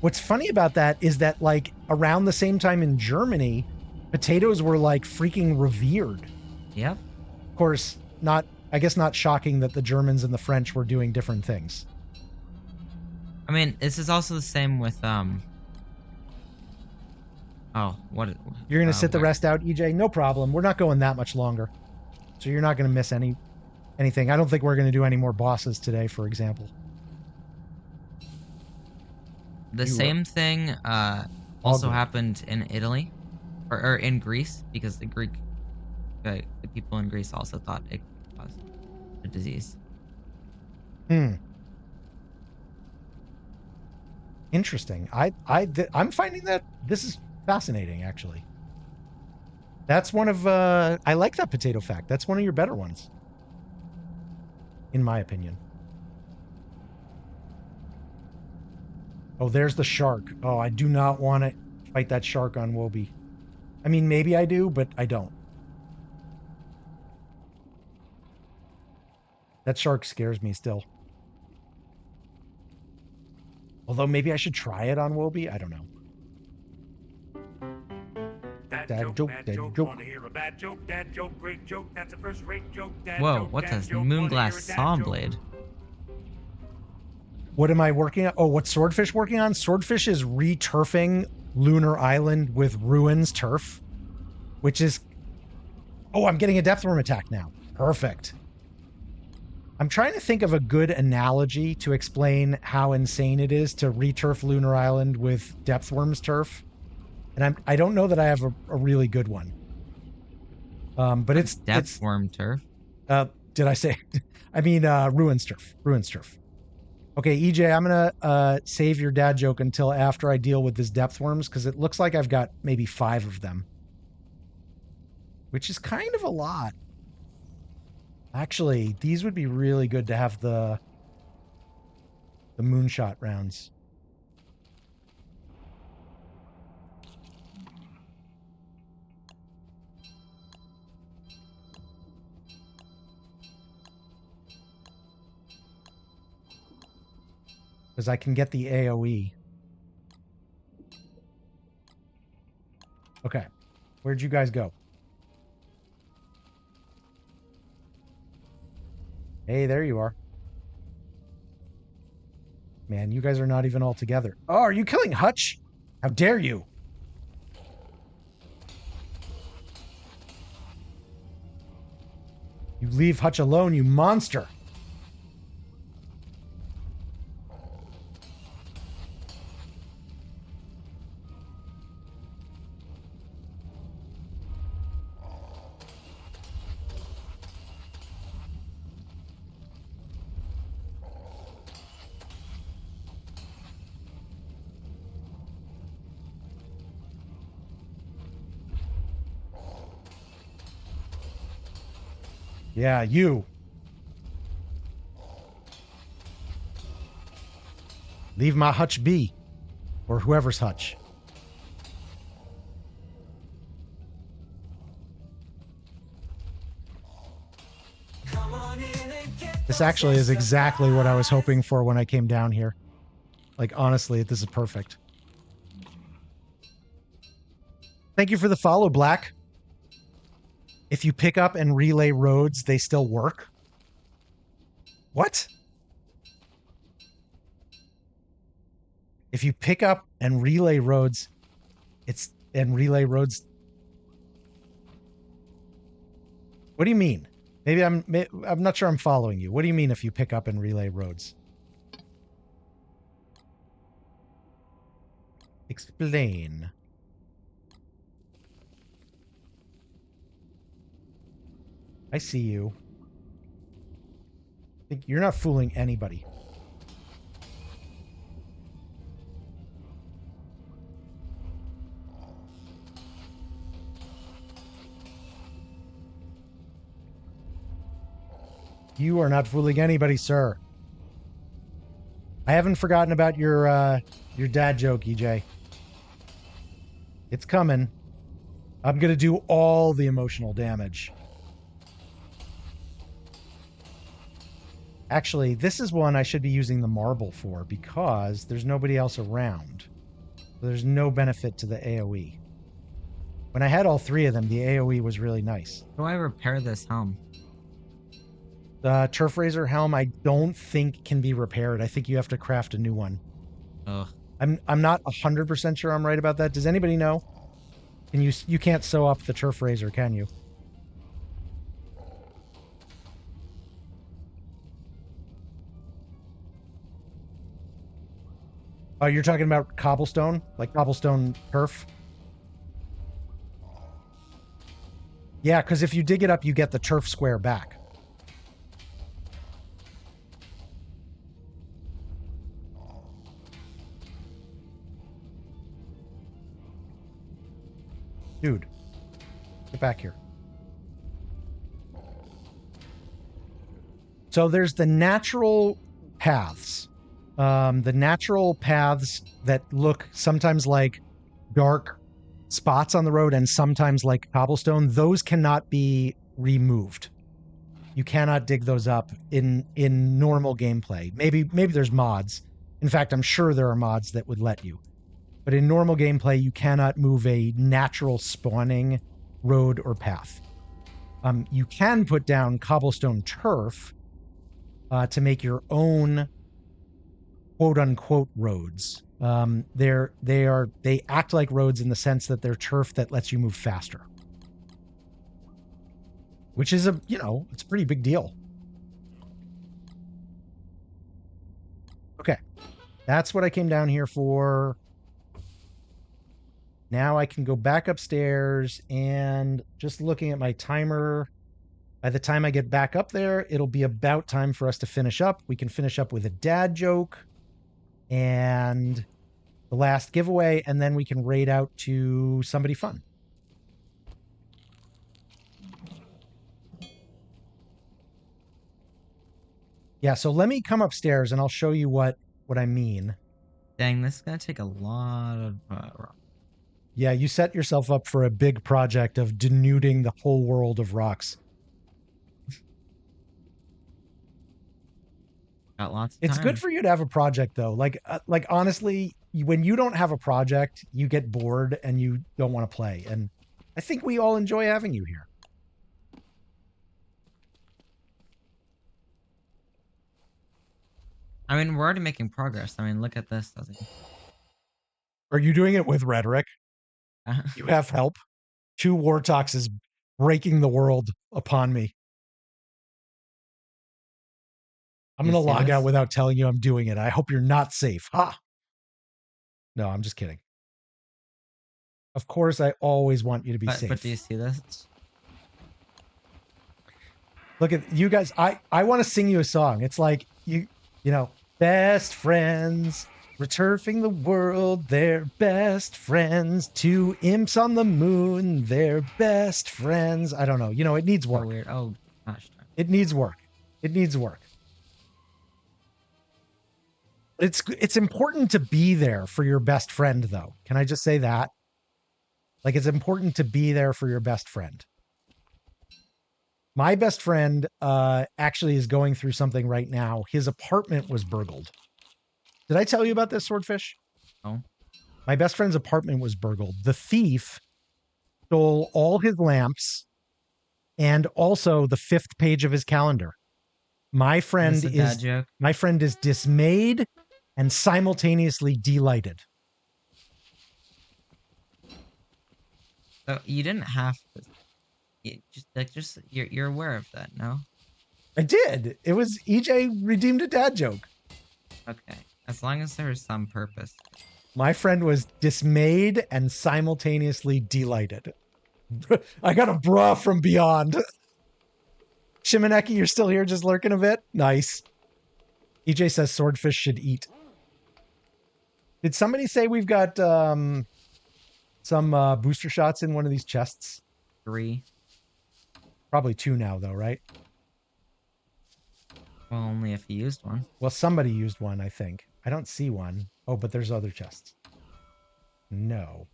What's funny about that is that like around the same time in Germany, potatoes were like freaking revered. Yep. Of course, I guess not shocking that the Germans and the French were doing different things. I mean, this is also the same with oh, what? You're gonna sit the rest out, EJ? No problem. We're not going that much longer, so you're not gonna miss anything. I don't think we're gonna do any more bosses today, for example. The same thing also happened in Italy, or in Greece, because the people in Greece also thought it caused a disease. Interesting. I'm finding that this is fascinating, actually. That's one of I like that potato fact. That's one of your better ones, in my opinion. Oh, there's the shark. Oh, I do not want to fight that shark on Wobie. I mean, maybe I do, but I don't. That shark scares me still. Although maybe I should try it on Wobie. I don't know. Dad joke, dad joke. Wanna hear a bad joke, dad joke, great joke, that's a first-rate joke, dad Whoa, joke, what's dad this? joke, Moonglass wanna hear a dad saw joke. blade. What am I working on? Oh, what's Swordfish working on? Swordfish is re-turfing Lunar Island with Ruins turf, which is... Oh, I'm getting a Depthworm attack now. Perfect. I'm trying to think of a good analogy to explain how insane it is to re-turf Lunar Island with Depthworm's turf. And I don't know that I have a really good one. But it's... Depthworm turf? Did I say... I mean, Ruins turf. Ruins turf. Okay, EJ, I'm going to save your dad joke until after I deal with this depth worms, because it looks like I've got maybe 5 of them. Which is kind of a lot. Actually, these would be really good to have the moonshot rounds. Because I can get the AoE. Okay. Where'd you guys go? Hey, there you are. Man, you guys are not even all together. Oh, are you killing Hutch? How dare you? You leave Hutch alone, you monster. Yeah, you. Leave my Hutch be. Or whoever's Hutch. Come on in and get This those actually is extra exactly what I was fries. hoping for when I came down here. Like, honestly, this is perfect. Thank you for the follow, Black. If you pick up and relay roads, they still work? What? If you pick up and relay roads, relay roads. What do you mean? Maybe I'm not sure I'm following you. What do you mean if you pick up and relay roads? Explain. I see you. You're not fooling anybody. You are not fooling anybody, sir. I haven't forgotten about your dad joke, EJ. It's coming. I'm gonna do all the emotional damage. Actually, this is one I should be using the marble for because there's nobody else around. There's no benefit to the AoE. When I had all three of them, the AoE was really nice. How do I repair this helm? The Turf Razor helm, I don't think can be repaired. I think you have to craft a new one. Ugh. I'm not 100% sure I'm right about that. Does anybody know? Can you can't sew up the Turf Razor, can you? Oh, you're talking about cobblestone? Like cobblestone turf? Yeah, because if you dig it up, you get the turf square back. Dude, get back here. So there's the natural paths. The natural paths that look sometimes like dark spots on the road and sometimes like cobblestone, those cannot be removed. You cannot dig those up in normal gameplay. Maybe there's mods. In fact, I'm sure there are mods that would let you. But in normal gameplay, you cannot move a natural spawning road or path. You can put down cobblestone turf to make your own quote unquote roads. They act like roads in the sense that they're turf that lets you move faster. Which is it's a pretty big deal. Okay. That's what I came down here for. Now I can go back upstairs and just looking at my timer, by the time I get back up there, it'll be about time for us to finish up. We can finish up with a dad joke and the last giveaway, and then we can raid out to somebody fun. Yeah, so let me come upstairs and I'll show you what I mean. Dang, this is gonna take a lot of Yeah, you set yourself up for a big project of denuding the whole world of rocks. got lots of It's time. good for you to have a project though. Like honestly, when you don't have a project, you get bored and you don't want to play. And I think we all enjoy having you here. I mean, we're already making progress. I mean, look at this. Are you doing it with rhetoric? You have help. 2 Wortoxes breaking the world upon me. I'm You going to see log this? out without telling you I'm doing it. I hope you're not safe. Ha! No, I'm just kidding. Of course, I always want you to be safe. But do you see this? Look at you guys. I want to sing you a song. It's like you know, best friends, we're turfing the world. They're best friends. Two imps on the moon. They're best friends. I don't know. You know, it needs So work. weird. Oh gosh. Darn. It needs work. It needs work. It's important to be there for your best friend, though. Can I just say that? Like, it's important to be there for your best friend. My best friend actually is going through something right now. His apartment was burgled. Did I tell you about this, Swordfish? No. My best friend's apartment was burgled. The thief stole all his lamps and also the 5th page of his calendar. My friend Is this a dad joke? my friend is dismayed and simultaneously delighted. So you didn't have to. You're aware of that, no? I did. It was EJ redeemed a dad joke. Okay. As long as there is some purpose. My friend was dismayed and simultaneously delighted. I got a bra from beyond. Shimoneki, you're still here just lurking a bit? Nice. EJ says swordfish should eat. Did somebody say we've got some booster shots in one of these chests? 3. Probably 2 now, though, right? Well, only if you used one. Well, somebody used one, I think. I don't see one. Oh, but there's other chests. No.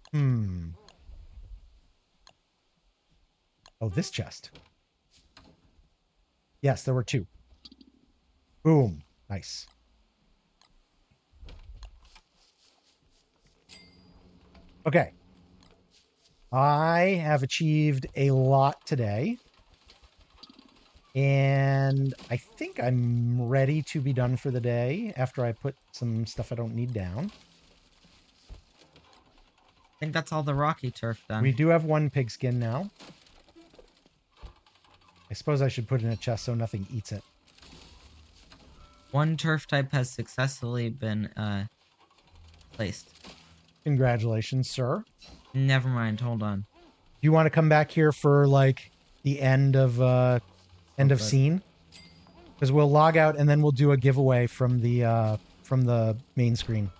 Oh, this chest. Yes, there were 2. Boom. Nice. Okay. I have achieved a lot today. And I think I'm ready to be done for the day after I put some stuff I don't need down. I think that's all the rocky turf done. We do have 1 pigskin now. I suppose I should put it in a chest so nothing eats it. 1 turf type has successfully been placed. Congratulations, sir. Never mind, hold on. Do you want to come back here for like the end of scene? Because we'll log out and then we'll do a giveaway from the main screen.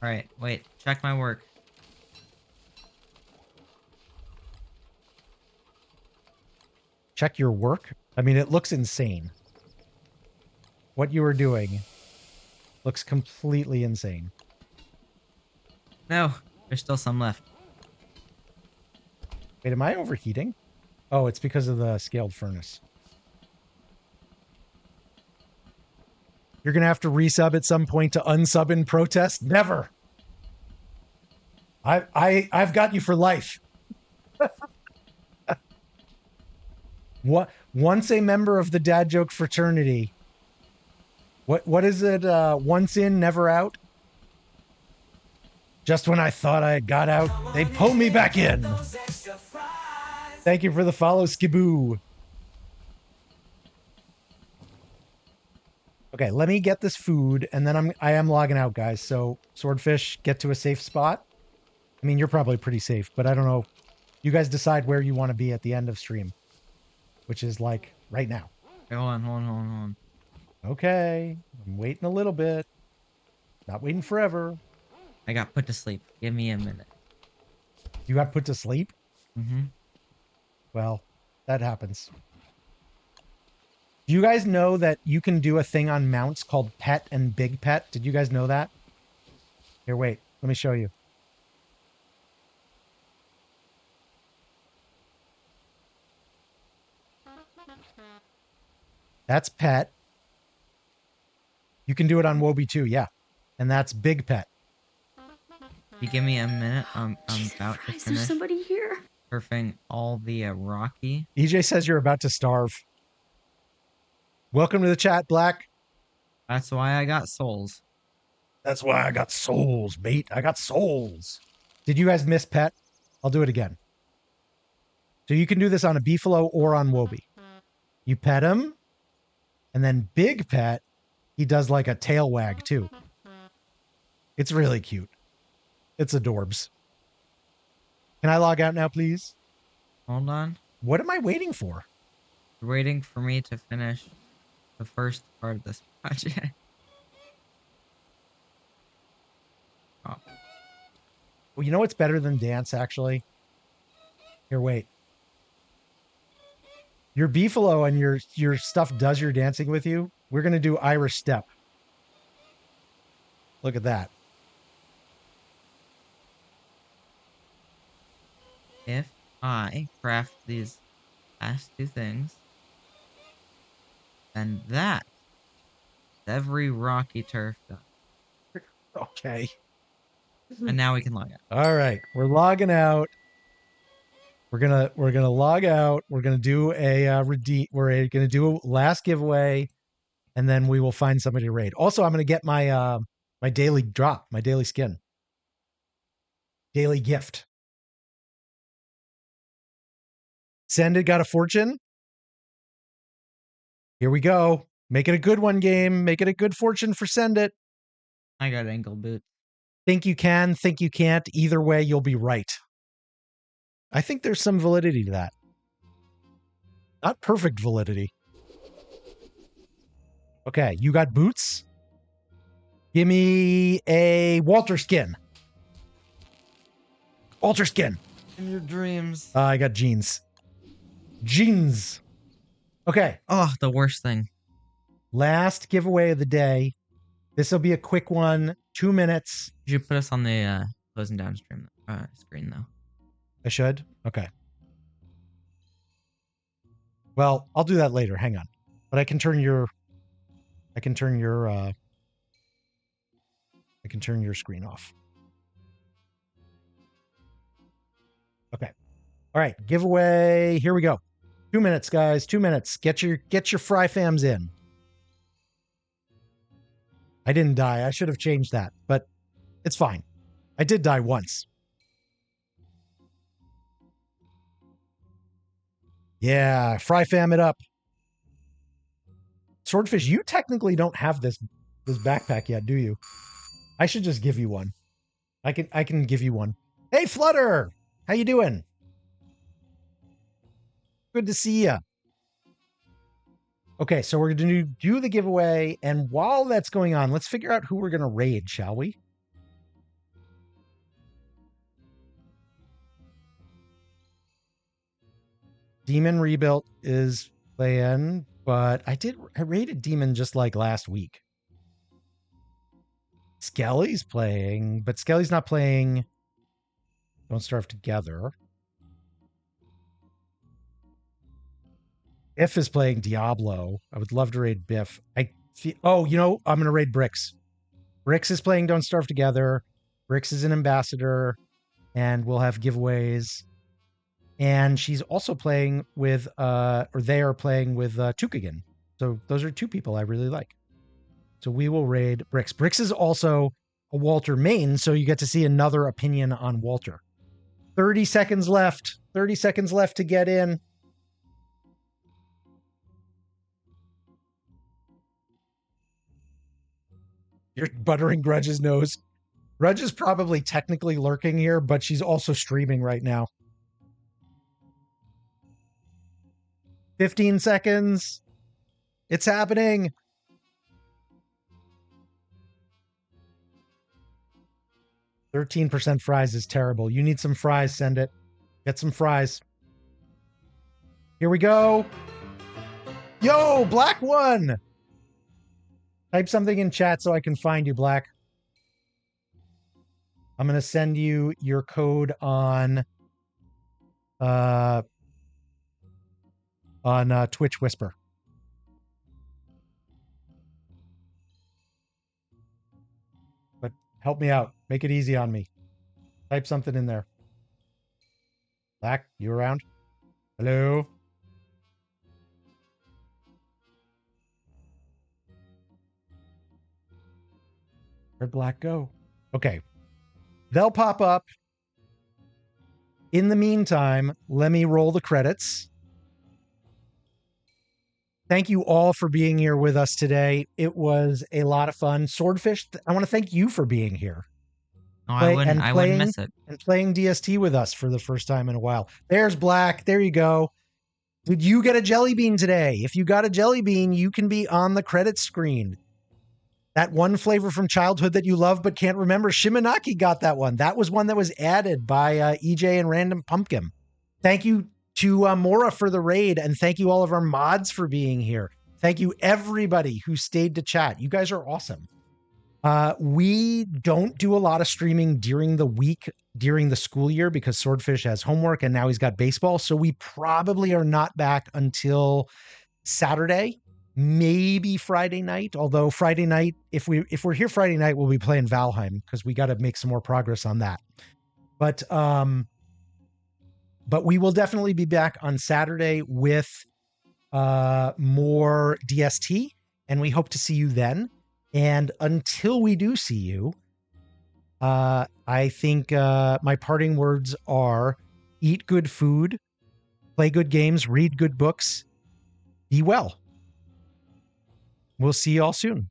Alright, wait, check my work. Check your work? I mean, it looks insane. What you are doing looks completely insane. No, there's still some left. Wait, am I overheating? Oh, it's because of the scaled furnace. You're going to have to resub at some point to unsub in protest? Never. I've got you for life. What? Once a member of the dad joke fraternity. What is it? Once in, never out? Just when I thought I got out, they pulled me back in. Thank you for the follow, Skiboo. Okay, let me get this food, and then I am logging out, guys. So, Swordfish, get to a safe spot. I mean, you're probably pretty safe, but I don't know. You guys decide where you want to be at the end of stream, which is like right now. Okay, hold on. Okay, I'm waiting a little bit. Not waiting forever. I got put to sleep. Give me a minute. You got put to sleep? Mm-hmm. Well, that happens. Do you guys know that you can do a thing on mounts called pet and big pet? Did you guys know that? Here, wait. Let me show you. That's pet. You can do it on Wobi too, yeah. And that's big pet. You give me a minute. I'm about to Is there finish somebody here? surfing all the rocky. EJ says you're about to starve. Welcome to the chat, Black. That's why I got souls. That's why I got souls, mate. I got souls. Did you guys miss pet? I'll do it again. So you can do this on a Beefalo or on Wobi. You pet him, and then big pet he does like a tail wag too. It's really cute. It's adorbs. Can I log out now, please? Hold on. What am I waiting for? You're waiting for me to finish the first part of this project. Oh. Well, you know what's better than dance, actually? Here, wait. Your beefalo and your stuff does your dancing with you. We're going to do Irish step. Look at that. If I craft these last two things, then that is every rocky turf done. Okay. And now we can log out. All right. We're logging out. We're gonna log out. We're gonna do a we're gonna do a last giveaway, and then we will find somebody to raid. Also, I'm gonna get my my daily drop, my daily skin. Daily gift. Send it, got a fortune. Here we go. Make it a good one, game. Make it a good fortune for send it. I got ankle boot. Think you can, think you can't. Either way, you'll be right. I think there's some validity to that. Not perfect validity. Okay, you got boots. Give me a Walter skin. Walter skin. In your dreams. I got jeans. Jeans. Okay. Oh, the worst thing. Last giveaway of the day. This will be a quick one. 2 minutes. You should put us on the closing down stream screen though. I should? Okay. Well, I'll do that later. Hang on. But I can turn your screen off. Okay. All right. Giveaway. Here we go. 2 minutes, guys. 2 minutes. Get your fry fams in. I didn't die. I should have changed that, but it's fine. I did die once. Yeah, fry fam it up. Swordfish, you technically don't have this backpack yet, do you? I should just give you one. I can give you one. Hey, Flutter! How you doing? Good to see ya. Okay, so we're going to do the giveaway, and while that's going on, let's figure out who we're going to raid, shall we? Demon Rebuilt is playing, but I raided Demon just like last week. Skelly's playing, but Skelly's not playing Don't Starve Together. Biff is playing Diablo. I would love to raid Biff. Oh, you know, I'm going to raid Brix. Brix is playing Don't Starve Together. Brix is an ambassador, and we'll have giveaways. And she's also playing with, or they are playing with Tukagan. So those are two people I really like. So we will raid Brix. Brix is also a Walter main, so you get to see another opinion on Walter. 30 seconds left. 30 seconds left to get in. You're buttering Grudge's nose. Grudge is probably technically lurking here, but she's also streaming right now. 15 seconds. It's happening. %% fries is terrible. You need some fries, send it. Get some fries. Here we go. Yo, Black won. Type something in chat so I can find you, Black. I'm going to send you your code on Twitch Whisper. But help me out. Make it easy on me. Type something in there. Black, you around? Hello? Where'd Black go? Okay. They'll pop up. In the meantime, let me roll the credits. Thank you all for being here with us today. It was a lot of fun. Swordfish, I want to thank you for being here. No, I wouldn't miss it. And playing DST with us for the first time in a while. There's Black. There you go. Did you get a jelly bean today? If you got a jelly bean, you can be on the credits screen. That one flavor from childhood that you love but can't remember, Shimonaki got that one. That was one that was added by EJ and Random Pumpkin. Thank you to Mora for the raid, and thank you all of our mods for being here. Thank you everybody who stayed to chat. You guys are awesome. We don't do a lot of streaming during the week, during the school year, because Swordfish has homework and now he's got baseball. So we probably are not back until Saturday, maybe Friday night. Although Friday night, if we're here Friday night, we'll be playing Valheim because we got to make some more progress on that. But we will definitely be back on Saturday with more DST, and we hope to see you then. And until we do see you, I think my parting words are: eat good food, play good games, read good books, be well. We'll see you all soon.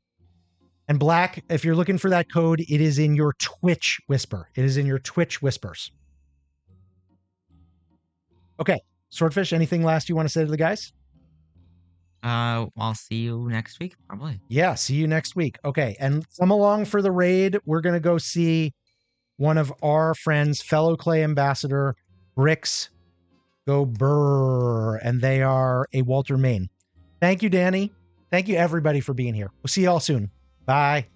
And Black, if you're looking for that code, it is in your Twitch whisper. It is in your Twitch whispers. Okay, Swordfish, anything last you want to say to the guys? I'll see you next week, probably. Yeah, see you next week. Okay, and come along for the raid. We're going to go see one of our friends, fellow Clay ambassador, Bricks Go Brrr, and they are a Walter Main. Thank you, Danny. Thank you, everybody, for being here. We'll see you all soon. Bye.